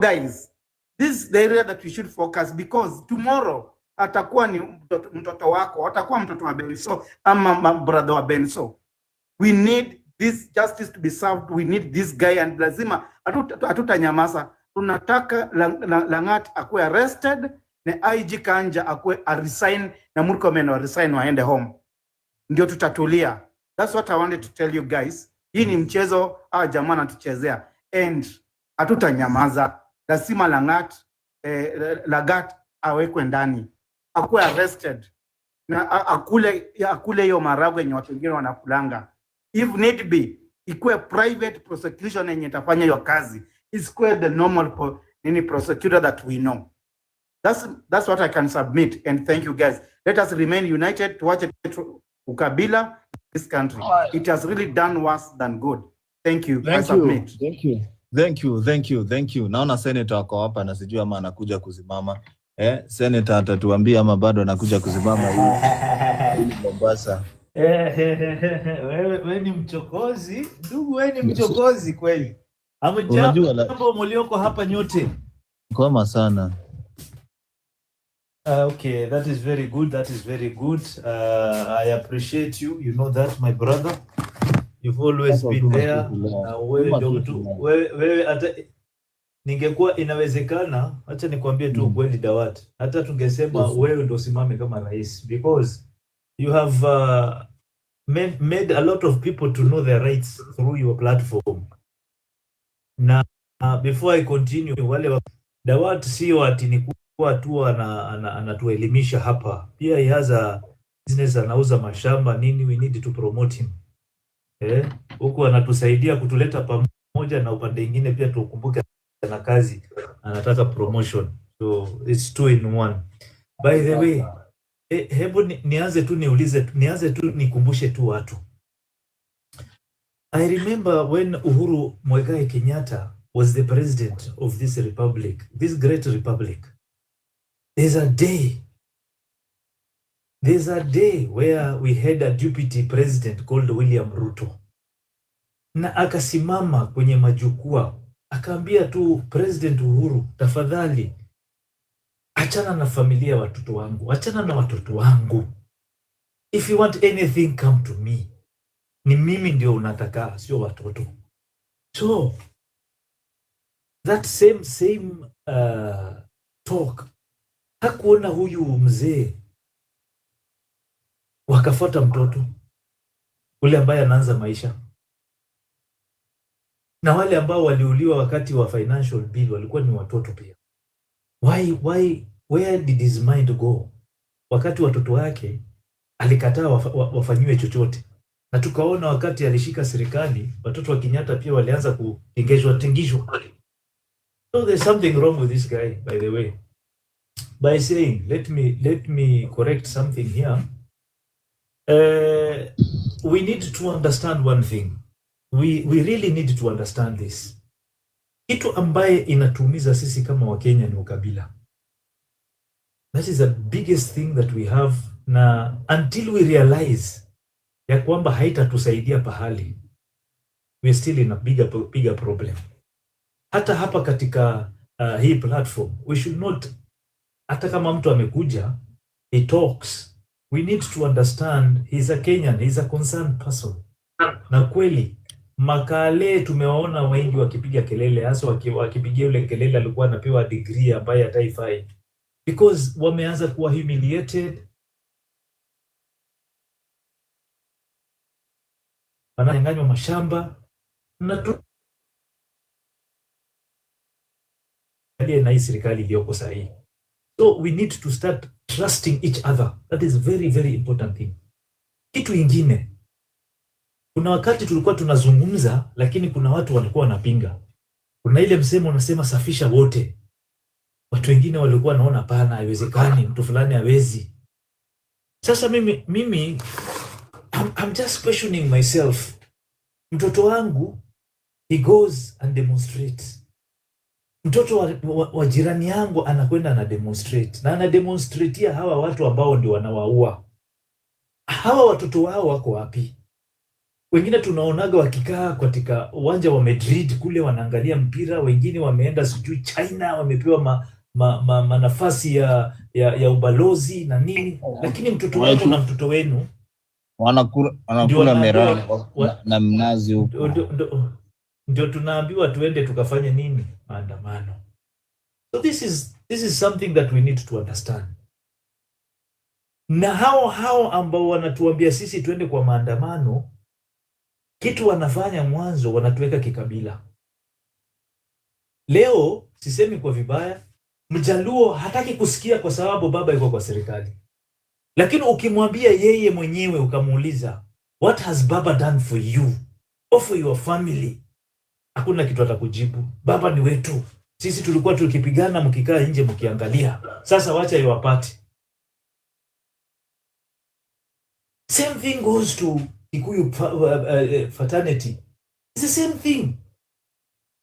guys, this is the area that we should focus, because tomorrow atakuwa ni mtoto wako, atakuwa mtoto wa Benso ama brother wa Benso. We need this justice to be served. We need this guy, and lazima hatutanyamaza. Tunataka Langat akuwe arrested na IG Kanja akuwe resign na Murkomen resign waende home. Ndio tutatulia. That's what I wanted to tell you guys. Hii ni mchezo jamaa anatuchezea, and hatutanyamaza. Lazima Lagat awekwe ndani, akuwe arrested na akule hiyo maragwe yenye watu wengine wanakulanga. If need be, ikuwe private prosecution yenye itafanya hiyo kazi. Isikuwe the normal prosecutor that we know. That's what I can submit, and thank you guys. Let us remain united to watch ukabila in this country. It has really done worse than good. Thank you. I submit. Thank you. Naona senator wako hapa na sijui ama anakuja kusimama. Senator atatuambia ama bado anakuja kusimama hii Mombasa. Wewe ni mchokozi, ndugu, wewe ni mchokozi kweli. Jambo mlioko hapa nyote. Koma sana. Okay, that is very good. I appreciate you. You know that, my brother. You've always been there. Wewe hata ningekuwa inawezekana, acha nikwambie tu kweli Dawat. Hata tungesema wewe ndio usimame kama rais, because you have made a lot of people to know their rights through your platform. Na before I continue, wale Dawat sio ati ni kuwa tu anatuelimisha hapa. Pia he has a business, anauza mashamba nini, we need to promote him. Huko anatusaidia kutuleta pamoja, na upande mwingine pia tukumbuke na kazi anataka promotion. So it's 2 in 1. By the way, hebu nianze tu nikumbushe tu watu. I remember when Uhuru Muigai Kenyatta was the president of this republic, this great republic. There's a day where we had a deputy president called William Ruto. Na akasimama kwenye majukwaa, akaambia tu President Uhuru, tafadhali achana na familia watoto wangu, achana na watoto wangu. If you want anything, come to me. Ni mimi ndio unataka, sio watoto. So that same talk, hakuona huyu mzee, wakafuata mtoto ule ambaye anaanza maisha. Na wale ambao waliuliwa wakati wa financial bill walikuwa ni watoto pia. Where did his mind go? Wakati watoto wake alikataa wafanyiwe chochote. Na tukaona wakati alishika serikali, watoto wa Kenyatta pia walianza kutingishwa. So there's something wrong with this guy, by the way. By saying, let me correct something here. We need to understand one thing. We really need to understand this. Kitu ambaye inatumiza sisi kama Wakenya ni ukabila. That is the biggest thing that we have, na until we realize ya kwamba haitatusaidia pahali, we still in a bigger problem. Hata hapa katika hii platform, we should not, hata kama mtu amekuja, he talks, we need to understand he's a Kenyan, he's a concerned person. Na kweli Makale tumewaona wengi wakipiga kelele, hasa wakipigia yule kelele alikuwa anapewa degree ambaye hataifai, because wameanza kuwa humiliated, wananyang'anywa mashamba na hii serikali iliyoko sahihi. So we need to start trusting each other. That is very, very important thing. Kitu ingine, kuna wakati tulikuwa tunazungumza, lakini kuna watu walikuwa wanapinga. Kuna ile msemo unasema safisha wote. Watu wengine walikuwa naona pana, haiwezekani, mtu fulani hawezi. Sasa mimi I'm just questioning myself. Mtoto wangu, he goes and demonstrates. Mtoto wa jirani yangu anakwenda na demonstrate. Na anademonstratea hawa watu ambao ndio wanawaua. Hawa watoto wao wako wapi? Wengine tunaonaga wakikaa katika uwanja wa Madrid kule wanaangalia mpira, wengine wameenda sijui China wamepewa nafasi ya ubalozi na nini, lakini mtoto wako na mtoto wenu wanakula merani na mnazi huko. Ndio tunaambiwa tuende tukafanye nini? Maandamano. So this is something that we need to understand. Na hao ambao wanatuambia sisi tuende kwa maandamano, kitu wanafanya mwanzo wanatuweka kikabila. Leo sisemi kwa vibaya, Mjaluo hataki kusikia kwa sababu baba yuko kwa serikali. Lakini ukimwambia yeye mwenyewe ukamuuliza, what has baba done for you or for your family? Hakuna kitu atakujibu. Baba ni wetu. Sisi tulikuwa tukipigana mkikaa nje mkiangalia. Sasa wacha iwapate. Same thing goes to Kikuyu fraternity. It's the same thing.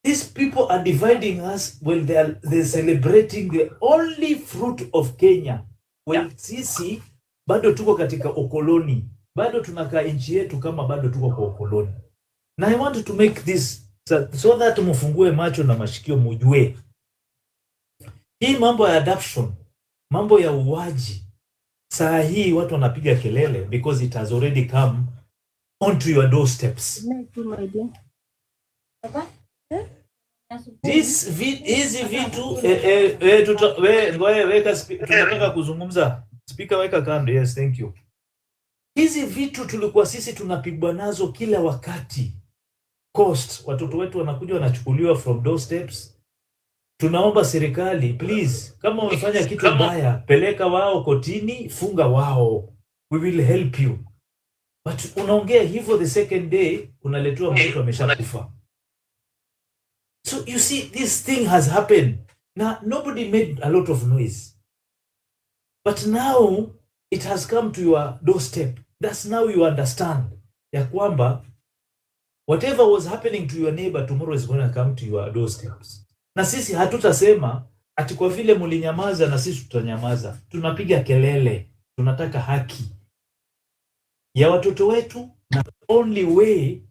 These people are dividing us when they're celebrating the only fruit of Kenya. When sisi bado tuko katika ukoloni. Bado tunakaa nchi yetu kama bado tuko kwa ukoloni. Na I want to make this so that mufungue macho na mashikio mujue. Hii mambo ya adoption, mambo ya uwaji, saa hii watu wanapiga kelele because it has already come onto your doorsteps. Hizi vitu tunataka kuzungumza. Speaker weka kando. Yes, thank you. Hizi vitu tulikuwa sisi tunapigwa nazo kila wakati. Cost, watoto wetu wanakuja wanachukuliwa from doorsteps. Tunaomba serikali, please, kama umefanya kitu mbaya, peleka wao kotini, funga wao. We will help you. But unaongea hivyo the second day, unaletewa mtu ameshakufa. So you see, this thing has happened. Now, nobody made a lot of noise. But now, it has come to your doorstep. That's now you understand. Ya kwamba, whatever was happening to your neighbor, tomorrow is going to come to your doorsteps. Na sisi hatutasema, ati kwa vile mulinyamaza na sisi tutanyamaza. Tunapiga kelele. Tunataka haki ya watoto wetu. Na the only way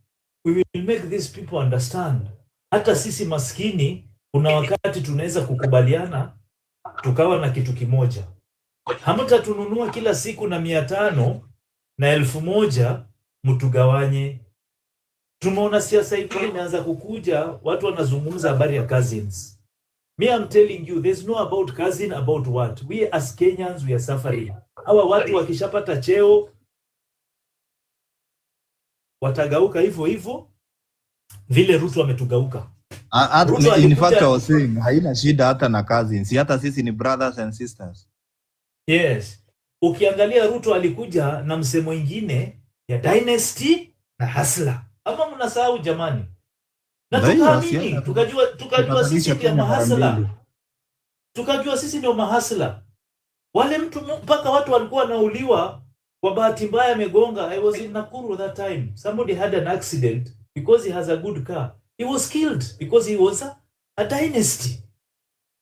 we will make these people understand. Hata sisi maskini, kuna wakati tunaweza kukubaliana, tukawa na kitu kimoja. Hamtatununua kila siku na 500 na 1000, mtugawanye. Tumeona siasa hii inaanza kukuja, watu wanazungumza habari ya cousins. Me, I'm telling you, there's no about cousin, about what? We as Kenyans, we are suffering. Hawa watu wakishapata cheo, watagauka hivyo vile Ruto ametugauka. In fact, I was saying, haina shida hata na cousins. Hata sisi ni brothers and sisters. Yes. Ukiangalia Ruto alikuja na msemo mwingine ya dynasty na hustler. Ama mnasahau jamani? Na tukaamini, tukajua sisi ndio mahasla. Tukajua sisi ndio mahasla. Wale mtu mpaka watu walikuwa wanauliwa kwa bahati mbaya amegonga. I was in Nakuru that time. Somebody had an accident because he has a good car. He was killed because he was a dynasty.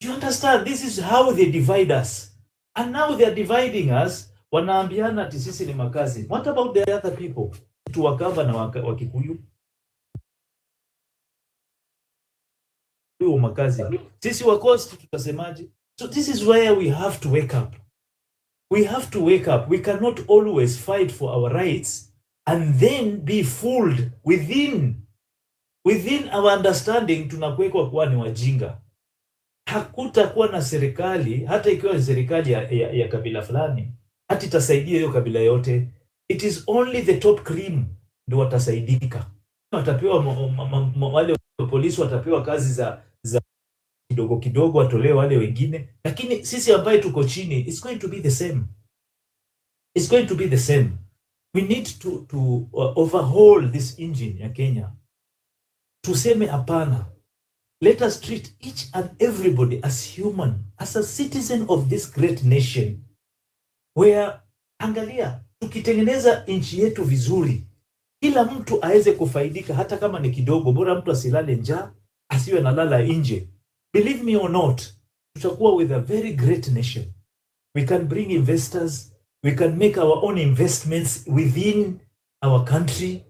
You understand? This is how they divide us. And now they are dividing us. Wanaambiana ati sisi ni makazi. What about the other people? Tuwakava na Wakikuyu. Makazi. Sisi wakosti tutasemaje? So this is where we have to wake up. We have to wake up. We cannot always fight for our rights and then be fooled within our understanding. Tunakuwekwa kuwa ni wajinga. Hakutakuwa na serikali, hata ikiwa serikali ya kabila fulani, hata itasaidia hiyo kabila yote. It is only the top cream ndio watasaidika. Watapewa wale polisi, watapewa kazi za kidogo kidogo, watolewe wale wengine. Lakini sisi ambaye tuko chini, it's going to be the same. It's going to be the same. We need to overhaul this engine ya Kenya. Tuseme hapana. Let us treat each and everybody as human, as a citizen of this great nation. Where, angalia, tukitengeneza nchi yetu vizuri, kila mtu aweze kufaidika, hata kama ni kidogo, bora mtu asilale njaa, asiwe analala nje. Believe me or not, tutakuwa with a very great nation. We can bring investors, we can make our own investments within our country.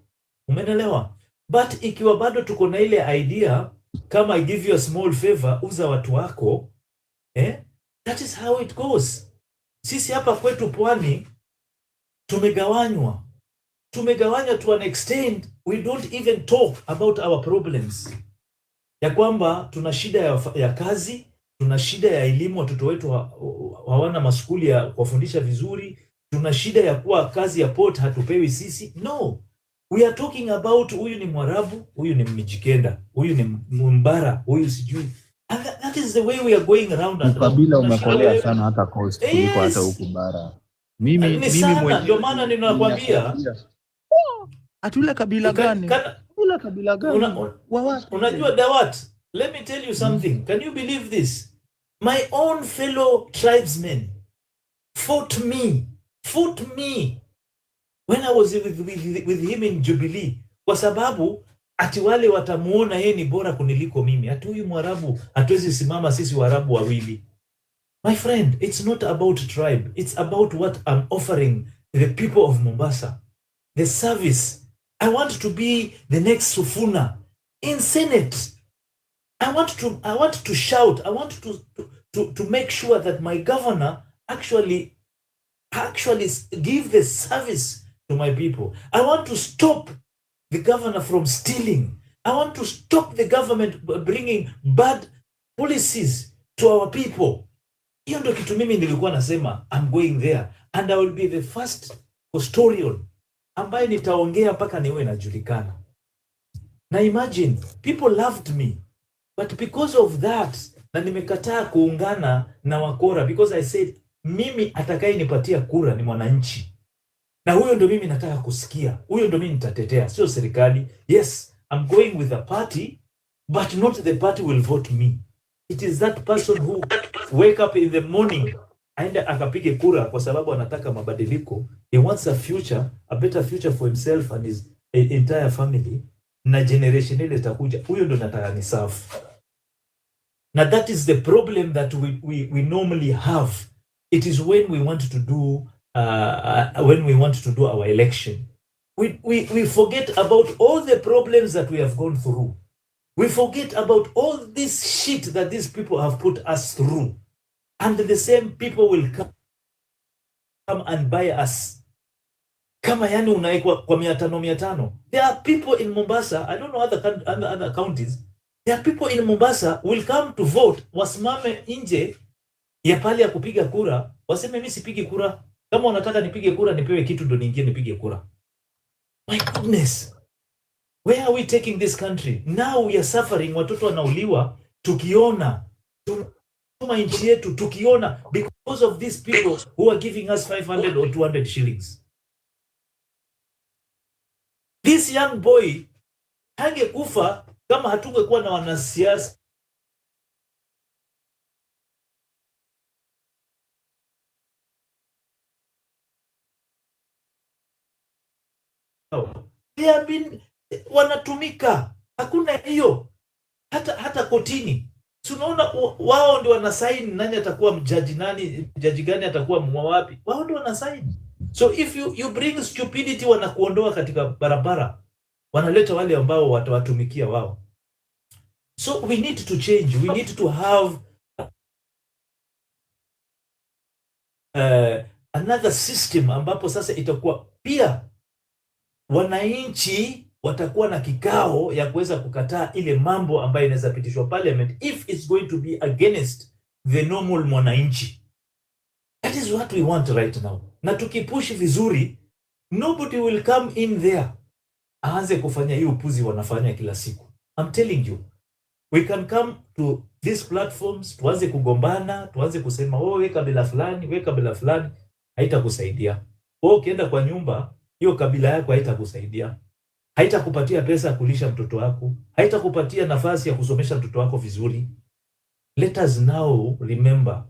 Umenelewa? But ikiwa bado tuko na ile idea kama I give you a small favor, uza watu wako, that is how it goes. Sisi hapa kwetu pwani tumegawanywa to an extent we don't even talk about our problems, ya kwamba tuna shida ya kazi, tuna shida ya elimu, watoto wetu hawana maskuli ya kuwafundisha vizuri, tuna shida ya kuwa kazi ya port hatupewi sisi. No, we are talking about huyu ni Mwarabu, huyu ni Mijikenda, huyu ni Mbara, huyu sijui. And that is the way we are going around. Ukabila umekolea sana hata coast kuliko hata huku bara. Mimi mwenyewe ndio maana ninakwambia atule kabila gani? Ula kabila gani? Unajua Dawat, let me tell you something. Can you believe this? My own fellow tribesmen fought me when I was with him in Jubilee, kwa sababu ati wale watamuona yeye ni bora kuniliko mimi. Ati huyu Mwarabu hatuwezi simama sisi Waarabu wawili. My friend, it's not about tribe. It's about what I'm offering the people of Mombasa. The service. I want to be the next Sufuna in Senate. I want to shout. I want to make sure that my governor actually give the service to my people. I want to stop the governor from stealing. I want to stop the government bringing bad policies to our people. Hiyo ndio kitu mimi nilikuwa nasema, I'm going there and I will be the first custodian ambaye nitaongea mpaka niwe najulikana. Na imagine, people loved me, but because of that, na nimekataa kuungana na wakora, because I said, mimi atakaye nipatia kura ni mwananchi. Na huyo ndio mimi nataka kusikia. Huyo ndio mimi nitatetea, sio serikali. Yes, I'm going with a party, but not the party will vote me. It is that person who wake up in the morning aende akapige kura kwa sababu anataka mabadiliko. He wants a future, a better future for himself and his entire family, na generation ile itakuja. Huyo ndo nataka ni serve. Now that is the problem that we normally have. It is when we want to do our election. We forget about all the problems that we have gone through. We forget about all this shit that these people have put us through. And the same people will come and buy us. Kama yani unaikwa kwa 500. There are people in Mombasa, I don't know other counties, there are people in Mombasa will come to vote, wasimame nje ya pale ya kupiga kura, waseme mimi sipigi kura. Kama wanataka nipige kura, nipewe kitu ndo niingie nipige kura. My goodness. Where are we taking this country? Now we are suffering, watoto wanauliwa, tukiona nchi yetu, tukiona, because of these people who are giving us 500 or 200 shillings. This young boy hangekufa kama hatungekuwa na wanasiasa. They have been wanatumika, hakuna hiyo hata kotini. Tunaona wao ndio wanasaini nani atakuwa jaji gani atakuwa wapi. Wao ndio wanasaini. So if you bring stupidity, wanakuondoa katika barabara, wanaleta wale ambao watawatumikia wao. So we need to change. We need to have another system ambapo sasa itakuwa pia wananchi watakuwa na kikao ya kuweza kukataa ile mambo ambayo inaweza pitishwa parliament if it's going to be against the normal mwananchi. That is what we want right now. Na tukipush vizuri, nobody will come in there aanze kufanya hiyo upuzi wanafanya kila siku. I'm telling you, we can come to these platforms, tuanze kugombana, tuanze kusema wewe kabila fulani, haitakusaidia. Wewe ukienda kwa nyumba, hiyo kabila yako haitakusaidia. Haitakupatia pesa ya kulisha mtoto wako, haitakupatia nafasi ya kusomesha mtoto wako vizuri. Let us now remember,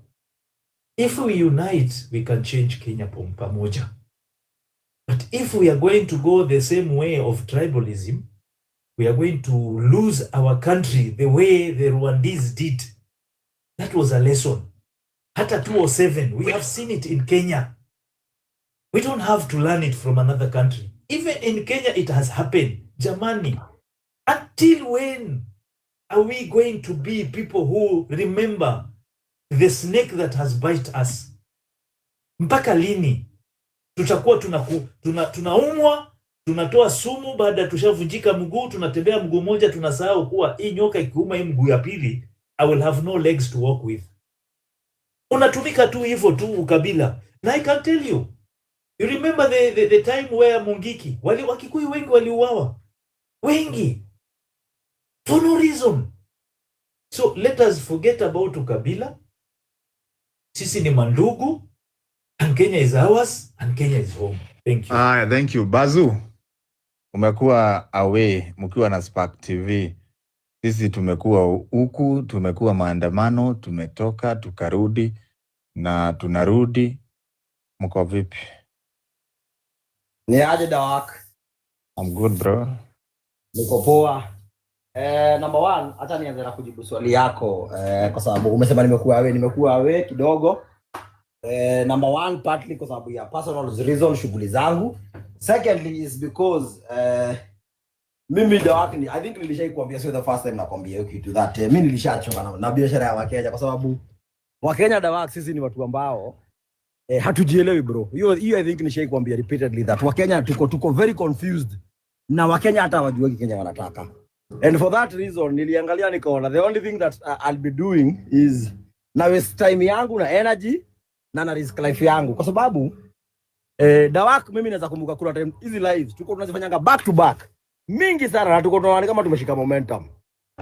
if we unite, we can change Kenya pamoja. But if we are going to go the same way of tribalism, we are going to lose our country the way the Rwandese did. That was a lesson. Hata 2007, we have seen it in Kenya. We don't have to learn it from another country. Even in Kenya, it has happened. jamani, until when are we going to be people who remember the snake that has bite us? Mpaka lini tutakuwa tunaumwa, tunatoa sumu baada ya tushavunjika mguu, tunatembea mguu moja, tunasahau kuwa hii nyoka ikiuma hii mguu ya pili, I will have no legs to walk with. Unatumika tu hivyo tu ukabila. Na I can tell you, you remember the time where Mungiki, Wakikuyu wengi waliuawa, wengi, for no reason. So let us forget about ukabila. Sisi ni mandugu, and Kenya is ours, and Kenya is home. Thank you. Thank you. Bazu, umekuwa away mkiwa na Spark TV. Sisi tumekuwa huku, tumekuwa maandamano, tumetoka, tukarudi na tunarudi. Mko vipi? Ni aje Dawak? I'm good bro. Niko poa. Number one, hata nianze na kujibu swali yako kwa sababu umesema nimekuwa away kidogo. Number one, partly kwa sababu ya personal reason, shughuli zangu. Secondly is because mimi Dawak I think nilishaikuambia sio the first time nakwambia hiyo kitu that mimi nilishachoka na biashara ya Wakenya kwa sababu Wakenya Dawak sisi ni watu ambao hatujielewi bro. Hiyo I think nishaikuambia repeatedly that Wakenya tuko very confused na Wakenya hata hawajui Kenya wanataka. And for that reason niliangalia nikaona the only thing that I'll be doing is na waste time yangu na energy na risk life yangu kwa sababu Dawak mimi naweza kumbuka kuna time hizi lives tuko tunazifanyanga back to back mingi sana na tuko tunaona kama tumeshika momentum.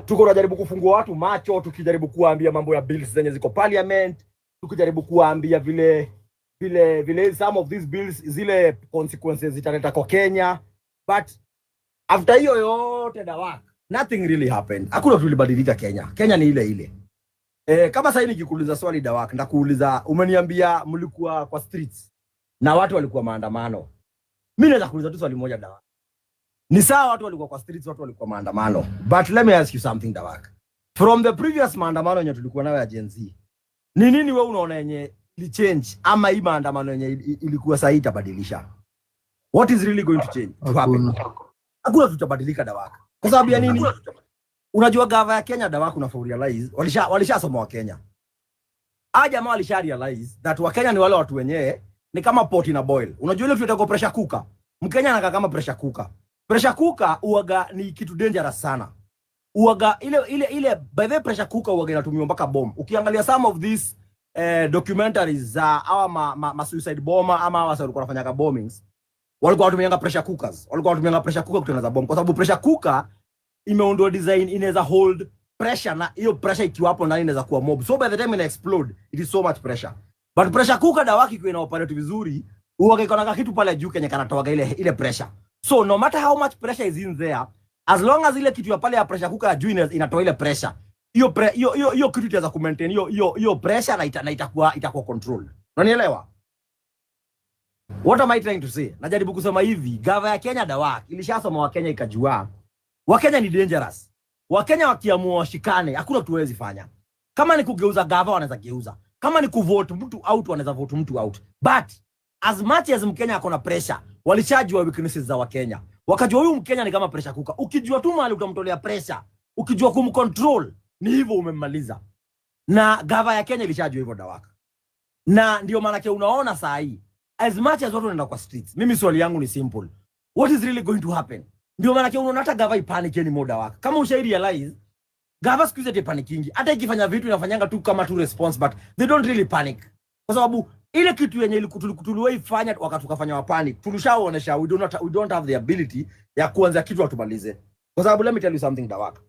Tuko tunajaribu kufungua watu macho, tukijaribu kuambia mambo ya bills zenye ziko parliament, tukijaribu kuambia vile some of these bills zile consequences zitaleta kwa Kenya, but after hiyo yote Dawak nothing really happened. Hakuna tulibadilika Kenya. Kenya ni ile ile. Kama sasa nikikuuliza swali Dawak, ndakuuliza umeniambia mlikuwa kwa streets na watu walikuwa maandamano. Mimi naweza kuuliza tu swali moja Dawak. Ni sawa watu walikuwa kwa streets, watu walikuwa maandamano. But let me ask you something Dawak. From the previous maandamano yenye tulikuwa nayo ya Gen Z, ni nini wewe unaona yenye ili change ama hii maandamano yenye ilikuwa sahihi itabadilisha? What is really going to change to happen? Hakuna tutabadilika Dawak. Kwa sababu ya nini? Unajua gava ya Kenya Dawak una realize walishasoma wa Kenya. Jamaa walisha realize that wa Kenya ni wale watu wenyewe ni kama pot ina boil. Unajua ile tunaita pressure cooker. Mkenya anakaa kama pressure cooker. Pressure cooker uaga ni kitu dangerous sana. Uaga ile by the pressure cooker uaga inatumiwa mpaka bomb. Ukiangalia some of these documentaries za ma suicide bomber ama wasa walikuwa wanafanya bombings, walikuwa wanatumia pressure cookers. Walikuwa wanatumia pressure cooker kutengeneza bomb kwa sababu pressure cooker imeundwa design inaweza hold pressure na hiyo pressure ikiwa hapo ndani inaweza kuwa mob. So by the time ina explode it is so much pressure. But pressure cooker Dawak ikiwa ina operate vizuri, uaga iko kitu pale juu Kenya kanatoa ile pressure. So no matter how much pressure is in there, as long as ile kitu ya pale ya pressure cooker juu inatoa ile pressure, hiyo kitu itaweza ku maintain hiyo pressure na itakuwa control. Unanielewa? What am I trying to say? Najaribu kusema hivi, gava ya Kenya Dawak ilishasoma wa Kenya ikajua wa Kenya ni dangerous. Wa Kenya wakiamua washikane, hakuna tuwezi fanya. Kama ni kugeuza gava wanaweza geuza. Kama ni kuvote mtu out wanaweza vote mtu out. But as much as Mkenya akona pressure, walishajua weaknesses za Wakenya. Wakajua huyu Mkenya ni kama pressure cooker. Ukijua tu mahali utamtolea pressure, ukijua kumcontrol, ni hivyo umemmaliza. Na gava ya Kenya ilishajua hivyo Dawak. Na ndio maana unaona saa hii as much as watu wanaenda kwa streets, mimi swali yangu ni simple. What is really going to happen? Ndio maana unaona hata gava ipanic ni moda Dawak. Kama ushairi realize, gava siku hizi panikingi. Hata ikifanya vitu inafanyanga tu kama tu response, but they don't really panic. Kwa sababu ile kitu yenye tuliwaifanya wakati tukafanya wa panic, tulishaonesha we don't have the ability ya kuanza kitu atumalize. Kwa sababu let me tell you something Dawak.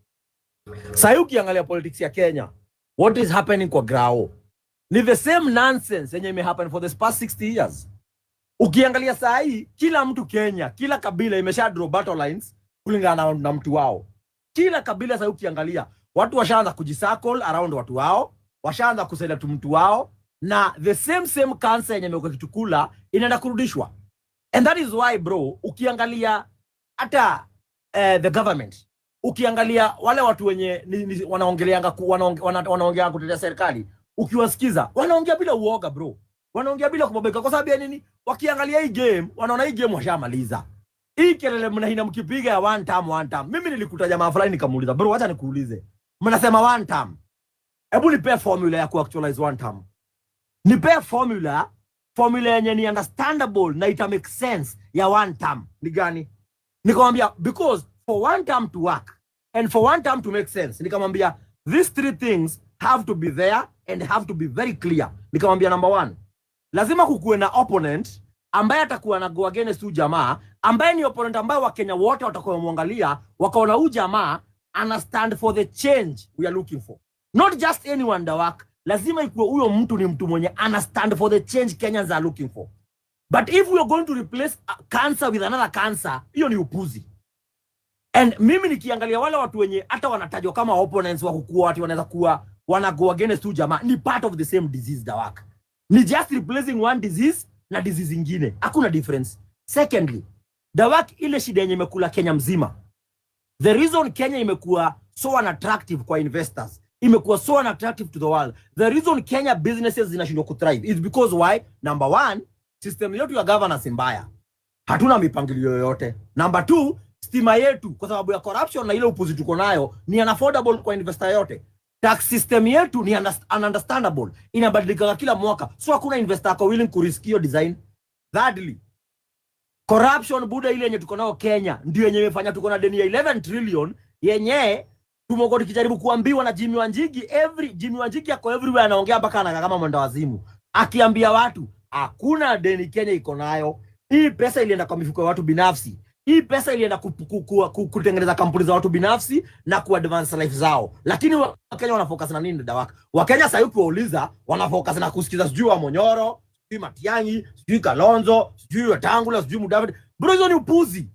Sasa ukiangalia politics ya Kenya, what is happening kwa grao ni the same nonsense yenye imehappen for the past 60 years. Ukiangalia saa hii kila mtu Kenya, kila kabila imesha draw battle lines kulingana na mtu wao. Kila kabila sasa ukiangalia watu washaanza kujicircle around watu wao, washaanza kuselect mtu wao, na the same cancer yenye imekuwa kitukula inaenda kurudishwa. And that is why bro, ukiangalia hata the government, ukiangalia wale watu wenye wanaongelea kutetea serikali, ukiwasikiza wanaongea bila uoga bro. Wanaongea bila kubobeka kwa sababu ya nini? Wakiangalia hii game, wanaona hii game washamaliza. Hii kelele mnahina mkipiga ya one term. Mimi nilikuta jamaa fulani nikamuuliza, bro acha nikuulize. Mnasema one term. Hebu nipe formula ya ku-actualize one term. Nipe formula yenye ni understandable na ita make sense ya one term. Ni gani? Nikamwambia because for one term to work and for one term to make sense, nikamwambia these three things have to be there and have to be very clear. Nikamwambia number one, lazima kukuwe na opponent ambaye atakuwa na go against huyu jamaa, ambaye ni opponent ambaye Wakenya wote watakuwa muangalia wakaona huyu jamaa ana stand for the change we are looking for. Not just anyone Dawak, lazima ikuwe huyo mtu ni mtu mwenye ana stand for the change Kenyans are looking for. But if we are going to replace cancer with another cancer, hiyo ni upuzi. And mimi nikiangalia wale watu wenye hata wanatajwa kama opponents wa kukua watu wanaweza kuwa wana go against huyu jamaa, ni part of the same disease Dawak. Ni just replacing one disease na disease ingine. Hakuna difference. Secondly, Dawak, ile shida yenye imekula Kenya mzima. The reason Kenya imekuwa so unattractive kwa investors, imekuwa so unattractive to the world, the reason Kenya businesses zinashindwa kuthrive is because why? Number one, system yetu ya governance mbaya. Hatuna mipangilio yoyote. Number two, stima yetu kwa sababu ya corruption na ile upuzi tuko nayo ni unaffordable kwa investor yote. Tax system yetu ni ununderstandable. Inabadilika kila mwaka. So hakuna investor ako willing kurisk hiyo design. Thirdly, corruption buda ile yenye tuko nayo Kenya ndio yenye imefanya tuko na deni ya 11 trillion yenye tumoko tukijaribu kuambiwa na Jimmy Wanjigi yako everywhere anaongea mpaka anakaa kama mwenda wazimu. Akiambia watu hakuna deni Kenya iko nayo. Hii pesa ilienda kwa mifuko ya watu binafsi. Hii pesa ilienda kutengeneza kampuni za watu binafsi na ku-advance life zao. Lakini Wakenya wanafocus na nini Dawak? Wakenya sasa ukiwauliza wanafocus na kusikiza sijui wa Monyoro, sijui Matiang'i, sijui Kalonzo, sijui Wetangula, sijui Mudavadi. Bro, hizo ni upuzi.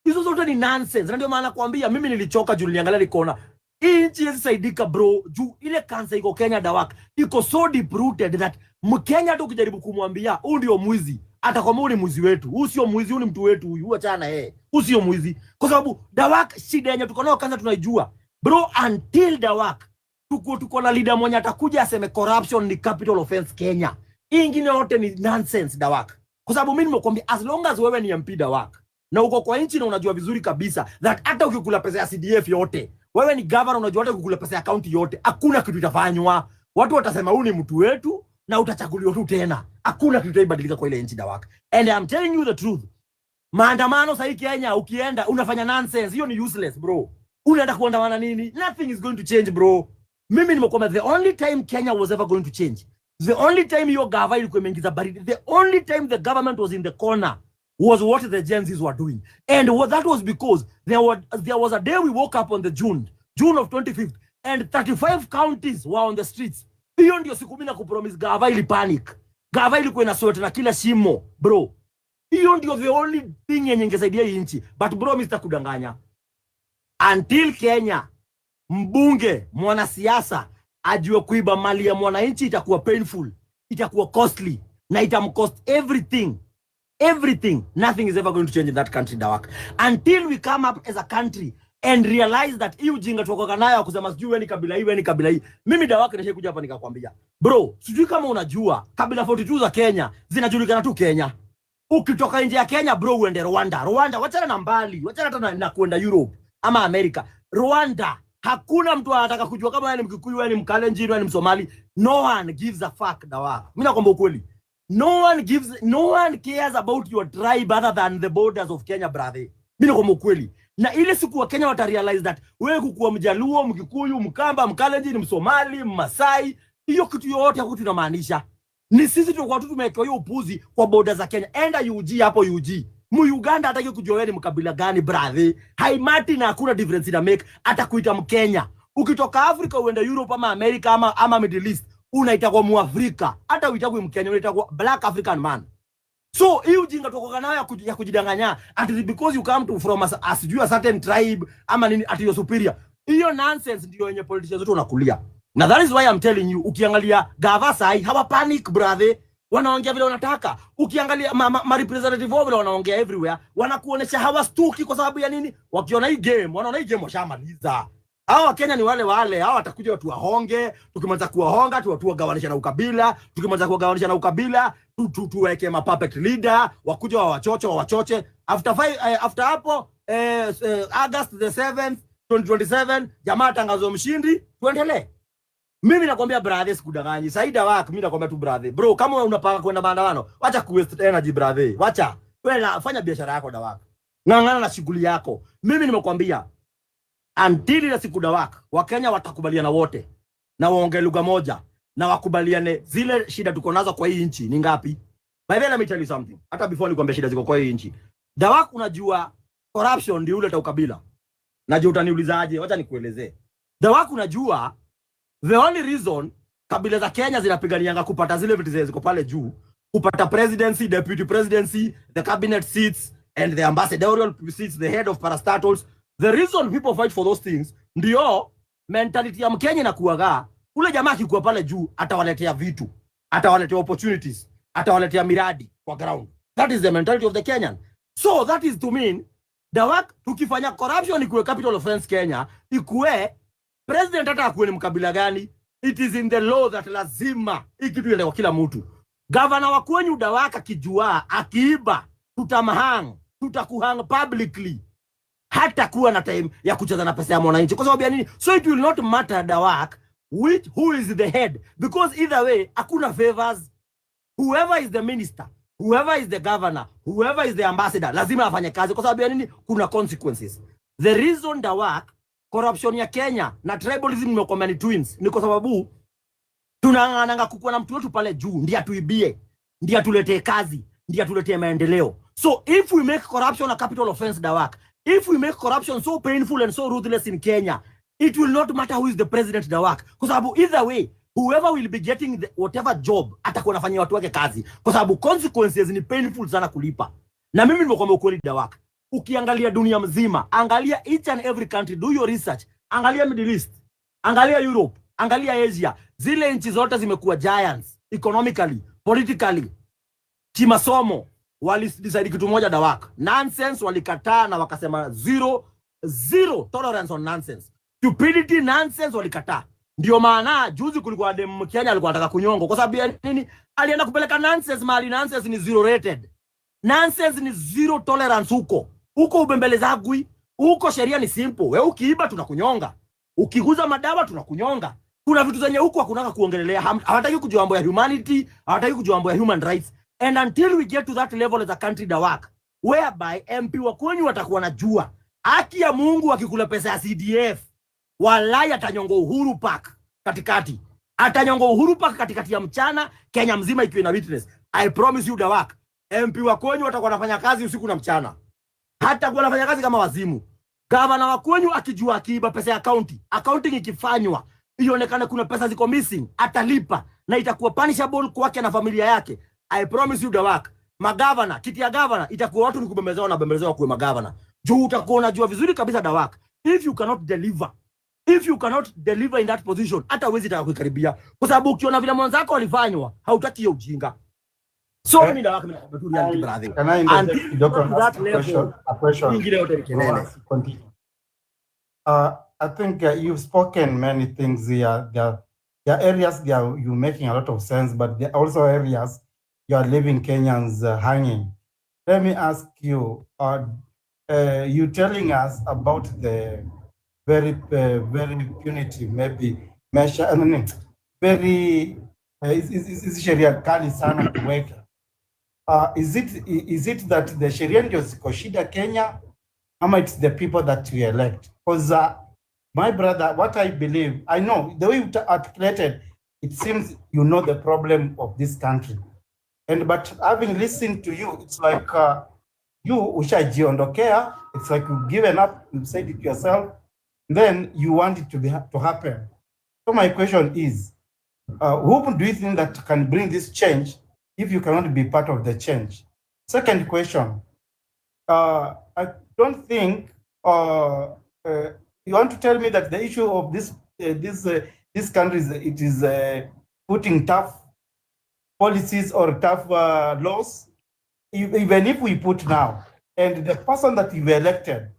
Hizo zote ni nonsense. Na ndio maana nakwambia mimi nilichoka juu niliangalia nikaona hii nchi haisaidika bro. Juu ile kansa iko Kenya Dawak iko so deep rooted that Mkenya tu ukijaribu kumwambia huyu ndio mwizi, atakwambia huyu ni mwizi wetu. Huyu sio mwizi, huyu ni mtu wetu huyu. Achana yeye. Huyu sio mwizi. Kwa sababu Dawak shida yenye tuko nayo kansa tunaijua. Bro, until Dawak tuko na leader mwenye atakuja aseme corruption ni capital offense Kenya. Hii ingine yote ni nonsense Dawak. Kwa sababu mimi nimekwambia as long as wewe ni MP Dawak na uko kwa nchi na unajua vizuri kabisa that hata ukikula pesa ya CDF yote, wewe ni governor unajua hata ukikula pesa ya county yote, hakuna kitu itafanywa. Watu watasema huyu ni mtu wetu na utachaguliwa tu tena. Hakuna kitu itabadilika kwa ile nchi Dawak. And I'm telling you the truth. Maandamano sasa Kenya ukienda unafanya nonsense, hiyo ni useless bro. Unaenda kuandamana nini? Nothing is going to change bro. Mimi nimekwambia the only time Kenya was ever going to change, the only time your government ilikuwa imeingiza baridi, the only time the government was in the corner was what the Gen Zs were doing. And that was because there was a day we woke up on the June of 25th and 35 counties were on the streets. Hiyo ndio siku mimi nakupromise gava ili panic. Gava ilikuwa inasweta na kila shimo bro. Hiyo ndio the only thing yenye ingesaidia hii nchi. But bro, Mr. kudanganya. Until Kenya mbunge mwanasiasa ajue kuiba mali ya mwananchi, itakuwa painful, itakuwa costly na itamcost everything. Nothing is ever going to change in that country Dawak until we come up as a country and realize that hii ujinga tuko nayo kusema sijui wewe ni kabila hii. Mimi Dawak nishe kuja hapa nikakwambia bro, sijui kama unajua kabila 42 za Kenya zinajulikana tu Kenya. Ukitoka nje ya Kenya bro, uende Rwanda, wachana na mbali, wachana hata na kuenda Europe ama America. Rwanda hakuna mtu anataka kujua kama wewe ni Mkikuyu, wewe ni Mkalenjin, wewe ni Msomali. No one gives a fuck Dawak. Mimi nakwambia ukweli. No one cares about your tribe other than the borders of Kenya brother. Mimi nakwambia ukweli. Na ile siku wa Kenya wata realize that wewe kukuwa Mjaluo, Mkikuyu, Mkamba, Mkalenjin, Msomali, Masai, hiyo kitu yote hakutu inamaanisha. Ni sisi tu tumewekewa hiyo upuzi kwa borders za Kenya. Enda UG hapo UG. Uganda hataki kujua wewe ni mkabila gani brother. Haimati na hakuna difference ina make atakuita Mkenya. Ukitoka Afrika uende Europe ama America ama Middle East, unaita kwa Muafrika. Hata uitagwe Mkenya, unaita kwa Black African man. So hii ujinga tuko nayo ya kujidanganya at because you come from a certain tribe ama nini at your superior. Hiyo nonsense ndio yenye politicians wetu wanakulia. Na that is why I'm telling you, ukiangalia gava sai hawa panic brother. Wanaongea vile wanataka. Ukiangalia ma representative wao vile wanaongea everywhere, wanakuonesha hawastuki kwa sababu ya nini? Wakiona hii game, wanaona hii game washamaliza. Hawa Kenya ni wale wale, hawa watakuja watu wahonge, tukimaliza kuwahonga tuwagawanisha na ukabila, tukimaliza kuwagawanisha na ukabila tuweke puppet leader, wakuja wawachoche. After hapo August the 7th 2027 jamaa tangazo mshindi, tuendelee. Mimi nakwambia brother, sikudanganyi. Saida wako mimi nakwambia tu brother. Bro, kama unapanga kwenda maandamano, wacha ku waste energy brother. Wacha. Wewe fanya biashara yako da wako. Ng'ang'ana na shughuli yako. Mimi nimekwambia until ile siku da wako, Wakenya watakubaliana wote na waongee lugha moja na wakubaliane zile shida tuko nazo kwa hii nchi ni ngapi. By the way, let me tell you something. Hata before nikwambia shida ziko kwa hii nchi. Da wako unajua corruption ndio ule ta ukabila. Najua utaniulizaje, wacha nikuelezee. Da wako unajua the only reason kabila za Kenya zinapiganianga kupata zile vitu ziko pale juu, kupata presidency, deputy presidency, the cabinet seats and the ambassadorial seats, the head of parastatals. The reason people fight for those things ndio mentality ya Mkenya na kuaga ule jamaa akikuwa pale juu atawaletea vitu, atawaletea opportunities, atawaletea miradi kwa ground. That is the mentality of the Kenyan. So that is to mean the work tukifanya corruption ikuwe capital offense Kenya, ikuwe president hata akuwe ni mkabila gani, it is in the law that lazima ikitu ile kwa kila mtu. Governor wa kwenyu dawaka kijua akiiba tutamhang, tutakuhang publicly, hata kuwa na time ya kucheza na pesa ya mwananchi. Kwa sababu ya nini? So it will not matter dawak who is the head, because either way hakuna favors. Whoever is the minister, whoever is the governor, whoever is the ambassador lazima afanye kazi. Kwa sababu ya nini? Kuna consequences. The reason dawak corruption ya Kenya na tribalism ni kwa twins ni kwa sababu tunang'ang'ana kukuwa na mtu wetu pale juu ndiye atuibie, ndiye atuletee kazi, ndiye atuletee maendeleo. So if we make corruption a capital offense dawak, if we make corruption so painful and so ruthless in Kenya, it will not matter who is the president dawak, kwa sababu either way whoever will be getting whatever job atakuwa anafanyia watu wake kazi, kwa sababu consequences ni painful sana kulipa. Na mimi nimekwambia ukweli dawak, ukiangalia dunia mzima, angalia each and every country, do your research, angalia Middle East, angalia Europe, angalia Asia, zile nchi zote zimekuwa giants economically, politically, kimasomo. Wali-decide kitu moja dawak, nonsense walikataa na wakasema zero tolerance on nonsense, stupidity, nonsense walikataa. Ndio maana juzi kulikuwa dem Kenya alikuwa anataka kunyongo kwa sababu ya nini? Alienda kupeleka nonsense mahali nonsense ni zero rated. Nonsense ni zero tolerance huko ubembelezagwi, huko sheria ni simple. Wewe ukiiba tunakunyonga, ukiguza madawa tunakunyonga. Kuna vitu zenye huko hakunaka kuongelelea, hawataki kujua mambo ya humanity, hawataki kujua mambo ya human rights. And until we get to that level as a country dawak, whereby MP wa kwenyu watakuwa najua haki ya Mungu akikula pesa ya CDF, walai atanyongo Uhuru Park katikati. Atanyongo Uhuru Park katikati ya mchana, Kenya mzima ikiwa na witness. I promise you dawak, MP wa kwenyu watakuwa wanafanya kazi usiku na mchana. Hata kwa wanafanya kazi kama wazimu. Gavana wa kwenyu akijua akiiba pesa ya county, accounting ikifanywa, ionekane kuna pesa ziko missing, atalipa na itakuwa punishable kwake na familia yake. I promise you dawak, magavana, kiti ya gavana itakuwa watu ni kubembezewa na bembezewa kwa magavana. Juu utakuwa unajua vizuri kabisa dawak, if you cannot deliver in that position, hata huwezi taka kukaribia, kwa sababu ukiona vile mwanzako walifanywa hautaki hiyo ujinga. So mimi dawak mimi nakwambia tu brother, can I interject a question? I think you've spoken many things here. There are areas there you're making a lot of sense, but there are also areas you are leaving Kenyans hanging. Let me ask you, you telling us about the very punitive, maybe measure, very is sheria kali sana kuweka. Is it that the sheria ndio ziko shida Kenya, ama it's the people that we elect? Because my brother, what I believe, I know the way you articulated, it seems you know the problem of this country. But having listened to you, it's like you ushajiondokea. It's like you've given up. You said it yourself. Then you want it to happen. So my question is, who do you think that can bring this change if you cannot be part of the change? Second question, I don't think you want to tell me that the issue of this country is putting tough policies or tough laws. Even if we put now, and the person that you elected,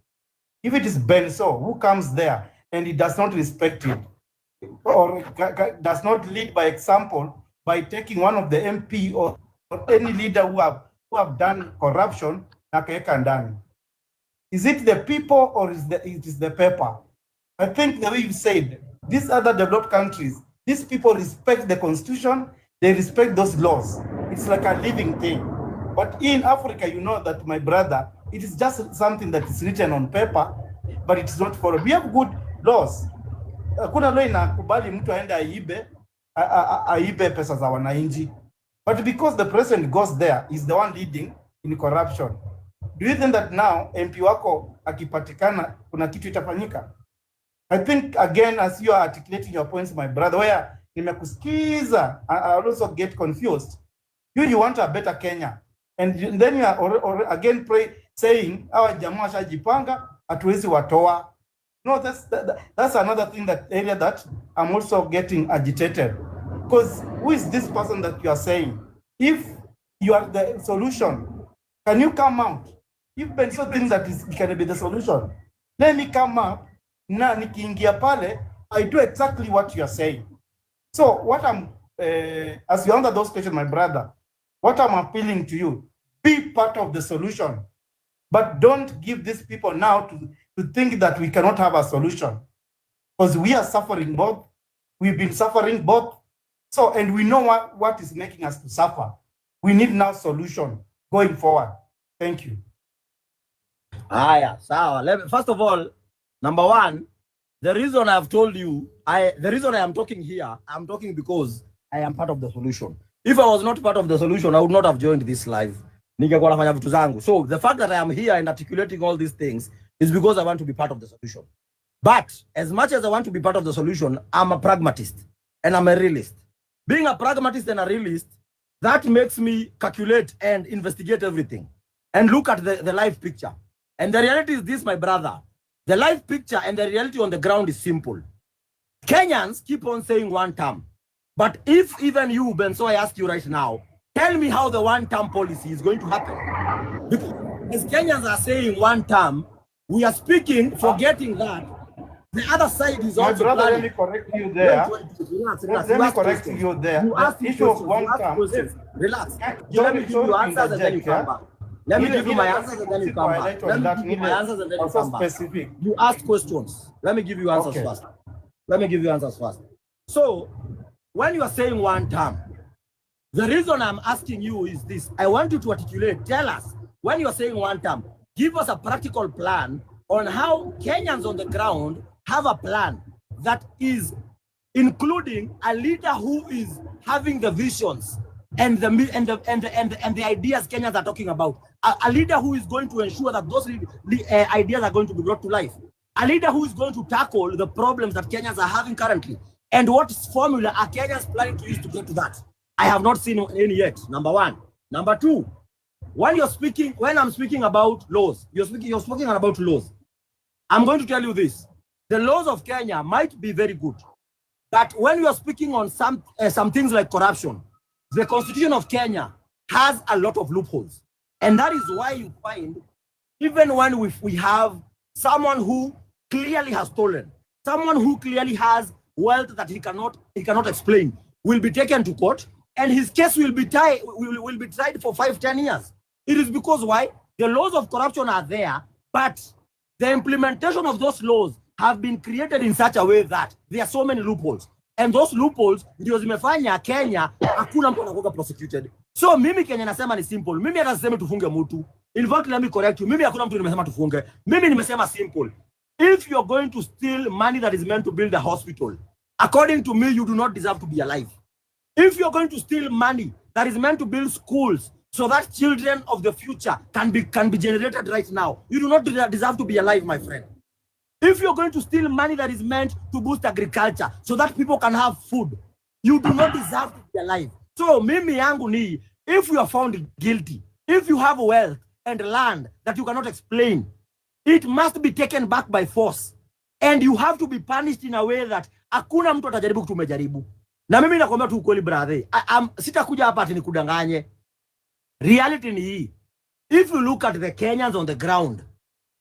if it is Benso who comes there and he does not respect it, or does not lead by example by taking one of the MP or any leader who have done corruption na kaeka ndani. Is it the people or it is the paper? I think the way you said, these other developed countries, these people respect the constitution, they respect those laws. It's like a living thing. But in Africa, you know that, my brother, it is just something that is written on paper, but it's not followed. We have good laws. Kuna law inakubali mtu aende aibe pesa za wananchi. But because the president goes there, is the one leading in corruption. Do you think that now MP wako akipatikana kuna kitu itafanyika? I think, again, as you are articulating your points, my brother, where nimekusikiza, I also get confused. You want a better Kenya, and then you are again saying our jamaa shajipanga hatuwezi watoa. No, that's another thing, that area that I'm also getting agitated, because who is this person that you are saying? If you are the solution, can you come out? If Benso thinks that it can be the solution, let me come up. Na nikiingia pale, I do exactly what you are saying. So what I'm, as you answer those questions, my brother, what I'm appealing to you, be part of the solution, but don't give these people now to think that we cannot have a solution, because we are suffering both. We've been suffering both. So, and we know what is making us to suffer. We need now solution going forward. Thank you. Sawa. First of all, number one, the reason I've told you, the reason I am talking here, I'm talking because I am part of the solution. If I was not part of the solution, I would not have joined this live. So the fact that I am here and articulating all these things is because I want to be part of the solution. But as much as I want to be part of the solution, I'm a pragmatist and I'm a realist. Being a pragmatist and a realist, that makes me calculate and investigate everything and look at the live picture. And the reality is this, my brother. The life picture and the reality on the ground is simple. Kenyans keep on saying one term. But if even you, Ben, so I ask you right now, tell me how the one-term policy is going to happen. Because as Kenyans are saying one term, we are speaking, forgetting that the other side is also brother, planning. let me correct you there. Let me correct you there. You ask issue of one term. Relax. Let me give you answers and then you come back. Let me give you my answers and then you come back. Let me give you my answers and then you come back. You ask questions. Let me give you answers first. Let me give you answers first. So, when you are saying one term, the reason I'm asking you is this. I want you to articulate, tell us, when you are saying one term, give us a practical plan on how Kenyans on the ground have a plan that is including a leader who is having the visions and the ideas Kenyans are talking about. A leader who is going to ensure that those ideas are going to be brought to life. A leader who is going to tackle the problems that Kenyans are having currently. And what formula are Kenyans planning to use to get to that? I have not seen any yet, number one. Number two, when I'm speaking about laws, you're speaking about laws. I'm going to tell you this. The laws of Kenya might be very good, but when you are speaking on some things like corruption, the Constitution of Kenya has a lot of loopholes. And that is why you find, even when we have someone who clearly has stolen, someone who clearly has wealth that he cannot explain, will be taken to court, and his case will be tried for 5-10 years. It is because why? The laws of corruption are there, but the implementation of those laws have been created in such a way that there are so many loopholes. And those loopholes ndio zimefanya Kenya hakuna mtu anakuwa prosecuted. So mimi Kenya nasema ni simple. Mimi hata sisemi tufunge mtu. In fact, let me correct you. Mimi hakuna mtu nimesema tufunge. Mimi nimesema simple. If you're going to steal money that is meant to build a hospital, according to me, you do not deserve to be alive. If you're going to steal money that is meant to build schools so that children of the future can be generated right now, you do not deserve to be alive, my friend. If you're going to steal money that is meant to boost agriculture so that people can have food, you do not deserve to be alive. So mimi yangu ni, if you are found guilty, if you have wealth and land that you cannot explain, it must be taken back by force. And you have to be punished in a way that hakuna mtu atajaribu kutumejaribu. Na mimi nakwambia tu ukweli brother, sitakuja hapa ati nikudanganye. Reality ni hii. If you look at the Kenyans on the ground,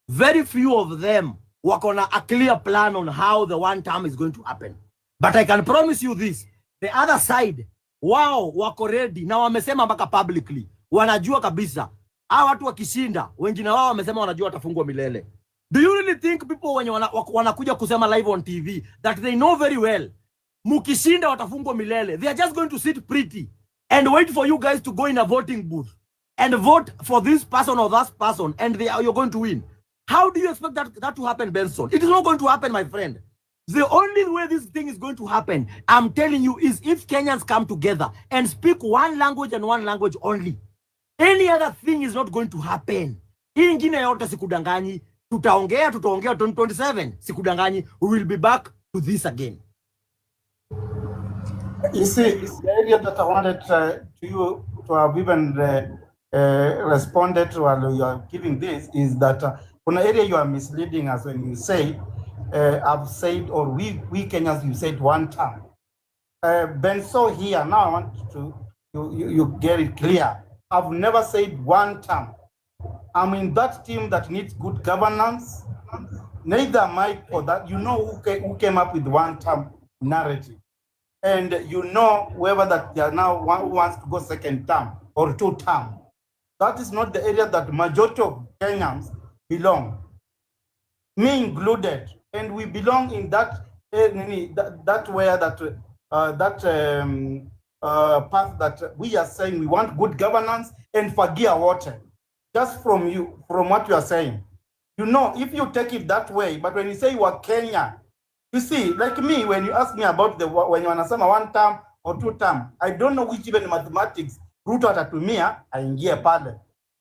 very few of them wako na a clear plan on how the one term is going to happen. But I can promise you this, the other side, wao wako ready na wamesema mpaka publicly, wanajua kabisa hawa watu wakishinda, wengine wao wamesema wanajua watafungwa milele. Do you really think people wenye wanakuja kusema live on TV that they know very well mukishinda watafungwa milele? They are just going to sit pretty and wait for you guys to go in a voting booth and vote for this person or that person, and you're going to win. How do you expect that to happen, Benson? It is not going to happen, my friend. The only way this thing is going to happen, I'm telling you, is if Kenyans come together and speak one language and one language only. Any other thing is not going to happen. Hii ingine yote sikudanganyi. Tutaongea 2027. Sikudanganyi. We will be back to this again. You see, the area that I wanted to you to have even responded to while you are giving this is that on an area you are misleading us when you say, I've said, or we Kenyans, you said one time. Benso here, now I want to, you get it clear. I've never said one time. I'm in that team that needs good governance. Neither am I for that. You know who came up with one term narrative. And you know whoever that they are now one who wants to go second term or 2 term. That is not the area that majority of Kenyans belong, me included, and we belong in that path that we are saying we want good governance and forgive water. Just from what you are saying, you know, if you take it that way, but when you say you are Kenya, you see, like me, when you ask me about when you wanasema 1 term or 2 term, I don't know which even mathematics Ruto atatumia aingie pale.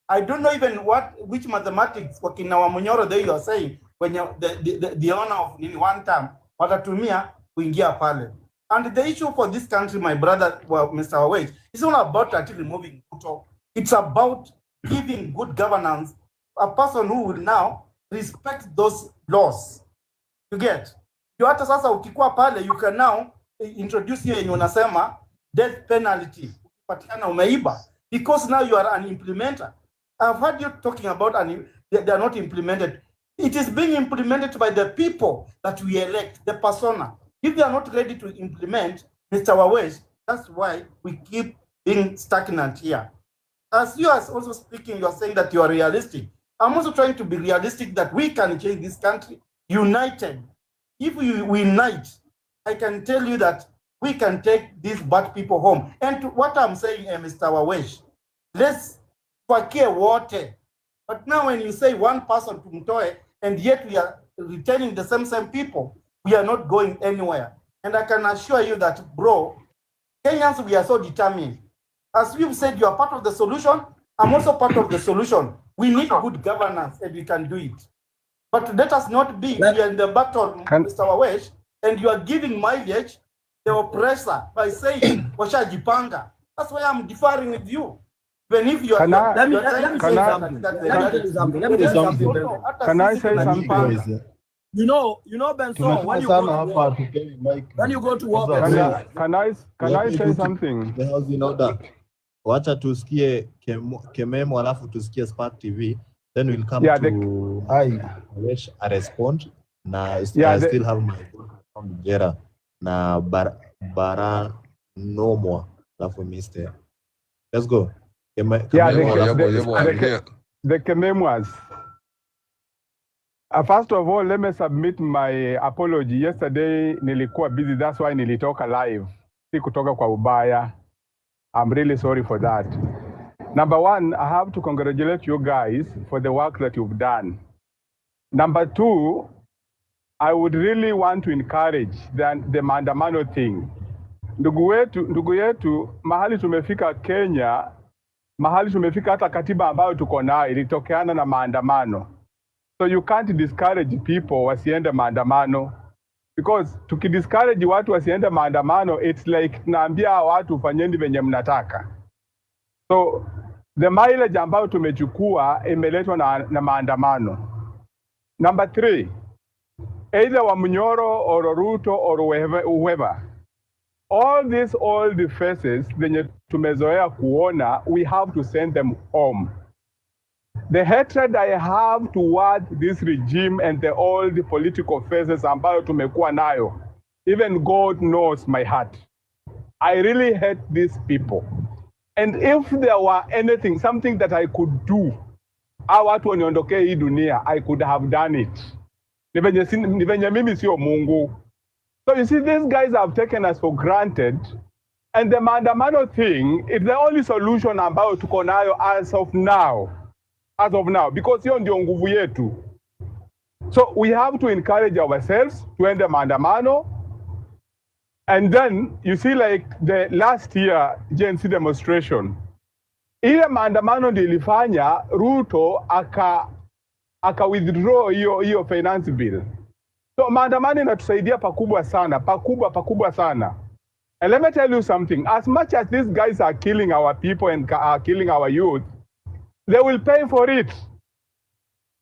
I don't know even which mathematics wakina wa Munyoro there you are saying when the honor of 1 term watatumia kuingia pale. And the issue for this country, my brother, Mr. Awage, it's not about actually removing Ruto. It's about giving good governance, a person who will now respect those laws. You get? You hata sasa ukikuwa pale, you can now introduce hiyo yenye unasema death penalty ukipatikana umeiba, because now you are an implementer. I've heard you talking about they are not implemented. It is being implemented by the people that we elect, the persona. If they are not ready to implement, Mr. Wawesh, that's why we keep being stagnant here. As you are also speaking, you are saying that you are realistic. I'm also trying to be realistic that we can change this country united. If we unite, I can tell you that we can take these bad people home. And what I'm saying, Mr. Wawesh, let's forget water. But now when you say one person to Mtoe, and yet we are retaining the same people, we are not going anywhere. And I can assure you that, bro, Kenyans, we are so determined. As we've said, you are part of the solution. I'm also part of the solution. We need good governance, and we can do it. But let us not be, we are in the battle, Mr. Wawesh, and you are giving mileage the oppressor by saying, Washajipanga. That's why I'm differing with you. Even if you are... Let me say something. Can I say something? You know, Benson, when you go to work, can I say something? The house in order. Wacha tusikie Kememo alafu tusikie Spark TV, then we'll come to Wawesh a respond. I still have my from Jera na bara no alafu Mr. Let's go. The Kememoas. First of all, let me submit my apology. Yesterday nilikuwa busy, that's why nilitoka live. Si kutoka kwa ubaya. I'm really sorry for that. Number 1, I have to congratulate you guys for the work that you've done. Number 2, I would really want to encourage the Maandamano thing. Ndugu yetu, mahali tumefika Kenya, mahali tumefika hata katiba ambayo tuko nayo ilitokeana na maandamano. So you can't discourage people wasiende maandamano, because tukidiscourage watu wasiende maandamano, it's like tunaambia watu fanyeni venye mnataka. So the mileage ambayo tumechukua imeletwa na maandamano. Number 3, either wa Munyoro or Ruto or whoever, all these old faces zenye tumezoea kuona, we have to send them home. The hatred I have towards this regime and the old political phases ambayo tumekuwa nayo, even God knows my heart. I really hate these people. And if there were anything, something that I could do, watu waniondokee hii dunia, I could have done it. Ni venye mimi sio Mungu. So you see, these guys have taken us for granted. And the Maandamano thing is the only solution ambayo tuko nayo as of now. As of now, because hiyo ndio nguvu yetu. So we have to encourage ourselves to end the Maandamano. And then you see, like the last year Gen Z demonstration, ile Maandamano ndio ilifanya Ruto aka withdraw hiyo finance bill. So Maandamano inatusaidia pakubwa sana, pakubwa sana. And let me tell you something, as much as these guys are killing our people and are killing our youth, they will pay for it.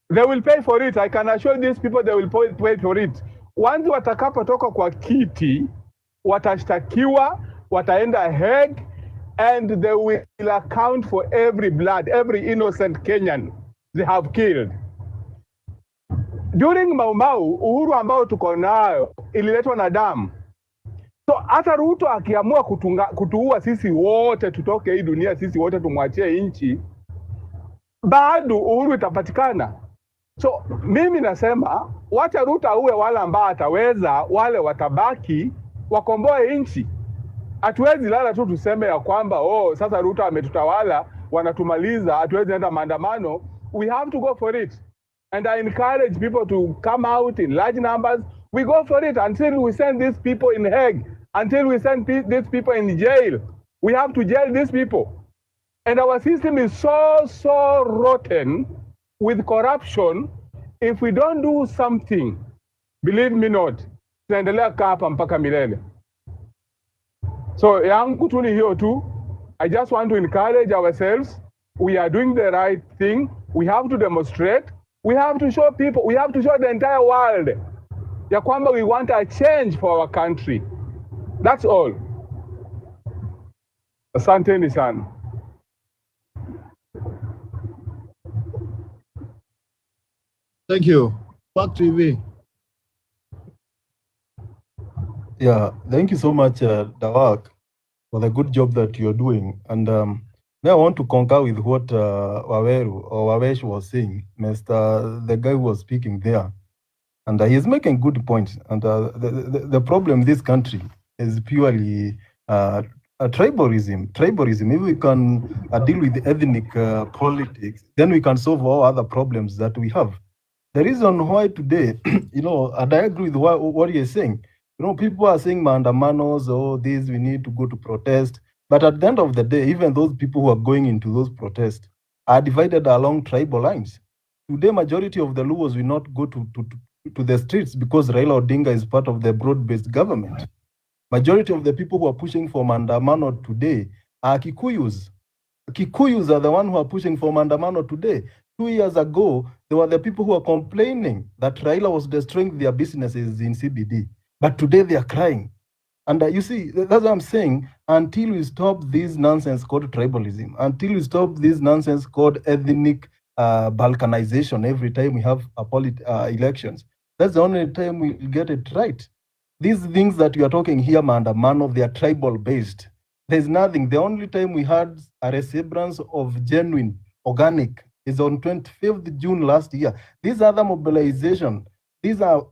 They will pay for it. I can assure these people they will pay for it. Once watakapotoka kwa kiti, watashtakiwa, wataenda Hague, and they will account for every blood, every innocent Kenyan they have killed. During Mau Mau, uhuru ambao tuko nayo ililetwa na damu. So hata Ruto akiamua kutuua sisi wote, tutoke hii dunia sisi wote tumwachie nchi, bado uhuru itapatikana. So mimi nasema wacha Ruto auwe wale ambao ataweza, wale watabaki wakomboe nchi. Hatuwezi lala tu tuseme ya kwamba sasa Ruto ametutawala, wanatumaliza, hatuwezi enda maandamano. We have to go for it. And I encourage people to come out in large numbers. We go for it until we send these people in Hague, until we send these people in jail. We have to jail these people. And our system is so rotten with corruption. If we don't do something, believe me not, tunaendelea kaa hapa mpaka milele. So yangu tu ni hiyo tu. I just want to encourage ourselves. We are doing the right thing. We have to demonstrate. We have to show people, we have to show the entire world ya kwamba we want a change for our country. That's all. Asanteni sana. Thank you. Back to you. Yeah, thank you so much, Dawak, for the good job that you're doing. And now I want to concur with what Wawesh was saying, the guy who was speaking there. And he's making good points. And the problem in this country is purely tribalism. If we can deal with ethnic politics, then we can solve all other problems that we have. The reason why today, and I agree with what you're saying, people are saying Maandamanos, this, we need to go to protest. But at the end of the day, even those people who are going into those protests are divided along tribal lines. Today, majority of the Luos will not go to the streets because Raila Odinga is part of the broad-based government. Majority of the people who are pushing for Maandamano today are Kikuyus. Kikuyus are the ones who are pushing for Maandamano today. 2 years ago, they were the people who were complaining that Raila was destroying their businesses in CBD. But today they are crying. And you see, that's what I'm saying. Until we stop this nonsense called tribalism, until we stop this nonsense called ethnic balkanization every time we have elections, that's the only time we get it right. These things that you are talking here, Maandamano, they are tribal based. There's nothing. The only time we had a resemblance of genuine, organic, is on 25th June last year. These other mobilization, these are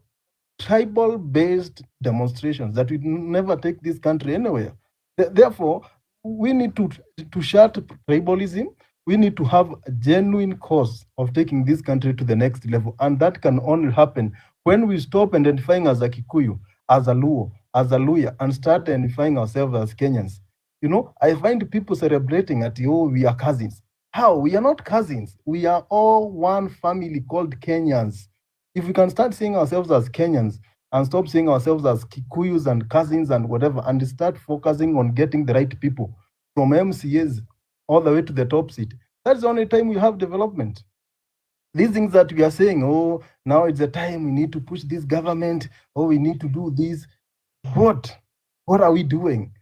tribal-based demonstrations that will never take this country anywhere. Therefore, we need to shut tribalism. We need to have a genuine cause of taking this country to the next level. And that can only happen when we stop identifying as a Kikuyu, as a Luo, as a Luya, and start identifying ourselves as Kenyans. I find people celebrating at, we are cousins. How? We are not cousins. We are all one family called Kenyans. If we can start seeing ourselves as Kenyans and stop seeing ourselves as Kikuyus and cousins and whatever, and start focusing on getting the right people from MCAs all the way to the top seat, that's the only time we have development. These things that we are saying, now it's the time we need to push this government, we need to do this. What are we doing?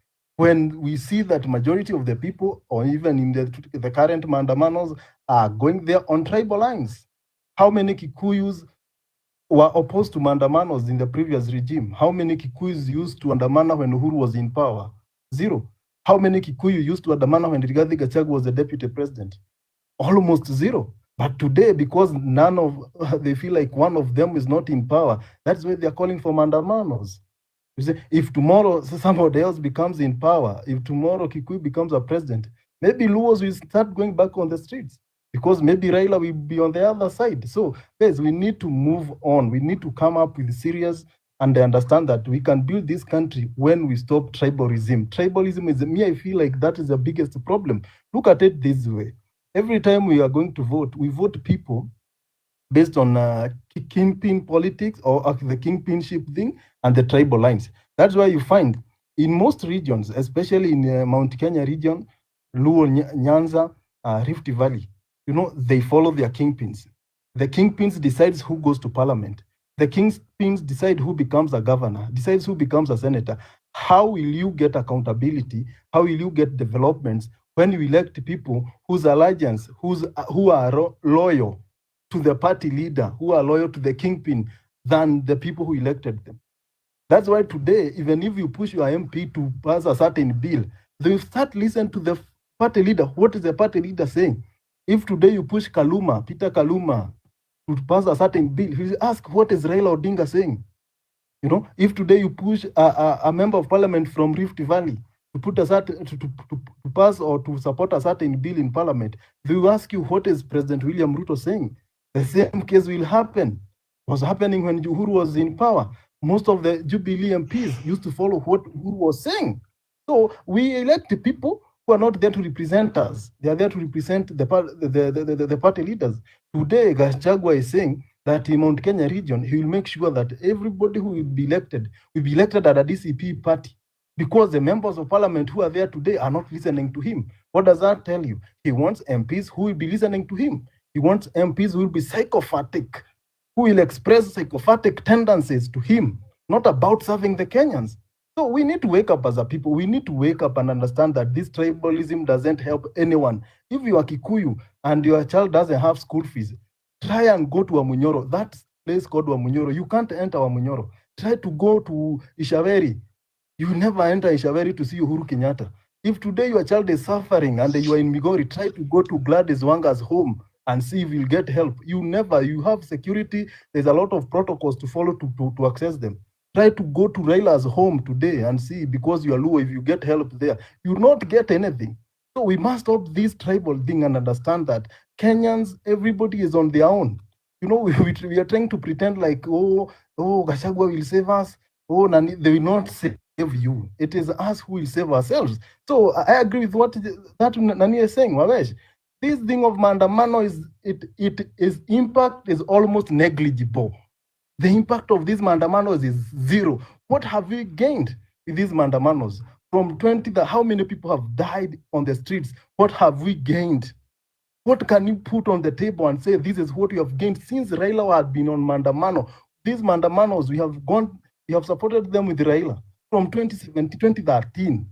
when we see that majority of the people, or even in the current Maandamanos, are going there on tribal lines? How many Kikuyus were opposed to Maandamanos in the previous regime? How many Kikuyus used to andamana when Uhuru was in power? Zero. How many Kikuyu used to andamana when Rigathi Gachagua was the deputy president? Almost zero. But today, because none of they feel like one of them is not in power, that's why they're calling for Maandamanos. You see, if tomorrow somebody else becomes in power, if tomorrow Kikuyu becomes a president, maybe Luos will start going back on the streets, because maybe Raila will be on the other side. So, guys, we need to move on. We need to come up with serious and understand that we can build this country when we stop tribalism. Tribalism is, me, I feel like that is the biggest problem. Look at it this way. Every time we are going to vote, we vote people based on kingpin politics, or the kingpinship thing, and the tribal lines. That's why you find in most regions, especially in Mount Kenya region, Luo, Nyanza, Rift Valley, you know, they follow their kingpins. The kingpins decides who goes to parliament. The kingpins decide who becomes a governor, decides who becomes a senator. How will you get accountability? How will you get developments when you elect people whose allegiance, who are loyal to the party leader, who are loyal to the kingpin, than the people who elected them? That's why today, even if you push your MP to pass a certain bill, they will start listening to the party leader. What is the party leader saying? If today you push Peter Kaluma, to pass a certain bill, he will ask, what is Raila Odinga saying? You know, if today you push a member of parliament from Rift Valley to put a certain, to pass or to support a certain bill in parliament, they will ask you, what is President William Ruto saying? The same case will happen. It was happening when Uhuru was in power. Most of the Jubilee MPs used to follow what Uhuru was saying. So we elect people who are not there to represent us. They are there to represent the party leaders. Today, Gachagua is saying that in Mount Kenya region, he will make sure that everybody who will be elected at a DCP party, because the members of parliament who are there today are not listening to him. What does that tell you? He wants MPs who will be listening to him. He wants MPs who will be psychopathic, who will express psychopathic tendencies to him, not about serving the Kenyans. So we need to wake up as a people. We need to wake up and understand that this tribalism doesn't help anyone. If you are Kikuyu and your child doesn't have school fees, try and go to Wamunyoro. That place called Wamunyoro. You can't enter Wamunyoro. Try to go to Ishaveri. You never enter Ishaveri to see Uhuru Kenyatta. If today your child is suffering and you are in Migori, try to go to Gladys Wanga's home and see if you'll get help. You have security. There's a lot of protocols to follow to access them. Try to go to Raila's home today and see, because you are Luo, if you get help there, you will not get anything. So we must stop this tribal thing and understand that Kenyans, everybody is on their own. You know, we are trying to pretend like, oh, Gachagua will save us. Oh, Nani, they will not save you. It is us who will save ourselves. So I agree with what that Nani is saying, Wawesh. This thing of Maandamano is impact is almost negligible. The impact of these Maandamanos is zero. What have we gained with these Maandamanos? From 20, how many people have died on the streets? What have we gained? What can you put on the table and say, this is what we have gained since Raila had been on Maandamano? These Maandamanos, we have supported them with Raila from 2017, 2013,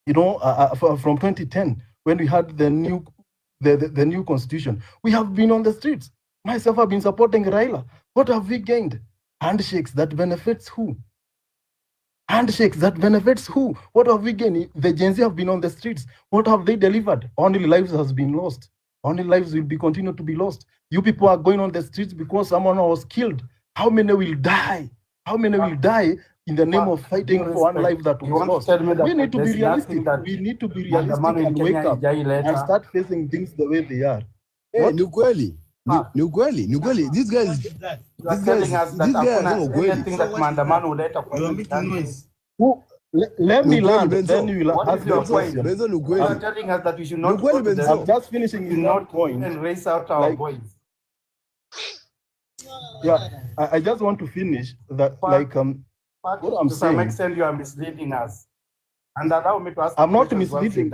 you know, from 2010, when we had the new constitution. We have been on the streets. Myself have been supporting Raila. What have we gained? Handshakes that benefits who? Handshakes that benefits who? What have we gained? The Gen Z have been on the streets. What have they delivered? Only lives has been lost. Only lives will be continue to be lost. You people are going on the streets because someone was killed. How many will die? How many will die in the name of fighting for one life that was lost? We need to be realistic. We need to be realistic and wake up and start facing things the way they are. Hey, ni kweli. Ni kweli. This guy is telling us that anything that Maandamano will later let me land, then you will ask your question. You are telling us that we should not go to them. I'm just finishing in that point and raise out our voice. Yeah, I just want to finish that, what I'm saying. To some extent, you are misleading us. And allow me to ask. I'm not misleading.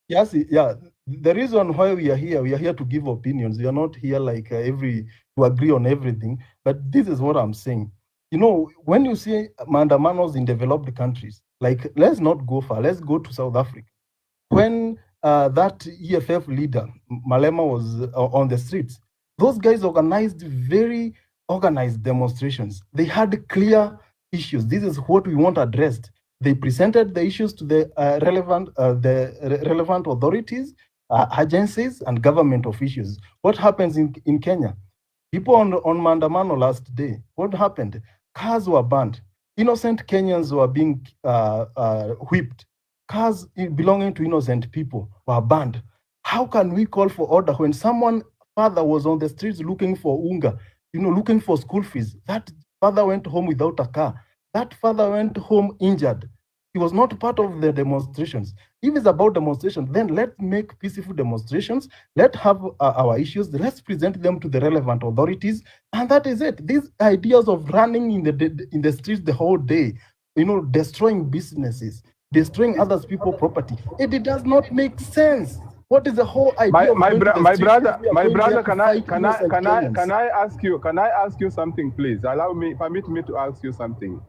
Yes, yeah. The reason why we are here to give opinions. We are not here like to agree on everything. But this is what I'm saying. You know, when you see Maandamanos in developed countries, Like, let's not go far. Let's go to South Africa. When that EFF leader, Malema, was on the streets, those guys organized very organized demonstrations. They had clear issues. This is what we want addressed. They presented the issues to the relevant authorities, agencies, and government officials. What happens in Kenya? People on Maandamano last day, what happened? Cars were burned. Innocent Kenyans were being whipped. Cars belonging to innocent people were burned. How can we call for order when someone father was on the streets looking for unga, looking for school fees? That father went home without a car. That father went home injured. He was not part of the demonstrations. If it's about demonstrations, then let's make peaceful demonstrations. Let's have our issues. Let's present them to the relevant authorities, and that is it. These ideas of running in the streets the whole day, destroying businesses, destroying other people's property, it does not make sense. What is the whole idea? My brother, can I ask you something, please? Permit me to ask you something.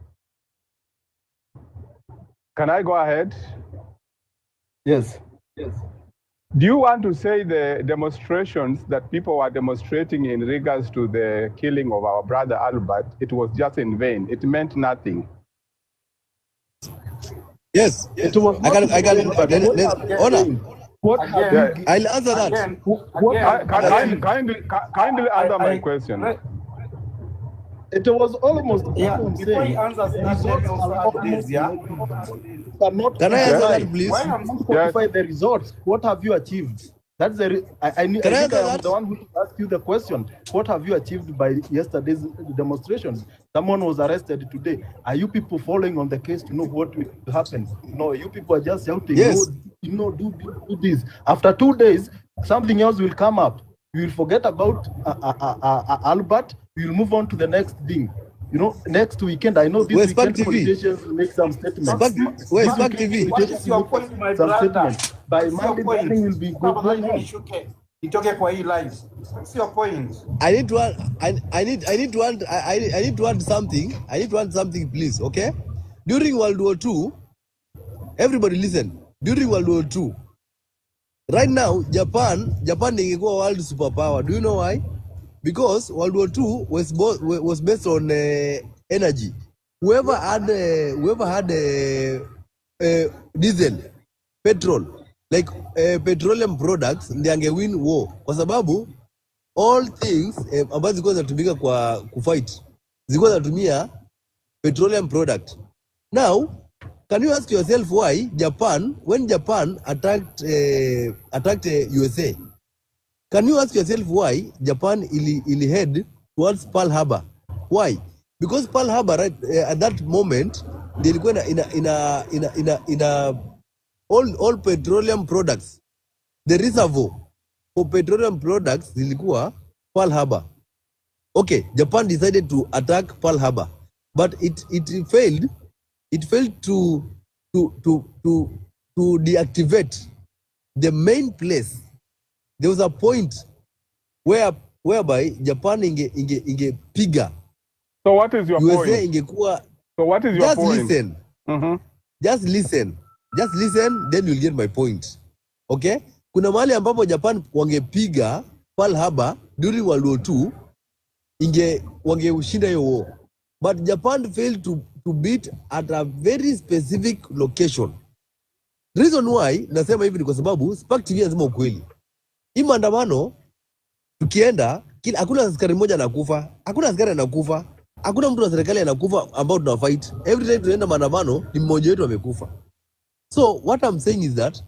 Can I go ahead? Yes. Do you want to say the demonstrations that people were demonstrating in regards to the killing of our brother Albert, it was just in vain? It meant nothing. Yes. It was. I'll answer that. Kindly answer my question. It was almost. Before he answers Can I answer that, please? Why am I quantify the results? What have you achieved? That's the. I am the one who asked you the question. What have you achieved by yesterday's demonstrations? Someone was arrested today. Are you people following on the case to know what will happen? No, you people are just shouting. Yes. Do this. After 2 days, something else will come up. You will forget about Albert. We will move on to the next thing. Next weekend, I know this weekend politicians will make some statements. Where's Spark TV? What is your point, my brother? By Monday morning will be good. Itoke kwa hii live. What's your point? I need to add something. I need to add something, please. Okay. During World War II, everybody listen. During World War II, right now, Japan ingekuwa world superpower. Do you know why? Because World War II was based on energy. Whoever had diesel, petrol, like petroleum products, ndiye angewin war. Kwa sababu all things ambazo zilikuwa zinatumika kwa kufight zilikuwa zinatumia petroleum product. Now, can you ask yourself why when Japan attacked USA? Can you ask yourself why Japan ili head towards Pearl Harbor? Why? Because Pearl Harbor at that moment ilikuwa ina all petroleum products. The reservoir for petroleum products ilikuwa Pearl Harbor. Okay, Japan decided to attack Pearl Harbor, but it failed. It failed to deactivate the main place. There was a point whereby Japan ingepiga. So what is your USA point? Ingekuwa. So what is your just point? Listen. Mm-hmm. Just listen, then you'll get my point. Okay? Kuna mahali ambapo Japan wangepiga Pearl Harbor during World War II, wangeushinda hiyo war. But Japan failed to beat at a very specific location. Reason why nasema hivi ni kwa sababu Spark TV anasema ukweli. Hii maandamano tukienda hakuna askari mmoja anakufa, hakuna askari anakufa, hakuna mtu wa serikali anakufa ambao tuna fight. Every time tunaenda maandamano ni mmoja wetu amekufa. So what I'm saying is that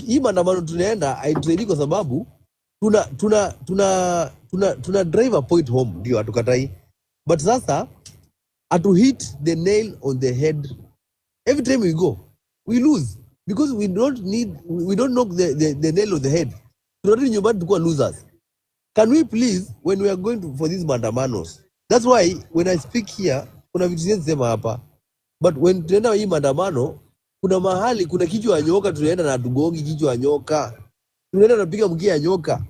hii maandamano tunaenda haitusaidii kwa sababu tuna drive a point home, ndio hatukatai. But sasa to hit the nail on the head every time we go, we lose because we don't knock the nail on the head. Tunarudi nyumbani tukuwa losers. Can we please, when we are going for these maandamanos, that's why when I speak here kuna vitu siwezi sema hapa, but when tunaenda hii maandamano kuna mahali kuna kichwa ya nyoka, tunaenda na tugongi kichwa ya nyoka, tunaenda napiga mkia ya nyoka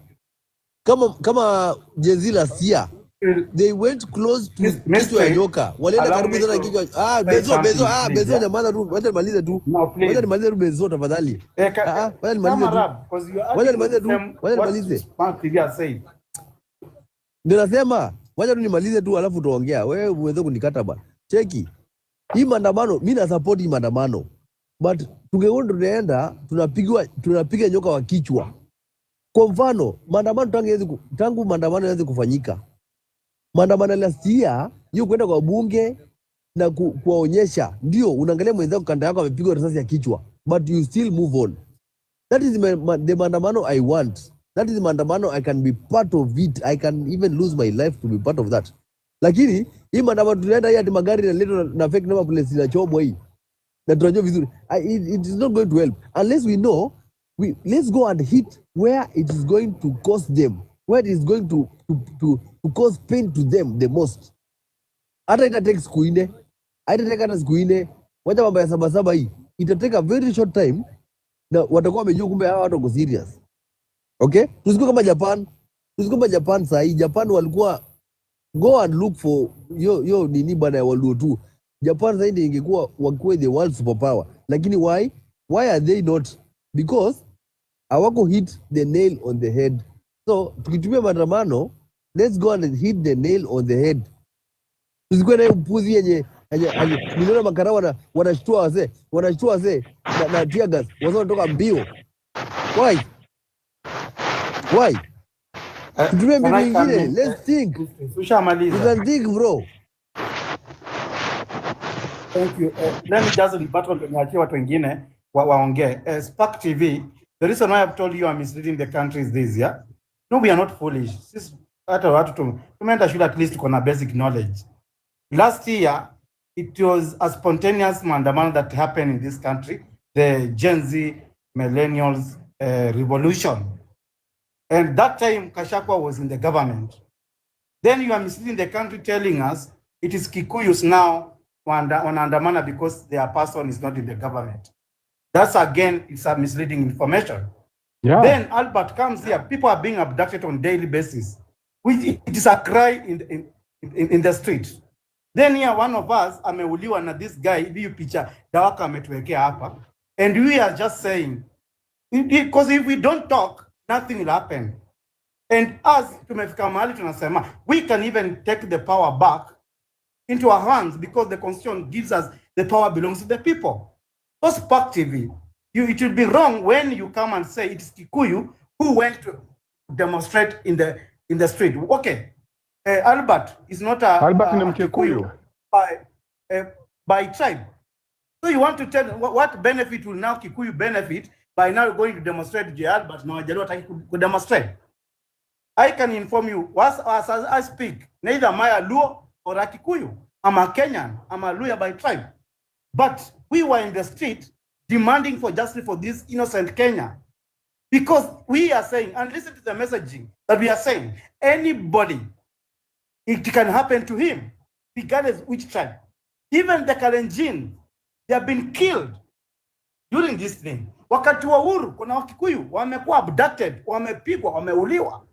kama jezila sia They went close to kichwa ya Mistake. nyoka. Walienda Allow karibu me sana to kichwa. say Bezo, something, please, yeah? nyamaza tu. Wacha nimalize tu. No, please. Wacha nimalize tu Bezo tafadhali. Wacha Come nimalize tu. around, because you are Wacha adding nimalize the tu. same Wacha what nimalize. Smart TV has said. Ndio nasema, wacha tu nimalize tu alafu tuongea. Wewe uweze kunikata bwana. Cheki. Hii maandamano, mimi na support hii maandamano. But tungekuwa tunaenda tunapiga nyoka wa kichwa. Kwa mfano, maandamano tangu maandamano yaanze kufanyika. Maandamano last year, hiyo kwenda kwa bunge na kuwaonyesha, ndio unaangalia mwenzako kanda yako amepigwa risasi ya kichwa, but you still move on. That is the maandamano I want. That is the maandamano I can be part of it. I can even lose my life to be part of that. Lakini hii maandamano tunaenda hii ati magari na leto na fake number plates inachomwa hii. Na tunajua vizuri. It is not going to help unless we know let's go and hit where it is going to cost them, where it is going to cause pain to them the most. Hata itatake siku nne, haitatake hata siku nne. Wacha mambo ya saba hii. Itatake a very short time na watakuwa wamejua kumbe hawa watu wako serious. Okay? Tusiko kama Japan saa hii. Japan walikuwa go and look for yo nini bana ya World War II. Japan saa hii ingekuwa wakuwe the world superpower. Lakini why are they not? Because hawako hit the nail on the head. So tukitumia maandamano, let's go and hit the nail on the head. Tusikuwe na upuzi yenye niliona makara wanashtua wazee na tear gas wanatoka mbio. Why? Tutumie mbinu nyingine. Let's think. We can think, bro. Thank you. Let me just rebuttal niachie watu wengine waongee. Spark TV, the reason why I've told you I'm misleading the country is this, yeah? No, we are not foolish. Sisi hata watu tumeenda shule, at least tuko na basic knowledge. Last year, it was a spontaneous maandamano that happened in this country, the Gen Z millennials revolution. And that time, Kashakwa was in the government. Then you are misleading the country, telling us it is Kikuyus now on Andamana because their person is not in the government. That's again, it's a misleading information. Yeah. Then Albert comes here, people are being abducted on daily basis. It is a cry in the street. Then here one of us ameuliwa na this guy, hiyo picha Dawaka ametuwekea hapa, and we are just saying, because if we don't talk, nothing will happen. And us tumefika mahali tunasema we can even take the power back into our hands because the constitution gives us the power belongs to the people. So Spark TV, it will be wrong when you come and say it's Kikuyu who went to demonstrate in the street. Okay, Albert is not a Kikuyu by tribe. So you want to tell what benefit will now Kikuyu benefit by now going to demonstrate Albert now Wajaluo hataki to demonstrate? I can inform you, as I speak, neither am I a Luo or a Kikuyu. I'm a Kenyan, I'm a Luya by tribe. But we were in the street demanding for justice for this innocent Kenya. Because we are saying, and listen to the messaging that we are saying, anybody, it can happen to him, regardless which tribe. Even the Kalenjin, they have been killed during this thing. Wakati wa uhuru, kuna Wakikuyu, wamekuwa abducted, wamepigwa, wameuliwa.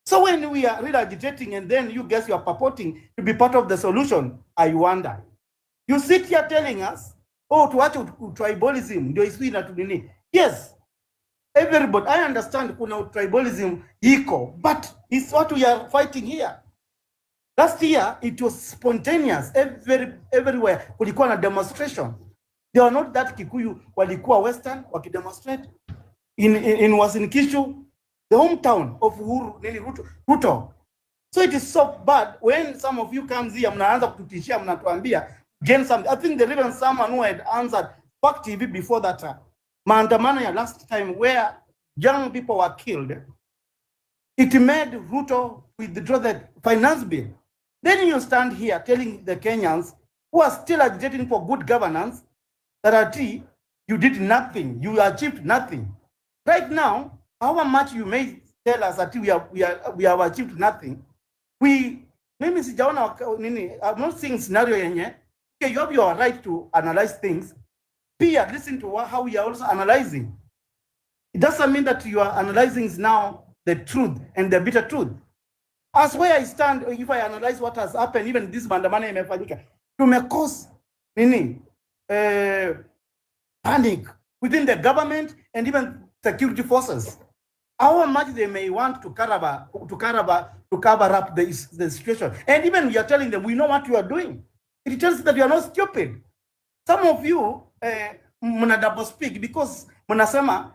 So when we are really agitating and then you guys you are purporting to be part of the solution, I wonder. You sit here telling us, oh, tuache tribalism, ndio iswi na tunini. Yes, everybody, I understand kuna tribalism iko, but it's what we are fighting here. Last year, it was spontaneous, everywhere. Kulikuwa na demonstration. They are not that Kikuyu walikuwa Western, wakidemonstrate. In Uasin Gishu, the hometown of Ruto. So it is so bad when some of you comes here, mnaanza kututishia, mnatuambia, gain something. I think there even someone who had answered Spark TV before that maandamano ya last time where young people were killed. It made Ruto withdraw the finance bill. Then you stand here telling the Kenyans who are still agitating for good governance that you did nothing, you achieved nothing. Right now, however much you may tell us that we have achieved nothing, mimi sijaona nini, I'm not seeing scenario yenye. Okay, you have your right to analyze things. Pia, listen to how we are also analyzing. It doesn't mean that you are analyzing now the truth and the bitter truth. As where I stand, if I analyze what has happened, even this Maandamano imefanyika, cause nini panic within the government and even security forces. How much they may want to cover up the situation. And even we are telling them, we know what you are doing. It tells that you are not stupid. Some of you mna double speak because mnasema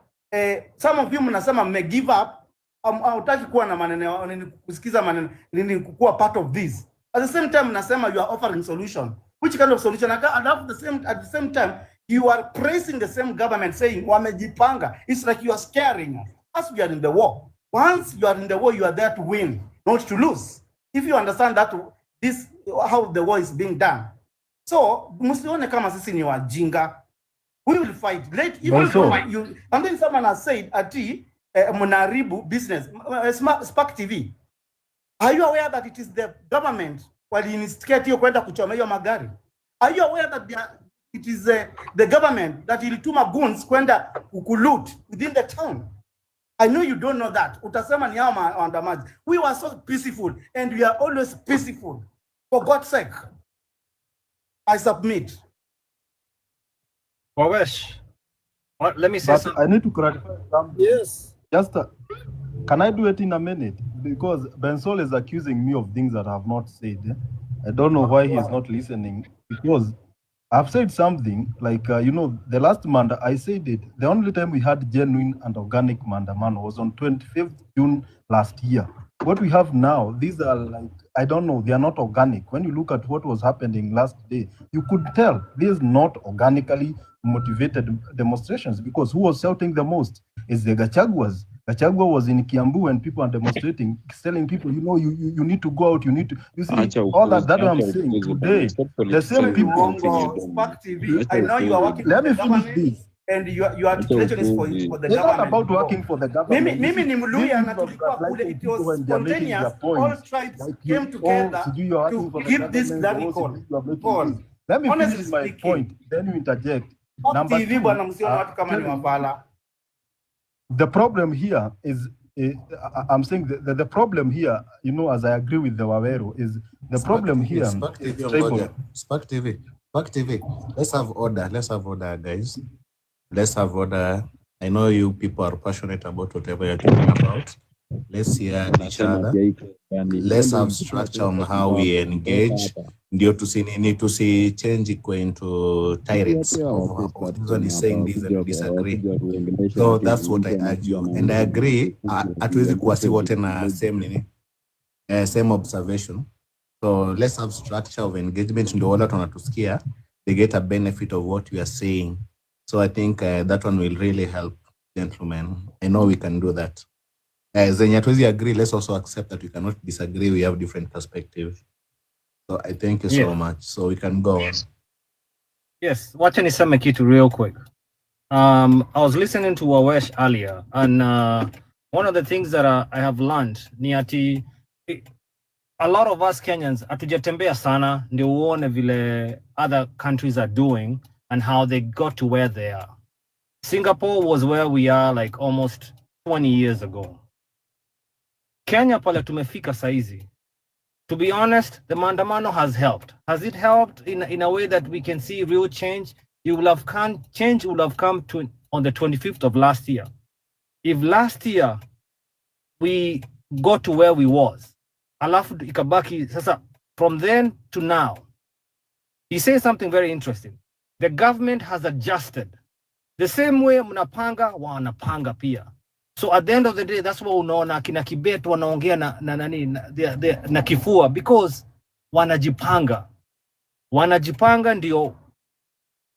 some of you mnasema may give up. Hautaki kuwa na maneno kusikiza maneno kuwa part of this. At the same time mnasema you are offering solution. Which kind of solution? And at the same time you are praising the same government saying wamejipanga. It's like you are scaring us. As we are in the war. Once you are in the war, you are there to win, not to lose. If you understand that this how the war is being done. So, msione kama sisi ni wajinga. We will fight. And then someone has said, ati mnaharibu business. Spark TV. Are you aware that it is the government waliinstigate hiyo kwenda kuchoma hiyo magari? Are you aware that it is the government that ilituma goons kwenda kuloot within the town? I know you don't know that. Utasema ni hao maandamaji. We were so peaceful and we are always peaceful. For God's sake, I submit. Wawesh, let me say something. I need to clarify something. Yes. Just, can I do it in a minute? Because Bensol is accusing me of things that I have not said. I don't know why he is not listening. Because I've said something like, the last Manda, I said it. The only time we had genuine and organic Maandamano was on 25th June last year. What we have now, these are like, I don't know, they are not organic. When you look at what was happening last day, you could tell these not organically motivated demonstrations, because who was shouting the most is the Gachaguas. Gachagua was in Kiambu and people are demonstrating, telling people, you need to go out, you need to, you see, all that I'm saying today, the same people. Spark TV, I know you are working. Let me finish this. And your articulation is for the government. It's not about working for the government. Mimi ni Mluya na tulikuwa kule, it was spontaneous. All tribes came together to give this bloody call. Let me finish my point, then you interject. Number two, the problem here is, I'm saying that the problem here, as I agree with the Waweru, is the problem here. Spark TV. Let's have order, guys. Let's have order. I know you people are passionate about whatever you're talking about. Let's hear each other. Let's have structure on how we engage. Ndio tusi change iko into tirades. This one is saying this and disagree. So that's what I urge you. And I agree, hatuwezi kuwasi wote na same observation. So let's have structure of engagement. Ndio wala tunatusikia, they get a benefit of what we are saying. So I think that one will really help, gentlemen. I know we can do that. Zenye hatuwezi agree, let's also accept that we cannot disagree. We have different perspectives. So I thank you so much. So we can go on. Yes, wacha niseme kitu real quick. I was listening to Wawesh earlier, and one of the things that I have learned ni ati a lot of us Kenyans hatujatembea sana ndio uone vile other countries are doing and how they got to where they are. Singapore was where we are like almost 20 years ago. Kenya pale tumefika saizi. To be honest, the Maandamano has helped. Has it helped in a way that we can see real change? Change would have come on the 25th of last year. If last year we got to where we was, alafu ikabaki sasa from then to now, he says something very interesting. The government has adjusted. The same way mnapanga, wanapanga pia. So at the end of the day, that's what unaona kina Kibet wanaongea na kifua, because wanajipanga. Wanajipanga ndio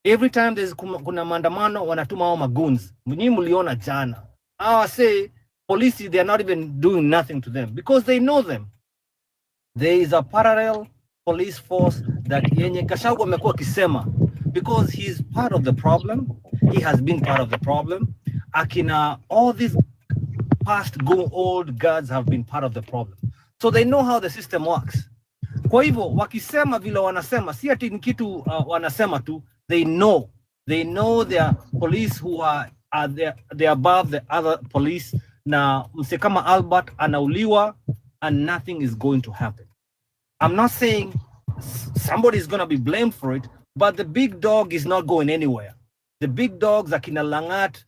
every time kuna maandamano wanatuma hao magoons. Mnyi mliona jana. I say police, they are not even doing nothing to them because they know them. There is a parallel police force that yenye Gachagua amekuwa akisema, because he is part of the problem. He has been part of the problem. Akina, all these past old guards have been part of the problem. So they know how the system works. Kwa hivyo, wakisema vile wanasema, si ati ni kitu wanasema tu, they know their police who are they're above the other police. Na mse kama Albert anauliwa, and nothing is going to happen. I'm not saying somebody is going to be blamed for it, but the big dog is not going anywhere. The big dogs, Akina Langat,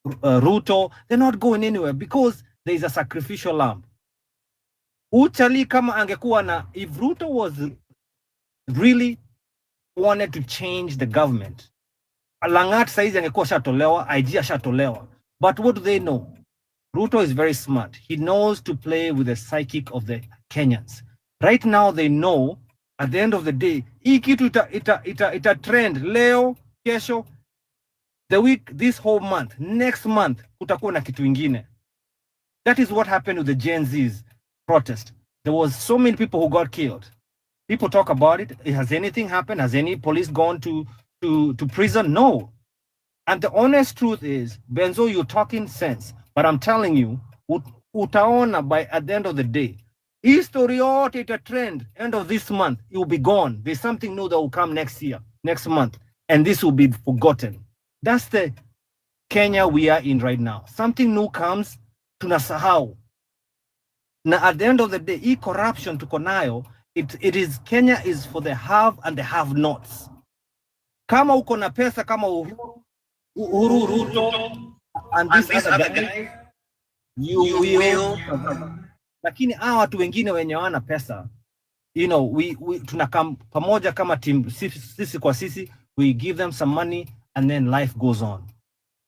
Ruto, they're not going anywhere because there is a sacrificial lamb. Uchali kama angekuwa na, if Ruto was really wanted to change the government, Langat saizi angekuwa shatolewa, IG shatolewa. But what do they know? Ruto is very smart. He knows to play with the psychic of the Kenyans. Right now they know at the end of the day, hii kitu ita trend leo, kesho, the week, this whole month, next month, kutakuwa na kitu ingine. That is what happened with the Gen Z's protest. There was so many people who got killed. People talk about it. Has anything happened? Has any police gone to prison? No. And the honest truth is, Benzo, you're talking sense. But I'm telling you, utaona by at the end of the day, history yote ita trend, end of this month, it will be gone. There's something new that will come next year, next month, and this will be forgotten. That's the Kenya we are in right now. Something new comes, tunasahau. Now at the end of the day, hii corruption tuko nayo, it is, Kenya is for the have and the have-nots. Kama uko na pesa kama Uhuru Ruto, and this other guy, you will. Lakini hawa watu wengine wenye wana pesa, you know, we tunakam pamoja kama team, sisi kwa sisi, we give them some money and then life goes on.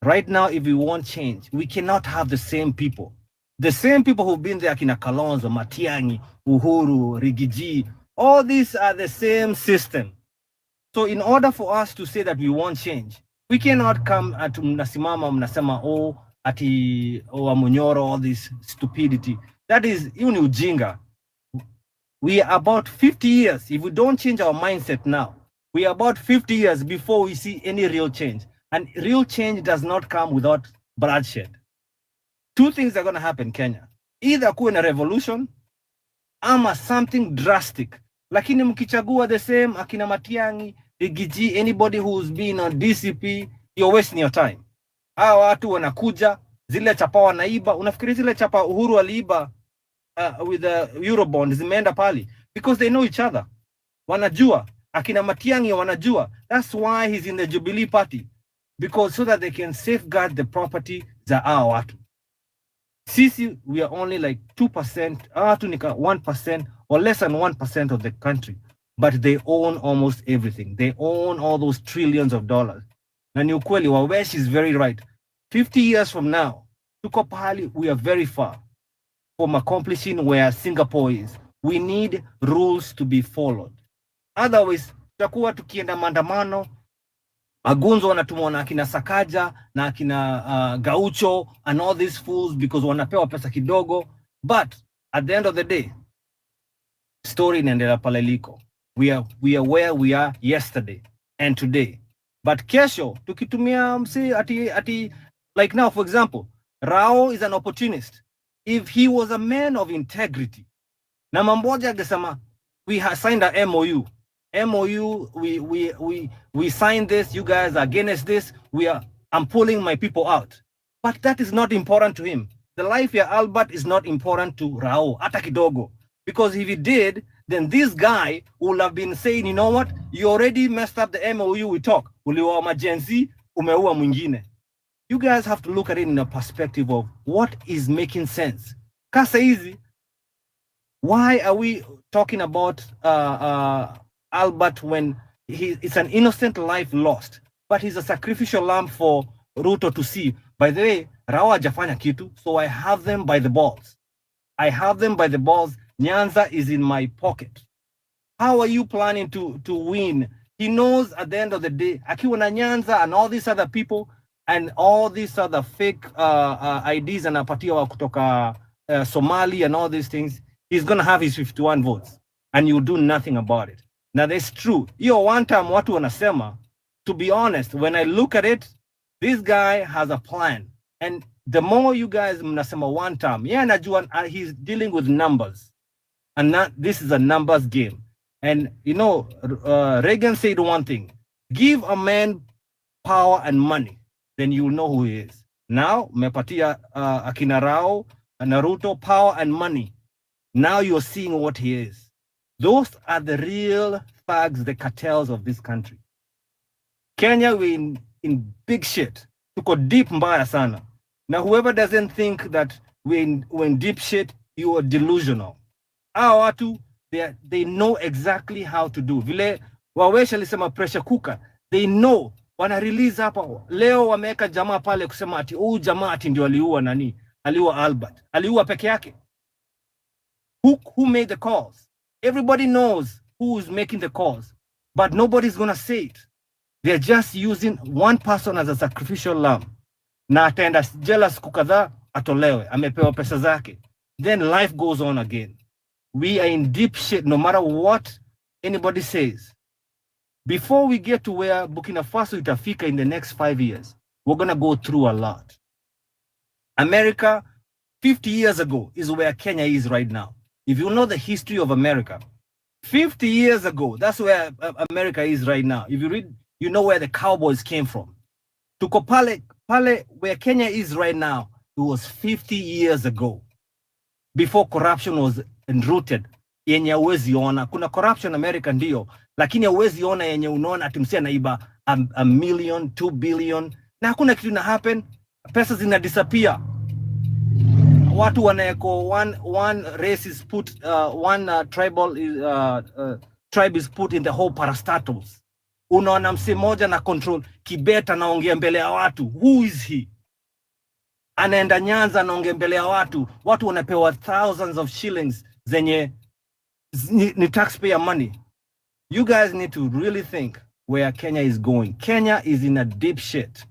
Right now, if we want change, we cannot have the same people. The same people who've been there, Kina Kalonzo, Matiang'i, Uhuru, Rigiji, all these are the same system. So in order for us to say that we want change, we cannot come at mnasimama mnasema ati Munyoro, all this stupidity. That is even ujinga. We are about 50 years. If we don't change our mindset now, we are about 50 years before we see any real change. And real change does not come without bloodshed. Two things are going to happen, Kenya. Either kuwe na revolution, ama something drastic. Lakini mkichagua the same, akina Matiang'i, Rigiji, anybody who's been on DCP, you're wasting your time. Hawa watu wanakuja, zile chapa wanaiba. Unafikiri zile chapa Uhuru aliiba with the Eurobond zimeenda pali? Because they know each other. Wanajua. Akina Matiang'i wanajua. That's why he's in the Jubilee Party. Because so that they can safeguard the property za hawa watu. Sisi, we are only like 2%, 1% or less than 1% of the country. But they own almost everything. They own all those trillions of dollars. Na ni ukweli, Wawesh is very right. 50 years from now, tuko pahali, we are very far from accomplishing where Singapore is. We need rules to be followed. Otherwise, tutakuwa tukienda maandamano, Agunzo wanatumwa na akina Sakaja na akina Gaucho and all these fools because wanapewa pesa kidogo. But at the end of the day, story inaendelea pale liko. We are where we are yesterday and today. But kesho, tukitumia msi ati like now, for example, Rao is an opportunist. If he was a man of integrity, na mamboja angesema, we have signed a MOU. We signed this, you guys are against this, I'm pulling my people out. But that is not important to him. The life ya Albert is not important to Rao, hata kidogo. Because if he did, then this guy would have been saying, you know what, you already messed up the MOU we talk. Uliwa majenzi, umeua mwingine. You guys have to look at it in a perspective of what is making sense. Kasa hizi, why are we talking about Albert when it's an innocent life lost, but he's a sacrificial lamb for Ruto to see? By the way, Rao hajafanya kitu, so I have them by the balls. Nyanza is in my pocket. How are you planning to win? He knows at the end of the day, akiwa na Nyanza and all these other people and all these other fake IDs anapatiwa kutoka Somali and all these things, he's going to have his 51 votes and you do nothing about it. Now that's true. One time watu wanasema, to be honest, when I look at it, this guy has a plan. And the more you guys mnasema one time, najua he's dealing with numbers. And this is a numbers game. And you know, Reagan said one thing, give a man power and money, then you will know who he is. Now, mepatia akina Rao, Naruto, power and money. Now you're seeing what he is. Those are the real thugs, the cartels of this country. Kenya, we're in big shit. Tuko deep mbaya sana. Now, whoever doesn't think that we're in deep shit, you are delusional. Hawa watu, they know exactly how to do. Vile Wawesh alisema pressure cooker, they know. Wana release hapa. Leo wameweka jamaa pale kusema ati jamaa ati ndio aliua nani? Aliua Albert. Aliua peke yake. Who made the calls? Everybody knows who is making the calls, but nobody's gonna say it. They're just using one person as a sacrificial lamb. Na ataenda jela siku kadhaa atolewe, amepewa pesa zake. Then life goes on again. We are in deep shit no matter what anybody says. Before we get to where Burkina Faso itafika in the next 5 years, we're gonna go through a lot. America 50 years ago is where Kenya is right now. If you know the history of America, 50 years ago, that's where America is right now. If you read, you know where the cowboys came from. Tuko pale where Kenya is right now, it was 50 years ago. Before corruption was enrooted. Yenye uwezi ona. Kuna corruption America ndio, lakini uwezi ona yenye unaona ati msia naiba a million, 2 billion. Na hakuna kitu na happen. Pesa zina disappear. Watu wanaeko one race is put, tribe is put in the whole parastatals. Unaona msi moja na control Kibeta naongea mbele ya watu. Who is he? Anaenda Nyanza naongea mbele ya watu. Watu wanapewa thousands of shillings zenye ni taxpayer money. You guys need to really think where Kenya is going. Kenya is in a deep shit.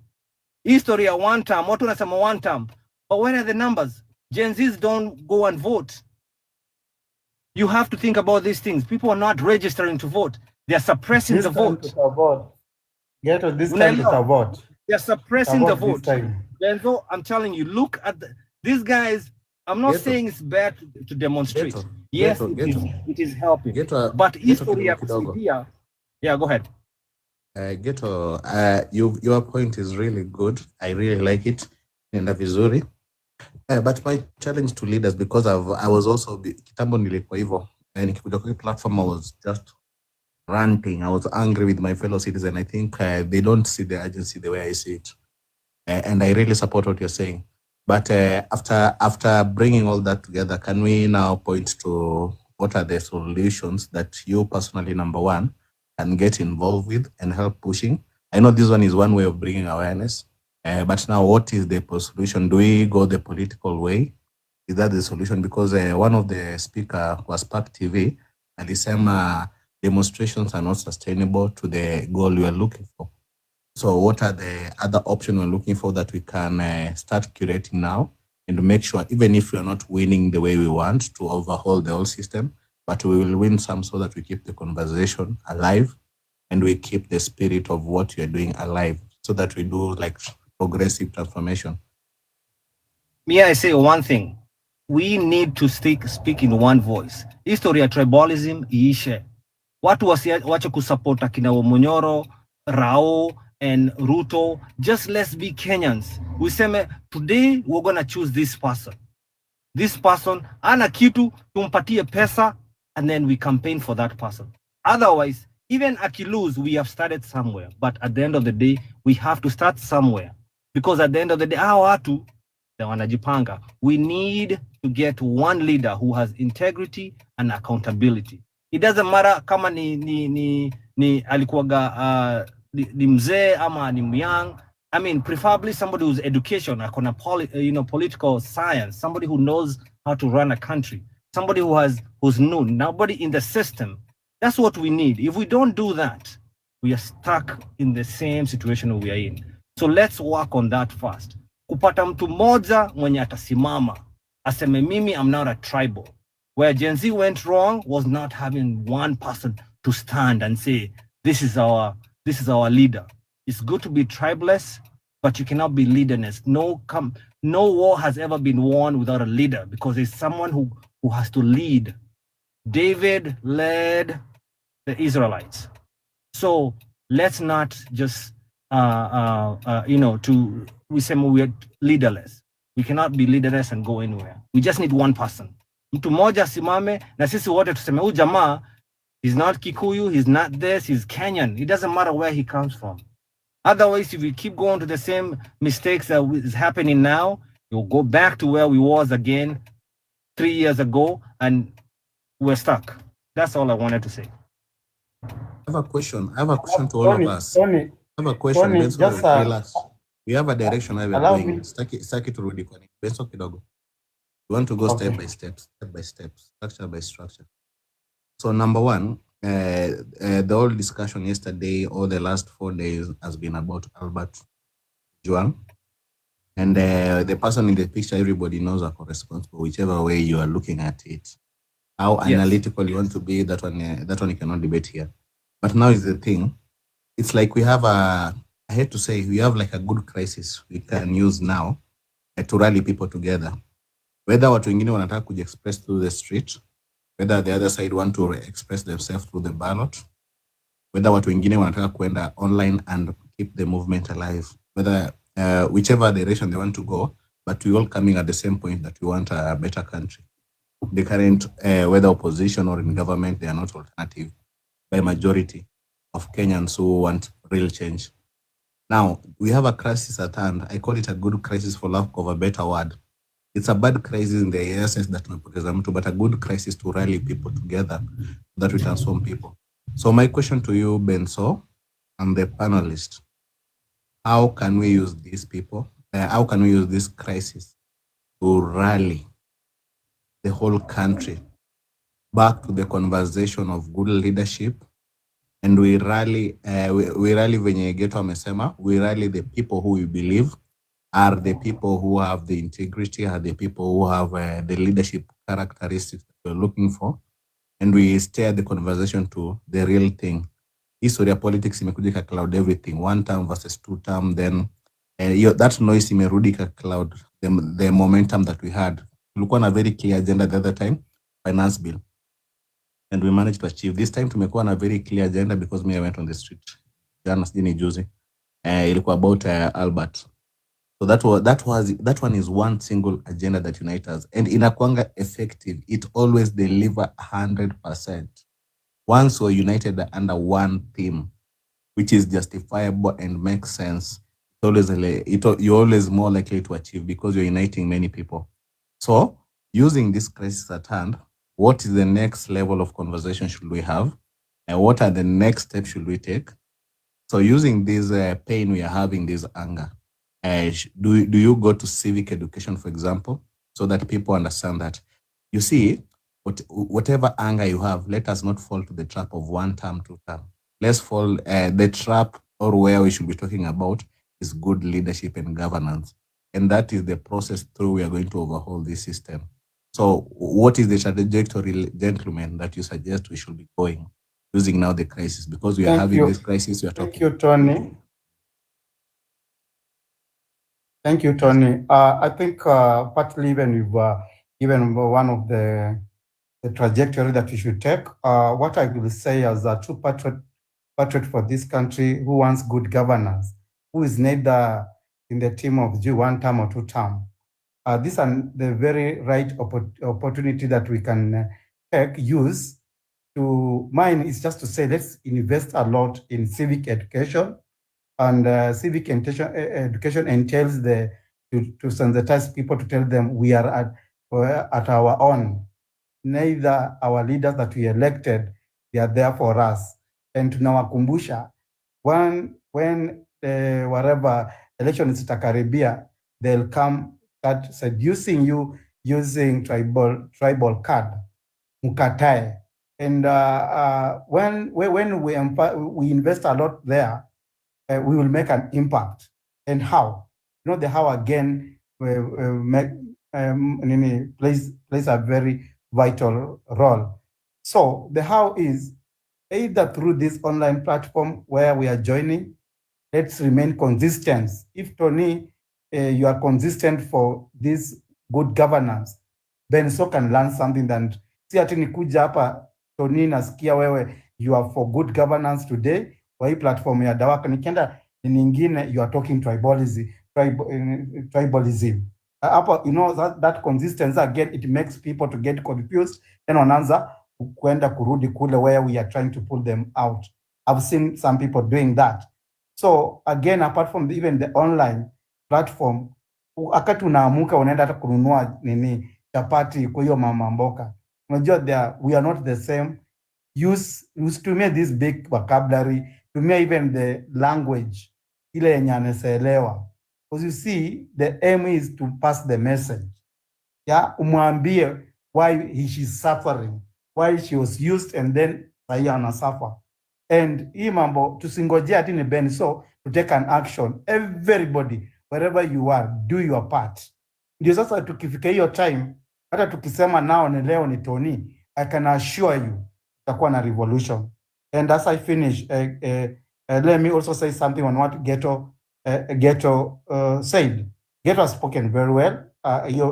History ya one term, watu wanasema one term. But where are the numbers? Gen Zs don't go and vote. You have to think about these things. People are not registering to vote. They are suppressing the vote. Get on this time to vote. They are suppressing the vote. Benzo, I'm telling you, look at these guys. I'm not saying it's bad to demonstrate. Yes, it is helping. But history ya kusaidia. Yeah, go ahead. Your point is really good. I really like it. Nenda vizuri. But my challenge to leaders, because I was also kitambo nilikuwa hivyo, nikikuja kwa platform I was just ranting. I was angry with my fellow citizens. I think they don't see the urgency the way I see it, and I really support what you're saying. But after bringing all that together, can we now point to what are the solutions that you personally, number one, can get involved with and help pushing? I know this one is one way of bringing awareness. But now, what is the solution? Do we go the political way? Is that the solution? Because one of the speaker was Civic TV, alisema demonstrations are not sustainable to the goal we are looking for. So what are the other options we're looking for that we can start curating now and make sure, even if we are not winning the way we want, to overhaul the whole system, but we will win some so that we keep the conversation alive and we keep the spirit of what you're doing alive, so that we do like progressive transformation. May I say one thing? We need to speak in one voice. History ya tribalism iishe. Watu wache kusupport akina Munyoro, Rao, and Ruto. Just let's be Kenyans. We say today we're gonna choose this person. This person, ana kitu, tumpatie pesa, and then we campaign for that person. Otherwise, even akilose, we have started somewhere. But at the end of the day, we have to start somewhere. Because at the end of the day, watu wanajipanga. We need to get one leader who has integrity and accountability. It doesn't matter kama ni alikuwaga ni mzee ama ni myang. I mean, preferably somebody who's education, akona political science, somebody who knows how to run a country, somebody who's known, nobody in the system. That's what we need. If we don't do that, we are stuck in the same situation we are in. So let's work on that first. Kupata mtu moja mwenye atasimama aseme mimi I'm not a tribal. Where Gen Z went wrong was not having one person to stand and say this is our leader. It's good to be tribeless, but you cannot be leaderless. No war has ever been won without a leader, because it's someone who has to lead. David led the Israelites. So let's not just we say we are leaderless. We cannot be leaderless and go anywhere. We just need one person. Mtu moja simame na sisi wote tuseme huyu jamaa, he's not Kikuyu, he's not this, he's Kenyan. It doesn't matter where he comes from. Otherwise, if we keep going to the same mistakes that is happening now, you'll go back to where we was again 3 years ago, and we're stuck. That's all I wanted to say. I have a question to all of us. Tony, I have a question. Tony, Benson, just relax. We have a direction where we're allow going. me. Staki to Rudy Kwani. Benson kidogo. We want to go Okay. step by step, structure by structure. So number one, the whole discussion yesterday or the last 4 days has been about Albert Juang. And the person in the picture, everybody knows are responsible, whichever way you are looking at it. How analytical you want to be, that one you cannot debate here. But now is the thing. It's like we have I hate to say, we have like a good crisis we can use now to rally people together. Whether watu wengine wanataka kuji-express through the street, whether the other side want to express themselves through the ballot, whether watu wengine wanataka kuenda online and keep the movement alive, whether whichever direction they want to go, but we all coming at the same point that we want a better country. The current, whether opposition or in government, they are not alternative by majority of Kenyans who want real change. Now, we have a crisis at hand. I call it a good crisis for lack of a better word. It's a bad crisis in the essence that tumepoteza mtu, but a good crisis to rally people together so that we transform people. So my question to you, Benso, and the panelists, how can we use these people? How can we use this crisis to rally the whole country back to the conversation of good leadership? And we rally venye Geto amesema, we rally the people who we believe are the people who have the integrity, are the people who have the leadership characteristics that we're looking for, and we steer the conversation to the real thing. History of politics imekuja ka cloud everything, 1 term versus 2 term, then that noise imerudi ka cloud the momentum that we had. Tulikuwa na very clear agenda the other time, finance bill, and we managed to achieve. This time tumekuwa na very clear agenda because I went on the street jana sijini juzi, ilikuwa about Albert. So that one is one single agenda that unites us, and inakuanga effective. It always deliver 100%. Once we're united under one theme, which is justifiable and makes sense, you're always more likely to achieve because you're uniting many people. So using this crisis at hand, what is the next level of conversation should we have? And what are the next steps should we take? So using this pain we are having, this anger, do you go to civic education, for example, so that people understand that, you see, whatever anger you have, let us not fall to the trap of 1 term, 2 term. Let's fall the trap, or where we should be talking about is good leadership and governance. And that is the process through we are going to overhaul this system. So what is the trajectory, gentlemen, that you suggest we should be going, using now the crisis? Because we are having this crisis we are talking. Thank you, Tony. Thank you, Tony. I think partly even one of the trajectory that we should take. What I will say as a true patriot for this country who wants good governance, who is neither in the team of 1 term or 2 term. This is the very right opportunity that we can use to mine is just to say, let's invest a lot in civic education. And civic education entails to sensitize people, to tell them we are at our own. Neither our leaders that we elected, they are there for us. And tunawakumbusha, when whatever election is itakaribia, they'll come start seducing you using tribal card, mukatae. And when we invest a lot there, we will make an impact. And how? You know, the how again plays a very vital role. So the how is either through this online platform where we are joining. Let's remain consistent. If Tony, you are consistent for this good governance, then so can learn something that si ati nikuja hapa Tony nasikia wewe you are for good governance today kwa hii platform ya Dawaka, nikienda nyingine you are talking tribalism. you know, that consistency again, it makes people to get confused, then wanaanza kwenda kurudi kule where we are trying to pull them out. I've seen some people doing that. So again, apart from even the online platform, wakati unaamuka unaenda hata kununua nini chapati kwa hiyo mama mboka, unajua we are not the same. Tumia this big vocabulary, tumia even the language ile yenye anaelewa, because you see the aim is to pass the message. Yeah, umwambie why she's suffering, why she was used and then sahi ana suffer. And hii mambo tusingojea ati ni Ben so to take an action. Everybody wherever you are, do your part. Ndio sasa tukifika hiyo time, hata tukisema nao ni leo ni Tony, I can assure you tutakuwa na revolution. And as I finish, let me also say something on what Ghetto said. Ghetto has spoken very well.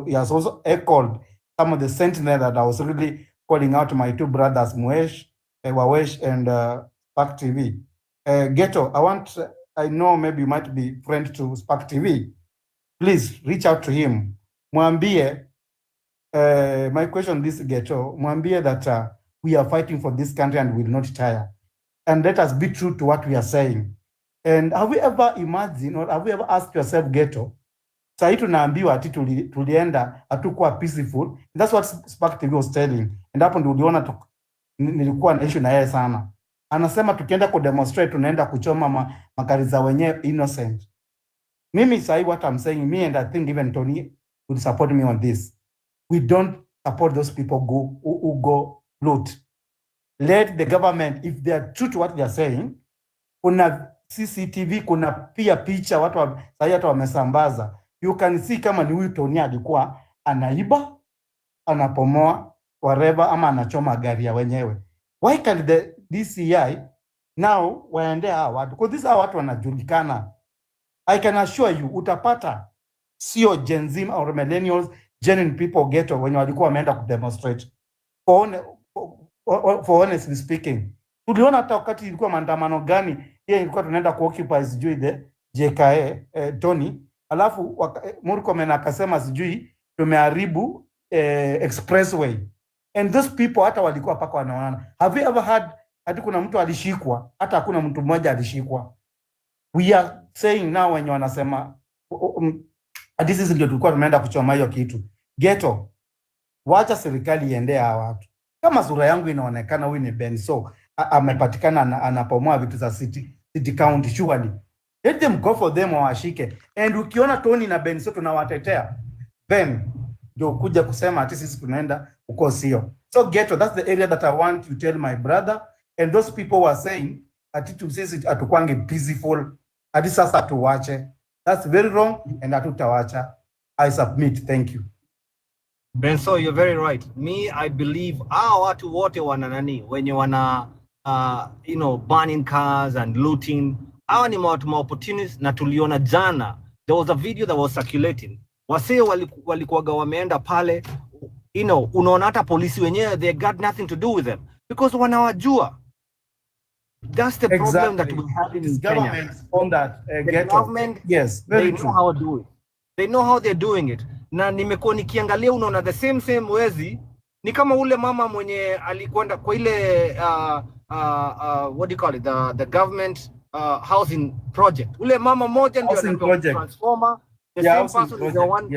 He has also echoed some of the sentiments that I was really calling out to my two brothers, Wawesh and Spark TV. Ghetto, I know maybe you might be friend to Spark TV. Please reach out to him. Mwambie, my question this Ghetto, mwambie that we are fighting for this country and will not tire. And let us be true to what we are saying. And have you ever imagined or have you ever asked yourself, Ghetto, sahi tunaambiwa ati tulienda hatukuwa peaceful. That's what Spark TV was telling. And hapo ndio uliona nilikuwa na issue na yeye sana. Anasema tukienda kudemonstrate tunaenda kuchoma magari za wenyewe innocent. Mimi sahi what I'm saying, me and I think even Tony would support me on this. We don't support those people who go loot. Let the government, if they are true to what they are saying, kuna CCTV, kuna pia picha watu sahi hata wamesambaza. You can see kama ni huyu Tony alikuwa anaiba, anapomoa, whatever, ama anachoma gari ya wenyewe. Why can't the DCI now waende hawa watu? Because these are watu wanajulikana. I can assure you, utapata sio Gen Z or millennials, genuine people Ghetto wenye walikuwa wameenda kudemonstrate. For honestly speaking, tuliona hata wakati ilikuwa maandamano gani, yeye ilikuwa tunaenda kuoccupy sijui the JKA Tony, alafu Murkomen akasema sijui tumeharibu expressway. And those people hata walikuwa paka wanaona. Have you ever had hadi kuna mtu alishikwa? Hata hakuna mtu mmoja alishikwa. We are saying now wenye wanasema this is ndio tulikuwa tumeenda kuchoma hiyo kitu. Ghetto, wacha serikali iendea hawa watu. Kama sura yangu inaonekana huyu ni Ben so amepatikana anapomoa vitu za city county, surely let them go for them washike. And ukiona Tony na Ben so tunawatetea, Ben ndio kuja kusema ati sisi tunaenda uko sio. So Ghetto, that's the area that I want to tell my brother and those people were saying ati tu sisi atukwange peaceful, ati sasa tuwache. That's very wrong and atutawacha. I submit. Thank you. Benso, you're very right. Me, I believe watu wote wana nani wenye wana burning cars and looting. Hawa ni watu opportunists na tuliona jana. There was a video that was circulating. Wasee walikuwaga wameenda pale, unaona hata polisi wenyewe, they got nothing to do with them because wanawajua. That's the problem that we have in Kenya. On that, the government, yes, very they true. know how to do it. They know how they're doing it. Na nimekuwa nikiangalia unaona the same wezi ni kama ule mama mwenye alikwenda kwa ile what do you call it, the government housing project. Ule mama moja ndio anaitwa transformer. The same person is the one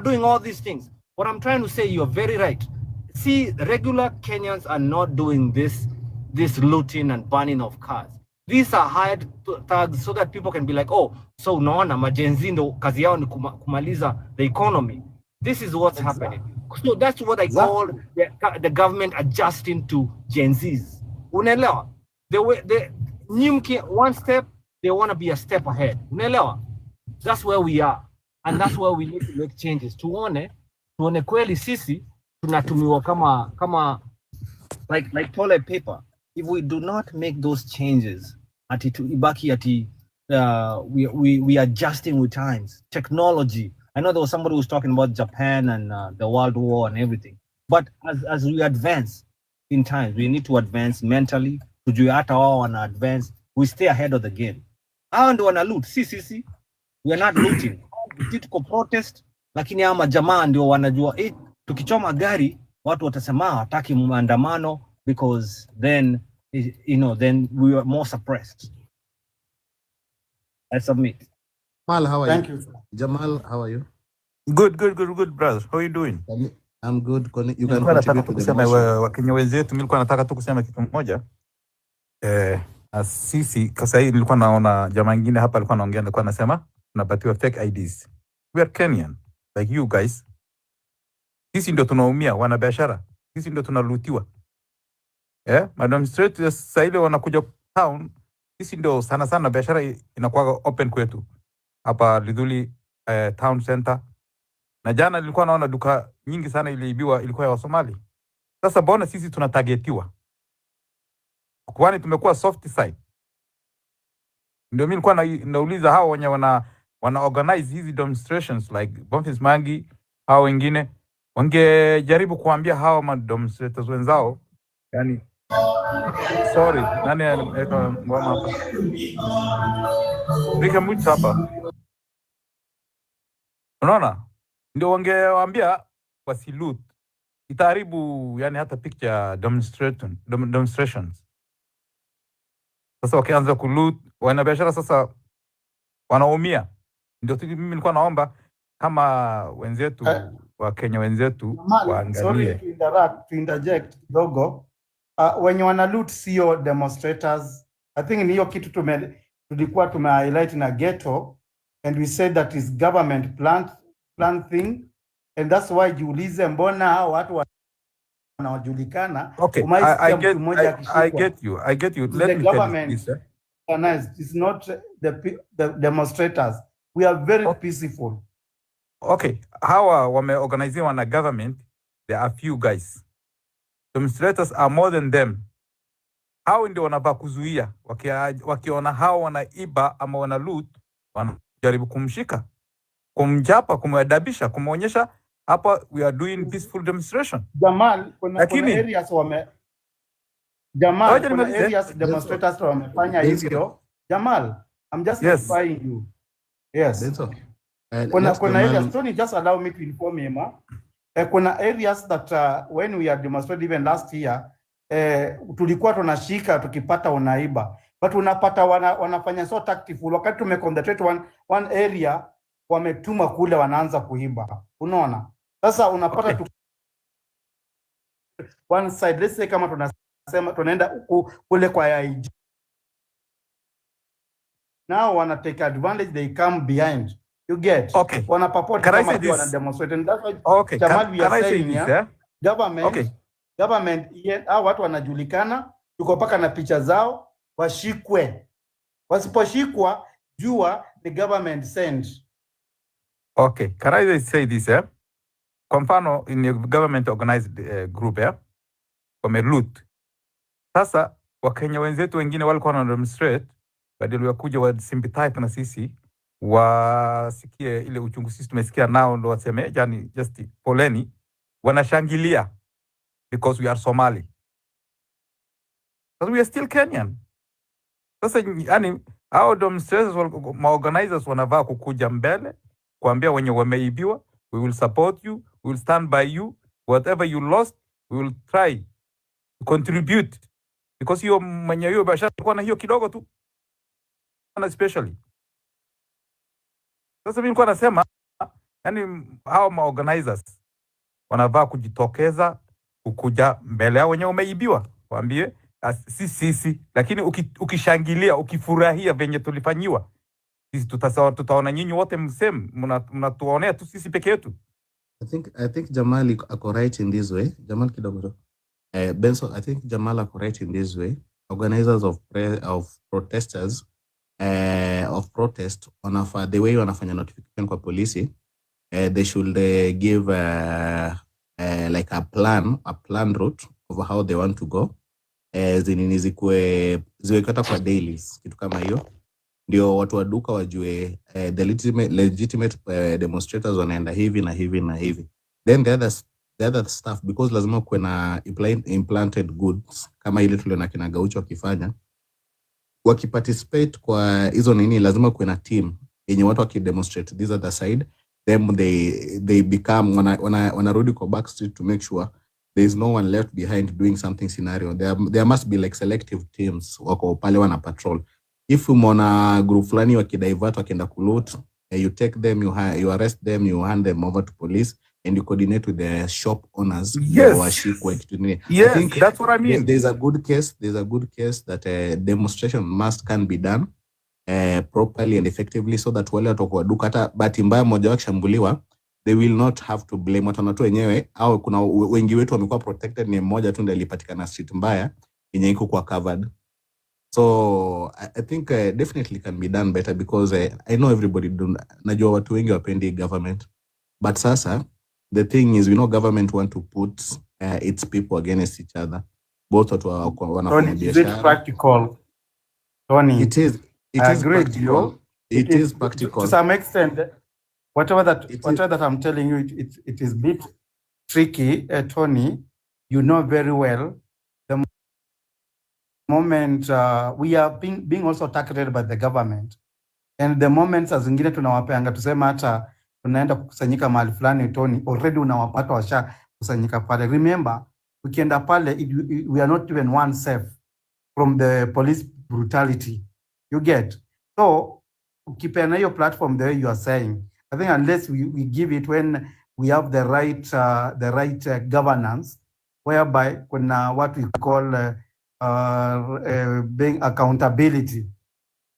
doing all these things. What I'm trying to say, you're very right. See, regular Kenyans are not doing this looting and burning of cars. These are hired thugs so that people can be like, oh, so unaona majenzi ndo kazi yao ni kumaliza the economy. This is what's happening. So that's what I call the government adjusting to Gen Zs. Unaelewa? One step, they want to be a step ahead. Unaelewa? That's where we are. And that's where we need to make changes. Tuone kweli sisi tunatumiwa kama like toilet paper. If we do not make those changes, we are adjusting with times. Technology. I know there was somebody who was talking about Japan and the World War and everything. But as we advance in times, we need to advance mentally. We stay ahead of the game. How do we loot? See. We are not looting. tuko protest, lakini ama jamaa ndio wanajua tukichoma gari watu watasema hataki maandamano because then then we are more suppressed. I submit. Jamal, how are Thank you? you, sir. Jamal, how are you? Good, brother. How are you doing? I'm good. You can Nilikuwa nataka contribute tu to the kusema motion. Wakenya wenzetu, nilikuwa nataka tu kusema kitu moja. Sisi kasa hii nilikuwa naona jamaa mwingine hapa alikuwa anaongea, alikuwa anasema tunapatiwa fake IDs. We are Kenyan like you guys. Sisi ndio tunaumia, wana biashara. Sisi ndio tunalutiwa. Madam Straight sasa ile wanakuja town, sisi ndio sana biashara inakuwa open kwetu. Hapa Lidhuli town center. Na jana nilikuwa naona duka nyingi sana iliibiwa, ilikuwa ya Wasomali. Sasa mbona sisi tunatagetiwa? Kwani tumekuwa soft side? Ndio mimi nilikuwa nauliza hao wenye wana organize hizi demonstrations like Boniface Mangi, hao wengine wangejaribu kuambia hao demonstrators wenzao, yani sorry, nani ngoma hapa? Rika Mwicha hapa. Unaona? Ndio wangewaambia wasiloot. Itaharibu yani hata picture demonstrations. Sasa wakianza kuloot, wana biashara sasa wanaumia. Ndio mimi nilikuwa naomba kama wenzetu wa Kenya wenzetu waangalie. Sorry to interject kidogo. Wenye wana loot sio demonstrators. I think ni hiyo kitu tulikuwa highlight na ghetto, and we said that is government plan thing, and that's why jiulize mbona hao watu wanaojulikana. Okay, I get you. Let me tell you this. It's not the demonstrators. We are very peaceful. Okay, hawa wameorganiziwa na government, there are few guys. Demonstrators are more than them. Hao ndio wanafaa kuzuia. Wakiona hao wanaiba ama wana loot, wanajaribu kumshika, kumjapa, kumadabisha, kumuonyesha hapa we are doing peaceful demonstration. Jamal, kuna areas areas demonstrators wamefanya hivyo. Jamal, I'm just notifying you. Yes. Kuna areas, Tony, just allow me to inform you, kuna areas that when we are demonstrating even last year, tulikuwa tunashika tukipata wanaiba, but unapata wanafanya so tactful. Wakati tumeconcentrate one area, wametuma kule wanaanza kuiba. Unaona? Sasa unapata one side, let's say kama tunasema tunaenda kule kwa IG, now wana take advantage, they come behind. You get? Okay. Wana purport kama wana demonstrate, and that's why Jamal, we are saying here, government hao watu wanajulikana, tuko paka na picha zao, washikwe. Wasiposhikwa, jua the government sent. Okay, can I say this? Kwa mfano in a government organized group wameloot. Sasa Wakenya wenzetu wengine walikuwa wana demonstrate, badala ya kuja wa sympathize na sisi, wasikie ile uchungu sisi tumesikia, nao ndo waseme yani just poleni, wanashangilia because we are Somali. But we are still Kenyan. Sasa yani hao demonstrators organizers wanavaa kukuja mbele kuambia wenye wameibiwa, we will support you, we will stand by you, whatever you lost we will try to contribute, because hiyo mwenye hiyo biashara kwa na hiyo kidogo tu, especially. Sasa mimi nilikuwa nasema yani hao organizers wanavaa kujitokeza kukuja mbele yao wenye umeibiwa, waambie sisi, lakini ukishangilia, ukifurahia venye tulifanyiwa sisi, tutaona nyinyi wote mseme mnatuonea tu sisi peke yetu. I think Jamal ako right in this way. Jamal kidogo. Benson, I think Jamal ako right in this way. Organizers of protesters of protest the way wanafanya notification kwa polisi, they should give like a plan route of how they want to go, zinini ziwekata kwa dailies, kitu kama hiyo, ndio watu wa duka wajue the legitimate demonstrators wanaenda hivi na hivi na hivi. Then the other stuff, because lazima kuwe na implanted goods kama ile tuliona kina Gaucho wakifanya, wakiparticipate kwa hizo nini, lazima kuwe na team yenye watu wakidemonstrate this other side, then they become wanarudi kwa backstreet to make sure there is no one left behind doing something scenario. There must be like selective teams wako pale wana patrol. If umeona group fulani wakidivert wakienda kuloot, you take them, you arrest them, you hand them over to police, and you coordinate with the shop owners. Yes. Yes, I think that's what I mean. There's a good case that a demonstration can be done properly and effectively, so that wale watu kwa duka hata bahati mbaya mmoja wao kishambuliwa, they will not have to blame watu wanatu wenyewe, au kuna wengi wetu wamekuwa protected, ni mmoja tu ndiye alipatikana street mbaya yenye iko kwa covered. So I think definitely can be done better, because I know everybody najua watu wengi wapendi government, but sasa the thing is, we know government want to put its people against each other. Both watu wanafanya biashara. Is it practical, Tony? It is practical. It is practical. To some extent, whatever that I'm telling you, it is a bit tricky, Tony. You know very well the moment we are being also targeted by the government, and the moment saa zingine tunawapeanga tusema hata tunaenda kukusanyika mahali fulani, Tony, already unawapata washa kusanyika pale. Remember, ukienda pale we are not even one safe from the police brutality, you get. So ukipeana hiyo platform the way you are saying, I think unless we give it when we have the right governance, whereby kuna what we call being accountability,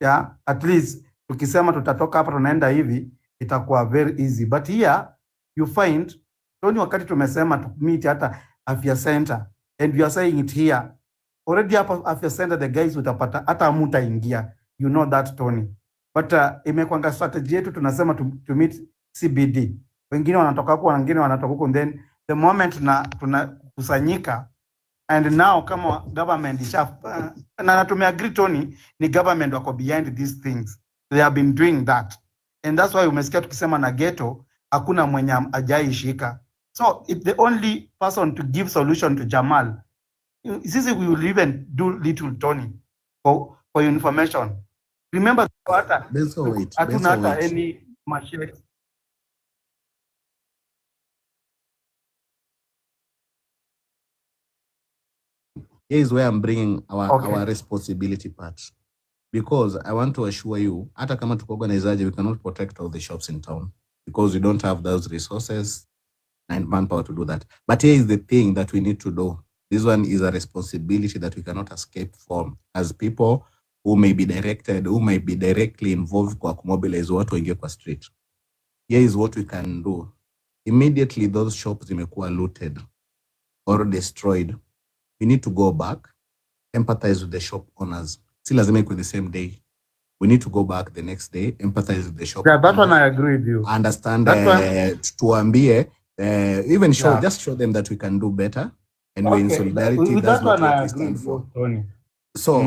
yeah, at least tukisema tutatoka hapa tunaenda hivi, itakuwa very easy. But here you find, Tony, wakati tumesema to meet hata afya center, and you are saying it here already, hapa afya center the guys utapata hata muta ingia, you know that, Tony. But imekwanga strategy yetu, tunasema to meet CBD, wengine wanatoka huko, wengine wanatoka huko, then the moment tunakusanyika, and now kama government na tumeagree, Tony, ni government wako behind these things, they have been doing that, and that's why umesikia tukisema na ghetto hakuna mwenye ajaishika. So if the only person to give solution to Jamal, sisi we will even do little, Tony, for your information. Remember hata hatuna hata any machine. Here is where I'm bringing our responsibility part, because I want to assure you, hata kama tuko organizaje, we cannot protect all the shops in town, because we don't have those resources and manpower to do that. But here is the thing that we need to do. This one is a responsibility that we cannot escape from as people who may be directly involved kwa kumobilize watu waingie kwa street. Here is what we can do. Immediately those shops zimekuwa looted or destroyed, we need to go back, empathize with the shop owners. Si lazima iko the same day. We need to go back the next day, empathize with the shop owners. That one I agree with you. Understand, tuambie, even show, just show them that we can do better, and we're in solidarity. That's what I agree with you, Tony. So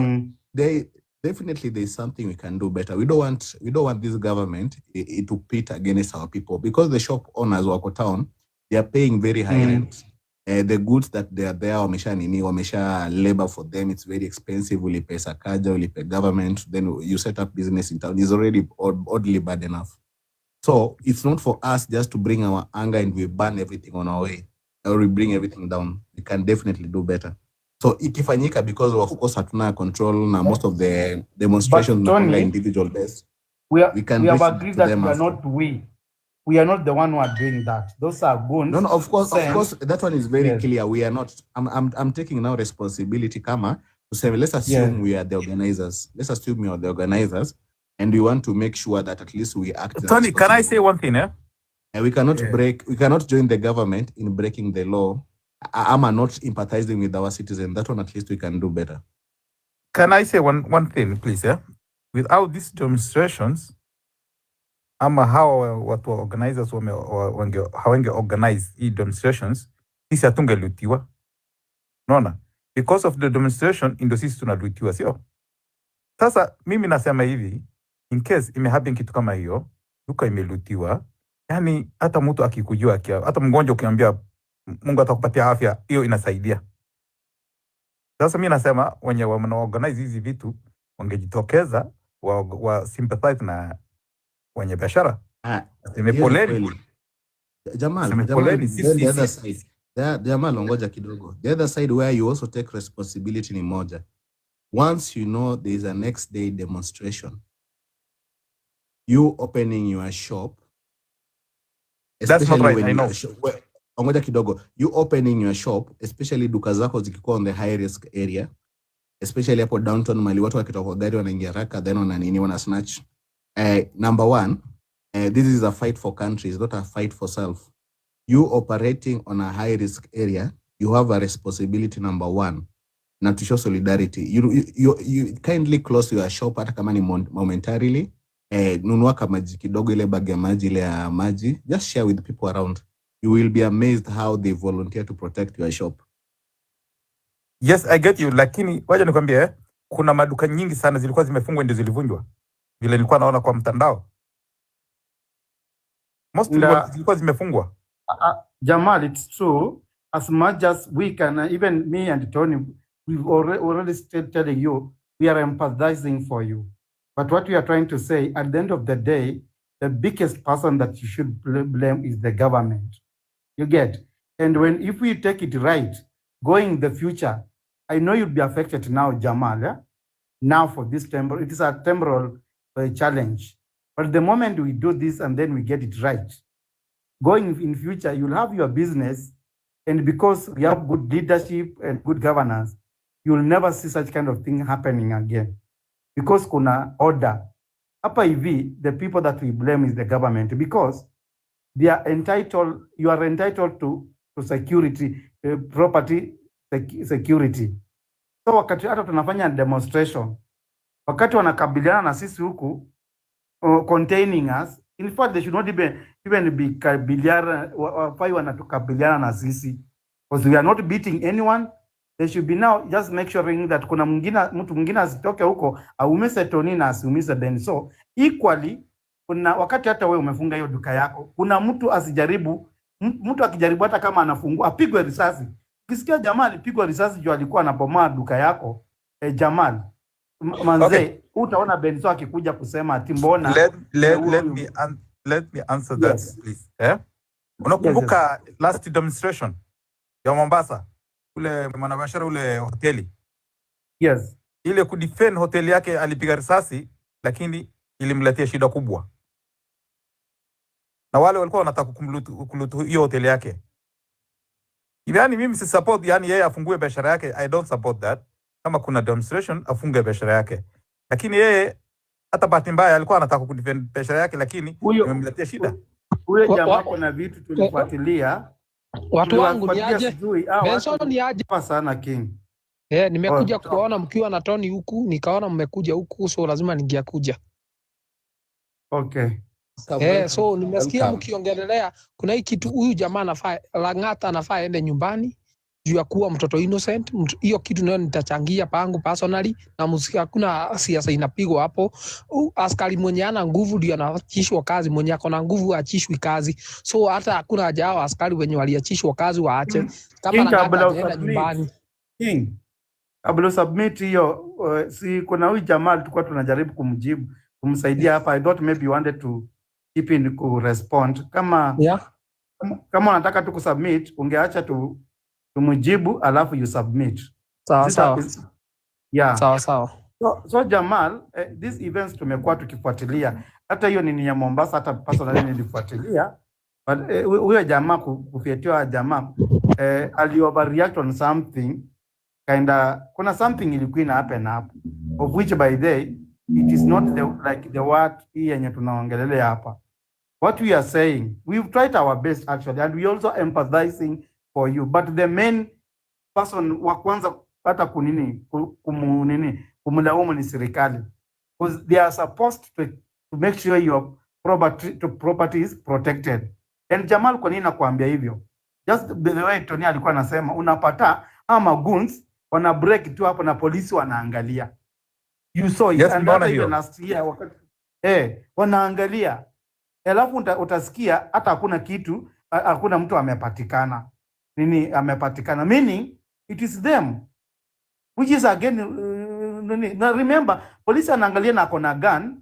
definitely there's something we can do better. We don't want this government to pit against our people, because the shop owners wako town, they are paying very high rent. The goods that they are there, wamesha labor for them, it's very expensive. Ulipe sakaja, ulipe government, then you set up business in town, is already oddly bad enough. So it's not for us just to bring our anger and we burn everything on our way, or we bring everything down. We can definitely do better. So ikifanyika, because of course hatuna control na most of the demonstrations on individual based, we have agreed that we are not the one who are doing that. Those are goons. No, of course, that one is very clear. We are not. I'm taking now responsibility, kama to say, let's assume we are the organizers. Let's assume we are the organizers, and we want to make sure that at least we act. Tony, can I say one thing? We cannot we cannot join the government in breaking the law. I'm not empathizing with our citizens. That one at least we can do better. Can I say one thing, please? Without these demonstrations, ama hawa watu organizers hawenge organize hii demonstrations, sisi hatungelutiwa. Unaona? Because of the demonstration, ndio sisi tunalutiwa, sio? Sasa mimi nasema hivi, in case imehappen kitu kama hiyo, duka imelutiwa, yani hata mtu akikujua, hata mgonjwa ukiambia Mungu atakupatia afya, hiyo inasaidia. Sasa mimi nasema wenye wana organize hizi vitu wangejitokeza wa sympathize na wenye biashara. Sema Hiyo ni poleni. kweli. Jamal, Sema Jamal, poleni. then the other side. Jamal, ongoja kidogo. The other side where you also take responsibility ni moja. Once you know there is a next day demonstration, you opening your shop, That's not right, I know. Ongoja kidogo. You opening your shop, especially duka zako zikikuwa on the high risk area, especially hapo downtown mali watu wakitoka kwa gari wanaingia haraka then wana snatch. Number one, this is a fight for countries, not a fight for self. You operating on a high risk area, you have a responsibility, number one, na to show solidarity. You kindly close your shop hata kama ni momentarily. Nunua kama kidogo ile bag ya maji ile ya maji, just share with people around. You will be amazed how they volunteer to protect your shop. Yes, I get you, lakini wacha nikwambie kuna maduka nyingi sana zilikuwa zimefungwa ndio zilivunjwa. Vile nilikuwa naona kwa mtandao. Most zilikuwa zimefungwa. Jamal, it's true. As much as we can, even me and Tony, we've already telling you, we are empathizing for you. But what we are trying to say, at the end of the day, the biggest person that you should blame is the government. You get? And if we take it right, going in the future, I know you'll be affected now, Jamal. Yeah? Now for this temporal, it is a temporal challenge. But the moment we do this and then we get it right, going in future, you'll have your business, and because we have good leadership and good governance, you'll never see such kind of thing happening again. Because kuna order. Hapa hivi, the people that we blame is the government, because they are entitled, you are entitled to security, property security. So wakati hata tunafanya demonstration, wakati wanakabiliana na sisi huku, containing us, in fact they should not even be kabiliana, wafai wanatukabiliana na sisi, because we are not beating anyone. They should be now just make sure that kuna mtu mwingine asitoke huko aumise Tony na asiumise Ben. So equally, kuna wakati hata wewe umefunga hiyo duka yako, kuna mtu asijaribu, mtu akijaribu hata kama anafungua apigwe risasi. Ukisikia Jamal alipigwa risasi juu alikuwa anapomoa duka yako, Jamal manze, utaona Benzo akikuja kusema ati mbona. Let me answer that, yes, please. Unakumbuka last demonstration ya Mombasa, ule mwanabiashara ule hoteli? Yes. Ile kudefend hoteli yake alipiga risasi, lakini ilimletea shida kubwa. Na wale walikuwa wanataka kulutu hiyo hoteli yake. Yani mimi si support yani yeye afungue biashara yake, I don't support that. Kama kuna demonstration afungue biashara yake. Lakini yeye hata bahati mbaya alikuwa anataka kudefend biashara yake, lakini imemletea shida. Huyo jamaa kuna vitu tulifuatilia. Watu wangu ni aje? Benson ni aje? Sana King. Nimekuja kuona mkiwa na Tony huku, nikaona mmekuja huku, so lazima ningeakuja. Okay. So nimesikia mkiongelelea kuna hii kitu huyu jamaa anafaa, Lang'ata anafaa ende nyumbani juu ya kuwa mtoto innocent. Hiyo kitu nayo nitachangia pangu personally, na msikia kuna siasa inapigwa hapo. Askari mwenye ana nguvu ndio anaachishwa kazi, mwenye ako na nguvu aachishwi kazi. So hata hakuna haja hao askari wenye waliachishwa kazi waache. Kama Lang'ata anaenda nyumbani. King, kabla submit hiyo, si kuna huyu jamaa tulikuwa tunajaribu kumjibu, kumsaidia hapa. I thought maybe you wanted to keep in ku respond. Kama unataka tu kusubmit, ungeacha tumjibu alafu you submit. Sawa. Yeah. Sawa. So Jamal, these events tumekuwa tukifuatilia. Hata hiyo nini ya Mombasa, hata personally nilifuatilia. But huyo jamaa kufietiwa jamaa ali overreact on something, kuna something ilikuwa ina happen hapo, of which by the way it is not the word hii yenye tunaongelelea hapa. What we are saying, we've tried our best actually, and we also empathizing for you, but the main person wa kwanza hata kumlaumu ni serikali, because they are supposed to make sure your property is protected. And Jamal, kwa nini nakuambia hivyo? Just the way Tony alikuwa anasema, unapata ama goons wana break tu hapo na polisi wanaangalia. You saw it. Yes, and that even last year wakati wanaangalia. Alafu utasikia hata hakuna kitu, hakuna mtu amepatikana. Amepatikana, meaning it is them, which is again now remember, polisi anaangalia na kona gun,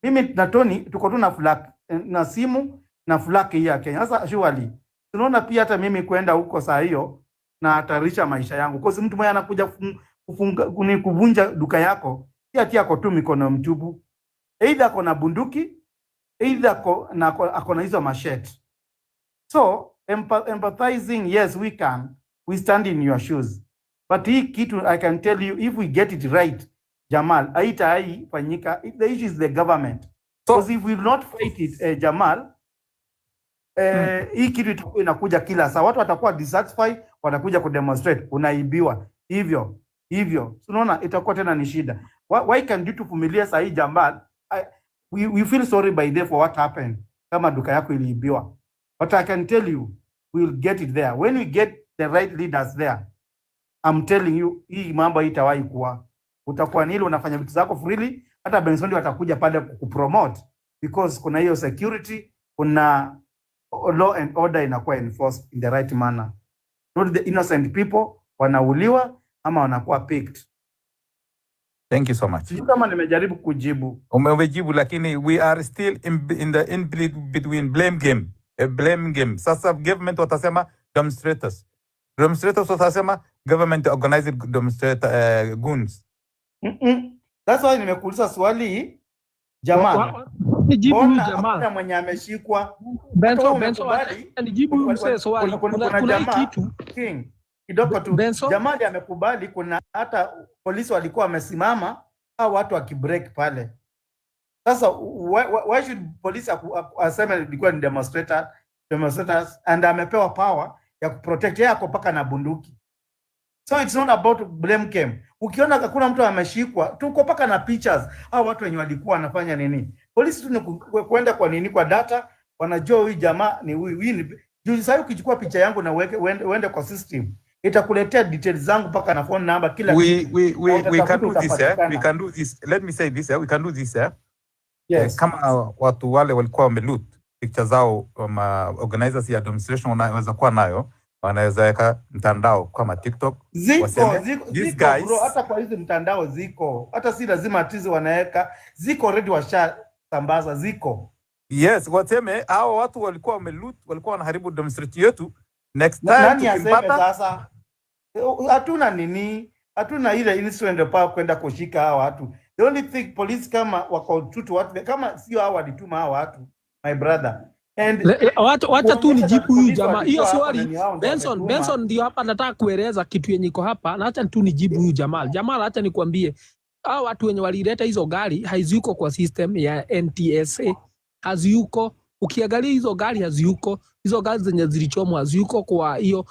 Mimi na Tony tuko tu na flag na simu na flag hii ya Kenya. Sasa surely tunaona pia hata mimi kwenda huko saa hiyo na hatarisha maisha yangu. Kwa sababu mtu mmoja anakuja kufunga kuvunja duka yako, si ako tu mikono mtupu. Either ako na bunduki, either ako na hizo machete. So empathizing, yes we can. We stand in your shoes. But hii kitu I can tell you, if we get it right, Jamal, haifanyika. The issue is the government. Because if we will not fight it, Jamal, hii kitu inakuja kila saa. Watu watakuwa dissatisfied, watakuja kudemonstrate, unaibiwa. Hivyo. Unaona itakuwa tena ni shida. Why can you tuvumilie saa hii Jamal? We feel sorry by day for what happened. Kama duka yako iliibiwa. But I can tell you, we will get it there. When we get the right leaders there, I'm telling you, hii mambo itawahi kuwa. Utakuwa nili unafanya vitu zako freely, hata Benson watakuja pale kupromote because kuna hiyo security, kuna law and order inakuwa enforced in the right manner. Not the innocent people wanauliwa ama wanakuwa picked. Thank you so much. Sijui kama nimejaribu kujibu. Umejibu, lakini we are still in between blame game. A blame game. Sasa government watasema demonstrators watasema government organized goons. That's why nimekuuliza swali Jamal. Nijibu Jamal. Mwenye ameshikwa. Benson nijibu mse swali. Kuna hii kitu King kidogo tu. Jamal amekubali kuna hata polisi walikuwa wamesimama au watu wakibreak pale. Sasa why should police aseme ilikuwa ni demonstrators and amepewa power ya kuprotect yako paka na bunduki. So it's not about blame game. Ukiona hakuna mtu ameshikwa, tuko paka na pictures au watu wenye walikuwa wanafanya nini. Polisi tu ni kwenda kwa nini, kwa data, wanajua huyu jamaa ni huyu. Juu sasa ukichukua picha yangu na uende kwa system, itakuletea details zangu paka na phone number kila kitu. We can do this, we can do this. Let me say this, we can do this, Yes. Kama watu wale walikuwa wameloot pictures zao, organizers ya demonstration wanaweza kuwa nayo, wanaweza weka mtandao kama TikTok. Ziko guys, bro, hata kwa hizo mtandao ziko. Hata si lazima atizo wanaweka. Ziko already washasambaza, ziko. Yes, waseme hao watu walikuwa wameloot, walikuwa wanaharibu demonstration yetu. Next time nani aseme sasa? Hatuna ile instrument power kwenda kushika hao watu. The only thing police kama wako tutu watu, kama sio hao walituma hao watu, my brother. And wacha tu nijibu huyu jamaa. Hiyo swali Benson ndio hapa nataka kueleza kitu yenye iko hapa, na acha tu nijibu huyu Jamal, acha nikwambie hao watu wenye walileta hizo gari haziuko kwa system ya NTSA, haziuko. Ukiangalia hizo gari haziuko, hizo gari zenye zilichomwa haziuko. Kwa hiyo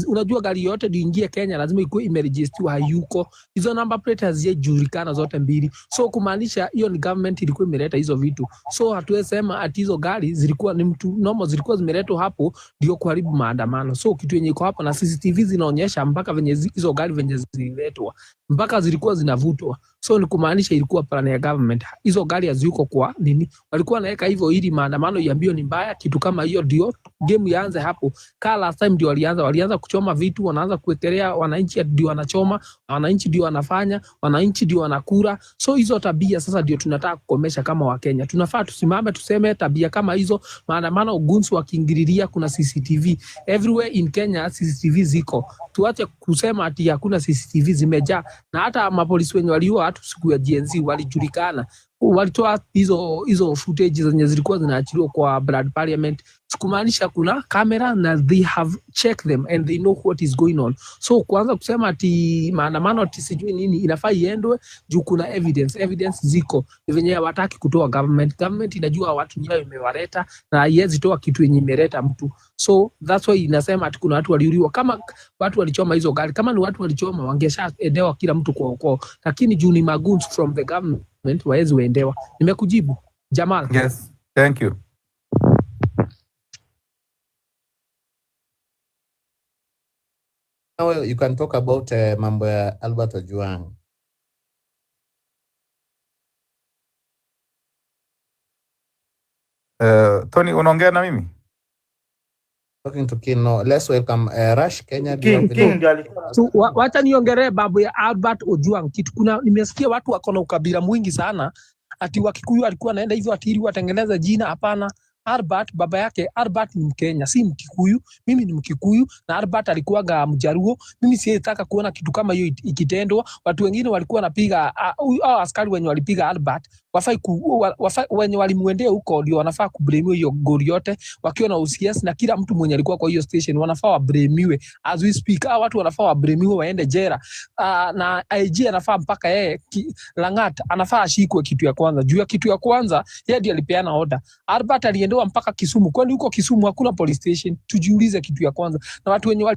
unajua gari yote diingie Kenya lazima ikuwe imeregister, hayuko. Hizo number plate hazijulikana zote mbili. So kumaanisha hiyo ni government ilikuwa imeleta hizo vitu. So hatuwezi sema ati hizo gari zilikuwa ni mtu normal, zilikuwa zimeletwa hapo ndio kuharibu maandamano. So kitu yenye iko hapa na CCTV zinaonyesha mpaka venye hizo gari venye zililetwa, mpaka zilikuwa zinavutwa. So ni kumaanisha ilikuwa plan ya government. Hizo gari haziuko kwa nini? Walikuwa naweka hivyo ili maandamano iambiwe ni mbaya, kitu kama hiyo ndio game yaanze hapo. Kala last time ndio walianza kuchoma vitu, wanaanza kuetelea wananchi, ndio wanachoma, wananchi ndio wanafanya, wananchi ndio wanakura. So hizo tabia sasa ndio tunataka kukomesha kama Wakenya. Tunafaa tusimame tuseme tabia kama hizo, maandamano guns wakiingililia, kuna CCTV everywhere in Kenya, CCTV ziko. Tuache kusema ati hakuna CCTV, zimejaa. Na hata mapolisi wenye waliua watu siku ya GNZ walijulikana, walitoa hizo footage zenye zilikuwa zinaachiliwa kwa Blood Parliament. Kumaanisha kuna kamera na they have checked them and they know what is going on. So kuanza kusema ati maandamano ati sijui nini, inafaa iendwe juu kuna evidence ziko. Venye hawataki kutoa government inajua watu ndio imewaleta na haiwezi toa kitu yenye imeleta mtu. So that's why inasema ati kuna watu waliuliwa. Kama watu walichoma hizo gari, kama ni watu walichoma wangesha endewa kila mtu kwa ukoo, lakini juu ni magoons from the government waezi waendewa. Nimekujibu Jamal? Yes, thank you. Now you can talk about mambo ya Albert Ojwang. Tony, unaongea na mimi? Talking to King. No, let's welcome Rush Kenya. So, wacha niongelee babu ya Albert Ojwang. Kitu nimesikia watu wako na ukabila mwingi sana ati Wakikuyu alikuwa anaenda hivyo ati ili watengeneza jina. Hapana. Albert, baba yake Albert ni Mkenya, si Mkikuyu. Mimi ni Mkikuyu na Albert alikuwaga Mjaruo. Mimi sietaka kuona kitu kama hiyo ikitendwa. Watu wengine walikuwa wanapiga askari wenye walipiga Albert wenye walimuendea huko ndio wanafaa kublamiwe hiyo goli yote, wakiwa na OCS na kila mtu mwenye alikuwa kwa hiyo station wanafaa wablamiwe. As we speak, watu wanafaa wablamiwe waende jela. Na IG anafaa mpaka yeye Langat anafaa ashikwe kitu ya kwanza. Juu ya kitu ya kwanza yeye ndiye alipeana order. Albert aliendewa mpaka Kisumu. Kwani huko Kisumu hakuna police station? Tujiulize kitu ya kwanza. Na watu wenye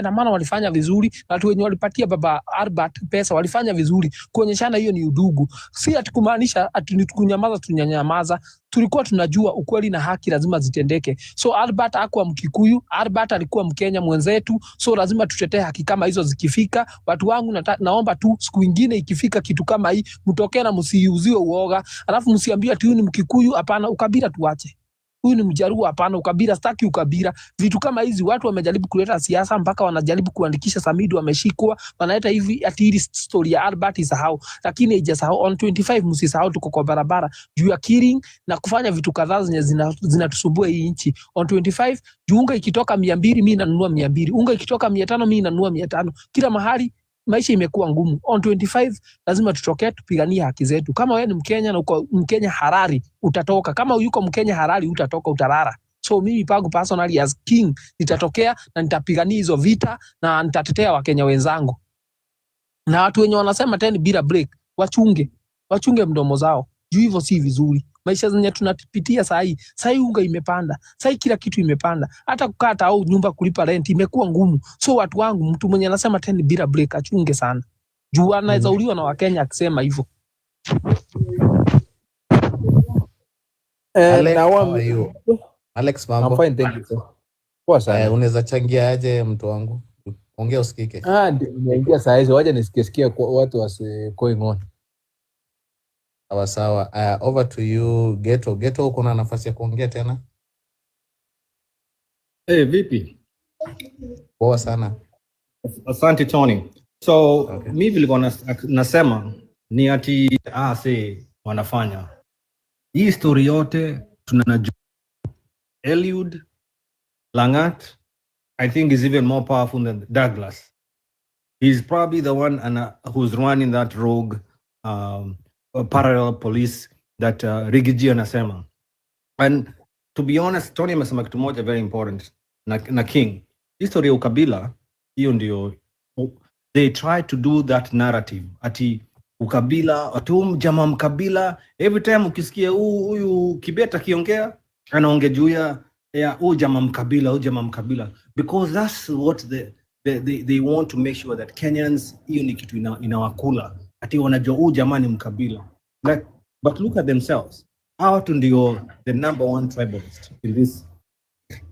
maana walifanya vizuri, na watu wenye walipatia baba Albert pesa walifanya vizuri, kuonyeshana hiyo ni udugu. Si ati kumaanisha ati ni kunyamaza tunyanyamaza. Tulikuwa tunajua ukweli na haki lazima zitendeke. So Albert hakuwa Mkikuyu, Albert alikuwa Mkenya mwenzetu. So lazima tutetee haki kama hizo zikifika. Watu wangu naomba tu siku nyingine ikifika kitu kama hii mtokee na msiuziwe uoga. Alafu msiambie ati huyu ni Mkikuyu. Hapana, ukabila tuache. Huyu ni Mjaruo. Hapana, ukabila sitaki ukabila. Vitu kama hizi watu wamejaribu kuleta siasa mpaka wanajaribu kuandikisha Samidu wameshikwa, wanaleta hivi ati hii story ya Albert isahau, lakini haijasahau. On 25 msisahau tuko kwa barabara juu ya killing na kufanya vitu kadhaa zenye zinatusumbua hii nchi. On 25 unga ikitoka 200 mimi nanunua 200, unga ikitoka 500 mimi nanunua 500. Kila mahali maisha imekuwa ngumu. On 25 lazima tutokee tupiganie haki zetu. Kama wewe ni Mkenya na uko Mkenya halali utatoka. Kama yuko Mkenya halali utatoka, utalala. So mimi Pagu personally as king nitatokea na nitapigania hizo vita na nitatetea Wakenya wenzangu. Na watu wenye wanasema tena bila break wachunge mdomo zao. Juu hivyo si vizuri. Maisha zenye tunapitia sahi unga imepanda. Sahi kila kitu imepanda. Hata kukata au nyumba kulipa rent imekuwa ngumu. So watu wangu, mtu mwenye anasema tena bila break achunge sana. Juu anaweza uliwa na Wakenya akisema hivyo. Alex, mambo? I'm fine, thank you sir. Poa sana. Unaweza changia aje mtu wangu? Ongea usikike. Nimeingia saa hizo, waje nisikie watu wase going on. Sawa. Over to you Ghetto, uko na nafasi ya kuongea tena? Vipi? Poa sana. Asante Tony. So mimi vilikuwa nasema ni ati wanafanya hii story yote tunanajua. Eliud Langat, I think, is even more powerful than Douglas. He's probably the one who's running that rogue parallel police that Rigiji anasema. And to be honest, Tony amesema kitu moja very important na King. History ya ukabila, hiyo ndio they try to do that narrative. Ati ukabila, ati jamaa mkabila, every time ukisikia huyu Kibeta kiongea, anaongea juu ya jamaa mkabila, because that's what they want to make sure that Kenyans, hiyo ni kitu inawakula. Ati wanajua jamaa ni mkabila. Like, but look at themselves. Hawa tu ndio the number one tribalist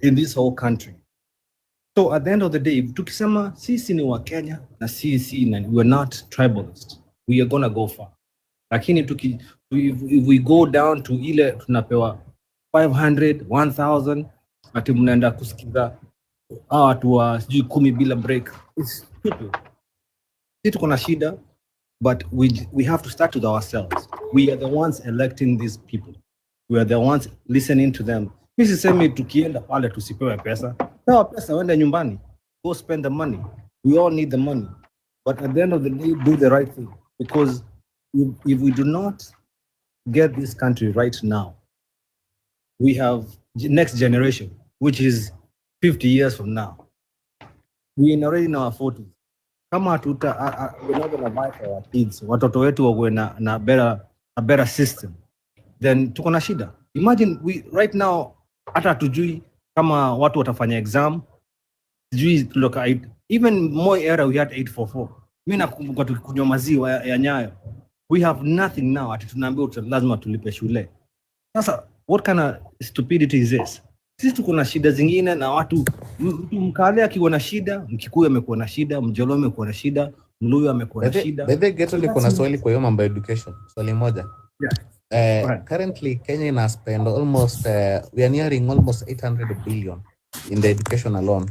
in this whole country. So at the end of the day, tukisema sisi ni wa Kenya na sisi we are not tribalist, we are gonna go far. Lakini if we go down to ile tunapewa 500, 1000, ati mnaenda kusikiza watu wa sijui 10 bila break. It's stupid. Sisi tuko na shida, but we have to start with ourselves. We are the ones electing these people. We are the ones listening to them. Mimi sisemi tukienda pale tusipewe pesa. Pewa pesa, wende nyumbani. Go spend the money. We all need the money. But at the end of the day, do the right thing. Because if we do not get this country right now, we have next generation, which is 50 years from now. We are already in our 40s. Kama we're not going to buy for our kids, watoto wetu wawe na better system, then tuko na shida. Imagine right now, hata tujui kama watu watafanya exam, tujui even more era we had 844. Mimi nakumbuka tukikunywa maziwa ya Nyayo. We have nothing now, ati tunaambiwa lazima tulipe shule. Sasa what kind of stupidity is this? Sisi tuko na shida zingine na watu Mkale akiwa na shida, Mkikuyu amekuwa na shida, Mjolo amekuwa na shida, Mluya amekuwa na shida. Bebe Ghetto liko na swali kwa hiyo mambo ya education. Swali moja. Currently Kenya ina spend almost we are nearing almost 800 billion in the education alone.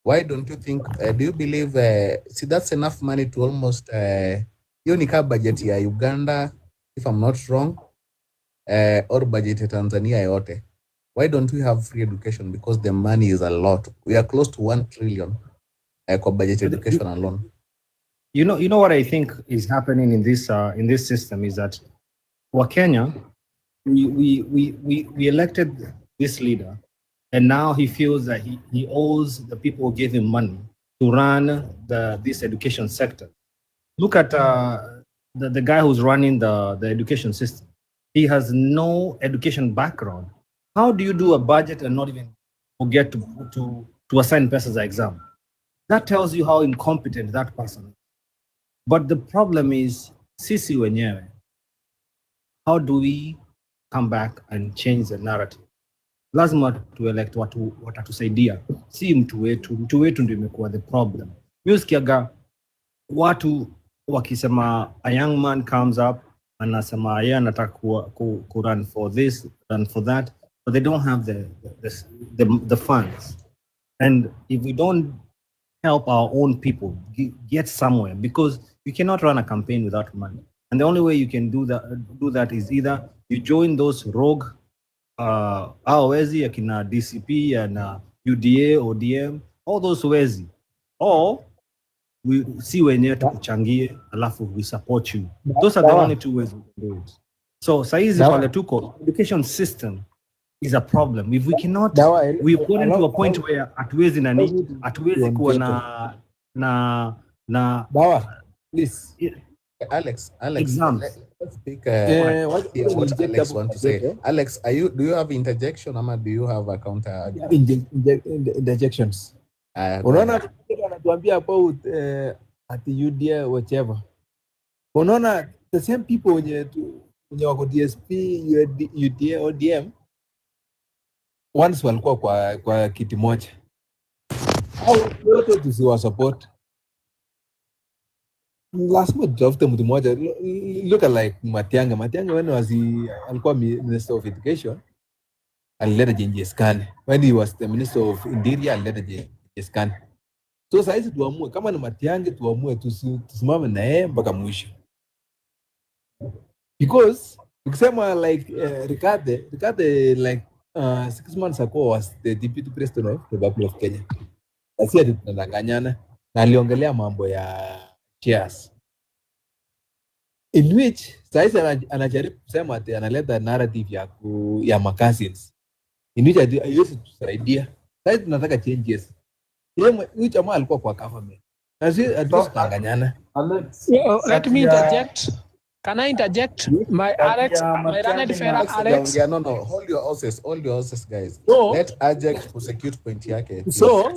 Why don't you think do you believe see that's enough money to almost hiyo ni kama budget ya Uganda, if I'm not wrong, or budget ya Tanzania yote. Why don't we have free education? Because the money is a lot. We are close to 1 trillion for budget education alone. You know what I think is happening in this system is that for Kenya, we elected this leader, and now he feels that he owes the people who gave him money to run this education sector. Look at the guy who's running the education system. He has no education background. How do you do a budget and not even forget to assign pesa za exam? That tells you how incompetent that person is. But the problem is, sisi wenyewe, how do we come back and change the narrative? Lazima tuelect watu watatusaidia, si mtu wetu. Mtu wetu ndio imekuwa the problem. Usikiaga watu wakisema a young man comes up anasema yeye anataka ku run for this, run for that, but they don't have the funds. And if we don't help our own people get somewhere, because you cannot run a campaign without money. And the only way you can do that is either you join those rogue wezi akina DCP and UDA, ODM, all those wezi, or we see wenyewe tukuchangie alafu we support you. Those are the only two ways we can do it. So saizi pale tuko, education system is a problem. If we cannot, we've gotten to a point where hatuwezi kuwa na please. Alex, exams. Let's speak what Alex want to say. Alex, do you have interjection or do you have a counter? Interjections. Unaona anatuambia about at UDA whatever. Unaona the same people wenye wako DSP, UDA, ODM once walikuwa kwa kiti moja. Au wote tusiwa support. Last month after mtu moja, look at like Matiang'i when alikuwa Minister of Education, alileta Genghis Khan. When he was the Minister of Interior, alileta Genghis Khan. So saizi tuamue kama ni Matiang'i, tuamue tusimame na yeye mpaka mwisho. Because ukisema like Rigathi like 6 months ago was the Deputy President of the Republic of Kenya. Asi tunadanganyana na aliongelea mambo ya shares, in which saizi anajaribu kusema ati analeta narrative ya cousins, in which haiwezi tusaidia. Saizi tunataka changes. Huyu jamaa alikuwa kwa government. Tunadanganyana. Let me interject. Can I interject? My Alex, Alex. No, hold your horses, guys. So, let Ajak prosecute point yake. So,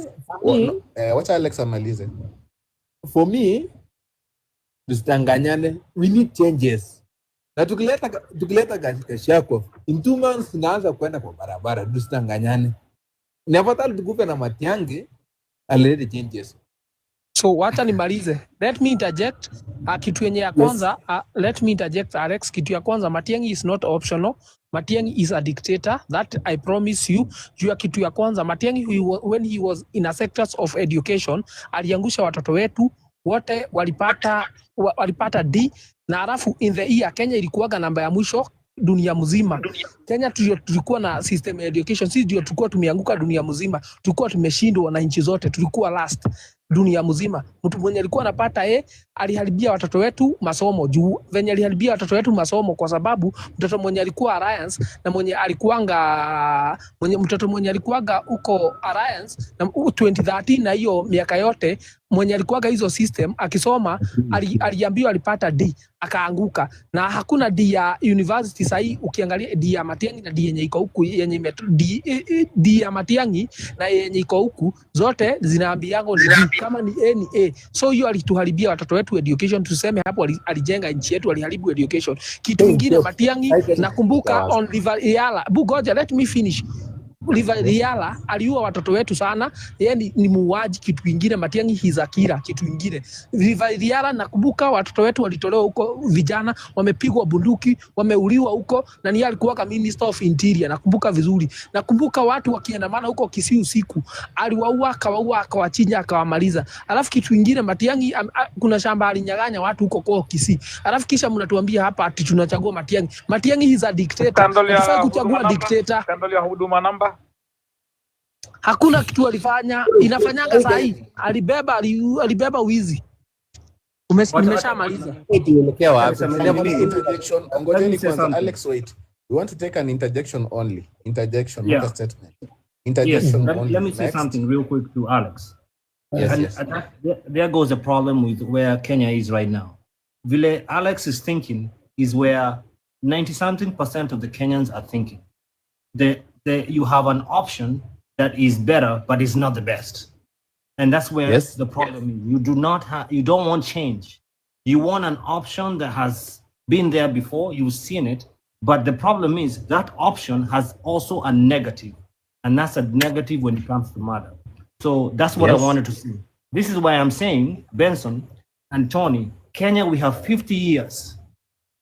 what Alex amalize. For me, tusitanganyane, we need changes. Na tukileta Gachagua, in 2 months tunaanza kwenda kwa barabara, tusitanganyane. Ni afadhali tukupe na Matiang'i alete changes. So wacha nimalize. Let me interject. Kitu yenye ya kwanza, let me interject Alex. Kitu ya kwanza, Matiang'i is not optional. Matiang'i is a dictator. That I promise you. Juu ya kitu ya kwanza, Matiang'i when he was in a sectors of education, aliangusha watoto wetu wote walipata D, na alafu in the year Kenya ilikuwaga namba ya mwisho dunia mzima. Kenya tulikuwa na system education, sisi ndio tulikuwa tumeanguka dunia mzima, tulikuwa tumeshindwa na nchi zote, tulikuwa last dunia mzima. Mtu mwenye alikuwa anapata aliharibia watoto wetu masomo. Juu venye aliharibia watoto wetu masomo kwa sababu mtoto mwenye alikuwa Alliance na mtoto mwenye alikuwaga uko Alliance na 2013 na hiyo miaka yote mwenye alikuwaga hizo system akisoma aliambiwa alipata D akaanguka, na hakuna D ya university. Sahi ukiangalia D ya Matiang'i na D yenye iko huku yenye D ya Matiang'i na yenye iko huku zote zinaambiango ni D, kama ni A ni A. So hiyo alituharibia watoto wetu education. Tuseme hapo alijenga nchi yetu, aliharibu education. Kitu kingine Matiang'i nakumbuka on River Yala. Bugoja, let me finish. Riala aliua watoto wetu sana, yeye ni muuaji kitu kingine. Matiang'i hizakira kitu kingine. Riala nakumbuka watoto wetu walitolewa huko, vijana wamepigwa bunduki, wameuliwa huko, na ni alikuwa kama Minister of Interior, nakumbuka vizuri. Nakumbuka watu wakiandamana huko Kisii usiku, aliwaua, akawachinja, akawamaliza. Alafu kitu kingine Matiang'i, kuna shamba alinyaganya watu huko kwa Kisii. Alafu kisha mnatuambia hapa ati tunachagua Matiang'i. Matiang'i is a dictator. Tunafaa kuchagua dictator. Skandal ya huduma namba. Hakuna kitu alifanya, inafanyanga saa hii. Alibeba wizi. Umeshamaliza. Alex, wait. We want to take an interjection only. Interjection, Yeah. not a statement. Yes, Interjection only. let me say Next. something real quick to Alex. Yes, And, yes. there goes the problem with where Kenya is right now. Vile Alex is thinking is where 90-something% of the Kenyans are thinking. You have an option that is better, but is not the best. And that's where Yes. the problem is. You don't want change. You want an option that has been there before, you've seen it, but the problem is that option has also a negative, and that's a negative when it comes to murder. So that's what Yes. I wanted to see. This is why I'm saying, Benson and Tony, Kenya, we have 50 years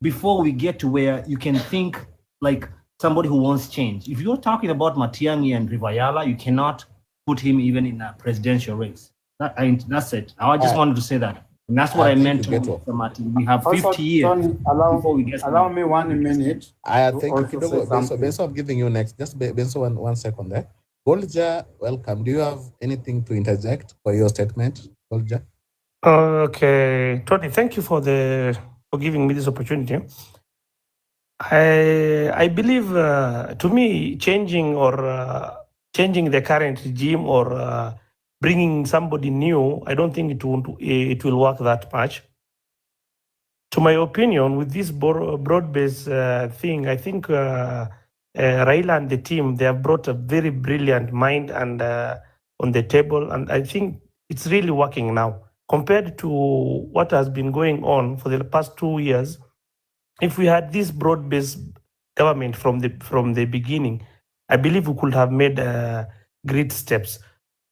before we get to where you can think like somebody who wants change. If you're talking about Matiang'i and Rivayala, you cannot put him even in a presidential race. That's it. I just wanted to say that. And that's what I meant to Mr. Martin. We have 50 years Tony, before we get allow me 1 minute. I to think also say something. Benso, I'm giving you next. Just Benso, one second there. Golja, welcome. Do you have anything to interject for your statement, Golja? Okay, Tony, thank you for giving me this opportunity. I believe, to me, changing the current regime or bringing somebody new, I don't think it will work that much. To my opinion, with this broad-based thing, I think Raila and the team, they have brought a very brilliant mind and on the table, and I think it's really working now. Compared to what has been going on for the past 2 years, if we had this broad-based government from the beginning, I believe we could have made great steps.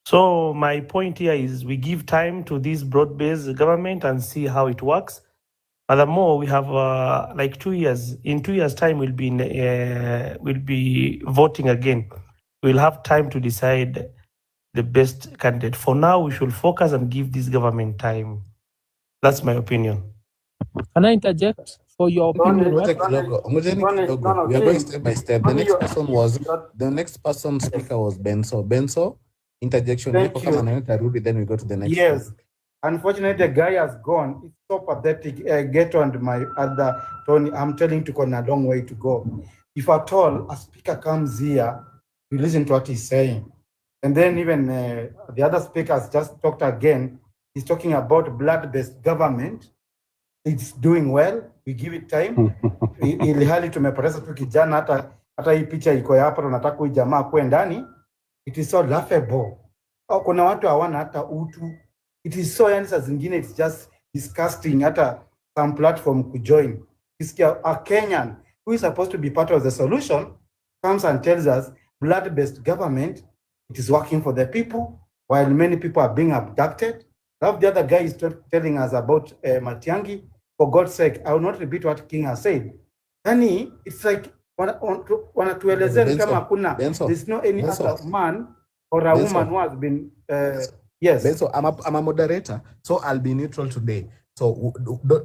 So my point here is we give time to this broad-based government and see how it works. Furthermore, we have like 2 years. In 2 years' time, we'll be voting again. We'll have time to decide the best candidate. For now, we should focus and give this government time. That's my opinion. Can I interject for your opinion? We are going step by step. The next person speaker was Benso. Benso, interjection. Thank you. Then we go to the next. Yes. Unfortunately, the guy has gone. It's so pathetic. Get on my other Tony. I'm telling you to go a long way to go. If at all a speaker comes here, you listen to what he's saying. And then even the other speakers just talked again. He's talking about blood-based government. It's doing well. We give it time. Ili hali tumepoteza tu kijana, hata hii picha iko hapa, tunataka huyu jamaa kuwe ndani. It is so laughable. Kuna watu hawana hata utu. It is so, yani saa zingine it's just disgusting hata some platform kujoin. A Kenyan who is supposed to be part of the solution comes and tells us blood-based government, it is working for the people, while many people are being abducted. Now the other guy is telling us about Matiang'i. For God's sake, I will not repeat what King has said. Yani, it's like, wanatuelezea kama kuna, there's no any other man or a woman who has been, yes. Benso, I'm a moderator, so I'll be neutral today. So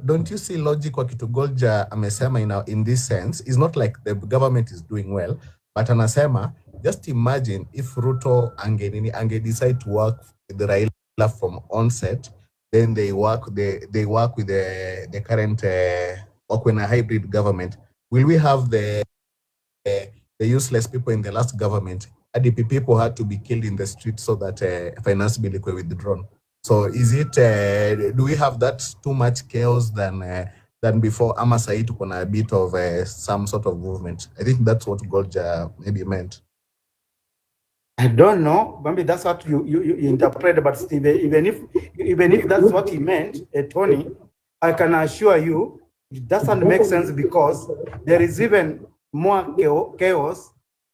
don't you see logic wa kitu Golja amesema in this sense? It's not like the government is doing well, but anasema, just imagine if Ruto ange decide to work with the Raila from onset, then they work with the current work in a hybrid government. Will we have the useless people in the last government? ADP people had to be killed in the street so that finance bill could be withdrawn. So is it? Do we have that too much chaos than before? Ama sahi tuko na a bit of some sort of movement. I think that's what Golja maybe meant. I don't know. Maybe that's what you interpret. But even if that's what he meant, Tony, I can assure you it doesn't make sense, because there is even more chaos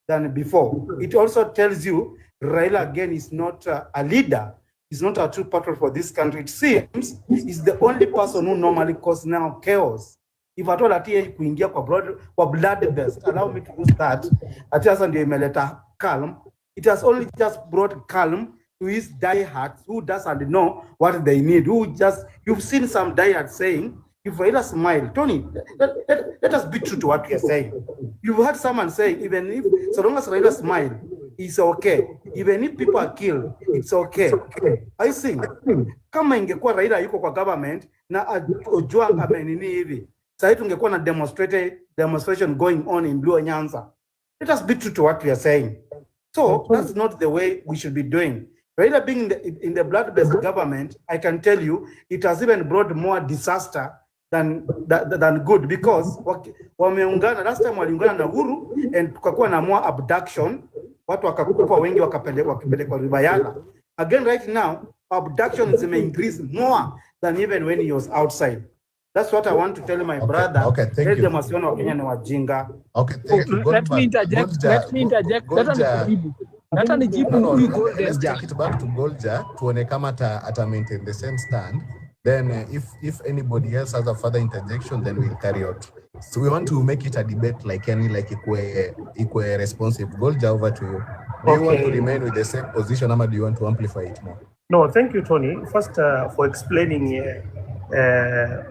than before. It also tells you Raila again is not a leader. He's not a true patriot for this country. It seems he's the only person who normally causes now chaos. If at all ati kuingia kwa blood-based, allow me to use that, ati sasa ndio imeleta calm. It has only just brought calm to his diehards who doesn't know what they need, who just, you've seen some diehards saying, if Raila smile, Tony, let us be true to what we are saying. You've heard someone say, even if, so long as Raila smile, it's okay. Even if people are killed, it's okay. I think, kama ingekuwa Raila yuko kwa government, na Ojwang amenini hivi, sasa tungekuwa na demonstration going on in Luo Nyanza. Let us be true to what we are saying. So that's not the way we should be doing. Raila being in the blood-based government, I can tell you, it has even brought more disaster than good, because wameungana, last time waliungana na Uhuru and tukakuwa na more abduction, watu wakakufa wengi wakapelekwa Ribayala. Again right now, abductions may increase more than even when he was outside. That's what I want to tell my brother. Okay, thank you. Let wasiona Wakenya ni wajinga. Okay, thank you. Let me interject. Let me interject. Let's take it back to Golja tuone kama ata maintain the same stand. Then if anybody else has a further interjection, then we'll carry out. So we want to make it a debate like equal responsive. Golja, over to you. Do you want to remain with the same position, or do you want to amplify it more? No, thank you, Tony. First, for explaining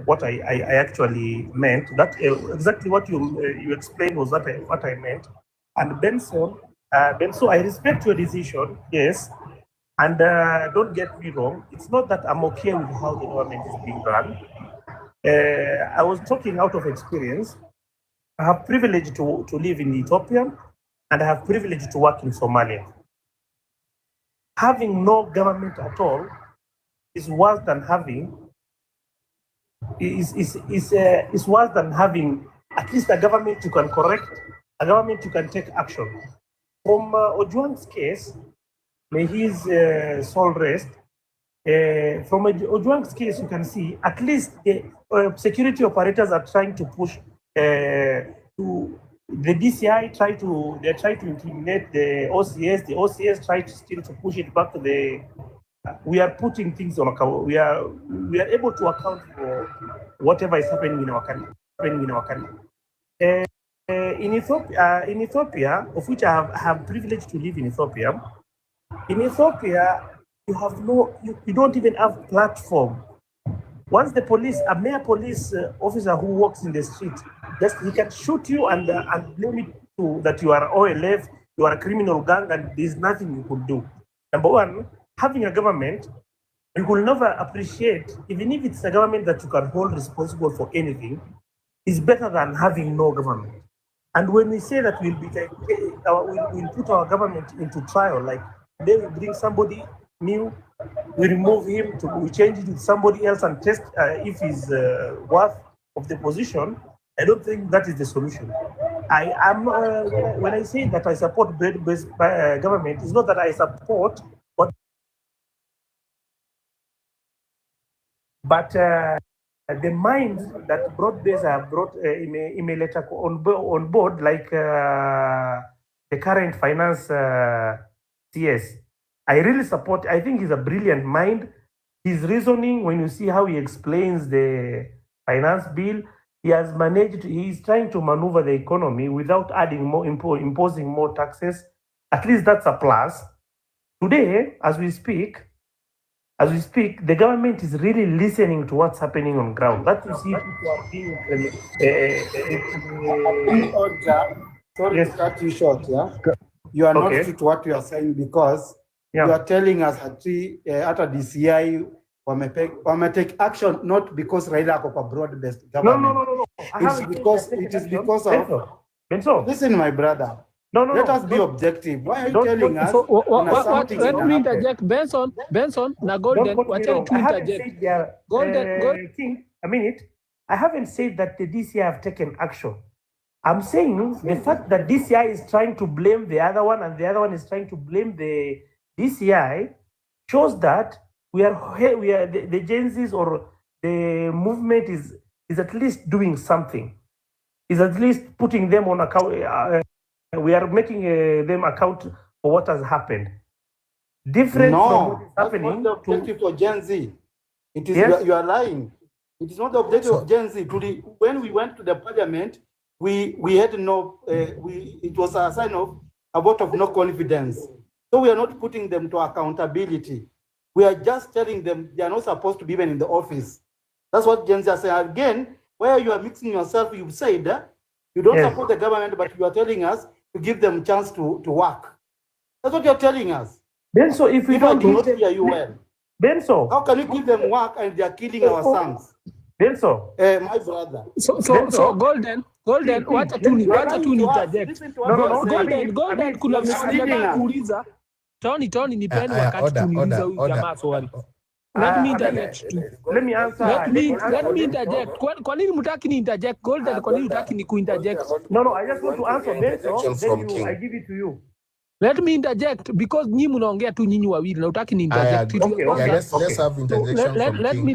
what I actually meant. That exactly what you explained was what I meant. And Benson, I respect your decision, yes. And don't get me wrong, it's not that I'm okay with how the government is being run. I was talking out of experience. I have privilege to live in Ethiopia, and I have privilege to work in Somalia. Having no government at all is worse than having is worse than having at least a government you can correct, a government you can take action. From Ojwang's case, may his soul rest. From Ojwang's case, you can see at least the security operators are trying to push to the DCI. They try to intimidate the OCS. The OCS try to still to push it back to the. We are putting things on account. We are able to account for whatever is happening in our country. In Ethiopia, of which I have privilege to live in Ethiopia. In Ethiopia, you don't even have platform. Once a mere police officer who walks in the street, he can shoot you and blame it to that you are OLF, you are a criminal gang, and there's nothing you could do. Number one, having a government, you will never appreciate, even if it's a government that you can hold responsible for anything, is better than having no government. And when we say that we'll put our government into trial, like they will bring somebody new, we remove him, we change it with somebody else and test if he's worth of the position, I don't think that is the solution. I am when I say that I support broad-based government, it's not that I support what, but the mind that broad-based have brought later on board, like the current finance CS. I really support. I think he's a brilliant mind. His reasoning, when you see how he explains the finance bill, he has managed. He's trying to maneuver the economy without adding more, imposing more taxes. At least that's a plus. Today, as we speak, the government is really listening to what's happening on ground. That you see people are being. Sorry to cut you short. Yeah, you are not true to what you are saying, because you are telling us at DCI take action not because Raila ako pa broad-based government. No. It is because of Benson. Listen, my brother. Let us be objective. Why are you telling us? Let me interject, Benson. Now, Golden. Golden. King, a minute. I haven't said that the DCI have taken action. I'm saying the fact that DCI is trying to blame the other one and the other one is trying to blame the DCI shows that we are the Gen Zs or the movement is at least doing something. Is at least putting them on account. we are making them account for what has happened. Different from what is happening. That's not the objective for Gen Z. It is Yes? you are lying. It is not the objective of Gen Z. When we went to the parliament, we had no. It was a sign of a vote of no confidence. So we are not putting them to accountability. We are just telling them they are not supposed to be even in the office. That's what Gen Z are saying. Again, where you are mixing yourself, you said you don't support the government, but you are telling us to give them a chance to work. That's what you're telling us. Then so if we don't not hear you well. Then so how can you give them work and they are killing our sons? Then so my brother. So Golden, wacha tu interject. Golden kuna nataka kuuliza. Tony nipeni wakati tuulize huyu jamaa swali. Let me interject too. Let me answer. Let me interject. Kwa nini mtaki ni interject? Golden, kwa nini mtaki ni ku-interject? No, I just want to answer Benso, I give it to you. Let me interject because nyinyi mnaongea tu nyinyi wawili na utaki ni interject. Let's have interjection.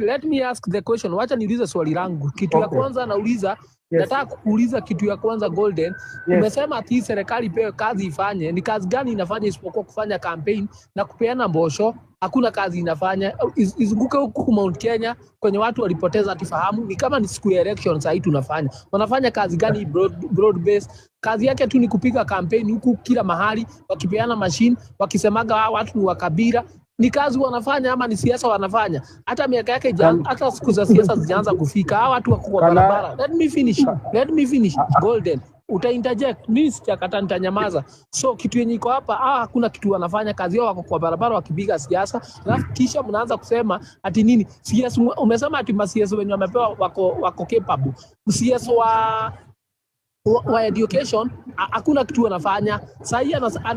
Let me ask the question. Wacha niulize swali langu. Kitu ya kwanza nauliza, nataka kuuliza kitu ya kwanza Golden. Umesema ati serikali ipewe kazi ifanye. Ni kazi gani inafanya isipokuwa kufanya campaign na kupeana mbosho? Hakuna kazi inafanya. Izunguke huku Mount Kenya kwenye watu walipoteza atifahamu. Ni kama ni siku ya election sasa hivi tunafanya. Wanafanya kazi gani broad base? Kazi yake tu ni kupiga campaign huku kila mahali, wakipeana machine, wakisemaga watu ni wa kabila. Ni kazi wanafanya ama ni siasa wanafanya? Hata miaka yake hata siku za siasa zianza kufika. Hawa watu wako kwa barabara. Let me finish. Golden, uta-interject. Mimi sitakata, nitanyamaza. So kitu yenye iko hapa, hakuna kitu wanafanya, kazi yao wako kwa barabara wakipiga siasa. Alafu kisha mnaanza kusema ati nini? Siasa umesema ati masiasa wenye wamepewa wako capable. Siasa wa education hakuna kitu wanafanya. Sasa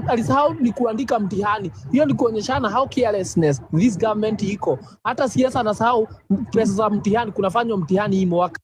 alisahau ni kuandika mtihani. Hiyo ni kuonyeshana how carelessness this government iko. Hata siasa anasahau pesa za mtihani, kunafanywa mtihani hii mwaka.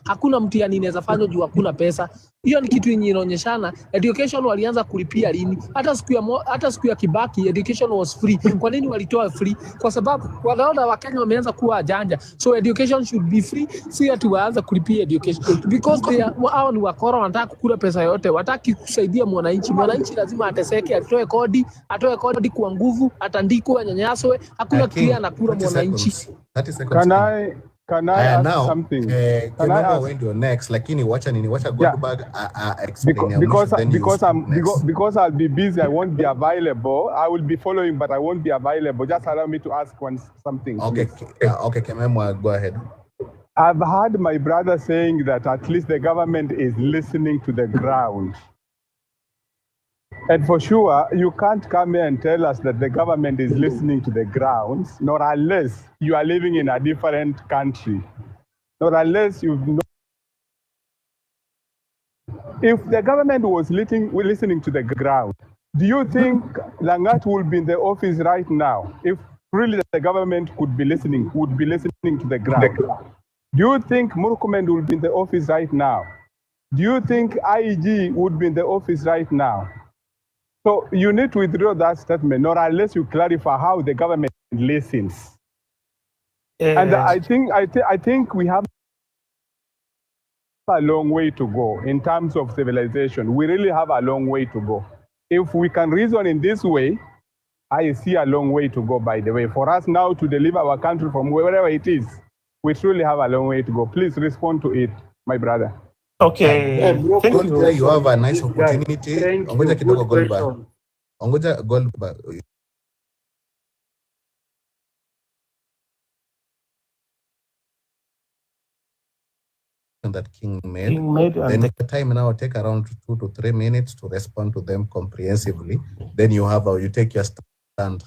Hakuna mtihani inaweza fanywa juu hakuna pesa. Hiyo ni kitu yenye inaonyeshana education walianza kulipia lini. Hata siku ya Kibaki education was free. Kwa nini walitoa free? Kwa sababu wanaona Wakenya wameanza kuwa janja. So education should be free. Si ati waanza kulipia education because hao ni wakora, wanataka kukula pesa yote. Wataki kusaidia mwananchi. Mwananchi lazima ateseke, atoe kodi kwa nguvu, atandikwe, anyanyaswe. Hakuna kitu anakula mwananchi. 30 seconds. Can I ask something? Can I ask when you're next? Lakini wacha Goldberg explain. Because I'll be busy, I won't be available. I will be following, but I won't be available. Just allow me to ask something. Okay, Kememwa, go ahead. I've heard my brother saying that at least the government is listening to the ground. And for sure, you can't come here and tell us that the government is listening to the ground, nor unless you are living in a different country, nor unless you've known. If the government was listening to the ground, do you think Langat will be in the office right now? If really the government would be listening to the ground. Do you think Murkomen will be in the office right now? Do you think IG would be in the office right now? So you need to withdraw that statement, or unless you clarify how the government listens. And I think we have a long way to go in terms of civilization. We really have a long way to go. If we can reason in this way, I see a long way to go, by the way. For us now to deliver our country from wherever it is, we truly have a long way to go. Please respond to it, my brother. Okay. Thank you. You have a nice opportunity. Ongoja kidogo Goldberg. Ongoja Goldberg. That King made then the time now take around 2 to 3 minutes to respond to them comprehensively. Then you take your stand.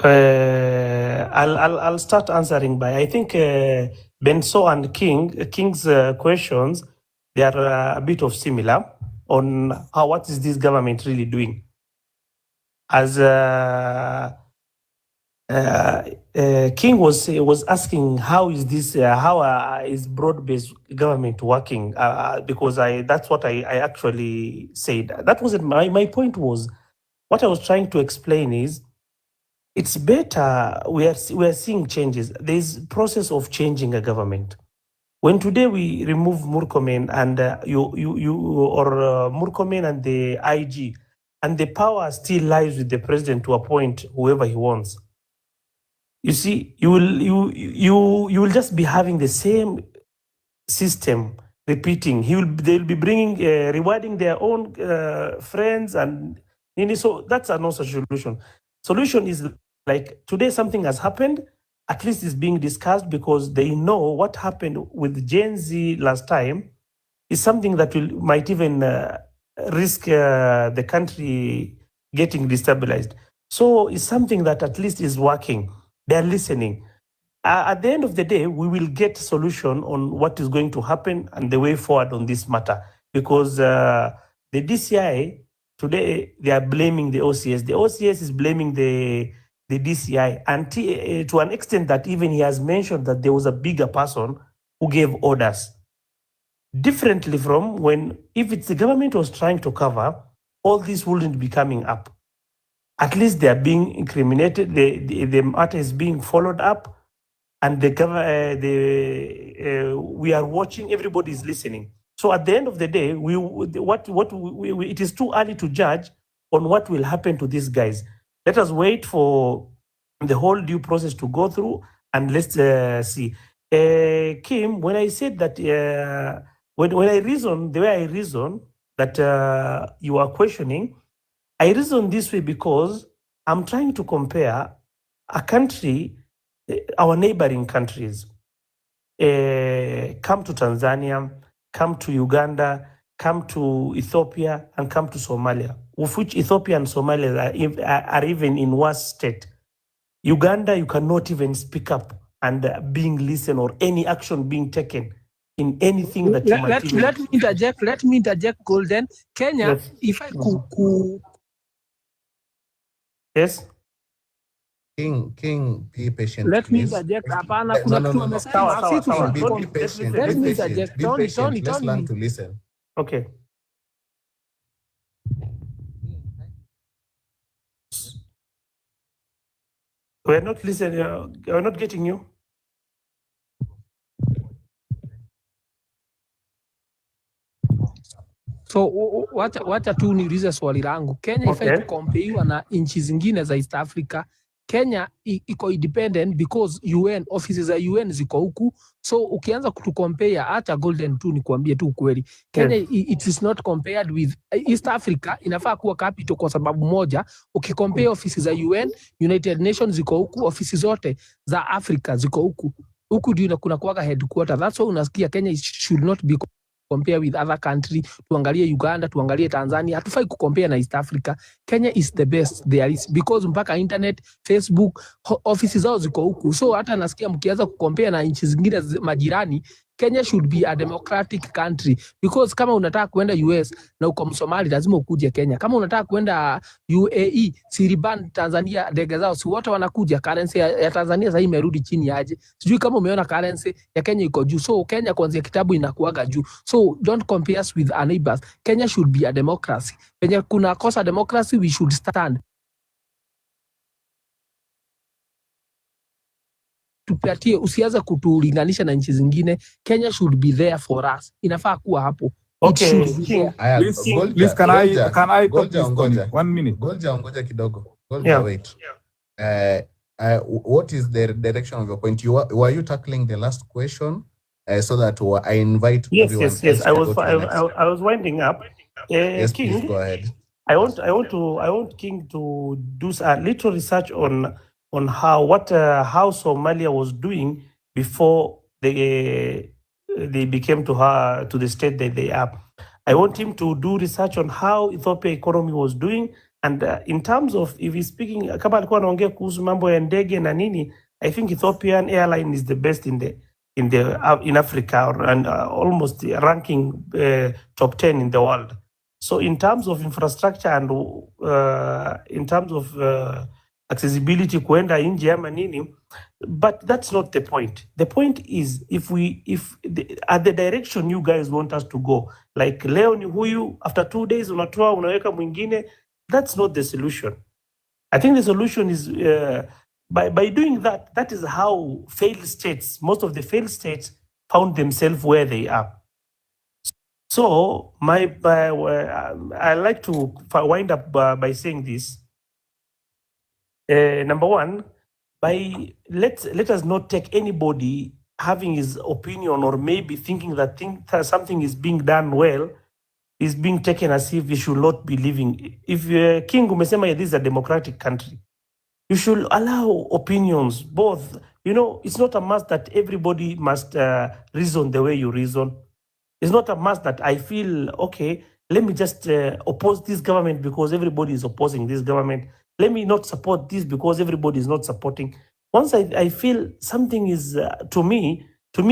I'll start answering by, I think Benso and King's questions, they are a bit of similar on what is this government really doing. As King was asking, how is this? How is broad-based government working? Because that's what I actually said. That wasn't my point. Was what I was trying to explain is it's better. We are seeing changes. There's process of changing a government. When today we remove Murkomen and Murkomen and the IG, and the power still lies with the president to appoint whoever he wants. You see, you will just be having the same system repeating. They'll be bringing rewarding their own friends, and so that's no solution. Solution is like today something has happened. At least it's being discussed because they know what happened with Gen Z last time is something that might even risk the country getting destabilized. So it's something that at least is working. They're listening. At the end of the day, we will get a solution on what is going to happen and the way forward on this matter. Because the DCI, today, they are blaming the OCS. The OCS is blaming the DCI. And to an extent that even he has mentioned that there was a bigger person who gave orders. Differently from when, if it's the government was trying to cover, all this wouldn't be coming up. At least they are being incriminated, the matter is being followed up, and we are watching, everybody is listening. So at the end of the day, it is too early to judge on what will happen to these guys. Let us wait for the whole due process to go through, and let's see. Kim, when I said that, when I reason, the way I reason that you are questioning, I reason this way because I'm trying to compare a country, our neighboring countries, come to Tanzania, come to Uganda, come to Ethiopia, and come to Somalia, of which Ethiopia and Somalia are even in worse state. Uganda, you cannot even speak up and being listened or any action being taken in anything that you might even... Let me interject, Golden. Kenya, yes. If I could... Yes? King, be patient. Let me please. interject. Hapana, No, kuna no, kitu no, no. amesema. Si tufai Be patient. Let me Be interject. patient. Tony, Let's learn to listen. Okay. We're not listening. We're not getting you. So wacha tu niulize swali langu. Kenya ifai kukompeiwa na nchi zingine za East Africa. Kenya iko independent because UN, offices za UN ziko huku. So ukianza kutucompare, hata Golden tu nikuambie tu ukweli. Kenya it is not compared with East Africa. Inafaa kuwa capital kwa sababu moja. Ukicompare offices za UN, United Nations ziko huku, offices zote za Africa ziko huku. Huku ndio kuna kuwaga headquarter. That's why unasikia Kenya should not be compare with other country. Tuangalie Uganda, tuangalie Tanzania. Hatufai kucompare na East Africa. Kenya is the best there is because mpaka internet, Facebook, offices zao ziko huku. So hata nasikia mkianza kucompare na nchi zingine majirani, Kenya should be a democratic country because kama unataka kwenda US na uko Msomali lazima ukuje Kenya. Kama unataka kwenda UAE, Siriban, Tanzania, ndege zao si wote wanakuja. Currency ya Tanzania sasa imerudi chini aje. Sijui kama umeona currency ya Kenya iko juu. So Kenya kuanzia kitabu inakuaga juu. So don't compare us with our neighbors. Kenya should be a democracy. Kenya kuna kosa democracy, we should stand. Tupatie, usianze kutulinganisha na nchi zingine. Kenya should be there for us. Inafaa kuwa hapo. Okay. Please, can I talk this one? 1 minute. Golja, ngoja kidogo. Golja, wait. What is the direction of your point? Were you tackling the last question so that I invite everyone? Yes. I was winding up. Yes, King, please go ahead. I want King to do a little research on how Somalia was doing before they became to the state that they are. I want him to do research on how Ethiopia economy was doing, and in terms of, if he's speaking, kama alikuwa anaongea kuhusu mambo ya ndege na nini, I think Ethiopian airline is the best in Africa, and almost ranking top 10 in the world. So in terms of infrastructure and in terms of accessibility kuenda nje ama nini, but that's not the point. The point is, at the direction you guys want us to go, like leo ni huyu, after 2 days unatoa unaweka mwingine, that's not the solution. I think the solution is by doing that is how failed states, most of the failed states found themselves where they are. So I like to wind up by saying this. Number one, let us not take anybody having his opinion or maybe thinking that something is being done well is being taken as if we should not be living. If King umesema this is a democratic country, you should allow opinions both. You know, it's not a must that everybody must reason the way you reason. It's not a must that I feel, okay, let me just oppose this government because everybody is opposing this government. Let me not support this because everybody is not supporting. Once I feel something is, to me,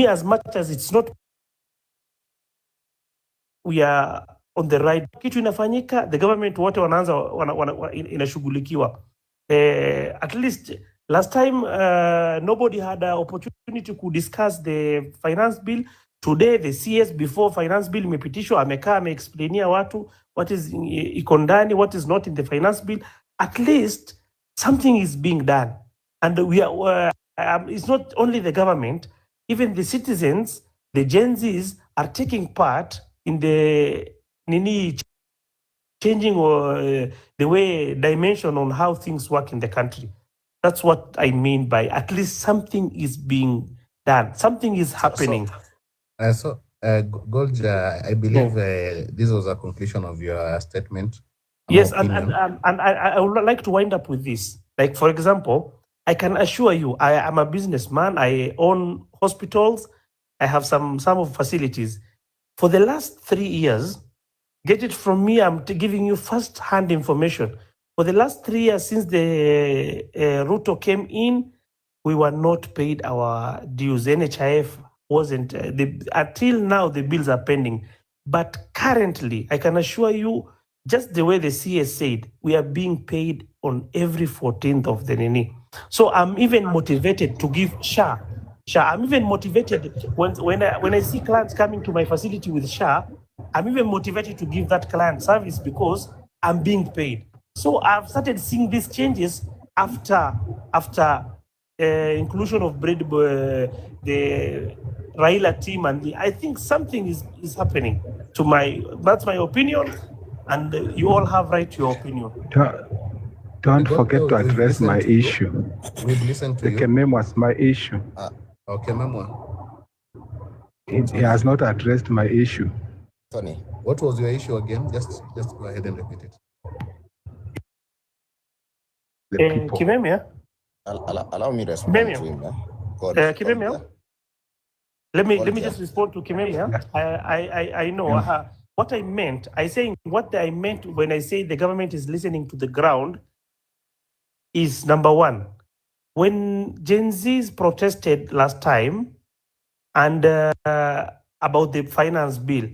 as much as it's not, we are on the right. Kitu inafanyika, the government wote wanaanza inashughulikiwa. At least last time nobody had an opportunity to discuss the finance bill. Today the CS before finance bill imepitishwa amekaa ameexplainia watu what is iko ndani, what is not in the finance bill. At least something is being done, and we are it's not only the government, even the citizens, the Gen Zs are taking part in the changing the way dimension on how things work in the country. That's what I mean by at least something is being done, something is happening. Golja, I believe this was a conclusion of your statement. Yes, and I would like to wind up with this. Like, for example, I can assure you, I am a businessman. I own hospitals. I have some of facilities. For the last 3 years, get it from me, I'm giving you first-hand information. For the last 3 years since the Ruto came in, we were not paid our dues. NHIF wasn't, until now the bills are pending. But currently, I can assure you, just the way the CS said, we are being paid on every 14th of the Nini. So I'm even motivated to give SHA. I'm even motivated when I see clients coming to my facility with SHA, I'm even motivated to give that client service because I'm being paid. So I've started seeing these changes after inclusion of the Raila team, and I think something is happening. That's my opinion, and you all have right to your opinion. Don't forget to address my issue. We've listened to the you. Kemem was my issue. Okay, Memwa. He has not addressed my issue. Tony, what was your issue again? Just go ahead and repeat it. Kimemia? Allow me to respond to him. Kimemia? Let me just respond to Kimemia. I know what I meant. What I meant when I say the government is listening to the ground is, number one, when Gen Zs protested last time and about the finance bill,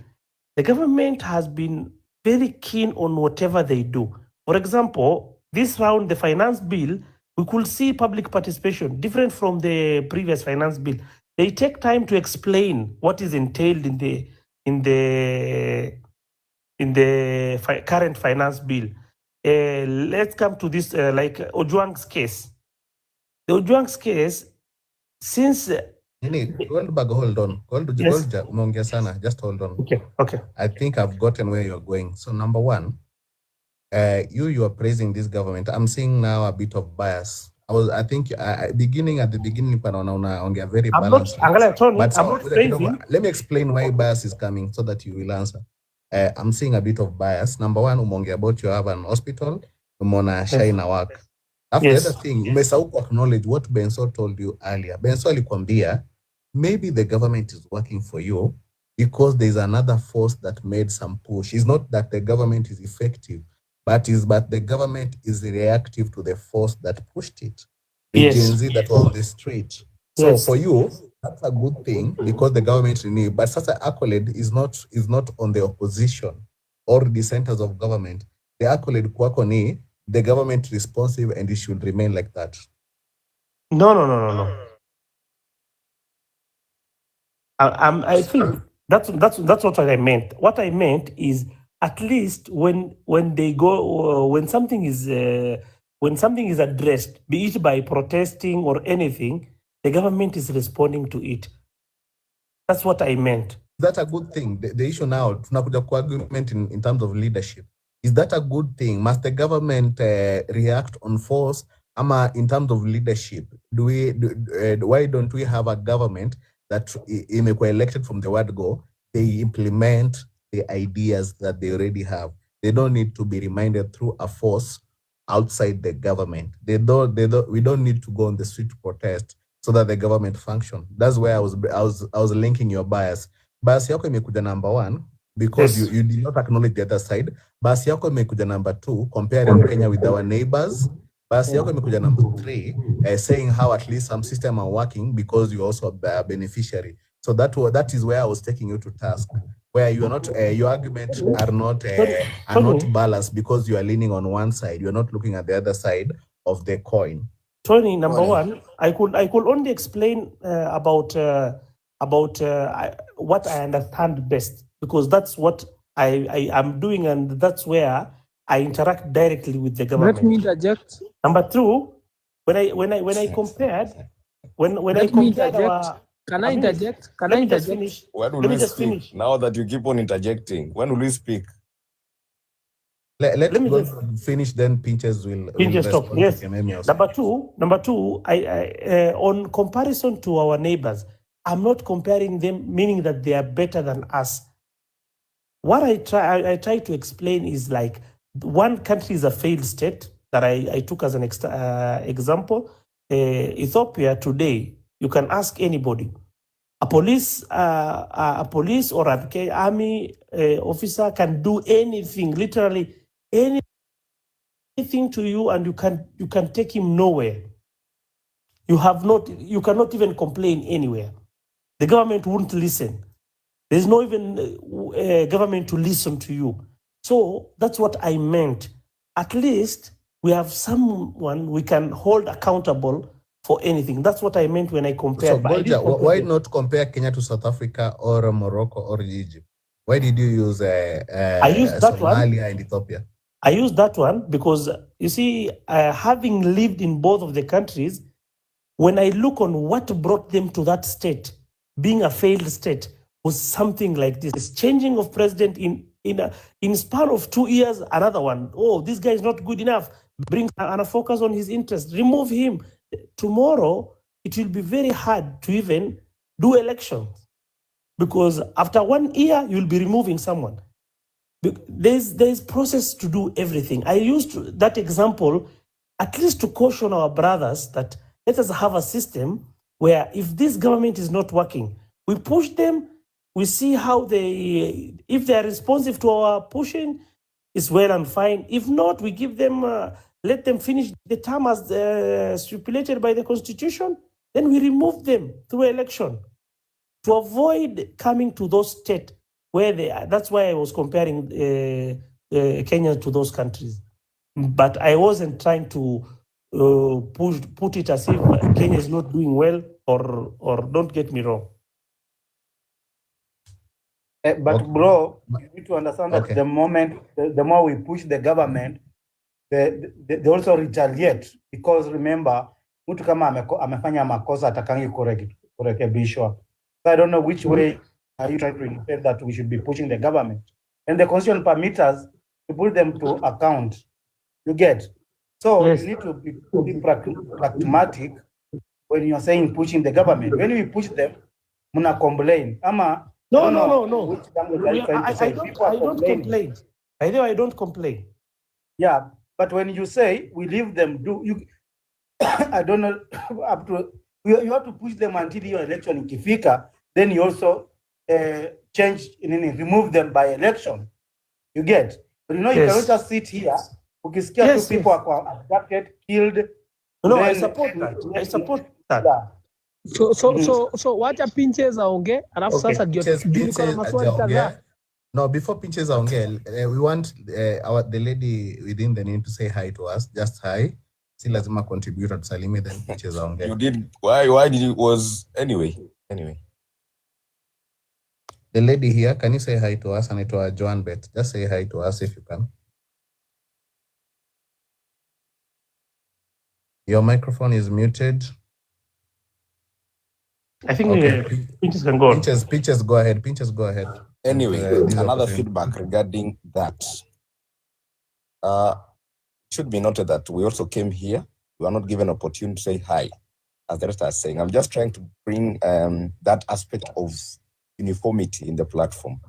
the government has been very keen on whatever they do. For example, this round, the finance bill, we could see public participation different from the previous finance bill. They take time to explain what is entailed in the current finance bill. Let's come to this, like Ojwang's case. The Ojwang's case, since hold on. Just hold on. Okay. I think I've gotten where you're going. So number one, you are praising this government. I'm seeing now a bit of bias. I think at the beginning, on a very balanced. Let me explain why bias is coming so that you will answer. I'm seeing a bit of bias. Number one, umonge about you have an hospital, umona shine work. After the other thing, umesahau acknowledge what Benso told you earlier. Benso alikwambia, maybe the government is working for you because there's another force that made some push. It's not that the government is effective, but the government is reactive to the force that pushed it. The Gen Z that was on the street. So for you, that's a good thing because the government renewed. But such an accolade is not on the opposition or the centers of government. The accolade kwako ni the government responsive, and it should remain like that. No. I think that's what I meant. What I meant is, at least when they go, when something is addressed, be it by protesting or anything, the government is responding to it. When something is addressed, be it by protesting or anything, the government is responding to it. When something is addressed, be it by protesting or anything, the government is responding to it. That's what I meant. That's a good thing. The issue now, tunakuja kwa argument in terms of leadership. Is that a good thing? Must the government react on force? Ama in terms of leadership, why don't we have a government that imekuwa elected from the word go? They implement the ideas that they already have. They don't need to be reminded through a force outside the government. We don't need to go on the street to protest so that the government function. That's where I was linking your bias. Bias yako imekuja number 1 because you did not acknowledge the other side. Bias yako imekuja number 2, comparing Kenya with our neighbors. Bias yako imekuja number 3, saying how at least some system are working because you also a beneficiary. So that is where I was taking you to task, where you are not your arguments are not balanced because you are leaning on one side. You are not looking at the other side of the coin. Tony, number 1, I could only explain about what I understand best, because that's what I am doing, and that's where I interact directly with the government. Let me interject. Number 2, when I compared our. Can I interject? Can I just interject? finish? When will Let me we just speak? finish. Now that you keep on interjecting, when will we speak? Let me just finish, then Pinches will stop. Yes. Number two, I on comparison to our neighbors, I'm not comparing them, meaning that they are better than us. What I try to explain is like one country is a failed state that I took as an example. Ethiopia today, you can ask anybody. A police or an army officer can do anything, literally anything to you, and you can take him nowhere. You cannot even complain anywhere. The government won't listen. There's no even government to listen to you. So that's what I meant. At least we have someone we can hold accountable for anything. That's what I meant when I compared. So, Golja, why not compare Kenya to South Africa or Morocco or Egypt? Why did you use Somalia and Ethiopia? I used that one because, you see, having lived in both of the countries, when I look on what brought them to that state, being a failed state, was something like this. Changing of president in span of 2 years, another one. Oh, this guy is not good enough. Bring and focus on his interest. Remove him. Tomorrow, it will be very hard to even do elections, because after 1 year, you'll be removing someone. There's process to do everything. I used that example at least to caution our brothers that let us have a system where if this government is not working, we push them, we see how if they are responsive to our pushing, it's well and fine. If not, we give them, let them finish the term as stipulated by the Constitution, then we remove them through election to avoid coming to those states where they are. That's why I was comparing Kenya to those countries. But I wasn't trying to put it as if Kenya is not doing well, or don't get me wrong. But bro, you need to understand that the more we push the government, they also retaliate, because remember, mtu kama amefanya makosa atakangi kurekebishwa. So I don't know which way are you trying to indicate that we should be pushing the government, and the constitution permits us to put them to account. You get? So yes. You need to be pragmatic when you're saying pushing the government. When we push them, muna complain. Ama no. I don't complain. I don't complain. Yeah, but when you say we leave them, I don't know, up to you have to push them until your election in Kifika. Then you also remove them by election. You get? But you know, you cannot just sit here. Ukisikia two people are abducted, killed. No, I support that. Yeah. So wacha Pinches aongee, alafu sasa ndio Pinches maswali kadhaa. No, before Pinches aongee, we want the lady within the name to say hi to us. Just hi. Si lazima contribute to Salimi, then Pinches aongee. You did. Why did it anyway? The lady here, can you say hi to us? And to Joan Bet. Just say hi to us if you can. Your microphone is muted. I think Okay. Pinches can go on. Pinches, go ahead. Pinches, go ahead. Anyway, This another opportunity. feedback regarding that. Should be noted that we also came here. We are not given opportunity to say hi, as the rest are saying. I'm just trying to bring that aspect of uniformity in the platform.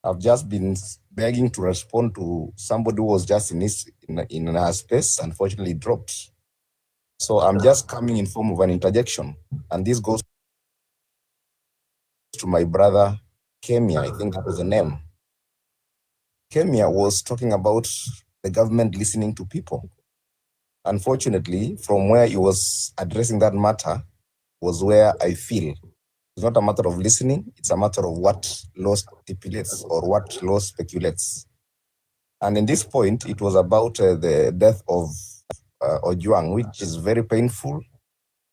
I've just been begging to respond to somebody who was just in our space, unfortunately dropped. So I'm just coming in form of an interjection, and this goes to my brother Kemia. I think that was the name. Kemia was talking about the government listening to people. Unfortunately, from where he was addressing that matter was where I feel it's not a matter of listening, it's a matter of what law stipulates or what law speculates. And in this point, it was about the death of Ojuang, which is very painful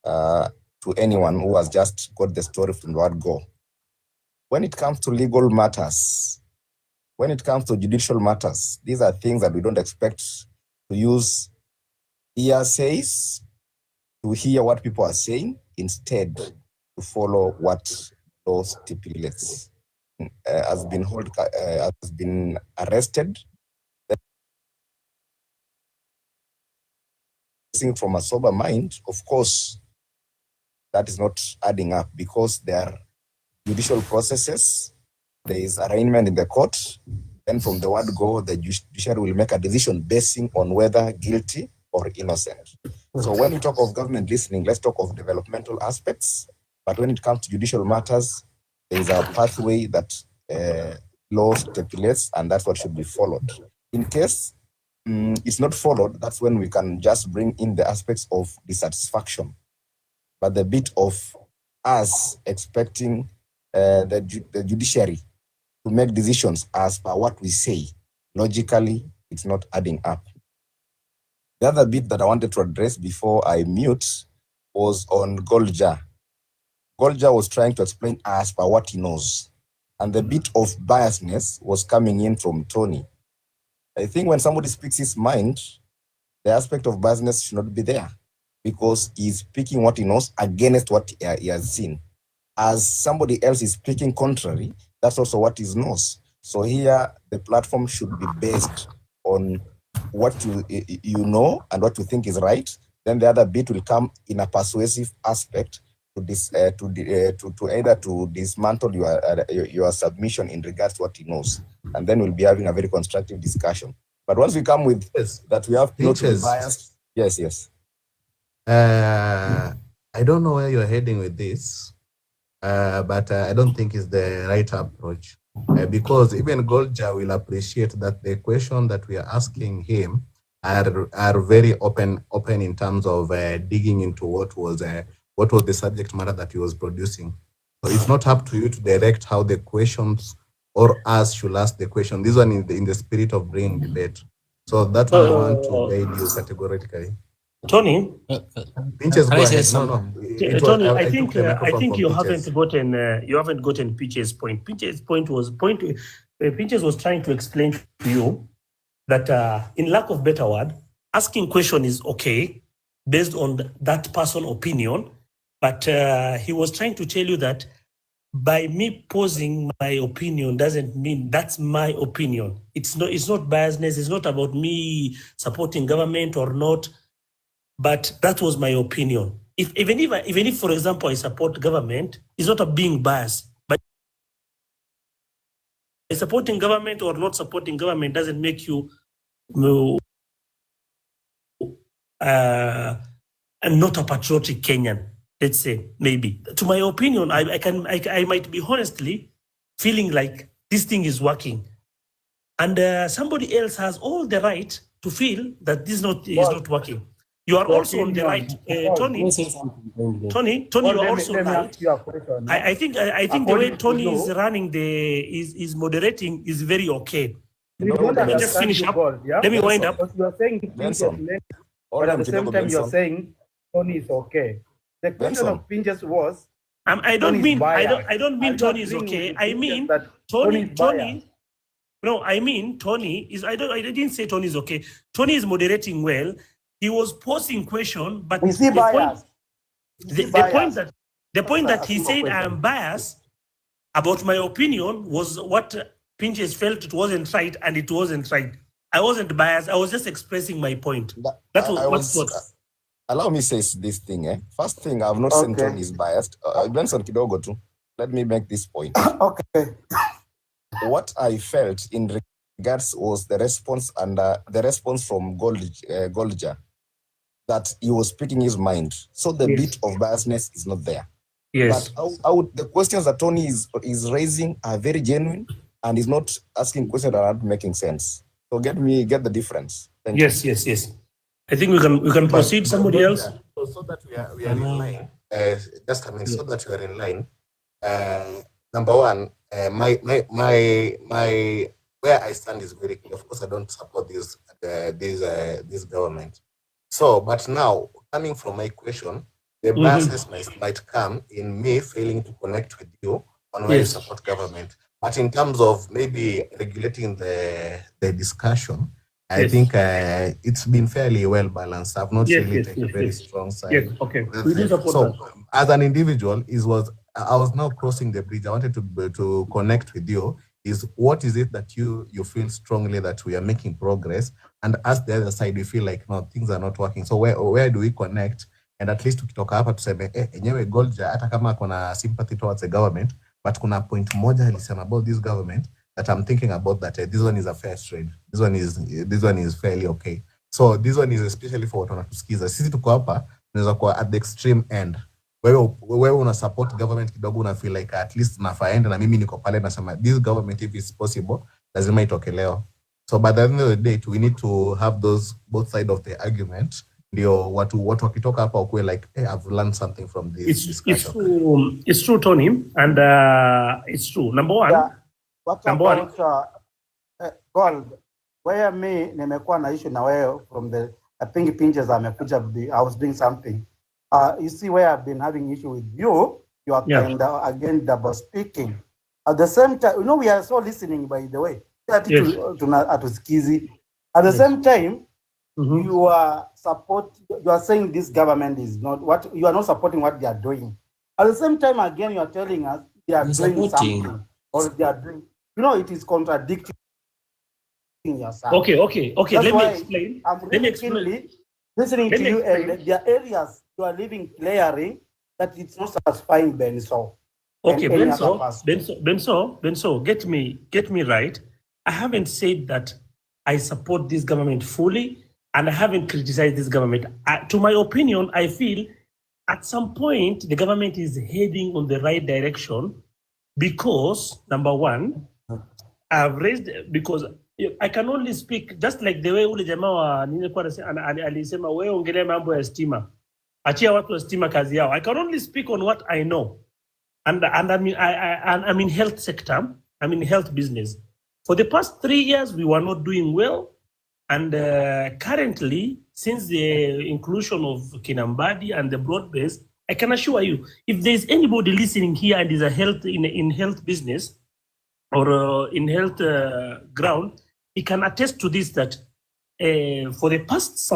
to anyone who has just got the story from the word go. When it comes to legal matters, when it comes to judicial matters, these are things that we don't expect to use hearsays to hear what people are saying, instead to follow what law stipulates. Has been arrested from a sober mind. Of course, that is not adding up, because there are judicial processes, there is arraignment in the court, then from the word go, the judiciary will make a decision basing on whether guilty or innocent. So when we talk of government listening, let's talk of developmental aspects. But when it comes to judicial matters, there is a pathway that law stipulates, and that's what should be followed. In case it's not followed, that's when we can just bring in the aspects of dissatisfaction. But the bit of us expecting the judiciary to make decisions as per what we say, logically, it's not adding up. The other bit that I wanted to address before I mute was on Golja. Golja was trying to explain as per what he knows. And the bit of biasness was coming in from Tony. I think when somebody speaks his mind, the aspect of biasness should not be there, because he's speaking what he knows against what he has seen. As somebody else is speaking contrary, that's also what he knows. So here, the platform should be based on what you know and what you think is right. Then the other bit will come in a persuasive aspect to either to dismantle your submission in regards to what he knows, and then we'll be having a very constructive discussion. But once we come with that, we have not to be biased. Yes. I don't know where you're heading with this, but I don't think it's the right approach, because even Golja will appreciate that the question that we are asking him are very open in terms of digging into what was the subject matter that he was producing. So it's not up to you to direct how the questions or us should ask the question. This one is in the spirit of bringing debate. So that one I want to guide you categorically. Tony, Pinches, go ahead. Tony, I think you haven't gotten Pinches' point. Pinches' point was Pinches was trying to explain to you that in lack of better word, asking question is okay based on that person's opinion, but he was trying to tell you that by me posing my opinion doesn't mean that's my opinion. It's not biasness. It's not about me supporting government or not. But that was my opinion. Even if, for example, I support government, it's not a being biased. But supporting government or not supporting government doesn't make you not a patriotic Kenyan. Let's say, maybe. To my opinion, I might be honestly feeling like this thing is working, and somebody else has all the right to feel that this is not working. You are also on the right, Tony. Tony, you are also right. I think the way Tony is running is moderating is very okay. Let me just finish up. Let me wind up. You are saying but at the same time you are saying Tony is okay. The question of Pinches was I don't mean Tony is okay. I mean Tony. No, I mean Tony is. I didn't say Tony is okay. Tony is moderating well. He was posing question, but the point that The point that he said I am biased about my opinion was what Pinches felt it wasn't right, and it wasn't right. I wasn't biased. I was just expressing my point. That's what. Allow me say this thing. First thing, I've not said Tony is biased. Benson kidogo tu. Let me make this point. Okay. What I felt in regards was the response and the response from Goldja, that he was speaking his mind. So the bit of biasness is not there. Yes. But the questions that Tony is raising are very genuine, and he's not asking questions that are not making sense. So get the difference. Thank you. Yes. I think we can proceed. Somebody else. So that we are in line. Just a minute. So that we are in line. Number one, my where I stand is very clear. Of course, I don't support this government. So, but now coming from my question, the biases might come in me failing to connect with you on where you support government. But in terms of maybe regulating the discussion, I think it's been fairly well balanced. I've not really taken a very strong side. Yes, okay. So, as an individual, I was now crossing the bridge. I wanted to connect with you. What is it that you feel strongly that we are making progress, and as the other side we feel like no, things are not working. So where do we connect? And at least tukitoka hapa tuseme enyewe Goldja hata kama kuna sympathy towards the government, but kuna point moja alisema about this government that I'm thinking about, that this one is a fair trade. This one is fairly okay. So this one is especially for watu wanatusikiza. Sisi tuko hapa tunaweza kuwa at the extreme end. Wewe una support government kidogo, una feel like at least nafaenda, na mimi niko pale nasema this government if it's possible lazima itoke leo. So by the end of the day we need to have those both side of the argument. Ndio watu wakitoka hapa ukuwe like I've learned something from this discussion. It's true Tony, and it's true. Number one, Gold, where me nimekuwa na issue na wewe from the I think Pinches amekuja I was doing something. You see where I've been having issue with you are kind of again double speaking. At the same time, we are so listening, by the way. At the same time, you are saying this government is not what you are not supporting what they are doing. At the same time, again, you are telling us they are doing something, or they are doing. It is contradicting yourself. Okay. Let me explain. Listening to you, and there are areas you are living clearly that it's not satisfying Benso. Okay, Benso, get me right. I haven't said that I support this government fully, and I haven't criticized this government. To my opinion, I feel at some point the government is heading on the right direction because, number one, because I can only speak just like the way ule jamaa alisema wewe ongelea mambo ya stima. Achia watu wa stima kazi yao. I can only speak on what I know. And I'm in health sector. I'm in health business. For the past 3 years, we were not doing well. And currently, since the inclusion of Kinambadi and the broad base, I can assure you, if there's anybody listening here and is in health business or in health ground, he can attest to this, that for the past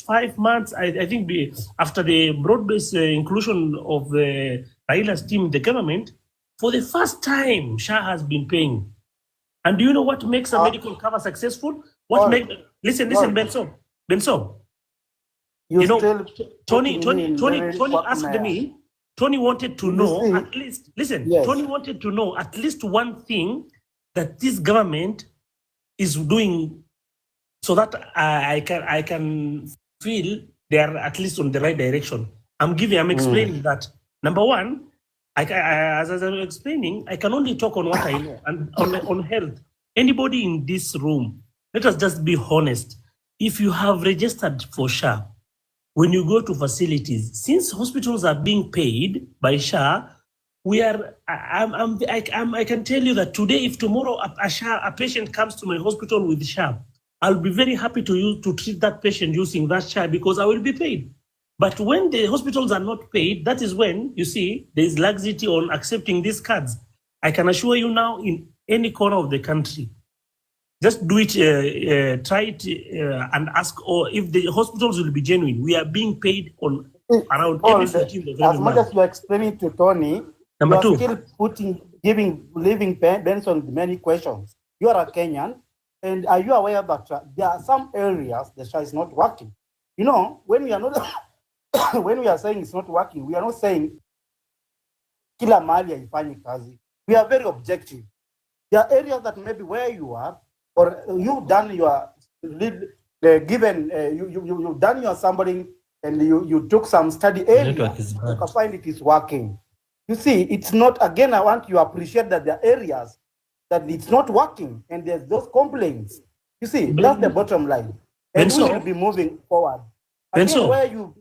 5 months, I think after the broad-based inclusion of the Raila's team, the government, for the first time, SHA has been paying. And do you know what makes a medical cover successful? Listen, Benso. Tony asked me. Tony wanted to know at least. Listen, Tony wanted to know at least one thing that this government is doing, so that I can feel they are at least on the right direction. I'm explaining that. Number one, as I'm explaining, I can only talk on what I know and on health. Anybody in this room, let us just be honest. If you have registered for SHA, when you go to facilities, since hospitals are being paid by SHA, I can tell you that today, if tomorrow a patient comes to my hospital with SHA, I'll be very happy to treat that patient using that SHA because I will be paid. But when the hospitals are not paid, that is when, you see, there is laxity on accepting these cards. I can assure you now, in any corner of the country, just do it, try it and ask, or if the hospitals will be genuine. We are being paid on around Paul, every 14th of as every much month. as you are explaining to Tony, Number you are two. still leaving Benson many questions. You are a Kenyan, and are you aware that there are some areas the SHA is not working? You know, when we are not, when we are saying it's not working, we are not saying kila mahali haifanyi kazi. We are very objective. There are areas that maybe where you are, or you've done your given, you've done your sampling, and you took some study area, you can find it is working. You see, it's not, again, I want you to appreciate that there are areas that it's not working, and there's those complaints. You see, that's the bottom line. And we will be moving forward. Again, where you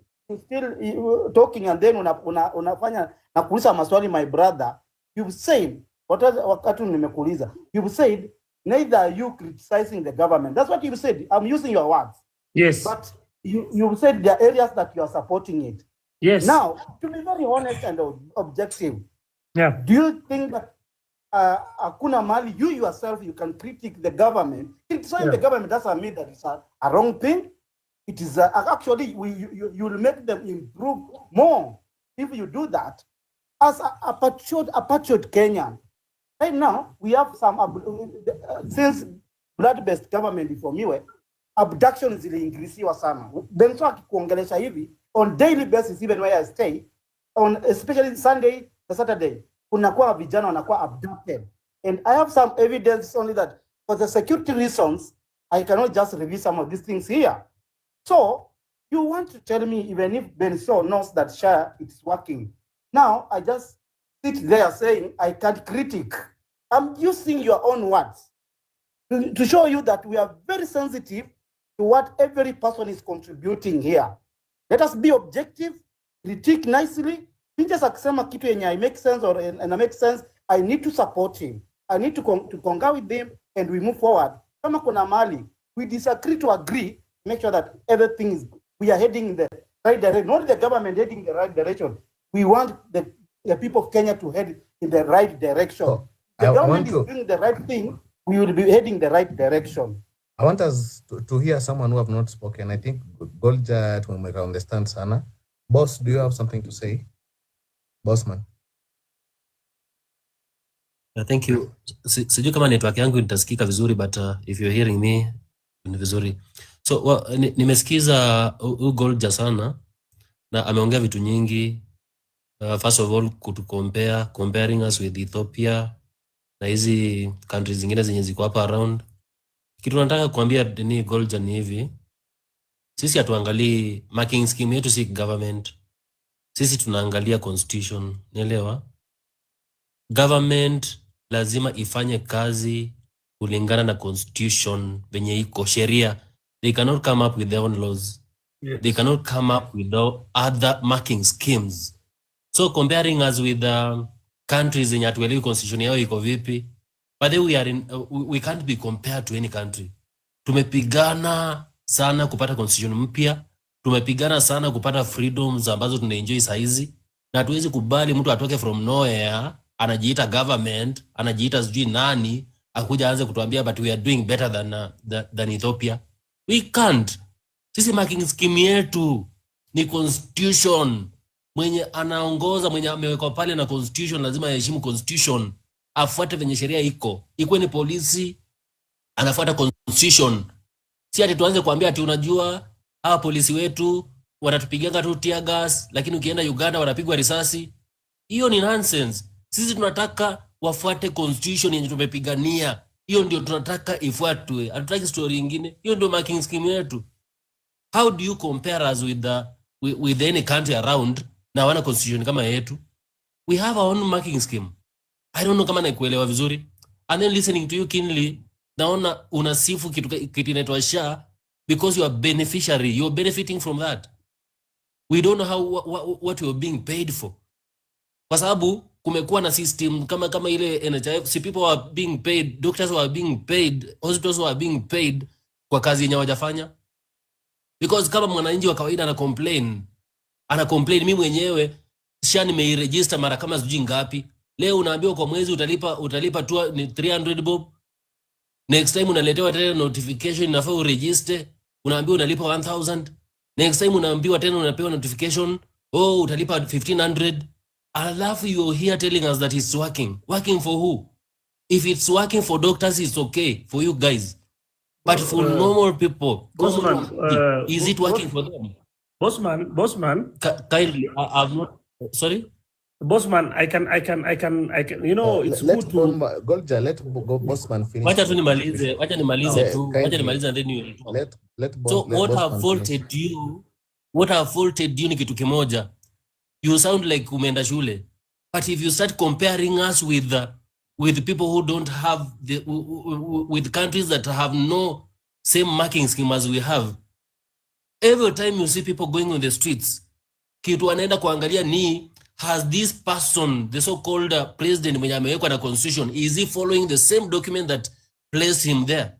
still talking and then unafanya na kuuliza maswali, my brother, you've said, wakati nimekuuliza, you've said, neither are you criticizing the government. That's what you said. I'm using your words. Yes. But you said there are areas that you are supporting it. Yes. Now, to be very honest and objective, yeah, do you think that hakuna mali you yourself you can critique the government? Criticizing the government doesn't mean that it's a wrong thing. It is actually you will make them improve more if you do that. As a patriot Kenyan, right now we have some since blood-based government ifomiwe, abduction ziliincreasiwa sana. Benso akikuongelesha hivi on daily basis, even where I stay, on especially Sunday to Saturday, kunakuwa vijana wanakuwa abducted, and I have some evidence only that for the security reasons I cannot just reveal some of these things here. So you want to tell me even if Benso knows that SHA it's working, now I just sit there saying I can't critique. I'm using your own words to show you that we are very sensitive to what every person is contributing here. Let us be objective, critique nicely. Just akisema kitu yenye I make sense or and I make sense, I need to support him. I need to concur with him and we move forward. Kama kuna mali, we disagree to agree, make sure that everything is, we are heading in the right direction, not the government heading in the right direction. We want the people of Kenya to head in the right direction. So, the government is doing the right thing, we will be heading the right direction. I want us to hear someone who have not spoken. I think Golja tumemweka on the stand sana. Boss, do you have something to say? Bossman. Thank you. Sijui kama network yangu itasikika vizuri, but if you're hearing me ni vizuri. So nimesikiza Golja sana na ameongea vitu nyingi. First of all, comparing us with Ethiopia na hizi countries zingine zenye ziko hapa around. Kitu nataka kuambia ni Golja ni hivi. Sisi hatuangalii marking scheme yetu, si government. Sisi tunaangalia constitution, nielewa? Government lazima ifanye kazi kulingana na constitution venye iko sheria. They cannot come up with their own laws. Yes. They cannot come up with other marking schemes. So comparing us with countries zenye hatuelewi constitution yao iko vipi, but then we can't be compared to any country. Tumepigana sana kupata constitution mpya, tumepigana sana kupata freedoms ambazo tunaenjoy saizi, na hatuwezi kubali mtu atoke from nowhere anajiita government, anajiita sijui nani, akuja aanze kutuambia but we are doing better than Ethiopia. We can't. Sisi marking scheme yetu ni constitution. Mwenye anaongoza, mwenye amewekwa pale na constitution lazima aheshimu constitution, afuate venye sheria iko. Ikuwe ni polisi anafuata constitution. Si ati tuanze kuambia ati unajua hawa polisi wetu wanatupiganga tu tear gas, lakini ukienda Uganda wanapigwa risasi. Hiyo ni nonsense. Sisi tunataka wafuate constitution yenye tumepigania. Hiyo ndio tunataka ifuatwe. Hatutaki story nyingine. Hiyo ndio marking scheme yetu. How do you compare us with any country around na wana constitution kama yetu? We have our own marking scheme. I don't know kama naikuelewa vizuri. And then listening to you keenly, naona unasifu kitu inaitwa SHA because you are beneficiary. You are benefiting from that. We don't know what you are being paid for. Kwa sababu kumekuwa na system kama ile NHIF, si people are being paid, doctors were being paid, hospitals were being paid kwa kazi yenye hawajafanya. Because kama mwananchi wa kawaida ana complain, mimi mwenyewe SHA nimeiregister mara kama sijui ngapi. Leo unaambiwa kwa mwezi utalipa tu 300 bob. Next time unaletewa tena notification inafaa uregister, unaambiwa unalipa 1000. Next time unaambiwa tena unapewa notification oh, utalipa 1500. Alafu you're here telling us that it's working. Working for who? If it's working for doctors, it's okay for you guys. But for normal people, Bossman, is it working for them? Bossman. Kindly, I'm not, sorry? Bossman, I can, you know, it's good to... Golja, let Bossman finish. Wacha nimalize tu, and then you talk. So what have faulted you, ni kitu kimoja. You sound like umeenda shule. But if you start comparing us with people who don't have, with countries that have no same marking scheme as we have, every time you see people going on the streets, kitu wanaenda kuangalia ni, has this person, the so-called president mwenye amewekwa na constitution, is he following the same document that placed him there?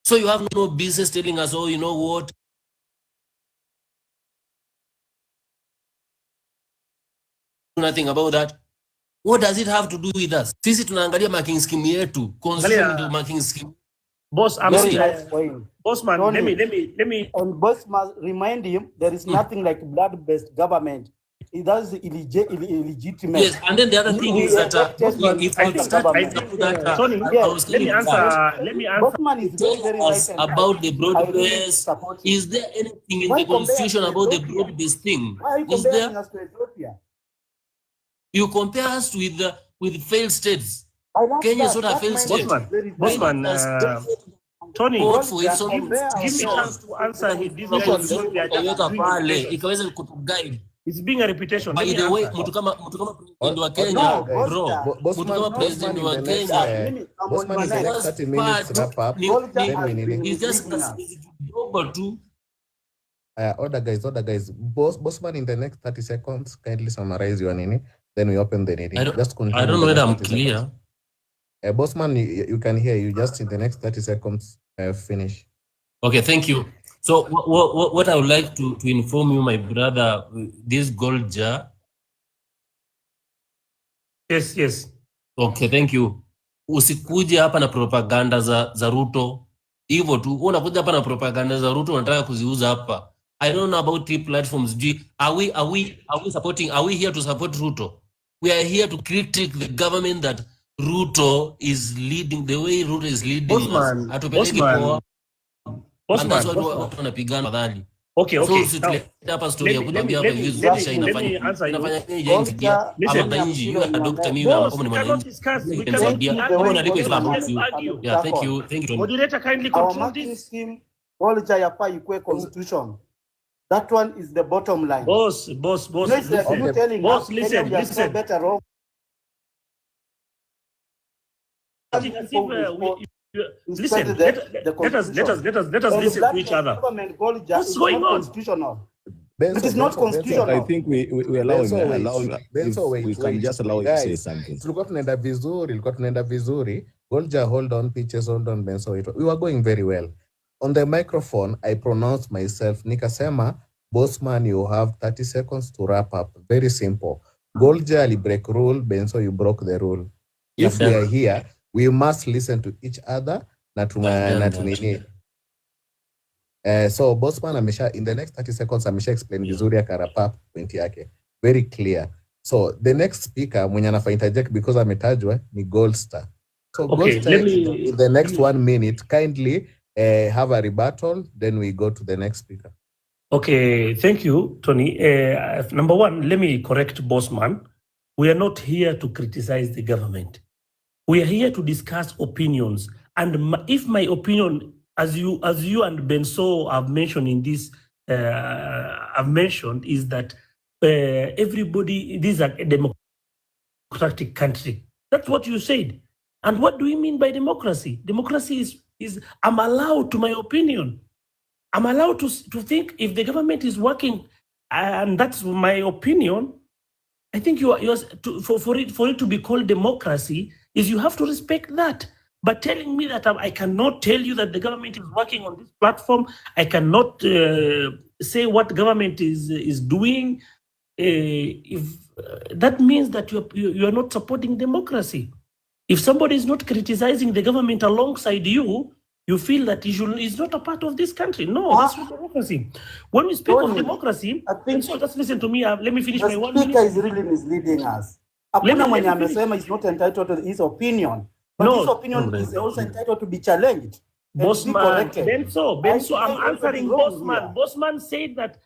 So you have no business telling us, oh, you know what? Nothing about that. What does it have to do with us? Sisi tunaangalia marking scheme yetu, constitution ndio marking scheme. Boss, I'm Bossman, Tony, let me. And Bossman, remind him there is nothing like blood-based government. That is illegitimate. Yes, and then the other thing is that if I start, Tony, let me answer. Bossman is very right about the broad-based. Is there anything in the constitution about the broad-based thing? Why are you comparing us to Ethiopia? You compare us with failed states. Kenya is not a failed state. Bossman, Tony, give me chance to answer this question. Ikaweza kutuguide. It's being a reputation. By the way, mtu kama president wa Kenya, bro, mtu kama president wa Kenya, Bossman is the next 30 minutes wrap up. He's just global too. Order guys. Bossman, in the next 30 seconds, kindly summarize your nini. Then we open the meeting. Just continue. I don't know whether I'm clear. Bossman, you can hear you. Just in the next 30 seconds, finish. Okay, thank you. So what I would like to inform you, my brother, this gold jar. Yes. Okay, thank you. Usikuje hapa na propaganda za Ruto. Hivyo tu, unakuja hapa na propaganda za Ruto unataka kuziuza hapa. I don't know about the platforms. Are we here to support Ruto? We are here to critique the government that Ruto is leading, the way Ruto is leading. Bossman. Wanapigana madhali. Okay. So hapa story ya kuambia hapa hivi zisha inafanya nini ya nchi ama nchi you are doctor mimi kama ni mwananchi. Yeah, thank you. Moderator, kindly control this. Golja yafaa ikuwe constitution. That one is the bottom line. Boss. Listen. Listen, let us listen to each other. What's going on? It is not constitutional. I think we allow him. We can just allow him to say something. Tulikuwa tunaenda vizuri. Golja, hold on, pitches, hold on, Benso. We were going very well. On the microphone, I pronounced myself. Nikasema, Bossman, you have 30 seconds to wrap up. Very simple. Golja, you break rule. Benso, you broke the rule. If we are here, we must listen to each other. So Bossman amesha, in the next 30 seconds, amesha explain vizuri akarapa point yake. Very clear. So the next speaker, mwenye anafa interject because ametajwa ni Gold Star. So okay, Gold Star, in the next 1 minute, kindly have a rebuttal, then we go to the next speaker. Okay, thank you, Tony. Number one, let me correct Bossman. We are not here to criticize the government. We are here to discuss opinions. And if my opinion, as you and Benso have mentioned in this, is that everybody, this is a democratic country. That's what you said. And what do we mean by democracy? Democracy is I'm allowed to my opinion. I'm allowed to think if the government is working, and that's my opinion. I think for it to be called democracy is you have to respect that. But telling me that I cannot tell you that the government is working on this platform, I cannot say what government is doing. If that means that you are not supporting democracy. If somebody is not criticizing the government alongside you, you feel that is not a part of this country. No, that's not democracy. When we speak of democracy, so just listen to me. Let me finish my 1 minute. The speaker is really misleading us. Hakuna mwenye amesema is not entitled to his opinion. But his opinion is also entitled to be challenged. Bossman, Benso, I'm answering Bossman. Bossman said that,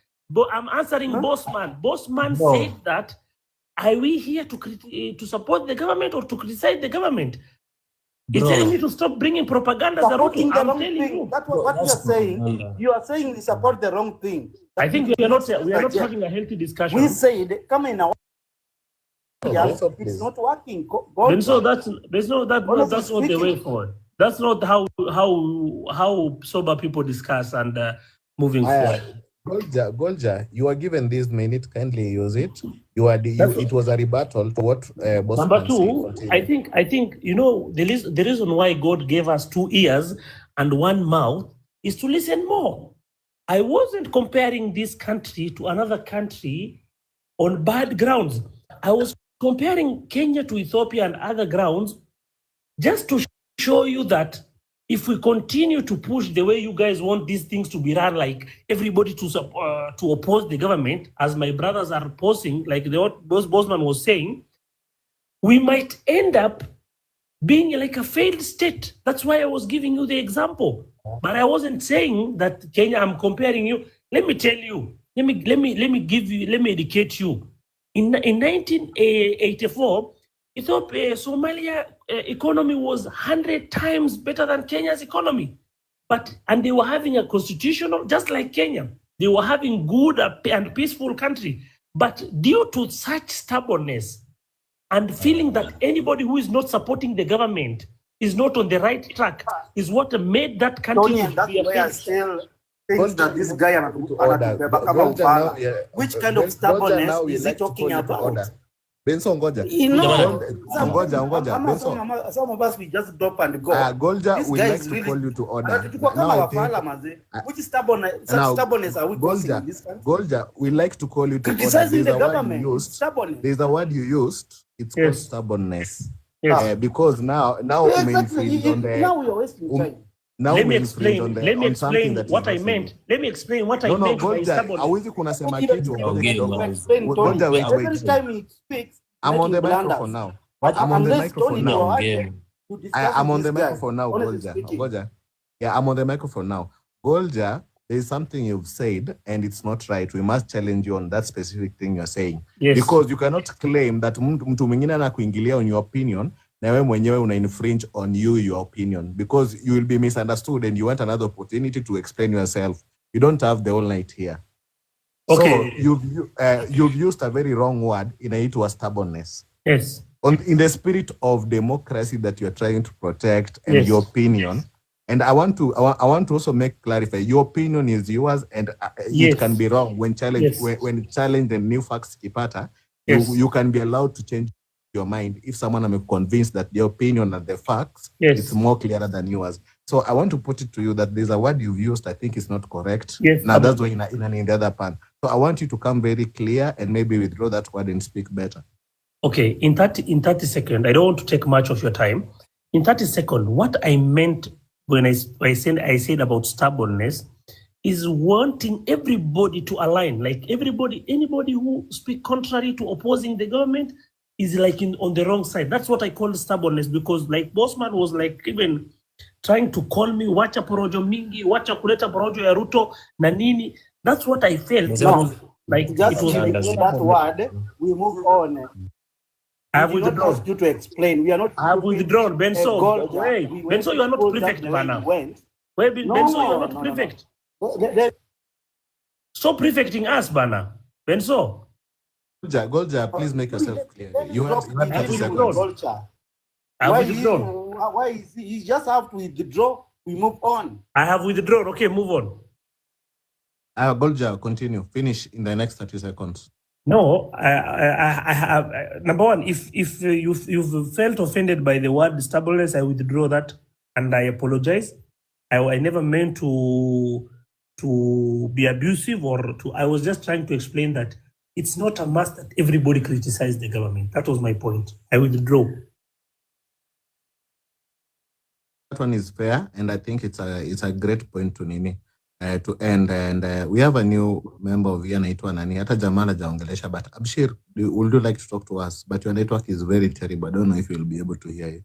I'm answering Bossman. Bossman said that, are we here to support the government or to criticize the government? He's telling me to stop bringing propaganda. Supporting the wrong thing. That's what you are saying. You are saying you support the wrong thing. I think we are not having a healthy discussion. We said, come in our it's not working. So that's not the way forward. That's not how sober people discuss and moving forward. Golja, you are given this minute. Kindly use it. It was a rebuttal to what Number two, I think the reason why God gave us 2 ears and 1 mouth is to listen more. I wasn't comparing this country to another country on bad grounds. I was comparing Kenya to Ethiopia and other grounds just to show you that if we continue to push the way you guys want these things to be run, like everybody to oppose the government, as my brothers are opposing, like what Bossman was saying, we might end up being like a failed state. That's why I was giving you the example. But I wasn't saying that Kenya, I'm comparing you. Let me tell you, let me educate you. In 1984, Ethiopia, Somalia economy was 100 times better than Kenya's economy. And they were having a constitutional, just like Kenya. They were having good and peaceful country. But due to such stubbornness and feeling that anybody who is not supporting the government is not on the right track is what made that country to be a failure. Things that this guy which kind of stubbornness is he talking about? Benson, ngoja. Benson. Some of us we just drop and go. Golja, we like to call you to order. Which stubbornness are we causing in this country? Golja, we like to call you to order. Criticizing the government. Stubbornness. There's a word you used. It's called stubbornness. Because now we are wasting time. Let me explain what I meant. Let me explain what I meant by stubbornness. Every time he speaks, I'm on the microphone now. I'm on the microphone now. I'm on the microphone now, Golja. Yeah, I'm on the microphone now. Golja, there's something you've said and it's not right. We must challenge you on that specific thing you're saying. Yes. Because you cannot claim that mtu mwingine anakuingilia on your opinion na wewe mwenyewe una infringe on your opinion, because you will be misunderstood and you want another opportunity to explain yourself. You don't have the whole night here. Okay. So you've used a very wrong word, inaitwa stubbornness. Yes. In the spirit of democracy that you're trying to protect and your opinion. And I want to also clarify, your opinion is yours and it can be wrong when challenged. When challenged and new facts kipata, you can be allowed to change your mind if someone is convinced that the opinion and the facts is more clearer than yours. So I want to put it to you that there's a word you've used I think is not correct. Yes. Now that's why in the other pan. So I want you to come very clear and maybe withdraw that word and speak better. Okay, in 30 seconds, I don't want to take much of your time. In 30 seconds, what I meant when I said about stubbornness is wanting everybody to align. Like anybody who speak contrary to opposing the government is like on the wrong side. That's what I call stubbornness, because like Bossman was like even trying to call me wacha porojo mingi, wacha kuleta porojo ya Ruto na nini. That's what I felt. Like just it was that word, we move on. I have withdrawn. You to explain. We are not. I have withdrawn. Benso, Benso, you are not prefect, Bana. Benso, you are not prefect. Stop prefecting us, Bana. Benso. Golja, please make yourself clear. You have 30 seconds. Why is he just have to withdraw? We move on. I have withdrawn. Okay, move on. Golja, continue. Finish in the next 30 seconds. No, I have. Number one, if you've felt offended by the word stubbornness, I withdraw that and I apologize. I never meant to be abusive I was just trying to explain that it's not a must that everybody criticize the government. That was my point. I withdraw. one is fair, and I think it's a great point to end. And we have a new member of anaitwa nani, hata jamaa hajaongelesha, but Abshir, would you like to talk to us? But your network is very terrible. I don't know if you'll be able to hear you.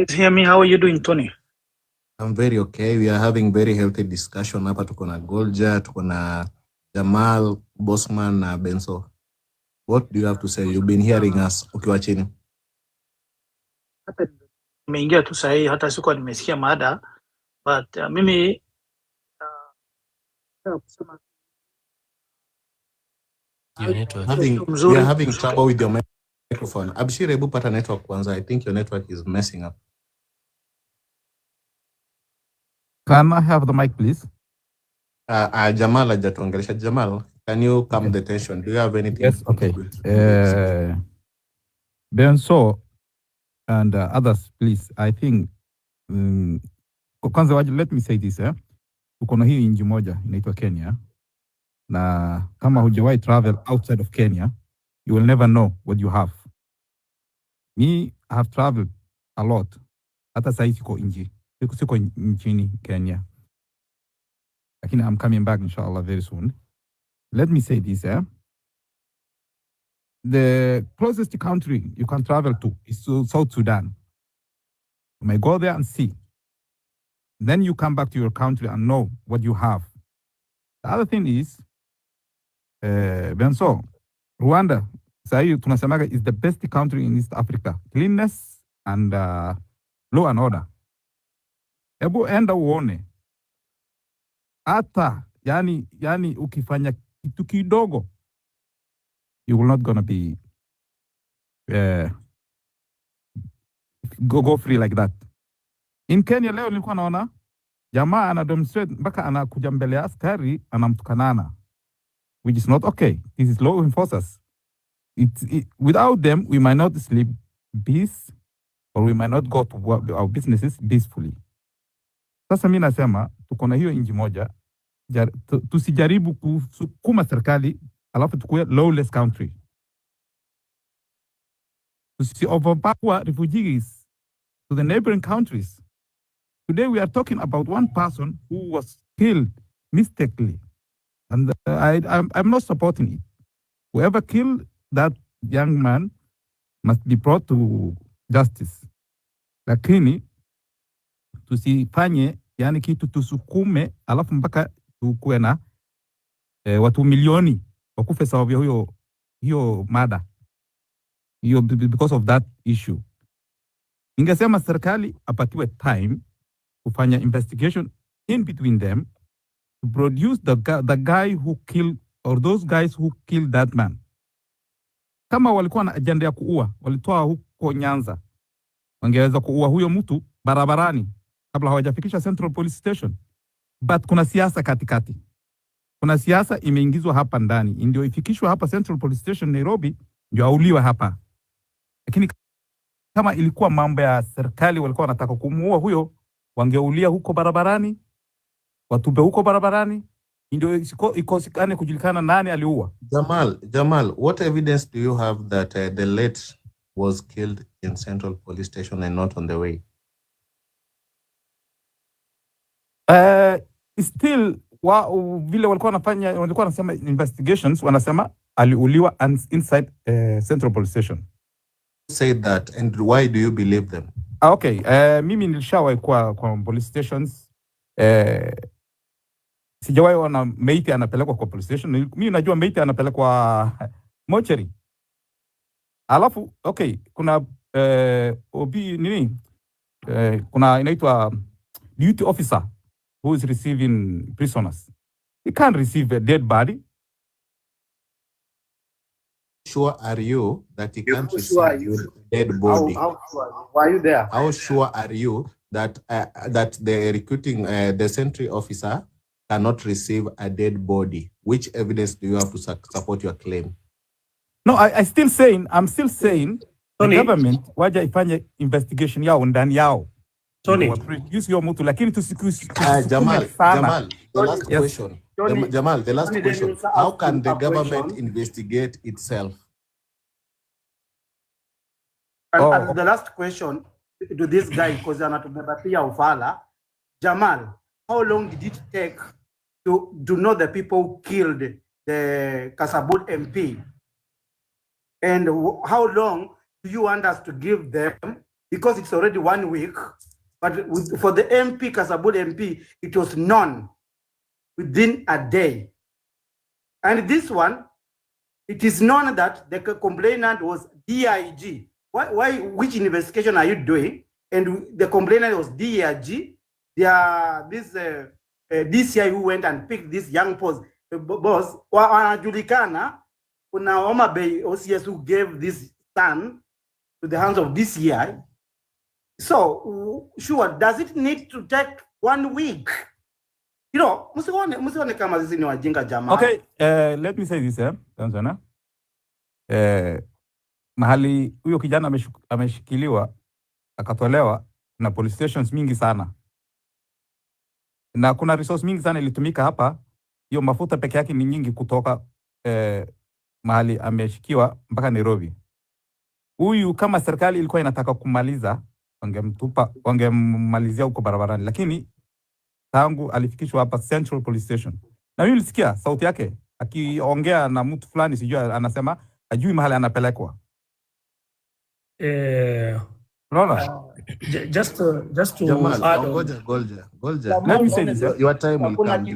Hear me? How are you doing, Tony? I'm very okay. We are having very healthy discussion. Hapa tuko na Golja, tuko na Jamal, Bosman na Benso. What do you have to say? You've been hearing us ukiwa chini. Nimeingia tu sahihi, hata sikuwa nimesikia mada, but mimi we are having trouble with your microphone. Abshir, hebu pata network kwanza. I think your network is messing up. Can I have the mic, please? Jamal hajatuongelesha. Jamal, can you calm the tension? Do you have anything? Yes, okay. Benso and others, please. I think kwanza let me say this, tuko na hii nchi moja inaitwa Kenya, na kama hujawahi travel outside of Kenya, you will never know what you have. Me, I have traveled a lot. Hata sasa siko nchini Kenya, lakini I'm coming back inshallah very soon. Let me say this, the closest country you can travel to is South Sudan. You may go there and see. Then you come back to your country and know what you have. The other thing is, Benso, Rwanda, sahi tunasemaga is the best country in East Africa. Cleanness and law and order. Ebu enda uone. Hata, yani ukifanya kitu kidogo, you will not gonna be go free like that. In Kenya leo nilikuwa naona jamaa ana demonstrate mpaka anakuja mbele ya askari anamtukanana, which is not okay. This is law enforcers. Without them, we might not sleep peace, or we might not go to our businesses peacefully. Sasa mimi nasema tuko na hiyo nchi moja, tusijaribu kusukuma serikali alafu tukue lawless country. Tusi overpower refugees to the neighboring countries. Today we are talking about one person who was killed mistakenly, and I'm not supporting it. Whoever killed that young man must be brought to justice. Lakini tusifanye yani kitu tusukume alafu mpaka tukue na watu milioni wakufe sababu hiyo mada hiyo, because of that issue. Ningesema serikali apatiwe time kufanya investigation in between them to produce the guy who killed, or those guys who killed that man. Kama walikuwa na agenda ya kuua, walitoa huko Nyanza, wangeweza kuua huyo mtu barabarani kabla hawajafikisha Central Police Station. But kuna siasa katikati. Kuna siasa imeingizwa hapa ndani, ndio ifikishwe hapa Central Police Station Nairobi, ndio auliwe hapa. Lakini kama ilikuwa mambo ya serikali walikuwa wanataka kumuua huyo, wangeulia huko barabarani, watube huko barabarani, ndio ikosikane kujulikana nani aliua. Jamal, what evidence do you have that the late was killed in Central Police Station and not on the way? Still vile walikuwa wanasema investigations, wanasema aliuliwa inside Central Police Station. Say that, and why do you believe them? Okay, mimi nilishawahi kwa police stations. Sijawahi ona maiti anapelekwa kwa police station. Mimi najua maiti anapelekwa mortuary. Alafu okay, kuna kuna inaitwa duty officer who is receiving prisoners. He can't receive a dead body. Sure are you that he can't receive a dead body? How were you there? How sure are you that that the recruiting the sentry officer cannot receive a dead body? Which evidence do you have to support your claim? No, I'm still saying Tony, the government waja ifanye investigation yao ndani yao. Tony, produce your mtu, lakini Jamal, the last question. Jamal, the last question. How can the government investigate itself? And the last question to this guy, because anatubeba pia ufala, Jamal, how long did it take to know the people who killed the Kasabut MP? And how long do you want us to give them? Because it's already 1 week, but for the MP, Kasabut MP, it was known within a day. And this one, it is known that the complainant was DIG. Why? Which investigation are you doing? And the complainant was DIG. This DCI who went and picked this young boss. Wanajulikana, kuna Homa Bay OCS who gave this son to the hands of DCI. So, sure, does it need to take 1 week? You know, msione kama sisi ni wajinga jamaa. Okay, let me say this, Tanzania. Mahali huyo kijana ameshikiliwa akatolewa na police stations mingi sana. Na kuna resource mingi sana ilitumika hapa. Hiyo mafuta peke yake ni nyingi kutoka mahali ameshikiwa mpaka Nairobi. Huyu kama serikali ilikuwa inataka kumaliza, wangemalizia huko barabarani, lakini tangu alifikishwa hapa Central Police Station. Na mimi nilisikia sauti yake akiongea na mtu fulani, sijui anasema ajui mahali anapelekwa. Just to Jamal, add Golja. Let me say this. Your time will come.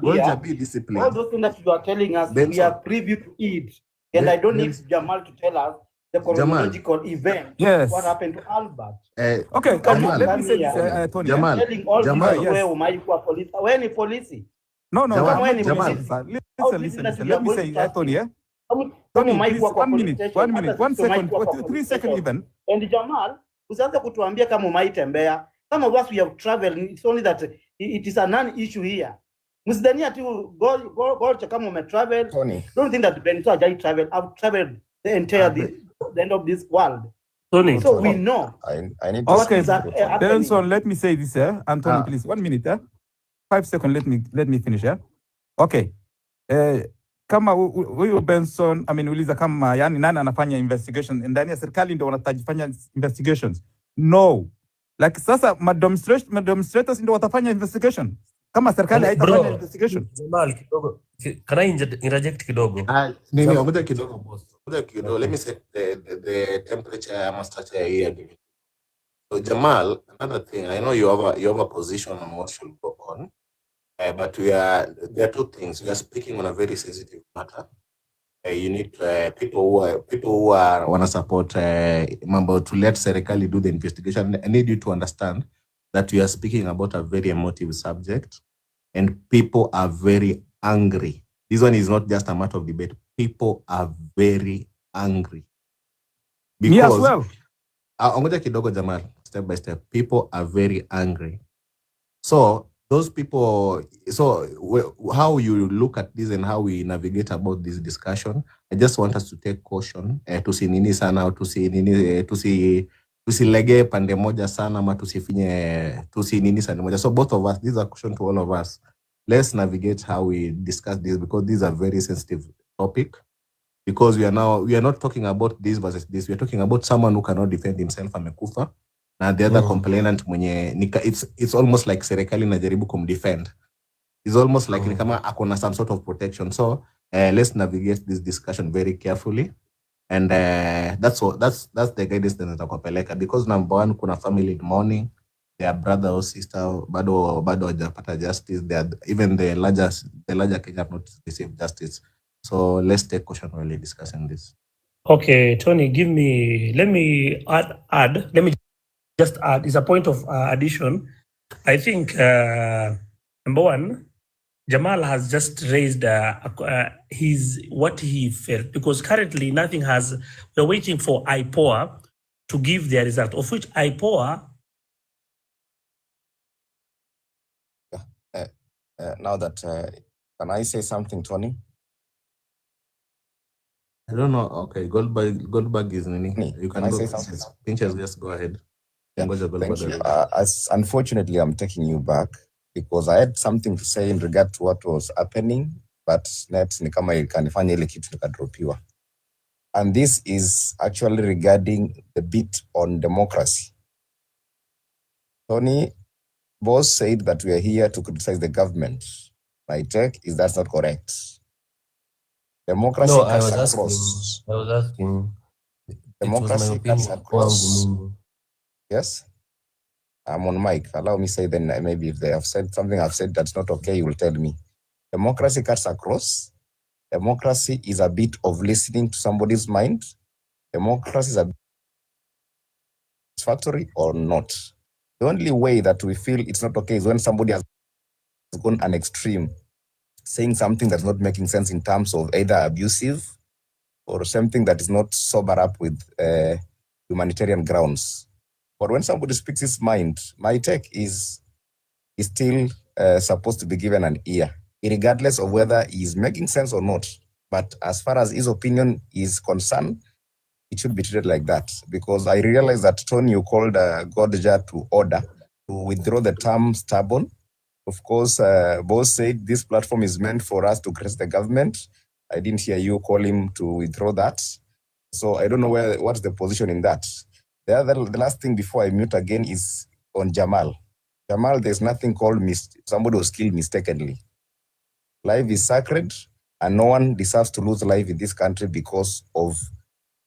Golja, be disciplined. All those things that you are telling us, we are privy to it. And I don't need Jamal to tell us the chronological event. Yes. What happened to Albert? Okay, Jamal, let me say this, Tony. Jamal, Telling all Jamal, this where umaikuwa police. Where ni polisi? No, Jamal, let me Jamal. say this, Let me say, Tony, Tony, please, 1 minute, 1 second, 3 seconds even. And Jamal, usianze kutuambia kama umaitembea. Some of us, we have traveled. It's only that it is a non-issue here. Msidania tu go kama umetravel. Don't think that Benito hajai travel. I've traveled the entire the end of this world. Tony. So we know. I need to Okay, Benson, let me say this, Anthony, please, 1 minute, 5 seconds, let me finish, Okay. Kama huyu Benson ameniuliza kama yani nani anafanya investigation ndani ya serikali ndio wanatajifanya investigations. No. Like sasa demonstrators ndio watafanya investigation. Kama serikali haitafanya investigation. Jamal kidogo. Can I interject kidogo? Ngoja kidogo boss. Ngoja kidogo. Let me set the temperature ama structure here. So Jamal, another thing, I know you have a position on what should go on. But there are two things. We are speaking on a very sensitive matter. You need people who are wanna support mambo to let serikali do the investigation. I need you to understand that we are speaking about a very emotive subject, and people are very angry. This one is not just a matter of debate. People are very angry. Me as well. Ngoja kidogo Jamal, step by step. People are very angry. So those people, so how you look at this and how we navigate about this discussion, I just want us to take caution, tusinini sana, tusilege pande moja sana, ama tusinini sana moja. So both of us, this is a caution to all of us. Let's navigate how we discuss this, because these are very sensitive topic. Because we are not talking about this versus this. We are talking about someone who cannot defend himself, amekufa. Na the other complainant mwenye it's almost like serikali inajaribu kumdefend. It's almost like ni kama akona some sort of protection. So let's navigate this discussion very carefully, and that's the guidance that nitakupeleka, because number one, kuna family in mourning, their brother or sister bado hajapata justice, even the larger Kenya have not received justice. So let's take caution while discussing this. Okay, Tony, let me just add, is a point of addition. I think number one, Jamal has just raised what he felt, because currently nothing has. We're waiting for IPOA to give their result, of which IPOA. Now that can I say something, Tony? I don't know. Okay, Goldberg is nini. You can say something. Pinches, just go ahead. Yeah, thank you. Unfortunately, I'm taking you back because I had something to say in regard to what was happening, but net ni kama ikanifanya ile kitu nikadropiwa. And this is actually regarding the bit on democracy. Tony Boss said that we are here to criticize the government. My take is that's not correct. Democracy No, I cuts was across. asking. Democracy cuts across. Yes? I'm on mic. Allow me say then maybe if they have said something I've said that's not okay, you will tell me. Democracy cuts across. Democracy is a bit of listening to somebody's mind. Democracy is a satisfactory or not. The only way that we feel it's not okay is when somebody has gone an extreme, saying something that's not making sense in terms of either abusive or something that is not sober up with humanitarian grounds. But when somebody speaks his mind, my take is still supposed to be given an ear, regardless of whether he's making sense or not. But as far as his opinion is concerned, it should be treated like that. Because I realize that Tony, you called Godja to order to withdraw the term stubborn. Of course, Boss said this platform is meant for us to criticize the government. I didn't hear you call him to withdraw that. So I don't know what's the position in that. The last thing before I mute again is on Jamal. Jamal, there's nothing called somebody was killed mistakenly. Life is sacred, and no one deserves to lose life in this country because of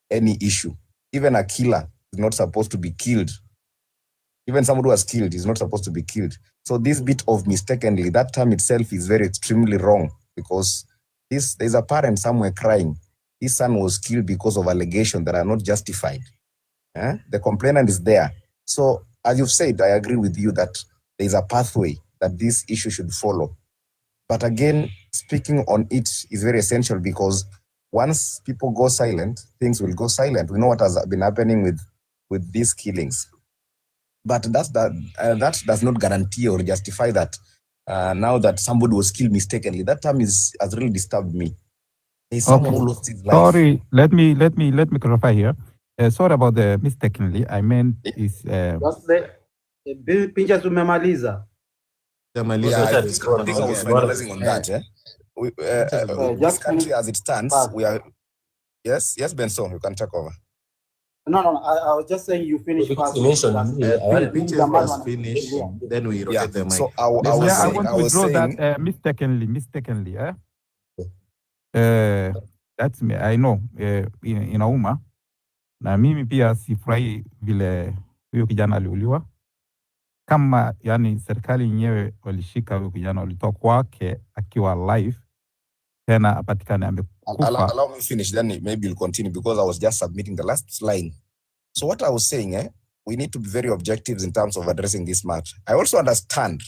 any issue. Even a killer is not supposed to be killed. Even somebody who was killed is not supposed to be killed. So this bit of mistakenly, that term itself is very extremely wrong, because there's a parent somewhere crying. His son was killed because of allegations that are not justified. The complainant is there. So as you've said, I agree with you that there is a pathway that this issue should follow. But again, speaking on it is very essential, because once people go silent, things will go silent. We know what has been happening with these killings. But that does not guarantee or justify that now that somebody was killed mistakenly. That term has really disturbed me. There's someone who lost his life. Sorry, let me clarify here. Sorry about the mistakenly. I meant is Pinja tumemaliza. Yeah, I think I was finalizing on that. This country as it stands, we are. Yes, Benson, you can take over. No, I was just saying you finished first. You mentioned Pinches was finished, then we rotate the mic. So I was saying that mistakenly. That's me. I know inauma, na mimi pia sifurahi vile huyo kijana aliuliwa. Kama yani serikali yenyewe walishika huyo kijana, walitoa kwake akiwa live, tena apatikane amekufa. Allow me finish, then maybe you'll continue, because I was just submitting the last line. So what I was saying, we need to be very objective in terms of addressing this matter. I also understand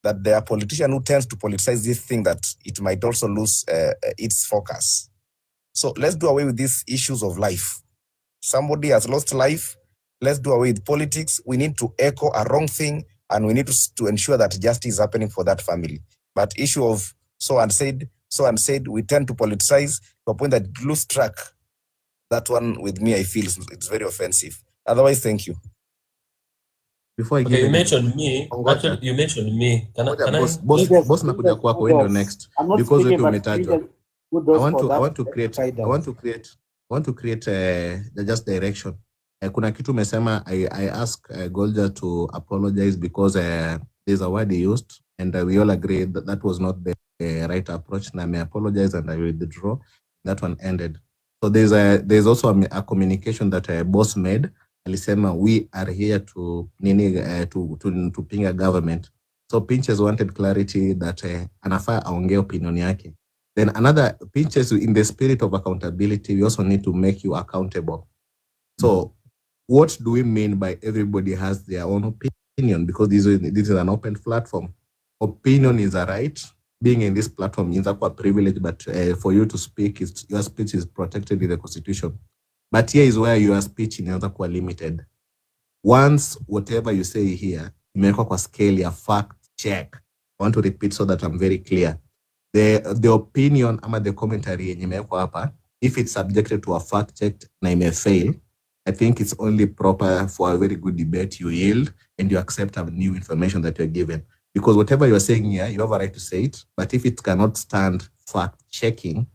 that there are politicians who tend to politicize this thing, that it might also lose its focus. So let's do away with these issues of life. Somebody has lost life. Let's do away with politics. We need to echo a wrong thing, and we need to ensure that justice is happening for that family. But issue of so and said, we tend to politicize to a point that lose track. That one with me, I feel it's very offensive. Otherwise, thank you. Before I you mentioned me. Actually, you mentioned me. Can I? Boss nakuja kwako window next, because wetu umetajwa. I want to create just direction. Kuna kitu umesema, I ask Golja to apologize because there's a word he used, and we all agree that that was not the right approach. And I may apologize and I will withdraw. That one ended. So there's also a communication that boss made. Alisema we are here to pinga government. So Pinches wanted clarity that anafaa aongee opinion yake. Then another, Pinches, in the spirit of accountability, we also need to make you accountable. So what do we mean by everybody has their own opinion? Because this is an open platform. Opinion is a right. Being in this platform is a privilege, but for you to speak, your speech is protected in the Constitution. But here is where your speech is quite limited. Once whatever you say here, imewekwa kwa scale ya fact check. I want to repeat so that I'm very clear. The opinion ama the commentary yenye imewekwa hapa, if it's subjected to a fact check na ime fail, I think it's only proper for a very good debate you yield and you accept a new information that you're given. Because whatever you're saying here, you have a right to say it. But if it cannot stand fact checking,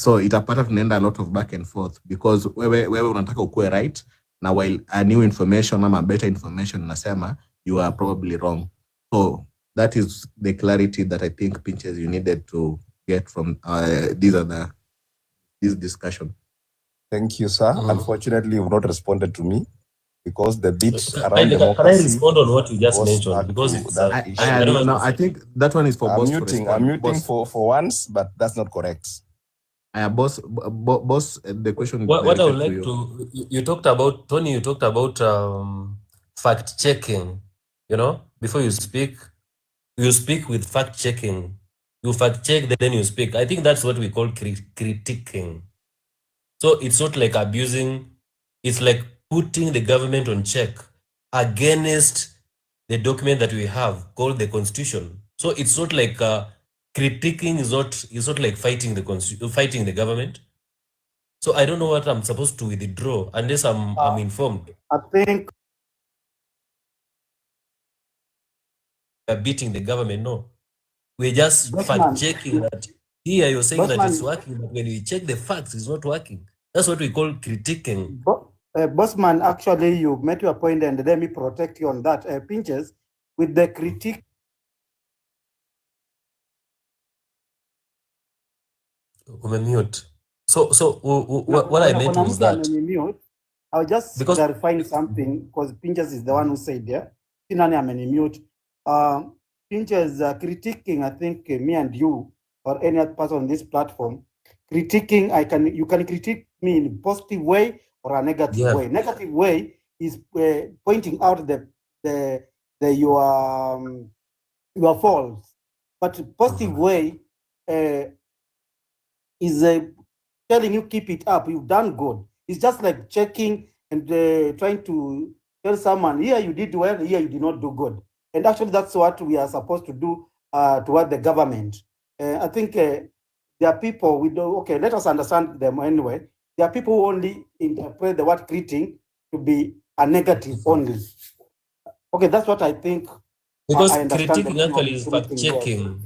So itapata tunaenda a lot of back and forth because wewe unataka ukue right na while a new information ama better information nasema you are probably wrong. So that is the clarity that I think Pinches you needed to get from this discussion. Thank you, sir. Unfortunately, you've not responded to me because the bit around Can I democracy respond on what you just was mentioned? back Because to it's that issue. I think that one is for boss to respond. I'm muting Boss. for once, but that's not correct. Boss, the question is what I would directed like to you. you talked about, Tony, you talked about fact checking. You know, before you speak with fact checking. You fact check, then you speak. I think that's what we call critiquing. So it's not like abusing, it's like putting the government on check against the document that we have called the Constitution. So it's not like critiquing is not like fighting the government. So I don't know what I'm supposed to withdraw unless I'm informed. I think beating the government. No, we're just Bossman. fact checking that here you're saying that it's Bossman. working, but when we check the facts, it's not working. That's what we call critiquing. Bossman, actually, you made your point, and let me protect you on that. Pinches, with the critique. Mute. So what I meant was that I was just clarifying something because Pinches is the one who said there. Pinches critiquing, I think me and you or any other person on this platform, critiquing, you can critique me in a positive way or a negative way. Negative way is pointing out your faults, but positive way is telling you keep it up. You've done good. It's just like checking and trying to tell someone here you did well, here you did not do good. And actually, that's what we are supposed to do toward the government. I think there are people we do. Okay, let us understand them anyway. There are people who only interpret the word critic to be a negative only. Okay, that's what I think. Because I understand critiquing actually is fact checking.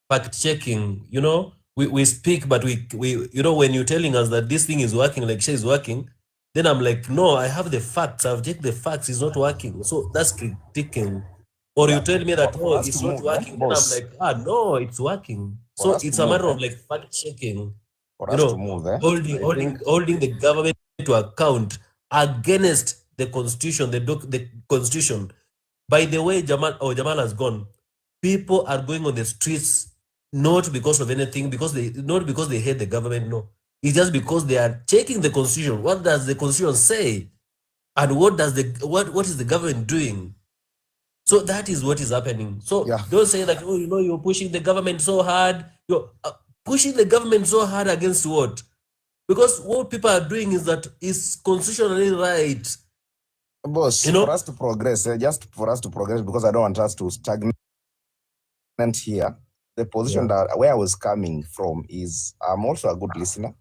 Fact checking, you know, we speak, but we you know, when you're telling us that this thing is working, like Shay is working, then I'm like, no, I have the facts. I've checked the facts. It's not working. So that's critiquing. Or you tell me that, oh, it's not working. Then I'm like, no, it's working. So it's a matter of like fact checking. You know, holding the government to account against the Constitution, the Constitution. By the way, Jamal has gone. People are going on the streets not because of anything, not because they hate the government. No, it's just because they are checking the Constitution. What does the Constitution say, and what is the government doing? So that is what is happening. So don't say that, oh, you know, you're pushing the government so hard. You're pushing the government so hard against what? Because what people are doing is constitutionally right. Boss, for us to progress, because I don't want us to stagnate here. The position that where I was coming from is I'm also a good listener.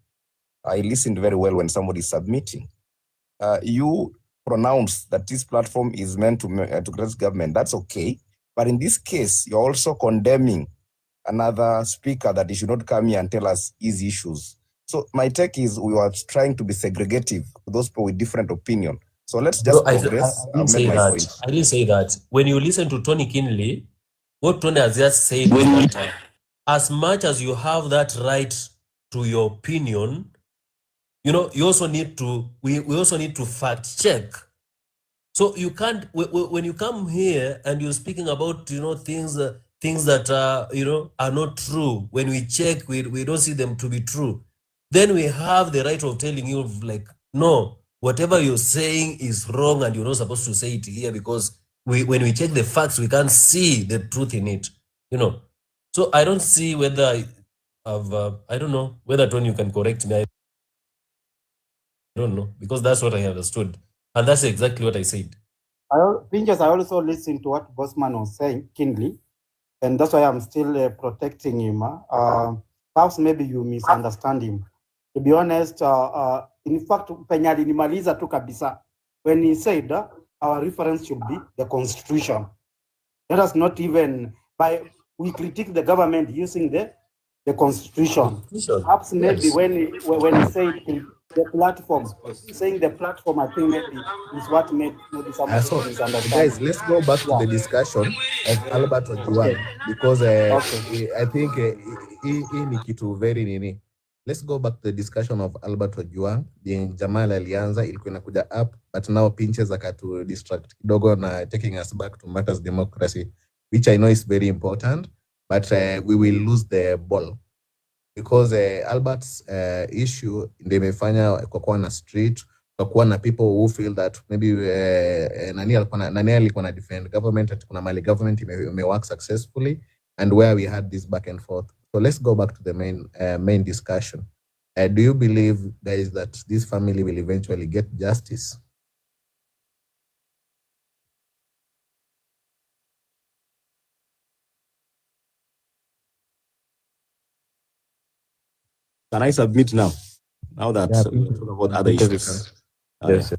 I listened very well when somebody is submitting. You pronounce that this platform is meant to address government. That's okay. But in this case, you're also condemning another speaker that he should not come here and tell us his issues. So my take is we were trying to be segregative to those people with different opinion. So let's just progress. I didn't say that. When you listen to Tony Kinley, what Tony has just said is that as much as you have that right to your opinion, you know, you also need to, we also need to fact check. So you can't, when you come here and you're speaking about, you know, things that you know, are not true. When we check, we don't see them to be true. Then we have the right of telling you, like, no, whatever you're saying is wrong and you're not supposed to say it here because when we check the facts, we can't see the truth in it, you know. So I don't see whether I don't know whether, Tony, you can correct me. I don't know, because that's what I understood. And that's exactly what I said. Pinches, I also listened to what Bossman was saying, Kinley, and that's why I'm still protecting him. Perhaps maybe you misunderstand him. To be honest, in fact, Penyali nimaliza tu kabisa. When he said our reference should be the Constitution. Let us not even, we critique the government using the the constitution. Perhaps maybe Yes. when he said the platform, saying the platform, I think maybe is what made maybe some of So, the misunderstanding. guys, let's go back to the discussion of Albert Ojwang because I think hii ni kitu very nini. Let's go back to the discussion of Albert Ojwang. Jamal alianza ilikuwa inakuja up, but now pinches akatu distract kidogo na taking us back to matters democracy, which I know is very important, but we will lose the ball because Albert's issue ndio imefanya kwa kuwa na street, kwa kuwa na people who feel that maybe nani alikuwa na defend government, at kuna mali government ime work successfully, and where we had this back and forth. So let's go back to the main discussion. Do you believe, guys, that this family will eventually get justice? Can I submit now? Now that we talk about other issues. Yes.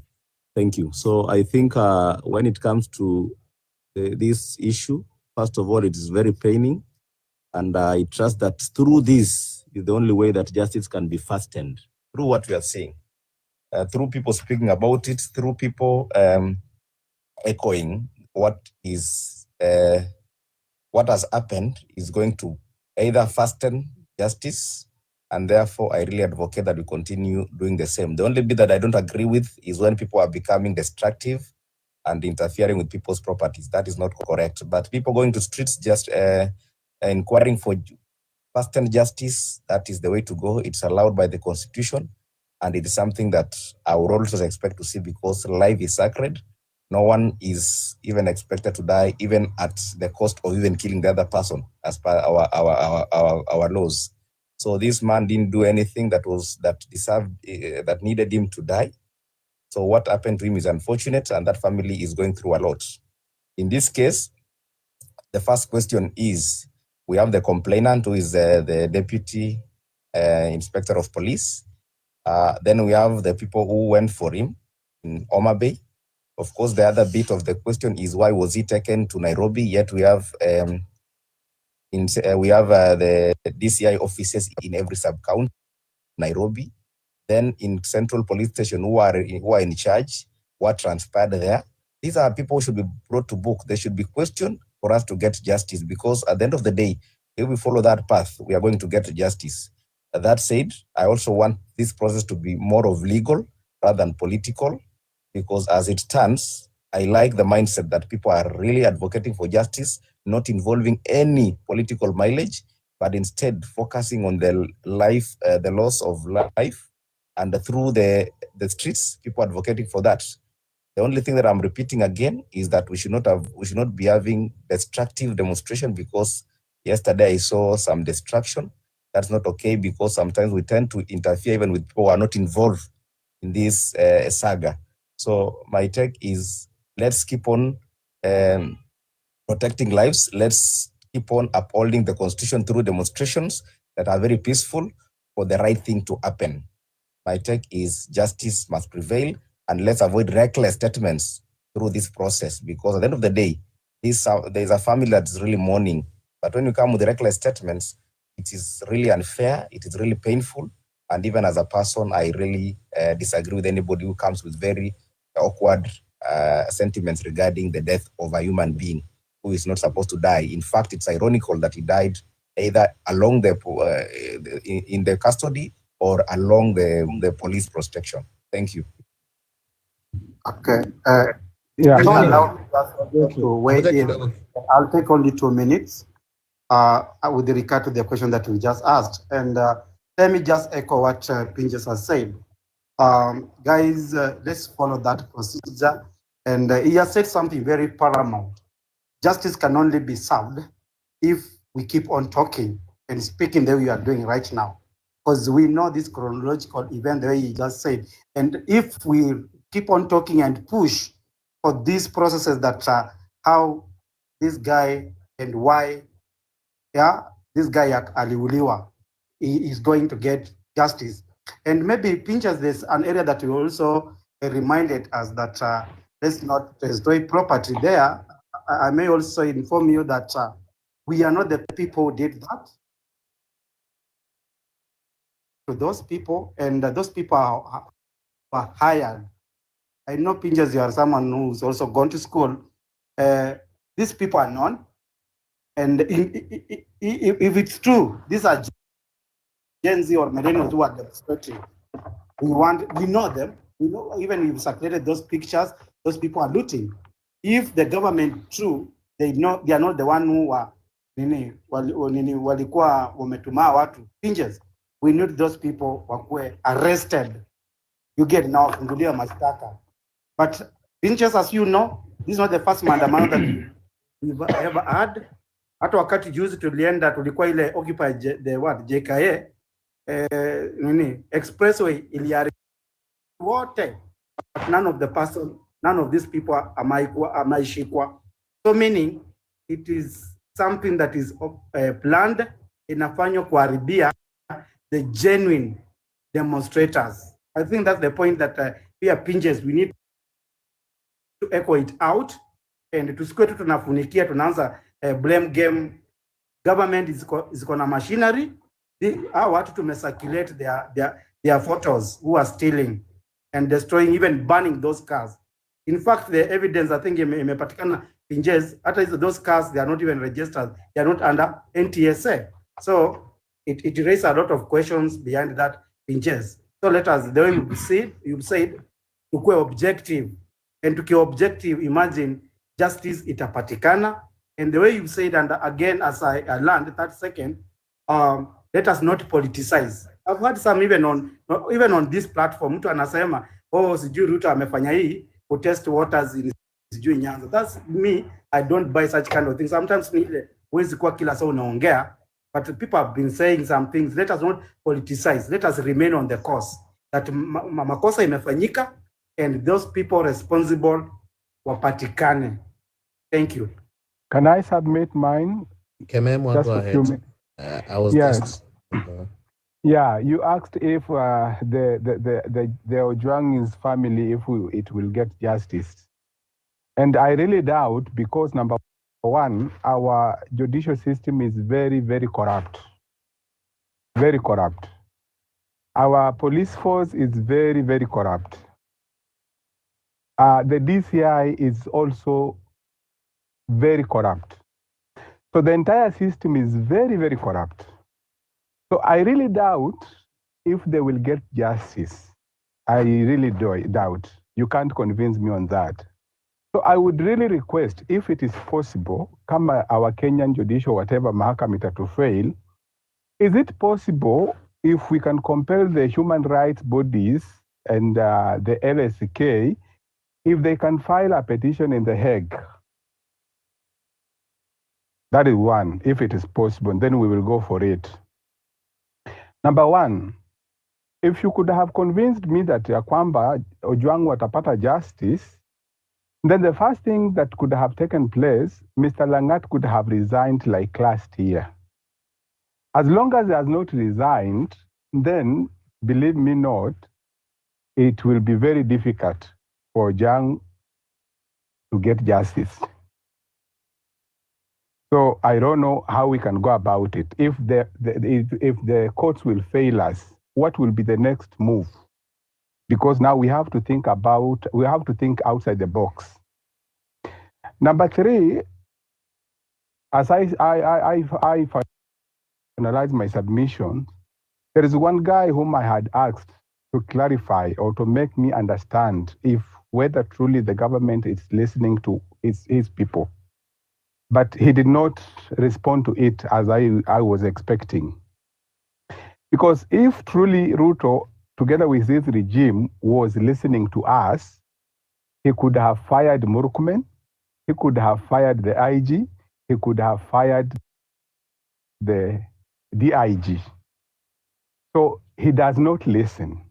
Thank you. So I think when it comes to this issue, first of all, it is very paining. And I trust that through this is the only way that justice can be fastened. Through what we are seeing. Through people speaking about it, through people echoing what has happened is going to either fasten justice, and therefore I really advocate that we continue doing the same. The only bit that I don't agree with is when people are becoming destructive and interfering with people's properties. That is not correct. But people going to streets just inquiring for fastened justice, that is the way to go. It's allowed by the Constitution, and it is something that I would also expect to see because life is sacred. No one is even expected to die, even at the cost of even killing the other person, as per our laws. So this man didn't do anything that needed him to die. So what happened to him is unfortunate, and that family is going through a lot. In this case, the first question is, we have the complainant, who is the deputy inspector of police. Then we have the people who went for him in Homa Bay. Of course, the other bit of the question is, why was he taken to Nairobi? Yet we have the DCI offices in every sub-county, Nairobi. Then in Central Police Station, who are in charge, what transpired there. These are people who should be brought to book. They should be questioned for us to get justice, because at the end of the day, if we follow that path, we are going to get justice. That said, I also want this process to be more of legal rather than political, because as it stands, I like the mindset that people are really advocating for justice, not involving any political mileage, but instead focusing on the loss of life, and through the streets, people advocating for that. The only thing that I'm repeating again is that we should not be having destructive demonstration, because yesterday I saw some destruction. That's not okay, because sometimes we tend to interfere even with people who are not involved in this saga. So my take is, let's keep on protecting lives. Let's keep on upholding the Constitution through demonstrations that are very peaceful for the right thing to happen. My take is justice must prevail, and let's avoid reckless statements through this process, because at the end of the day, there's a family that's really mourning. But when you come with reckless statements, it is really unfair, it is really painful, and even as a person, I really disagree with anybody who comes with very awkward sentiments regarding the death of a human being who is not supposed to die. In fact, it's ironical that he died either along in the custody or along the police protection. Thank you. Okay. Yeah. Don't allow me just to weigh in. I'll take only 2 minutes with regard to the question that we just asked. And let me just echo what Pinjas has said. Guys, let's follow that procedure. And he has said something very paramount. Justice can only be served if we keep on talking and speaking the way we are doing right now. Because we know this chronological event the way he just said. And if we keep on talking and push for these processes that how this guy and why, this guy aliuliwa, he is going to get justice. And maybe Pinchas, there's an area that we also reminded us that let's not destroy property there. I may also inform you that we are not the people who did that. to those people, and those people are hired. I know, Pinjas, you are someone who's also gone to school. These people are known, and if it's true, these are Gen Z or millennials who are demonstrating. We know them. We know, even if we circulated those pictures, those people are looting. If the government true, they are not the one who are walikuwa wametuma watu Pinjas. We need those people wakuwe arrested. You get now wafunguliwa mashtaka. But Pinjas, as you know, this is not the first maandamano that we've ever had. Hata wakati juzi tulienda, tulikuwa ile Occupy the what JKA expressway iliari wote, but none of these people amaishikwa. So meaning it is something that is planned, inafanywa kuharibia the genuine demonstrators. I think that's the point that we are Pinjas, we need to echo it out, and tusikwe tu tunafunikia tunaanza blame game. Government is gonna machinery. How watu tumesirculate their photos who are stealing and destroying, even burning those cars. In fact, the evidence, I think, imepatikana Pinjas, those cars, they are not even registered. They are not under NTSA. So it raises a lot of questions behind that Pinjas. So let us, the way you said, tukue objective. And to be objective, imagine justice itapatikana. And the way you said, and again, as I learned that second, let us not politicize. I've heard some even on this platform, mtu anasema, oh, sijui Ruto amefanya hii to test waters in sijui Nyanza. That's me. I don't buy such kind of things. Sometimes huwezi kuwa kila saa unaongea, but people have been saying some things. Let us not politicize. Let us remain on the course. That makosa imefanyika, and those people responsible wapatikane. Thank you. Can I submit mine? Just a few minutes. I was just. Yeah, you asked if the Ojwang's family, if it will get justice. And I really doubt, because number one, our judicial system is very, very corrupt. Very corrupt. Our police force is very, very corrupt. The DCI is also very corrupt. So the entire system is very, very corrupt. So I really doubt if they will get justice. I really doubt. You can't convince me on that. So I would really request, if it is possible, come our Kenyan judicial, whatever mahakama to fail, is it possible if we can compel the human rights bodies and the LSK, if they can file a petition in The Hague? That is one, if it is possible, then we will go for it. Number one, if you could have convinced me that kwamba Ojwang watapata justice, then the first thing that could have taken place, Mr. Langat could have resigned like last year. As long as he has not resigned, then, believe me not, it will be very difficult for Ojwang to get justice. So I don't know how we can go about it. If the courts will fail us, what will be the next move? Because now we have to think outside the box. Number three, as I finalize my submission, there is one guy whom I had asked to clarify or to make me understand whether truly the government is listening to his people. But he did not respond to it as I was expecting. Because if truly Ruto, together with this regime, was listening to us, he could have fired Murkomen, he could have fired the IG, he could have fired the DIG. So he does not listen.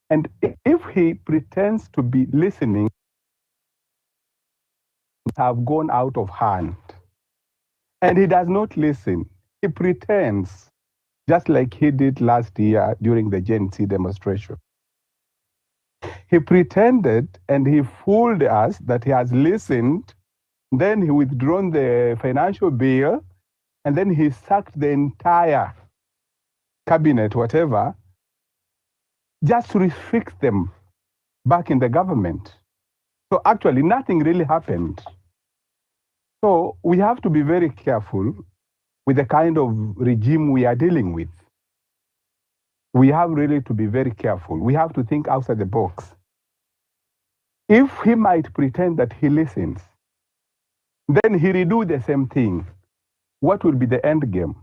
And if he pretends to be listening, have gone out of hand. And he does not listen. He pretends, just like he did last year during the Gen Z demonstration. He pretended and he fooled us that he has listened, then he withdrawn the financial bill, and then he sacked the entire cabinet, whatever, just restrict them back in the government. So actually, nothing really happened. So we have to be very careful with the kind of regime we are dealing with. We have really to be very careful. We have to think outside the box. If he might pretend that he listens, then he will do the same thing. What will be the end game?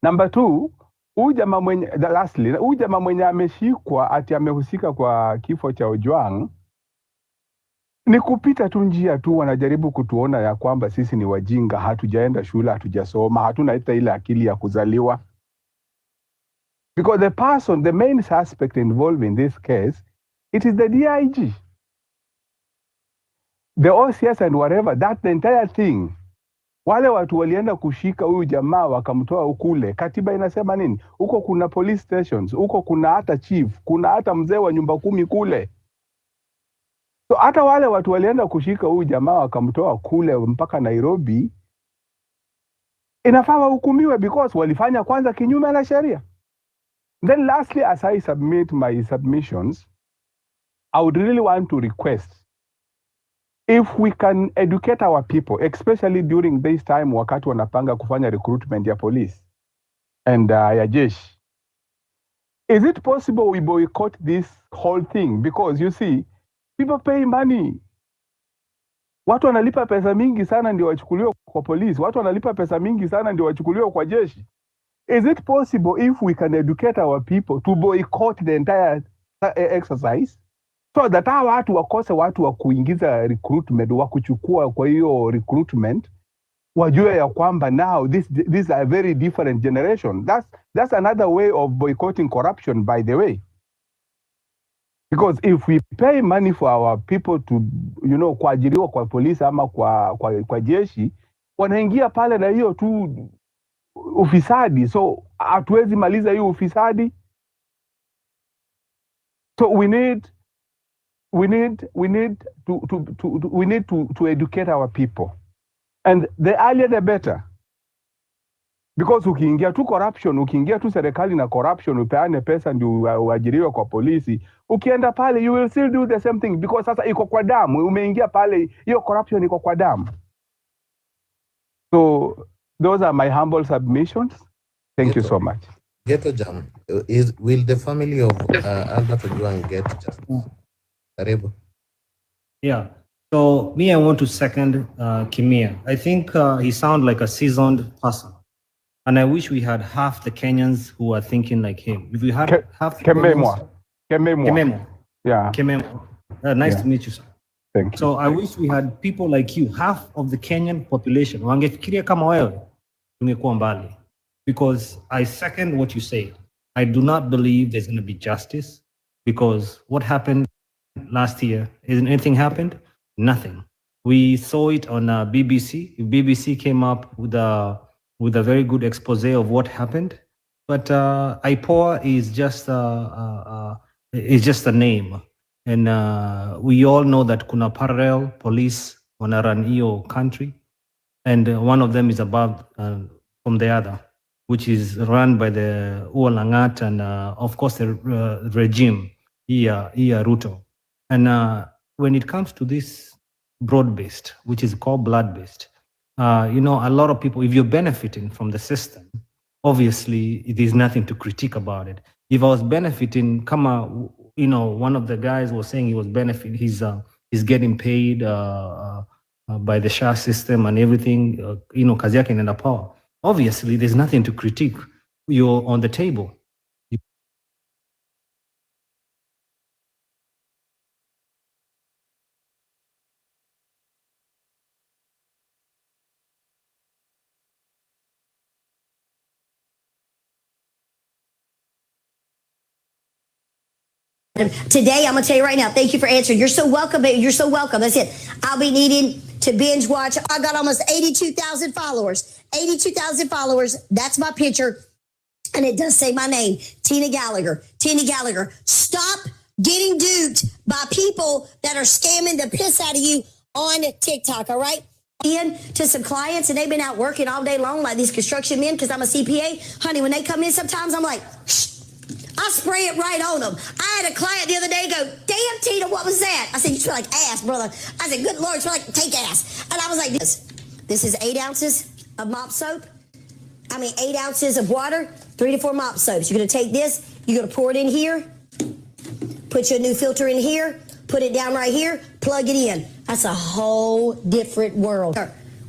Number two, huyu jamaa mwenye ameshikwa ati amehusika kwa kifo cha Ojwang ni kupita tu njia tu, wanajaribu kutuona ya kwamba sisi ni wajinga, hatujaenda shule, hatujasoma, hatuna hata ile akili ya kuzaliwa. Because the main suspect involved in this case, it is the DIG. The OCS and whatever, that's the entire thing. Wale watu walienda kushika huyu jamaa wakamtoa ukule. Katiba inasema nini? Huko kuna police stations, huko kuna hata chief, kuna hata mzee wa nyumba 10 kule. So hata wale watu walienda kushika huyu jamaa wakamtoa kule mpaka Nairobi, inafaa wahukumiwe because walifanya kwanza kinyume na sheria. Then lastly, as I submit my submissions, I would really want to request if we can educate our people, especially during this time wakati wanapanga kufanya recruitment ya police and ya jeshi. Is it possible we boycott this whole thing? Because you see, people pay money. Watu wanalipa pesa mingi sana ndio wachukuliwe kwa police. Watu wanalipa pesa mingi sana ndio wachukuliwe kwa jeshi. Is it possible if we can educate our people to boycott the entire exercise so that hawa watu wakose watu wa kuingiza recruitment, wa kuchukua kwa hiyo recruitment, wajue ya kwamba now this is a very different generation. That's another way of boycotting corruption, by the way. Because if we pay money for our people to, kuajiriwa kwa polisi ama kwa jeshi, wanaingia pale na hiyo tu ufisadi. So hatuwezi maliza hiyo ufisadi. So we need to educate our people, and the earlier the better. Because ukiingia tu corruption, ukiingia tu serikali na corruption, upeane pesa ndio uajiriwe kwa polisi, ukienda pale you will still do the same thing because sasa iko kwa damu, umeingia pale, hiyo corruption iko kwa damu. So those are my humble submissions. Thank you so much. Ghetto Jam, will the family of Albert Ojwang get justice? Karibu. Yeah. So me, I want to second Kimia. I think he sounds like a seasoned person. And I wish we had half the Kenyans who are thinking like him. If we had half Kememo. Yeah. Kememo. Nice to meet you, sir. Thank you. So I wish we had people like you, half of the Kenyan population. Wangefikiria kama wewe, tungekuwa mbali. Because I second what you say. I do not believe there's going to be justice because what happened last year, isn't anything happened? Nothing. We saw it on BBC. BBC came up with a very good expose of what happened. But IPOA is just a name. And we all know that kuna parallel police wanna run hiyo country. And one of them is above from the other, which is run by the Ualangat and of course the regime, Iya Ruto. And when it comes to this broad-based, which is called blood-based, a lot of people, if you're benefiting from the system, obviously there's nothing to critique about it. If I was benefiting, one of the guys was saying he was benefiting, he's getting paid by the SHA system and everything, kazi yake inaenda power. Obviously, there's nothing to critique. You're on the table. Today, I'm going to tell you right now, thank you for answering. You're so welcome, baby. You're so welcome. That's it. I'll be needing to binge watch. I got almost 82,000 followers. 82,000 followers. That's my picture. And it does say my name, Tina Gallagher. Tina Gallagher. Stop getting duped by people that are scamming the piss out of you on TikTok, all right? In to some clients, and they've been out working all day long, like these construction men, because I'm a CPA. Honey, when they come in sometimes, I'm like, shh. I spray it right on them. I had a client the other day go, damn, Tina, what was that? I said, you smell like ass, brother. I said, good Lord, you smell like take ass. And I was like, this is 8 ounces of mop soap. 8 ounces of water, 3 to 4 mop soaps. You're going to take this, you're going to pour it in here, put your new filter in here, put it down right here, plug it in. That's a whole different world.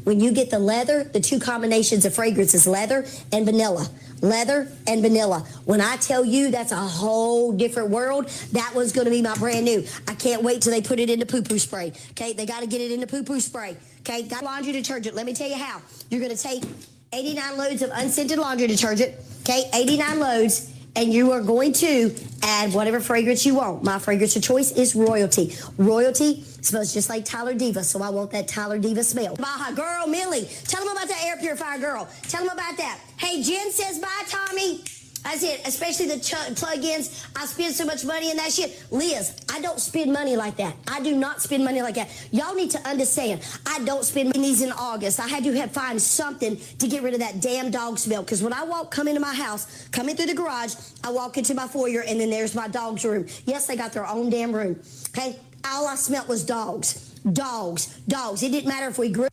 When you get the leather, the 2 combinations of fragrances, leather and vanilla. Leather and vanilla. When I tell you that's a whole different world, that one's going to be my brand new. I can't wait till they put it into poo-poo spray. Okay, they got to get it into poo-poo spray. Okay, got laundry detergent. Let me tell you how. You're going to take 89 loads of unscented laundry detergent. Okay, 89 loads. And you are going to add whatever fragrance you want. My fragrance of choice is Royalty. Royalty smells just like Tyler Diva, so I want that Tyler Diva smell. Baja girl, Millie. Tell them about that air purifier girl. Tell them about that. Hey, Jen says bye, Tommy. That's it, especially the plug-ins. I spend so much money in that shit. Liz, I don't spend money like that. I do not spend money like that. Y'all need to understand, I don't spend these in August. I had to find something to get rid of that damn dog smell. Because when I come into my house, come in through the garage, I walk into my foyer, and then there's my dog's room. Yes, they got their own damn room. Okay? All I smelled was dogs. Dogs. Dogs. It didn't matter if we grew...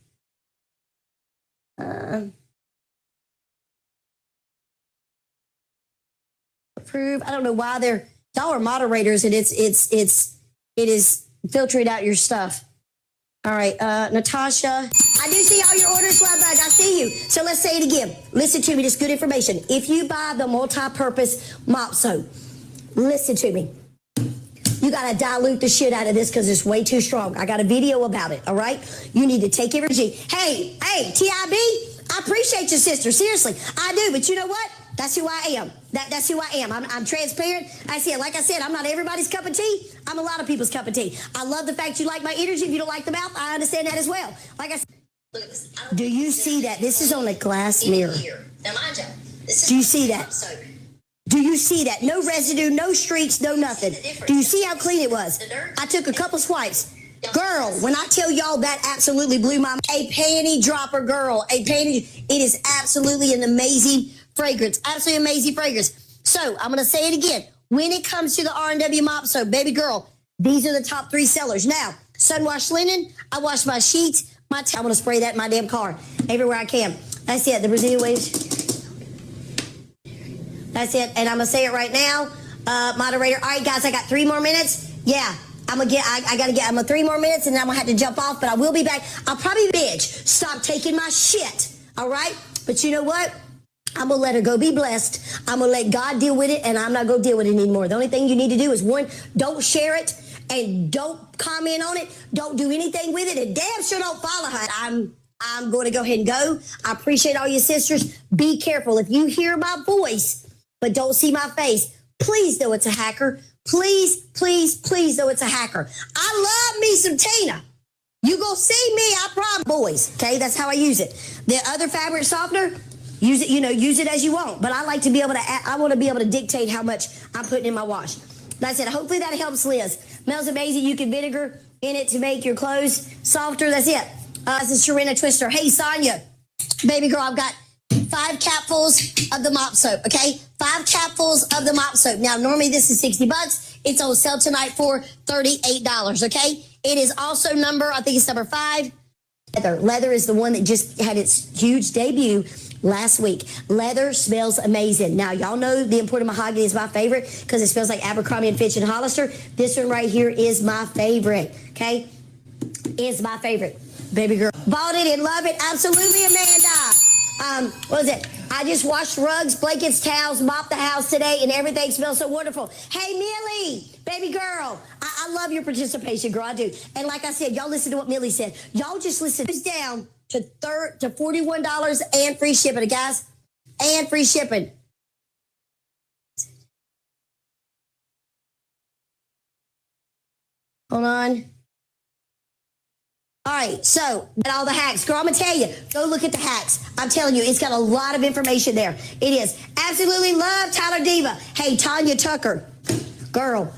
Approve. I don't know why y'all are moderators and it is filtering out your stuff. All right, Natasha, I do see all your orders, Love Bug. I see you. So let's say it again. Listen to me. This good information. If you buy the multi-purpose mop soap, listen to me. You got to dilute the shit out of this because it's way too strong. I got a video about it, all right? You need to take everything. Hey, TIB, I appreciate you, sister. Seriously, I do. But you know what? That's who I am. That's who I am. I'm transparent. I see it. Like I said, I'm not everybody's cup of tea. I'm a lot of people's cup of tea. I love the fact you like my energy. If you don't like the mouth, I understand that as well. Like I said, do you see that? This is on a glass mirror. Now, mind you, do you see that? Do you see that? No residue, no streaks, no nothing. Do you see how clean it was? I took a couple swipes. Girl, when I tell y'all that absolutely blew my mind. A panty dropper, girl. It is absolutely an amazing fragrance. Absolutely amazing fragrance. So I'm going to say it again. When it comes to the R&W mop soap, baby girl, these are the top 3 sellers. Now, sun-washed linen, I wash my sheets. I'm going to spray that in my damn car everywhere I can. That's it. The Brazilian waves. That's it. And I'm going to say it right now. Moderator. All right, guys, I got 3 more minutes. Yeah. I'm going to 3 more minutes and then I'm going to have to jump off, but I will be back. I'll probably bitch. Stop taking my shit. All right? But you know what? I'm going to let her go be blessed. I'm going to let God deal with it, and I'm not going to deal with it anymore. The only thing you need to do is, 1, don't share it, and don't comment on it. Don't do anything with it, and damn sure don't follow her. I'm going to go ahead and go. I appreciate all your sisters. Be careful. If you hear my voice but don't see my face, please know it's a hacker. Please, please, please know it's a hacker. I love me some Tina. You go see me, I promise. Boys, okay? That's how I use it. The other fabric softener, use it, use it as you want. But I like to be able to, I want to be able to dictate how much I'm putting in my wash. That's it. Hopefully that helps Liz. Smells amazing. You can vinegar in it to make your clothes softer. That's it. This is Sharina Twister. Hey, Sonia. Baby girl, I've got 5 capfuls of the mop soap, okay? 5 capfuls of the mop soap. Now, normally this is $60. It's on sale tonight for $38, okay? It is also I think it's number 5. Leather is the one that just had its huge debut last week. Leather smells amazing. Now, y'all know the imported mahogany is my favorite because it smells like Abercrombie & Fitch and Hollister. This one right here is my favorite, okay? Is my favorite. Baby girl. Bought it and love it. Absolutely, Amanda. What was it? I just washed rugs, blankets, towels, mopped the house today, and everything smells so wonderful. Hey, Millie, baby girl, I love your participation, girl. I do. And like I said, y'all listen to what Millie said. Y'all just listen. It's down to $41 and free shipping, guys. And free shipping. Hold on. All right, so all the hacks. Girl, I'm going to tell you, go look at the hacks. I'm telling you, it's got a lot of information there. It is. Absolutely love Tyler Diva. Hey, Tanya Tucker. Girl,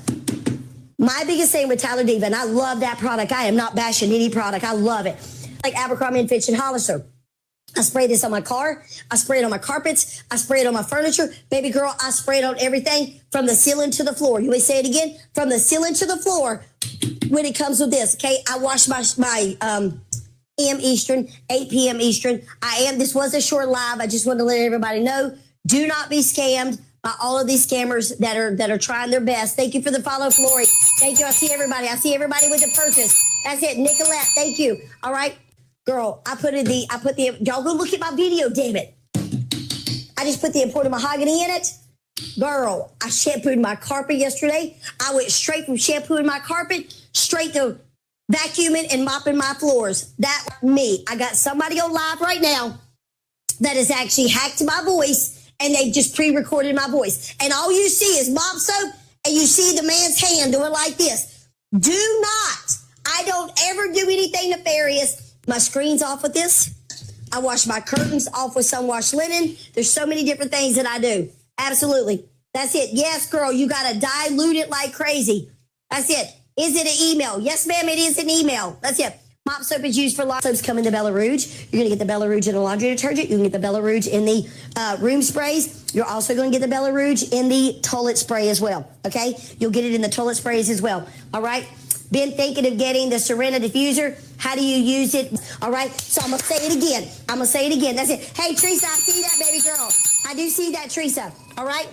my biggest thing with Tyler Diva, and I love that product. I am not bashing any product. I love it. Like Abercrombie & Fitch and Hollister. I spray this on my car. I spray it on my carpets. I spray it on my furniture. Baby girl, I spray it on everything from the ceiling to the floor. You may say it again? From the ceiling to the floor when it comes with this, okay? I wash my a.m. Eastern, 8 p.m. Eastern. This was a short live. I just want to let everybody know, do not be scammed by all of these scammers that are trying their best. Thank you for the follow, Flory. Thank you. I see everybody. I see everybody with the purchase. That's it. Nicolette, thank you. All right. Girl, y'all go look at my video, damn it. I just put the imported mahogany in it. Girl, I shampooed my carpet yesterday. I went straight from shampooing my carpet, straight to vacuuming and mopping my floors. That me. I got somebody on live right now that has actually hacked my voice and they just pre-recorded my voice. And all you see is mop soap and you see the man's hand doing like this. Do not. I don't ever do anything nefarious. My screen's off with this. I wash my curtains off with sun washed linen. There's so many different things that I do. Absolutely. That's it. Yes, girl, you got to dilute it like crazy. That's it. Is it an email? Yes, ma'am, it is an email. That's it. Mop soap is used for laundry. Soaps come in the Bella Rouge. You're going to get the Bella Rouge in the laundry detergent. You can get the Bella Rouge in the room sprays. You're also going to get the Bella Rouge in the toilet spray as well. Okay? You'll get it in the toilet sprays as well. All right? Been thinking of getting the Serena diffuser. How do you use it? All right. So I'm going to say it again. That's it. Hey, Teresa, I see that, baby girl. I do see that, Teresa. All right.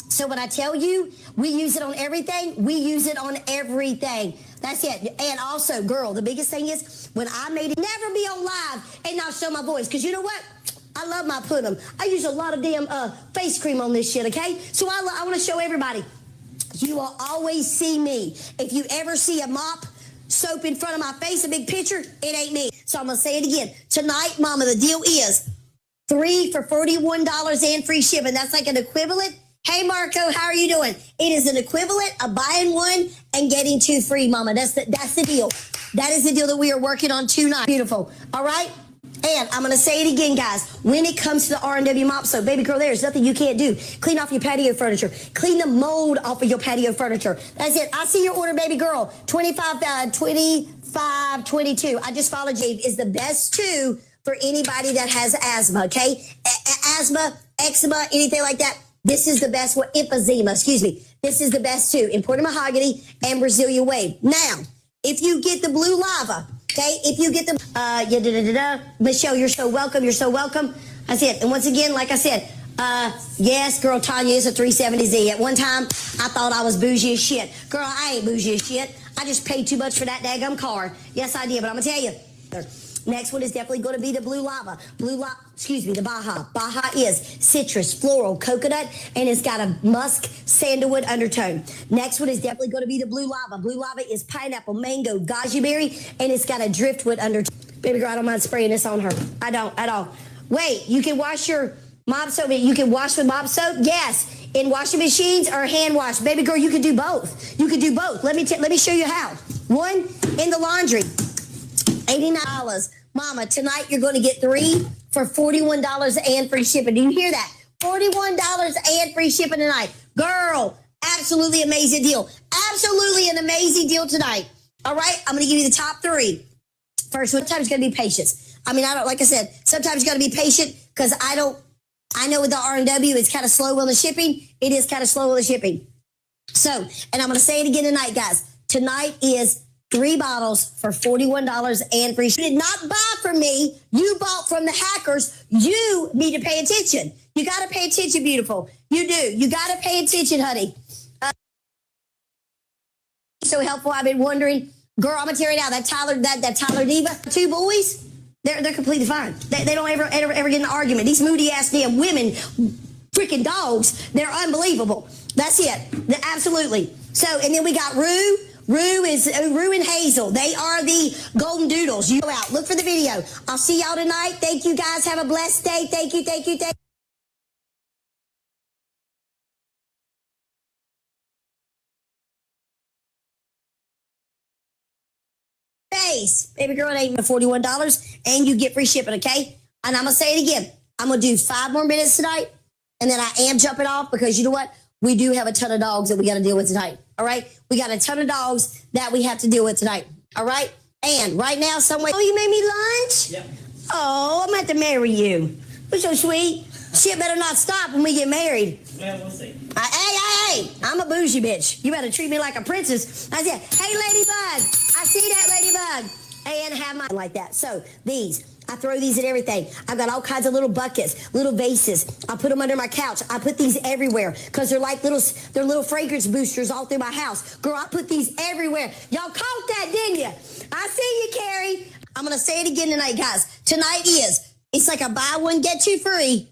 So when I tell you we use it on everything, we use it on everything. That's it. And also, girl, the biggest thing is when I made it, never be on live and not show my voice. Because you know what? I love my pudding. I use a lot of damn face cream on this shit, okay? So I want to show everybody. You will always see me. If you ever see a mop soap in front of my face, a big picture, it ain't me. So I'm going to say it again. Tonight, mama, the deal is 3 for $41 and free shipping. That's like an equivalent. Hey, Marco, how are you doing? It is an equivalent of buying one and getting 2 free, mama. That's the deal. That is the deal that we are working on tonight. Beautiful. All right? And I'm going to say it again, guys. When it comes to the R&W mop soap, baby girl, there's nothing you can't do. Clean off your patio furniture. Clean the mold off of your patio furniture. That's it. I see your order, baby girl. 2522. I just followed you. Is the best too for anybody that has asthma, okay? Asthma, eczema, anything like that. This is the best one. Emphysema, excuse me. This is the best too. Imported mahogany and Brazilian wave. Now, if you get the blue lava, okay, if you get the, Michelle, you're so welcome. You're so welcome. That's it. And once again, like I said, yes, girl, Tanya is a 370Z. At one time, I thought I was bougie as shit. Girl, I ain't bougie as shit. I just paid too much for that daggum car. Yes, I did. But I'm going to tell you, next one is definitely going to be the blue lava. The Baja. Baja is citrus, floral, coconut, and it's got a musk sandalwood undertone. Next one is definitely going to be the blue lava. Blue lava is pineapple, mango, goji berry, and it's got a driftwood undertone. Baby girl, I don't mind spraying this on her. I don't at all. Wait, you can wash your mop soap. You can wash with mop soap? Yes. In washing machines or hand wash. Baby girl, you can do both. You can do both. Let me show you how. One, in the laundry. $89. Mama, tonight you're going to get 3 for $41 and free shipping. Do you hear that? $41 and free shipping tonight. Girl, absolutely amazing deal. Absolutely an amazing deal tonight. All right, I'm going to give you the top 3. First, sometimes you got to be patient. Like I said, sometimes you got to be patient because I know with the R&W, it's kind of slow on the shipping. It is kind of slow on the shipping. So, and I'm going to say it again tonight, guys. Tonight is 3 bottles for $41 and free. You did not buy from me. You bought from the hackers. You need to pay attention. You got to pay attention, beautiful. You do. You got to pay attention, honey. So helpful. I've been wondering, girl, I'm going to tell you now, that Tyler Diva, 2 boys, they're completely fine. They don't ever get in an argument. These moody ass damn women, freaking dogs, they're unbelievable. That's it. Absolutely. So, and then we got Rue and Hazel. They are the golden doodles. You go out. Look for the video. I'll see y'all tonight. Thank you, guys. Have a blessed day. Thank you. Baby girl, it ain't even $41, and you get free shipping, okay? And I'm going to say it again. I'm going to do 5 more minutes tonight, and then I am jumping off because you know what? We do have a ton of dogs that we got to deal with tonight. All right? We got a ton of dogs that we have to deal with tonight. All right? And right now, somewhere, oh, you made me lunch? Yep. Oh, I'm about to marry you. You're so sweet. Shit better not stop when we get married. Well, we'll see. Hey, I'm a bougie bitch. You better treat me like a princess. I said, hey, Ladybug. I see that, Ladybug. And have my like that. So these, I throw these at everything. I've got all kinds of little buckets, little vases. I put them under my couch. I put these everywhere because they're like little fragrance boosters all through my house. Girl, I put these everywhere. Y'all caught that, didn't you? I see you, Carrie. I'm going to say it again tonight, guys. Tonight it's like a buy one, get two free.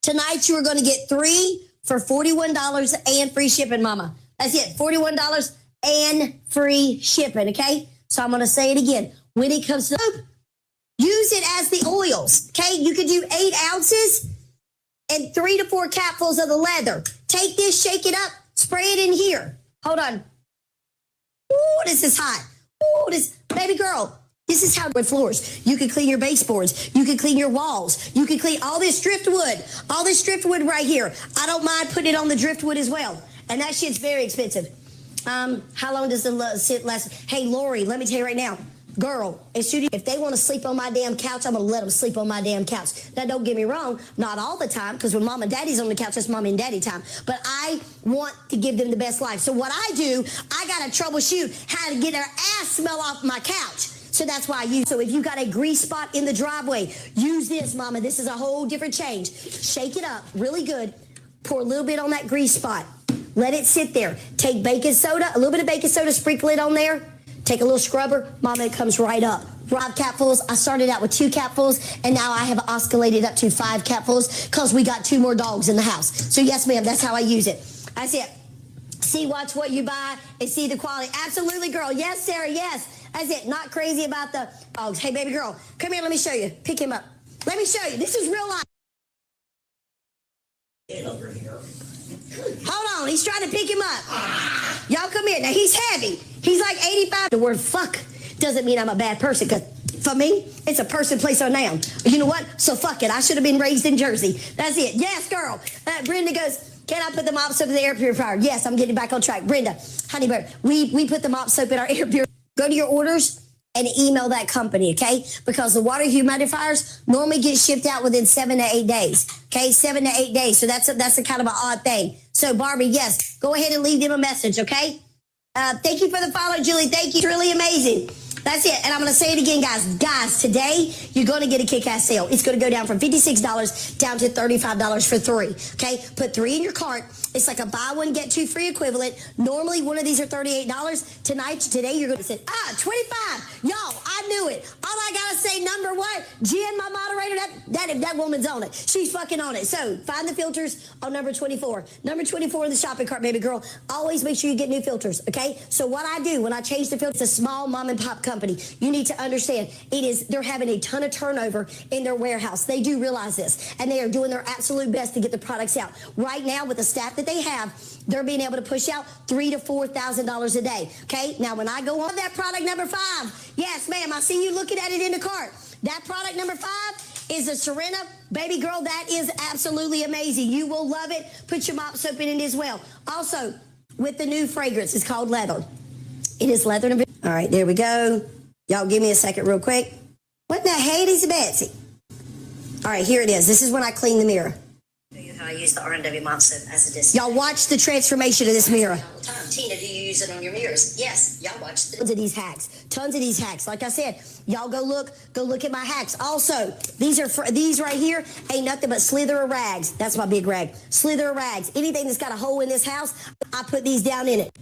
Tonight you are going to get 3 for $41 and free shipping, mama. That's it, $41 and free shipping, okay? So I'm going to say it again. When it comes to soap, use it as the oils, okay? You could do 8 ounces and 3 to 4 capfuls of the leather. Take this, shake it up, spray it in here. Hold on. Ooh, this is hot. Ooh, baby girl, this is how with floors. You can clean your baseboards. You can clean your walls. You can clean all this driftwood. All this driftwood right here. I don't mind putting it on the driftwood as well. And that shit's very expensive. How long does the sit last? Hey, Lori, let me tell you right now. Girl, if they want to sleep on my damn couch, I'm going to let them sleep on my damn couch. Now, don't get me wrong, not all the time, because when mom and daddy's on the couch, that's mommy and daddy time. But I want to give them the best life. So what I do, I got to troubleshoot how to get their ass smell off my couch. So that's why I use. So if you got a grease spot in the driveway, use this, mama. This is a whole different change. Shake it up really good. Pour a little bit on that grease spot. Let it sit there. Take baking soda, a little bit of baking soda, sprinkle it on there. Take a little scrubber, mama, it comes right up. 5 capfuls. I started out with 2 capfuls, and now I have oscillated up to 5 capfuls because we got 2 more dogs in the house. So yes, ma'am, that's how I use it. That's it. See, watch what you buy and see the quality. Absolutely, girl. Yes, Sarah, yes. That's it. Not crazy about the dogs. Hey, baby girl, come here. Let me show you. Pick him up. Let me show you. This is real life. Get over here. Hold on. He's trying to pick him up. Y'all come here. Now, he's heavy. He's like 85. The word fuck doesn't mean I'm a bad person because for me, it's a person, place, or noun. You know what? So fuck it. I should have been raised in Jersey. That's it. Yes, girl. Brenda goes, can I put the mop soap in the air purifier? Yes, I'm getting back on track. Brenda, honey bird, we put the mop soap in our air purifier. Go to your orders and email that company, okay? Because the water humidifiers normally get shipped out within 7 to 8 days, okay? 7 to 8 days. So that's a kind of an odd thing. So Barbie, yes, go ahead and leave them a message, okay? Thank you for the follow, Julie. Thank you. It's really amazing. That's it. And I'm going to say it again, guys. Guys, today, you're going to get a kick-ass sale. It's going to go down from $56 down to $35 for 3. Okay? Put 3 in your cart. It's like a buy one, get 2 free equivalent. Normally, one of these are $38. Today, you're going to say, 25. Y'all, I knew it. All I got to say, number 1, Jen, my moderator, that woman's on it. She's fucking on it. So, find the filters on number 24. Number 24 in the shopping cart, baby girl. Always make sure you get new filters, okay? So, what I do when I change the filter, it's a small mom and pop company. You need to understand they're having a ton of turnover in their warehouse. They do realize this, and they are doing their absolute best to get the products out. Right now, with the staff that they have, they're being able to push out $3,000 to $4,000 a day. Okay, now when I go on that product number 5, yes, ma'am, I see you looking at it in the cart. That product number 5 is a Serena. Baby girl, that is absolutely amazing. You will love it. Put your mop soap in it as well. Also, with the new fragrance, it's called Leather. It is leather. All right, there we go. Y'all give me a second real quick. What the hell is Betsy? All right, here it is. This is when I clean the mirror. Show you how I use the R&W mop soap as a disinfectant. Y'all watch the transformation of this mirror. Tina, do you use it on your mirrors? Yes, y'all watch tons of these hacks. Tons of these hacks. Like I said, y'all go look at my hacks. Also, these right here ain't nothing but slither of rags. That's my big rag. Slither of rags. Anything that's got a hole in this house, I put these down in it.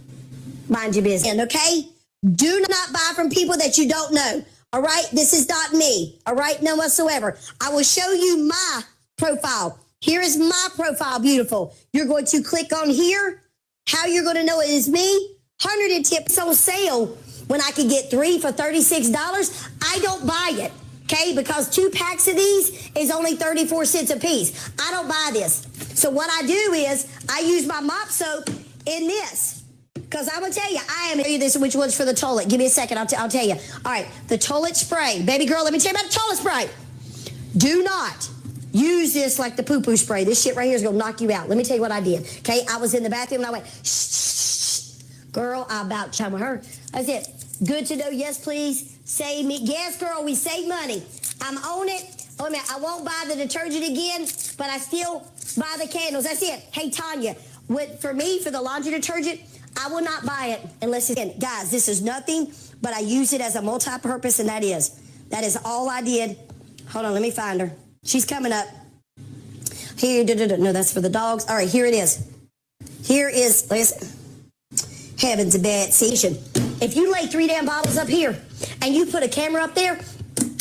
Mind your business. And okay? Do not buy from people that you don't know. All right? This is not me. All right? None whatsoever. I will show you my profile. Here is my profile, beautiful. You're going to click on here. How you're going to know it is me? 100 tips on sale when I can get 3 for $36. I don't buy it. Okay? Because 2 packs of these is only 34 cents a piece. I don't buy this. So what I do is I use my mop soap in this. Because I'm going to tell you, I am going to tell you this, which one's for the toilet. Give me a second, I'll tell you. All right, the toilet spray. Baby girl, let me tell you about the toilet spray. Do not use this like the poo-poo spray. This shit right here is going to knock you out. Let me tell you what I did. Okay, I was in the bathroom and I went, shh, shh, shh. Girl, I about chum with her. That's it. Good to know, yes, please. Save me. Yes, girl, we save money. I'm on it. Oh, man, I won't buy the detergent again, but I still buy the candles. That's it. Hey, Tanya, for me, for the laundry detergent, I will not buy it unless it's, guys, this is nothing, but I use it as a multi-purpose, and that is all I did. Hold on, let me find her. She's coming up. Here, no, that's for the dogs. All right, here it is. Here is, listen, heavens abed. See, if you lay 3 damn bottles up here and you put a camera up there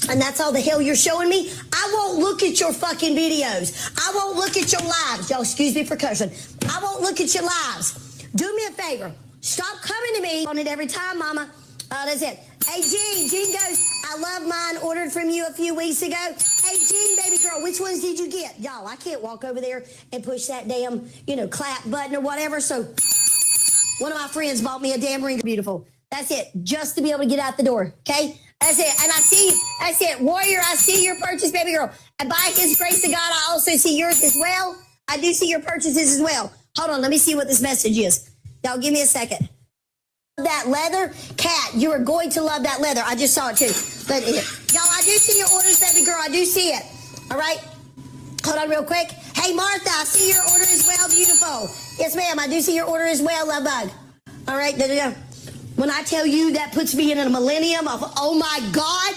and that's all the hell you're showing me, I won't look at your fucking videos. I won't look at your lives. Y'all, excuse me for cursing. I won't look at your lives. Do me a favor. Stop coming to me on it every time, mama. That's it. Hey, Jean goes, I love mine, ordered from you a few weeks ago. Hey, Jean, baby girl, which ones did you get? Y'all, I can't walk over there and push that damn, clap button or whatever. So one of my friends bought me a damn ring. Beautiful. That's it. Just to be able to get out the door. Okay? That's it. And that's it. Warrior, I see your purchase, baby girl. And by his grace of God, I also see yours as well. I do see your purchases as well. Hold on. Let me see what this message is. Y'all, give me a second. That leather, Kat, you are going to love that leather. I just saw it too. But y'all, I do see your orders, baby girl. I do see it. All right. Hold on real quick. Hey, Martha, I see your order as well. Beautiful. Yes, ma'am. I do see your order as well, love bug. All right. When I tell you that puts me in a millennium of, oh my God,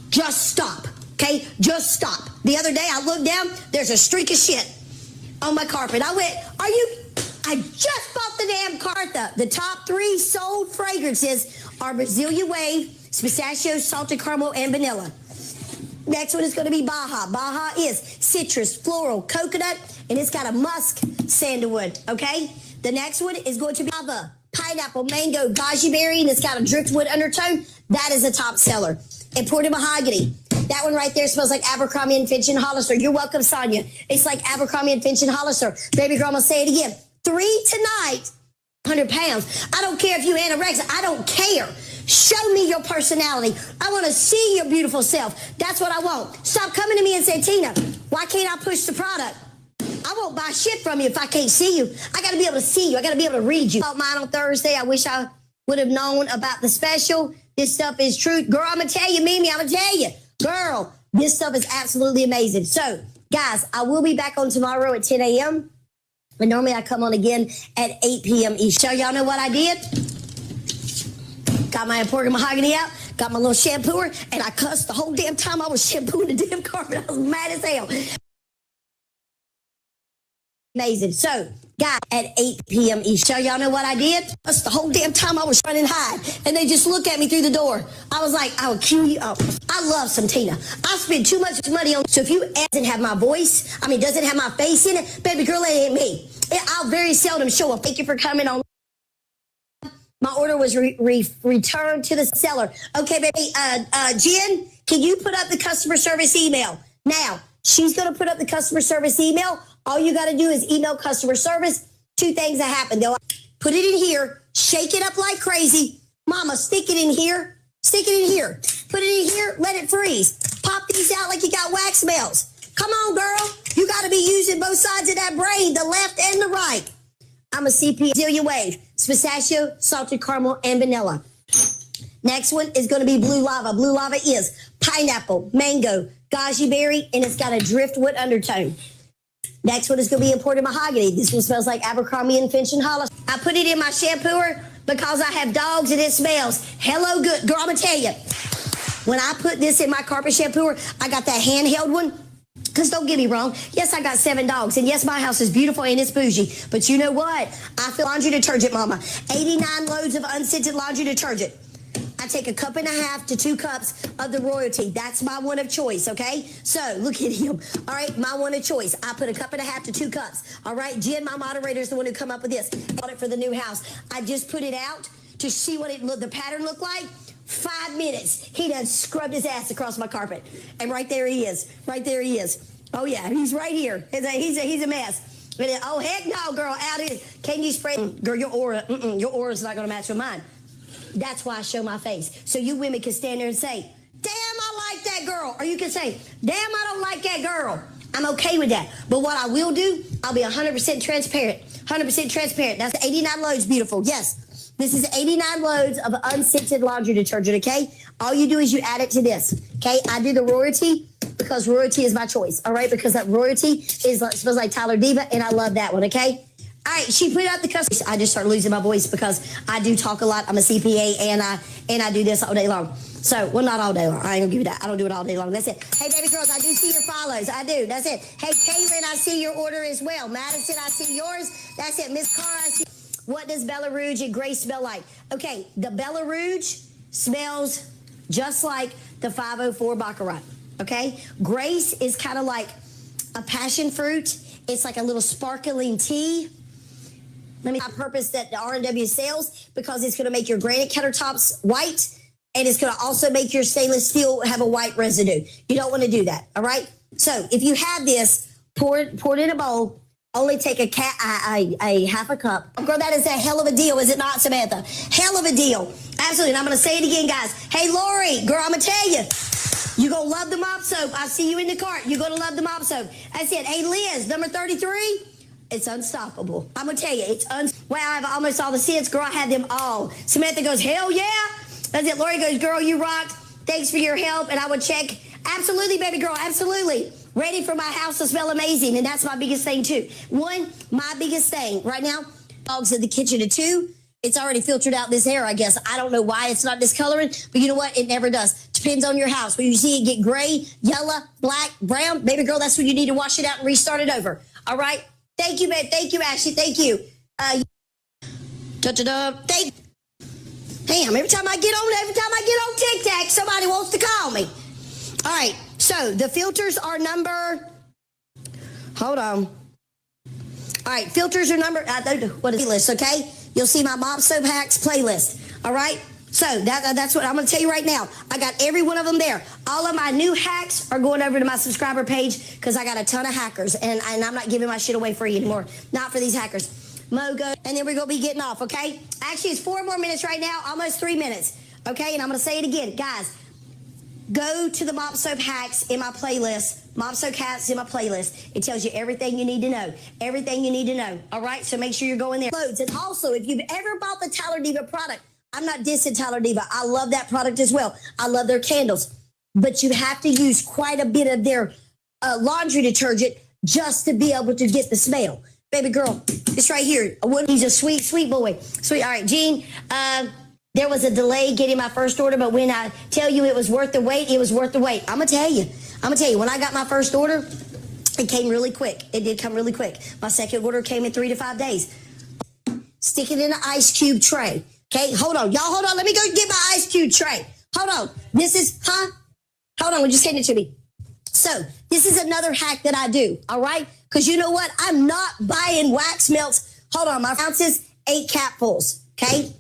just stop. Okay. Just stop. The other day I looked down, there's a streak of shit on my carpet. I went, I just bought the damn carpet. The top 3 sold fragrances are Brazilian Wave, pistachio, salted caramel, and vanilla. Next one is going to be Baja. Baja is citrus, floral, coconut, and it's got a musk sandalwood, okay? The next one is going to be Lava, pineapple, mango, goji berry, and it's got a driftwood undertone. That is a top seller. Imported mahogany. That one right there smells like Abercrombie & Fitch and Hollister. You're welcome, Sonia. It's like Abercrombie & Fitch and Hollister. Baby girl, I'm going to say it again. 3 tonight, 100 pounds. I don't care if you anorexic. I don't care. Show me your personality. I want to see your beautiful self. That's what I want. Stop coming to me and say, Tina, why can't I push the product? I won't buy shit from you if I can't see you. I got to be able to see you. I got to be able to read you. I bought mine on Thursday. I wish I would have known about the special. This stuff is true. Girl, I'm going to tell you, Mimi, I'm going to tell you. Girl, this stuff is absolutely amazing. So, guys, I will be back on tomorrow at 10 a.m. But normally I come on again at 8 p.m. East. So y'all know what I did? Got my imported mahogany out, got my little shampooer, and I cussed the whole damn time I was shampooing the damn carpet. I was mad as hell. Amazing. So, guys, at 8 p.m. East. So y'all know what I did? That's the whole damn time I was trying to hide. And they just look at me through the door. I was like, I will kill you. Oh, I love some Tina. I spend too much money on. So if you doesn't have my voice, doesn't have my face in it, baby girl, it ain't me. I'll very seldom show up. Thank you for coming on. My order was returned to the seller. Okay, baby. Jen, can you put up the customer service email? Now, she's going to put up the customer service email. All you got to do is email customer service. 2 things that happen. They'll put it in here, shake it up like crazy. Mama, stick it in here. Stick it in here. Put it in here, let it freeze. Pop these out like you got wax melts. Come on, girl. You got to be using both sides of that brain, the left and the right. I'm a CP Brazilian Wave, pistachio, salted caramel, and vanilla. Next one is going to be Blue Lava. Blue Lava is pineapple, mango, goji berry, and it's got a driftwood undertone. Next one is going to be imported mahogany. This one smells like Abercrombie & Fitch and Hollister. I put it in my shampooer because I have dogs and it smells hello good. Girl, I'm going to tell you, when I put this in my carpet shampooer, I got that handheld one. Because don't get me wrong, yes, I got 7 dogs, and yes, my house is beautiful and it's bougie. But you know what? I feel laundry detergent, mama. 89 loads of unscented laundry detergent. I take 1.5 cups to 2 cups of the royalty. That's my one of choice, okay? So, look at him. All right, my one of choice. I put 1.5 to 2 cups. All right, Jen, my moderator, is the one who come up with this. Bought it for the new house. I just put it out to see what the pattern looked like. 5 minutes. He done scrubbed his ass across my carpet. And right there he is. Right there he is. Oh, yeah, he's right here. He's a mess. Oh, heck no, girl. Out here. Can you spray? Girl, your aura's not going to match with mine. That's why I show my face. So you women can stand there and say, damn, I like that girl. Or you can say, damn, I don't like that girl. I'm okay with that. But what I will do, I'll be 100% transparent. 100% transparent. That's 89 loads, beautiful. Yes. This is 89 loads of unscented laundry detergent, okay? All you do is you add it to this, okay? I do the royalty because royalty is my choice, all right? Because that royalty smells like Tyler Diva, and I love that one, okay? All right, she put out the customers. I just started losing my voice because I do talk a lot. I'm a CPA, and I do this all day long. So, well, not all day long. I ain't gonna give you that. I don't do it all day long. That's it. Hey, baby girls, I do see your follows. I do. That's it. Hey, Caitlin, I see your order as well. Madison, I see yours. That's it. Miss Carr, I see. What does Bella Rouge and Grace smell like? Okay, the Bella Rouge smells just like the 504 Baccarat, okay? Grace is kind of like a passion fruit. It's like a little sparkling tea. Let me purpose that the R&W sells because it's going to make your granite countertops white, and it's going to also make your stainless steel have a white residue. You don't want to do that, all right? So if you have this, pour it in a bowl. Only take a half a cup. Girl, that is a hell of a deal, is it not, Samantha? Hell of a deal. Absolutely. And I'm going to say it again, guys. Hey, Lori, girl, I'm going to tell you. You're going to love the mop soap. I see you in the cart. You're going to love the mop soap. That's it. Hey, Liz, number 33. It's unstoppable. I'm going to tell you, wow, I have almost all the scents. Girl, I have them all. Samantha goes, hell yeah. That's it. Lori goes, girl, you rocked. Thanks for your help. And I would check. Absolutely, baby girl. Absolutely. Ready for my house to smell amazing. And that's my biggest thing, too. One, my biggest thing right now, dogs in the kitchen. And two, it's already filtered out this hair, I guess. I don't know why it's not discoloring, but you know what? It never does. Depends on your house. When you see it get gray, yellow, black, brown, baby girl, that's when you need to wash it out and restart it over. All right? Thank you, babe. Thank you, Ashley. Thank you. Thank. Damn, every time I get on TikTok, somebody wants to call me. All right, so the filters are hold on. All right, filters are what is list, okay? You'll see my Mop Soap Hacks playlist, all right? So that's what I'm going to tell you right now. I got every one of them there. All of my new hacks are going over to my subscriber page because I got a ton of hackers, and I'm not giving my shit away free anymore. Not for these hackers. Mogo, and then we're going to be getting off, okay? Actually, it's 4 more minutes right now, almost 3 minutes, okay? And I'm going to say it again. Guys, go to the Mop Soap Hacks in my playlist. Mop Soap Hacks in my playlist. It tells you everything you need to know. Everything you need to know, all right? So make sure you're going there. Loads. And also, if you've ever bought the Tyler Diva product, I'm not dissing Tyler Diva. I love that product as well. I love their candles. But you have to use quite a bit of their laundry detergent just to be able to get the smell. Baby girl, it's right here. He's a sweet, sweet boy. Sweet. All right, Gene, there was a delay getting my first order, but when I tell you it was worth the wait, it was worth the wait. I'm going to tell you. When I got my first order, it came really quick. It did come really quick. My second order came in 3 to 5 days. Stick it in an ice cube tray. Okay, hold on. Y'all, hold on. Let me go get my ice cube tray. Hold on. Hold on. Just hand it to me. So this is another hack that I do, all right? Because you know what? I'm not buying wax melts. Hold on. My ounces, 8 capfuls, okay?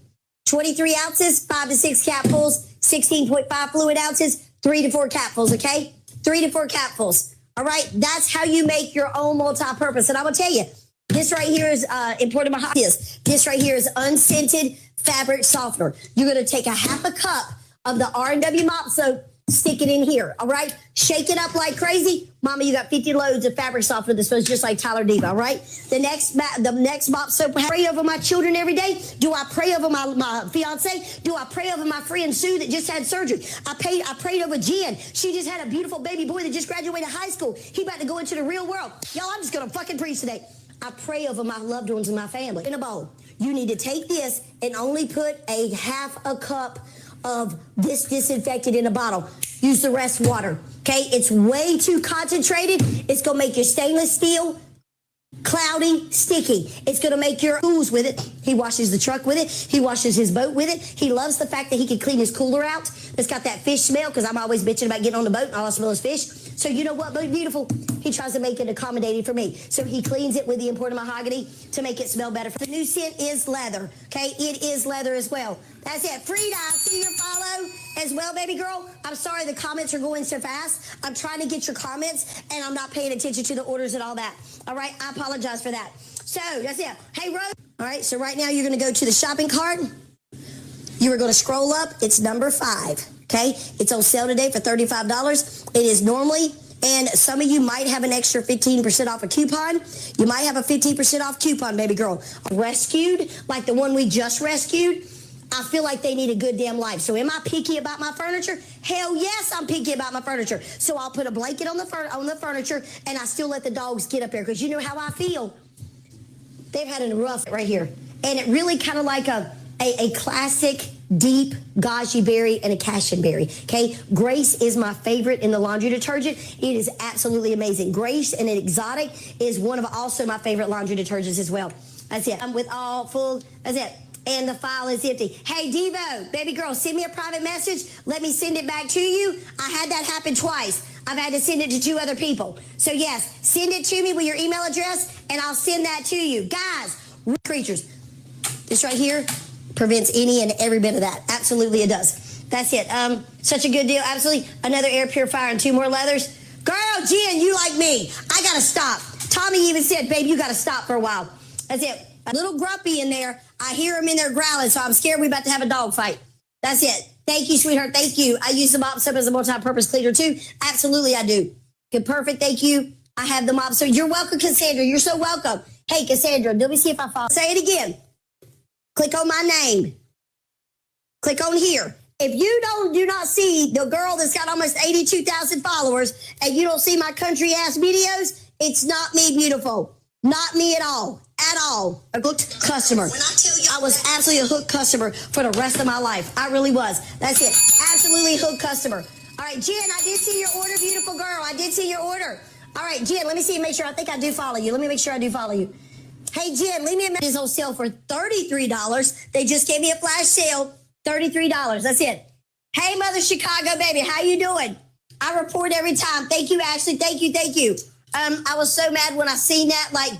23 ounces, 5 to 6 capfuls, 16.5 fluid ounces, 3 to 4 capfuls, okay? 3 to 4 capfuls, all right? That's how you make your own multi-purpose. And I'm going to tell you, this right here is important. This right here is unscented fabric softener. You're going to take a half a cup of the R&W mop soap, stick it in here, all right? Shake it up like crazy. Mama, you got 50 loads of fabric softener that smells just like Tyler Diva, all right? The next mop soap, I pray over my children every day. Do I pray over my fiance? Do I pray over my friend Sue that just had surgery? I prayed over Jen. She just had a beautiful baby boy that just graduated high school. He about to go into the real world. Y'all, I'm just going to fucking preach today. I pray over my loved ones and my family. In a bowl, you need to take this and only put a half a cup of this disinfectant in a bottle. Use the rest water, okay? It's way too concentrated. It's going to make your stainless steel cloudy, sticky. It's going to make your ooze with it. He washes the truck with it. He washes his boat with it. He loves the fact that he can clean his cooler out. It's got that fish smell because I'm always bitching about getting on the boat and all I smell is fish. So you know what, beautiful? He tries to make it accommodating for me. So he cleans it with the imported mahogany to make it smell better. The new scent is leather, okay? It is leather as well. That's it. Frida, I see your follow as well, baby girl. I'm sorry the comments are going so fast. I'm trying to get your comments, and I'm not paying attention to the orders and all that. All right? I apologize for that. So that's it. Hey, Rose. All right, so right now you're going to go to the shopping cart. You are going to scroll up. It's number 5, okay? It's on sale today for $35. It is normally, and some of you might have an extra 15% off a coupon. You might have a 15% off coupon, baby girl. Rescued, like the one we just rescued, I feel like they need a good damn life. So am I picky about my furniture? Hell yes, I'm picky about my furniture. So I'll put a blanket on the furniture, and I still let the dogs get up there, because you know how I feel. They've had a rough right here. And it really kind of like a classic deep goji berry and a cassionberry. Okay, Grace is my favorite in the laundry detergent. It is absolutely amazing. Grace and an exotic is one of also my favorite laundry detergents as well. That's it. I'm with all full. That's it. And the file is empty. Hey, Devo, baby girl, send me a private message. Let me send it back to you. I had that happen twice. I've had to send it to 2 other people. So yes, send it to me with your email address, and I'll send that to you. Guys, creatures, this right here prevents any and every bit of that. Absolutely, it does. That's it. Such a good deal. Absolutely. Another air purifier and 2 more leathers. Girl, Jen, you like me. I got to stop. Tommy even said, babe, you got to stop for a while. That's it. A little grumpy in there. I hear him in there growling, so I'm scared we're about to have a dog fight. That's it. Thank you, sweetheart. Thank you. I use the mop soap as a multi-purpose cleaner, too. Absolutely, I do. Good, perfect. Thank you. I have the mop soap. You're welcome, Cassandra. You're so welcome. Hey, Cassandra, let me see if I follow. Say it again. Click on my name. Click on here. If you do not see the girl that's got almost 82,000 followers, and you don't see my country ass videos, it's not me, beautiful. Not me at all. At all. A hooked customer. I was absolutely a hooked customer for the rest of my life. I really was. That's it. Absolutely hooked customer. All right, Jen, I did see your order, beautiful girl. I did see your order. All right, Jen, let me see, make sure. I think I do follow you. Let me make sure I do follow you. Hey, Jen, leave me a message on sale for $33. They just gave me a flash sale. $33. That's it. Hey, Mother Chicago, baby. How you doing? I report every time. Thank you, Ashley. Thank you. Thank you. I was so mad when I seen that. Like,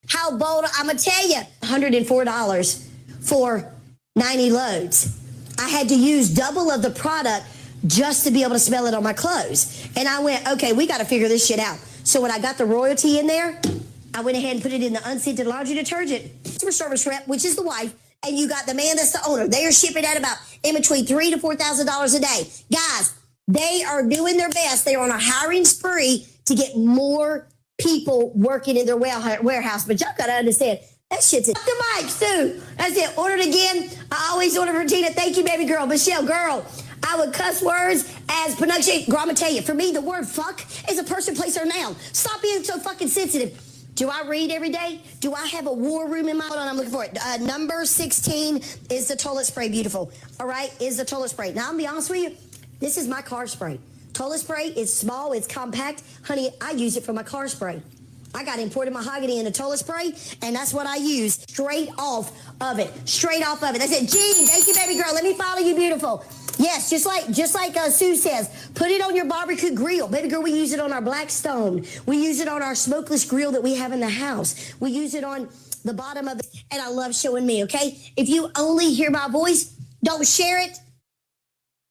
how bold. I'm going to tell you. $104 for 90 loads. I had to use double of the product just to be able to smell it on my clothes. And I went, okay, we got to figure this shit out. So when I got the royalty in there, I went ahead and put it in the unscented laundry detergent. Customer service rep, which is the wife, and you got the man that's the owner. They are shipping at about in between $3,000 to $4,000 a day. Guys, they are doing their best. They are on a hiring spree to get more people working in their warehouse. But y'all got to understand, that shit's it. The mics, too. That's it. Ordered again. I always order for Tina. Thank you, baby girl. Michelle, girl, I would cuss words as pronunciation. Girl, I'm going to tell you, for me, the word fuck is a person, place, or noun. Stop being so fucking sensitive. Do I read every day? Do I have a war room in my... Hold on, I'm looking for it. Number 16 is the toilet spray, beautiful. All right, is the toilet spray. Now, I'm going to be honest with you. This is my car spray. Toilet spray is small, it's compact. Honey, I use it for my car spray. I got imported mahogany in a toilet spray, and that's what I use straight off of it. Straight off of it. That's it. Jean, thank you, baby girl. Let me follow you, beautiful. Yes, just like Sue says, put it on your barbecue grill. Baby girl, we use it on our Blackstone. We use it on our smokeless grill that we have in the house. We use it on the bottom of it, and I love showing me, okay? If you only hear my voice, don't share it.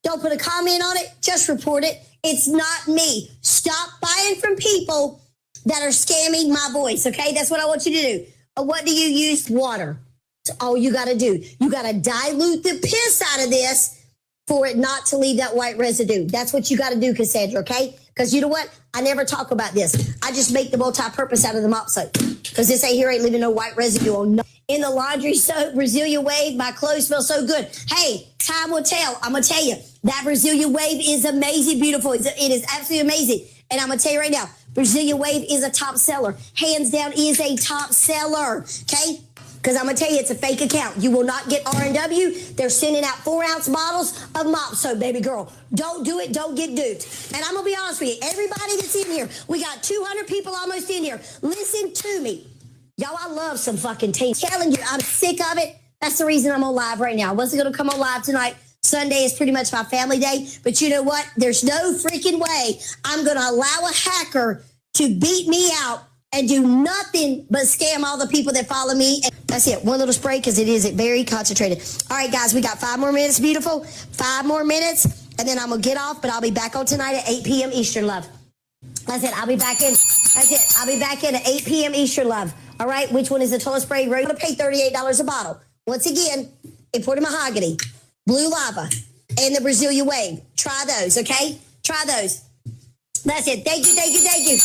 Don't put a comment on it. Just report it. It's not me. Stop buying from people that are scamming my voice, okay? That's what I want you to do. What do you use? Water. That's all you got to do. You got to dilute the piss out of this for it not to leave that white residue. That's what you got to do, Cassandra, okay? Because you know what? I never talk about this. I just make the multi-purpose out of the mop soap. Because this ain't leaving no white residue on nothing. In the laundry soap, Brazilian Wave, my clothes smell so good. Hey, time will tell. I'm going to tell you, that Brazilian Wave is amazing, beautiful. It is absolutely amazing. And I'm going to tell you right now, Brazilian Wave is a top seller. Hands down is a top seller, okay? Because I'm going to tell you, it's a fake account. You will not get R&W. They're sending out 4-ounce bottles of mop soap, baby girl. Don't do it. Don't get duped. And I'm going to be honest with you. Everybody that's in here, we got 200 people almost in here. Listen to me. Y'all, I love some fucking tea. Telling you, I'm sick of it. That's the reason I'm on live right now. I wasn't going to come on live tonight. Sunday is pretty much my family day. But you know what? There's no freaking way I'm going to allow a hacker to beat me out and do nothing but scam all the people that follow me. And that's it. One little spray because it is very concentrated. All right, guys, we got 5 more minutes, beautiful. 5 more minutes, and then I'm going to get off, but I'll be back on tonight at 8 p.m. Eastern, love. That's it. I'll be back in. That's it. I'll be back in at 8 p.m. Eastern, love. All right, which one is the toilet spray? We're going to pay $38 a bottle. Once again, imported mahogany, blue lava, and the Brazilian Wave. Try those, okay? Try those. That's it. Thank you, thank you, thank you.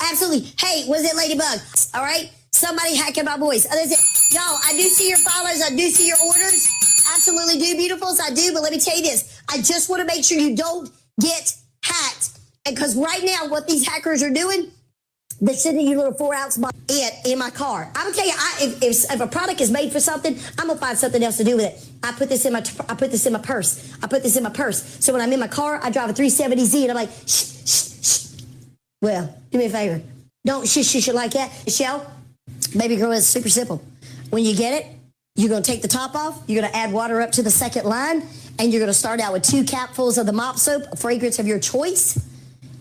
Absolutely. Hey, was it Ladybug? All right. Somebody hacking my voice. Y'all, I do see your followers. I do see your orders. Absolutely do, beautifuls. I do. But let me tell you this. I just want to make sure you don't get hacked. And because right now, what these hackers are doing, they're sending you little 4-ounce bottle in my car. I'm gonna tell you, if a product is made for something, I'm gonna find something else to do with it. I put this in my purse. I put this in my purse. So when I'm in my car, I drive a 370Z, and I'm like, shh, shh, shh. Well, do me a favor. Don't shh like that. Michelle, baby girl, it's super simple. When you get it, you're gonna take the top off. You're gonna add water up to the second line, and you're gonna start out with 2 capfuls of the mop soap, a fragrance of your choice,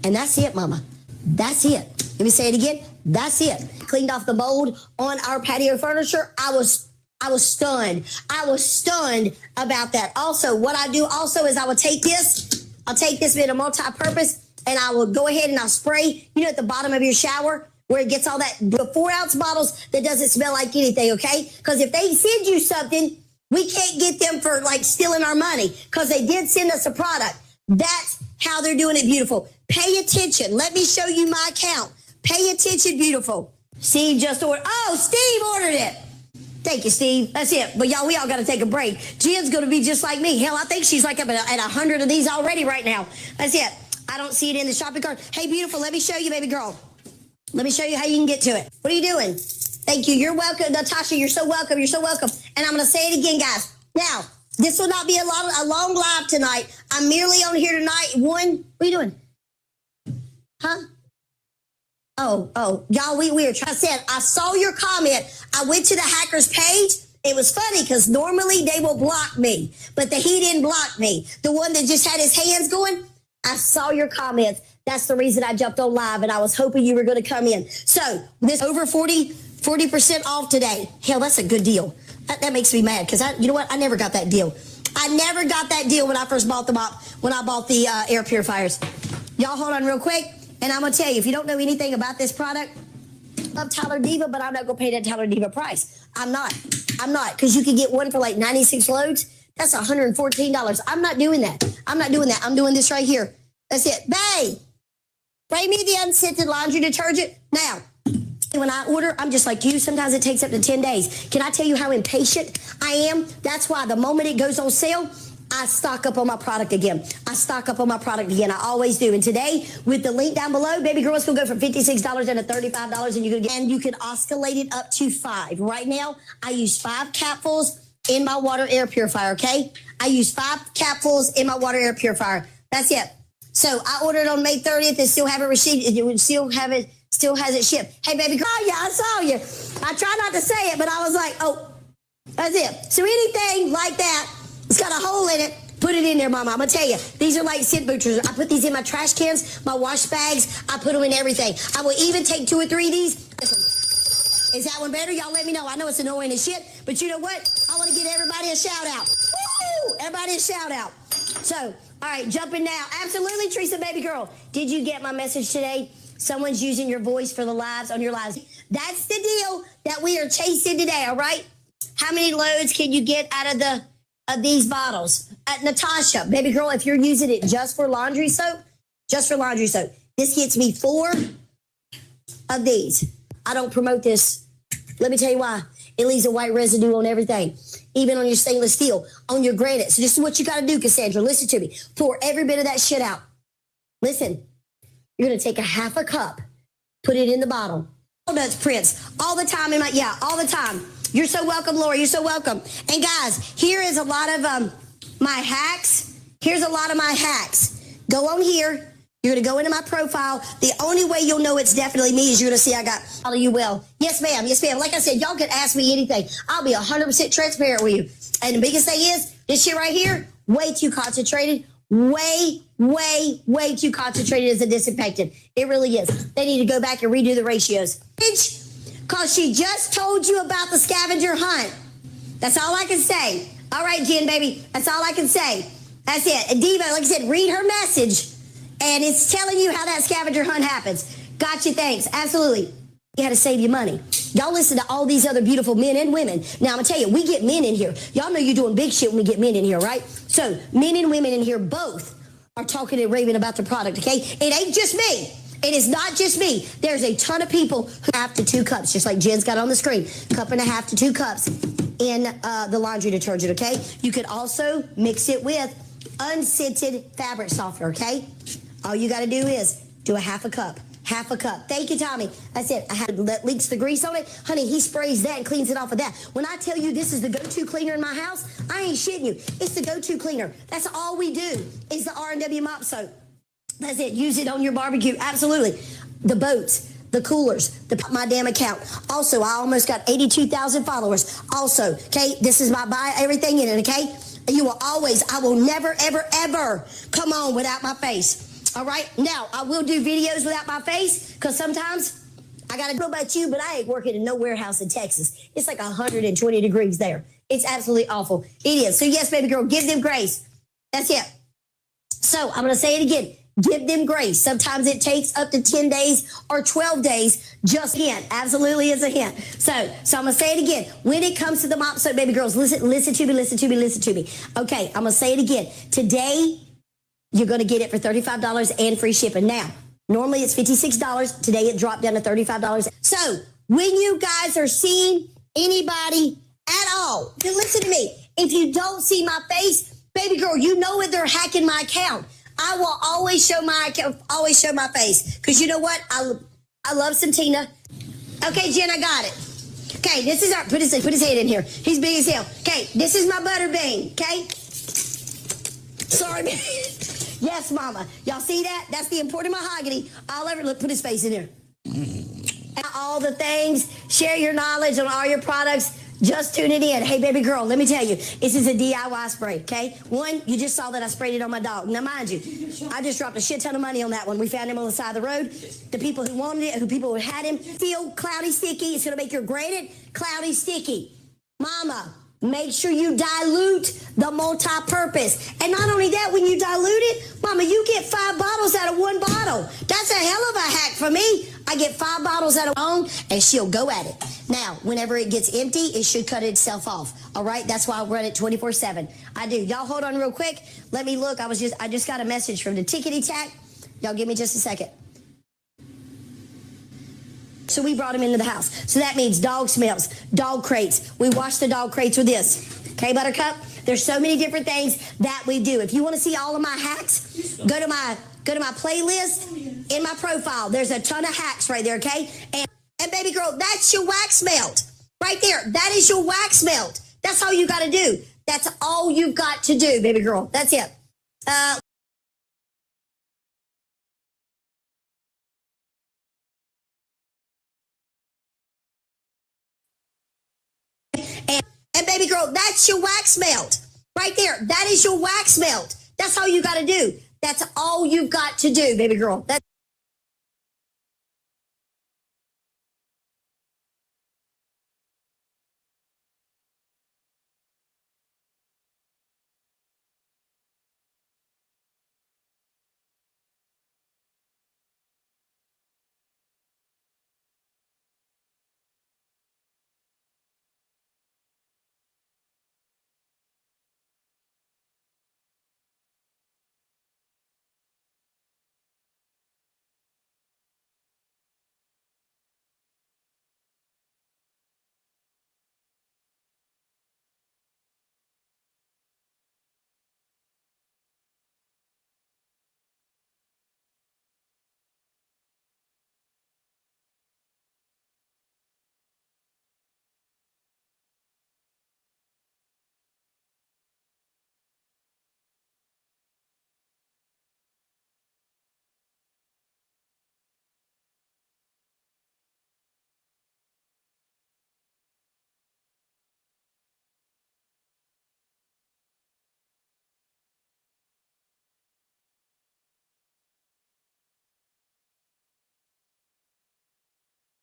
and that's it, mama. That's it. Let me say it again. That's it. Cleaned off the mold on our patio furniture. I was stunned. I was stunned about that. Also, what I do also is I will take this. I'll take this in a multi-purpose, and I will go ahead and I'll spray, at the bottom of your shower where it gets all that, the 4-ounce bottles that doesn't smell like anything, okay? Because if they send you something, we can't get them for like stealing our money because they did send us a product. That's how they're doing it, beautiful. Pay attention. Let me show you my account. Pay attention, beautiful. Steve just ordered. Oh, Steve ordered it. Thank you, Steve. That's it. But y'all, we all got to take a break. Jen's going to be just like me. Hell, I think she's like up at 100 of these already right now. That's it. I don't see it in the shopping cart. Hey, beautiful, let me show you, baby girl. Let me show you how you can get to it. What are you doing? Thank you. You're welcome. Natasha, you're so welcome. You're so welcome. And I'm going to say it again, guys. Now, this will not be a long live tonight. I'm merely on here tonight. What are you doing? Huh? Oh, y'all, we are trying. I said, I saw your comment. I went to the hacker's page. It was funny because normally they will block me, but he didn't block me. The one that just had his hands going, I saw your comments. That's the reason I jumped on live, and I was hoping you were going to come in. So this over 40% off today. Hell, that's a good deal. That makes me mad because you know what? I never got that deal. I never got that deal when I first bought the air purifiers. Y'all hold on real quick. And I'm going to tell you, if you don't know anything about this product, I love Tyler Diva, but I'm not going to pay that Tyler Diva price. I'm not. Because you can get one for like 96 loads. That's $114. I'm not doing that. I'm doing this right here. That's it. Babe, bring me the unscented laundry detergent. Now, when I order, I'm just like you. Sometimes it takes up to 10 days. Can I tell you how impatient I am? That's why the moment it goes on sale, I stock up on my product again. I always do. And today, with the link down below, baby girl, it's going to go from $56 down to $35, and you can oscillate it up to 5. Right now, I use 5 capfuls in my water air purifier, okay? I use 5 capfuls in my water air purifier. That's it. So I ordered on May 30th and still haven't received it. Still has it shipped. Hey, baby girl, yeah, I saw you. I try not to say it, but I was like, oh, that's it. So anything like that, it's got a hole in it. Put it in there, mama. I'm going to tell you. These are like scent boosters. I put these in my trash cans, my wash bags. I put them in everything. I will even take 2 or 3 of these. Listen, is that one better? Y'all let me know. I know it's annoying as shit, but you know what? I want to give everybody a shout out. Woo! Everybody a shout out. So, all right, jumping now. Absolutely, Teresa, baby girl. Did you get my message today? Someone's using your voice for the lives on your lives. That's the deal that we are chasing today, all right? How many loads can you get out of these bottles? Natasha, baby girl, if you're using it just for laundry soap, this gets me 4 of these. I don't promote this. Let me tell you why. It leaves a white residue on everything, even on your stainless steel, on your granite. So this is what you got to do, Cassandra. Listen to me. Pour every bit of that shit out. Listen, you're going to take a half a cup, put it in the bottle. Donuts, Prince, all the time. All the time. You're so welcome, Laura. You're so welcome. And guys, here is a lot of my hacks. Here's a lot of my hacks. Go on here. You're going to go into my profile. The only way you'll know it's definitely me is you're going to see I got all of you well. Yes, ma'am. Yes, ma'am. Like I said, y'all can ask me anything. I'll be 100% transparent with you. And the biggest thing is this shit right here, way too concentrated. Way too concentrated as a disinfectant. It really is. They need to go back and redo the ratios. Because she just told you about the scavenger hunt. That's all I can say. All right, Jen, baby. That's all I can say. That's it. And Diva, like I said, read her message. And it's telling you how that scavenger hunt happens. Gotcha, thanks. Absolutely. You got to save your money. Y'all listen to all these other beautiful men and women. Now, I'm going to tell you, we get men in here. Y'all know you're doing big shit when we get men in here, right? So men and women in here both are talking and raving about the product, okay? It ain't just me. It is not just me. There's a ton of people who have to 2 cups, just like Jen's got on the screen. 1.5 to 2 cups in the laundry detergent, okay? You could also mix it with unscented fabric softener, okay? All you got to do is do a 1/2 cup. 1/2 cup. Thank you, Tommy. That's it. I had to let leaks the grease on it. Honey, he sprays that and cleans it off of that. When I tell you this is the go-to cleaner in my house, I ain't shitting you. It's the go-to cleaner. That's all we do is the R&W mop soap. That's it. Use it on your barbecue. Absolutely. The boats, the coolers, my damn account. Also, I almost got 82,000 followers. Also, okay, this is my buy everything in it, okay? You will always, I will never, ever, ever come on without my face. All right? Now, I will do videos without my face because sometimes I got to know about you, but I ain't working in no warehouse in Texas. It's like 120 degrees there. It's absolutely awful. It is. So, yes, baby girl, give them grace. That's it. So, I'm going to say it again. Give them grace. Sometimes it takes up to 10 days or 12 days. Just a hint. Absolutely is a hint. So I'm going to say it again. When it comes to the mop soap, baby girls, listen to me. Okay, I'm going to say it again. Today, you're going to get it for $35 and free shipping. Now, normally it's $56. Today it dropped down to $35. So when you guys are seeing anybody at all, then listen to me. If you don't see my face, baby girl, you know it, they're hacking my account. I will always show my face. Because you know what? I love Santina. Okay, Jen, I got it. Okay, this is our, put his head in here. He's big as hell. Okay, this is my butter bean, okay? Sorry, man. Yes, mama. Y'all see that? That's the imported mahogany. I'll ever look, put his face in there. All the things, share your knowledge on all your products. Just tune it in. Hey, baby girl, let me tell you, this is a DIY spray, okay? One, you just saw that I sprayed it on my dog. Now, mind you, I just dropped a shit ton of money on that one. We found him on the side of the road. The people who wanted it, who people who had him, feel cloudy sticky. It's going to make your granite cloudy sticky. Mama, make sure you dilute the multi-purpose. And not only that, when you dilute it, mama, you get 5 bottles out of 1 bottle. That's a hell of a hack for me. I get 5 bottles out of one, and she'll go at it. Now, whenever it gets empty, it should cut itself off. All right? That's why I run it 24/7. I do. Y'all hold on real quick. Let me look. I just got a message from the Tickety Tack. Y'all give me just a second. So we brought him into the house. So that means dog smells, dog crates. We wash the dog crates with this. Okay, Buttercup? There's so many different things that we do. If you want to see all of my hacks, go to my playlist in my profile. There's a ton of hacks right there, okay? And baby girl, that's your wax melt. Right there. That is your wax melt. That's all you got to do. That's all you've got to do, baby girl. That's it. And baby girl, that's your wax melt. Right there. That is your wax melt. That's all you got to do. That's all you've got to do, baby girl.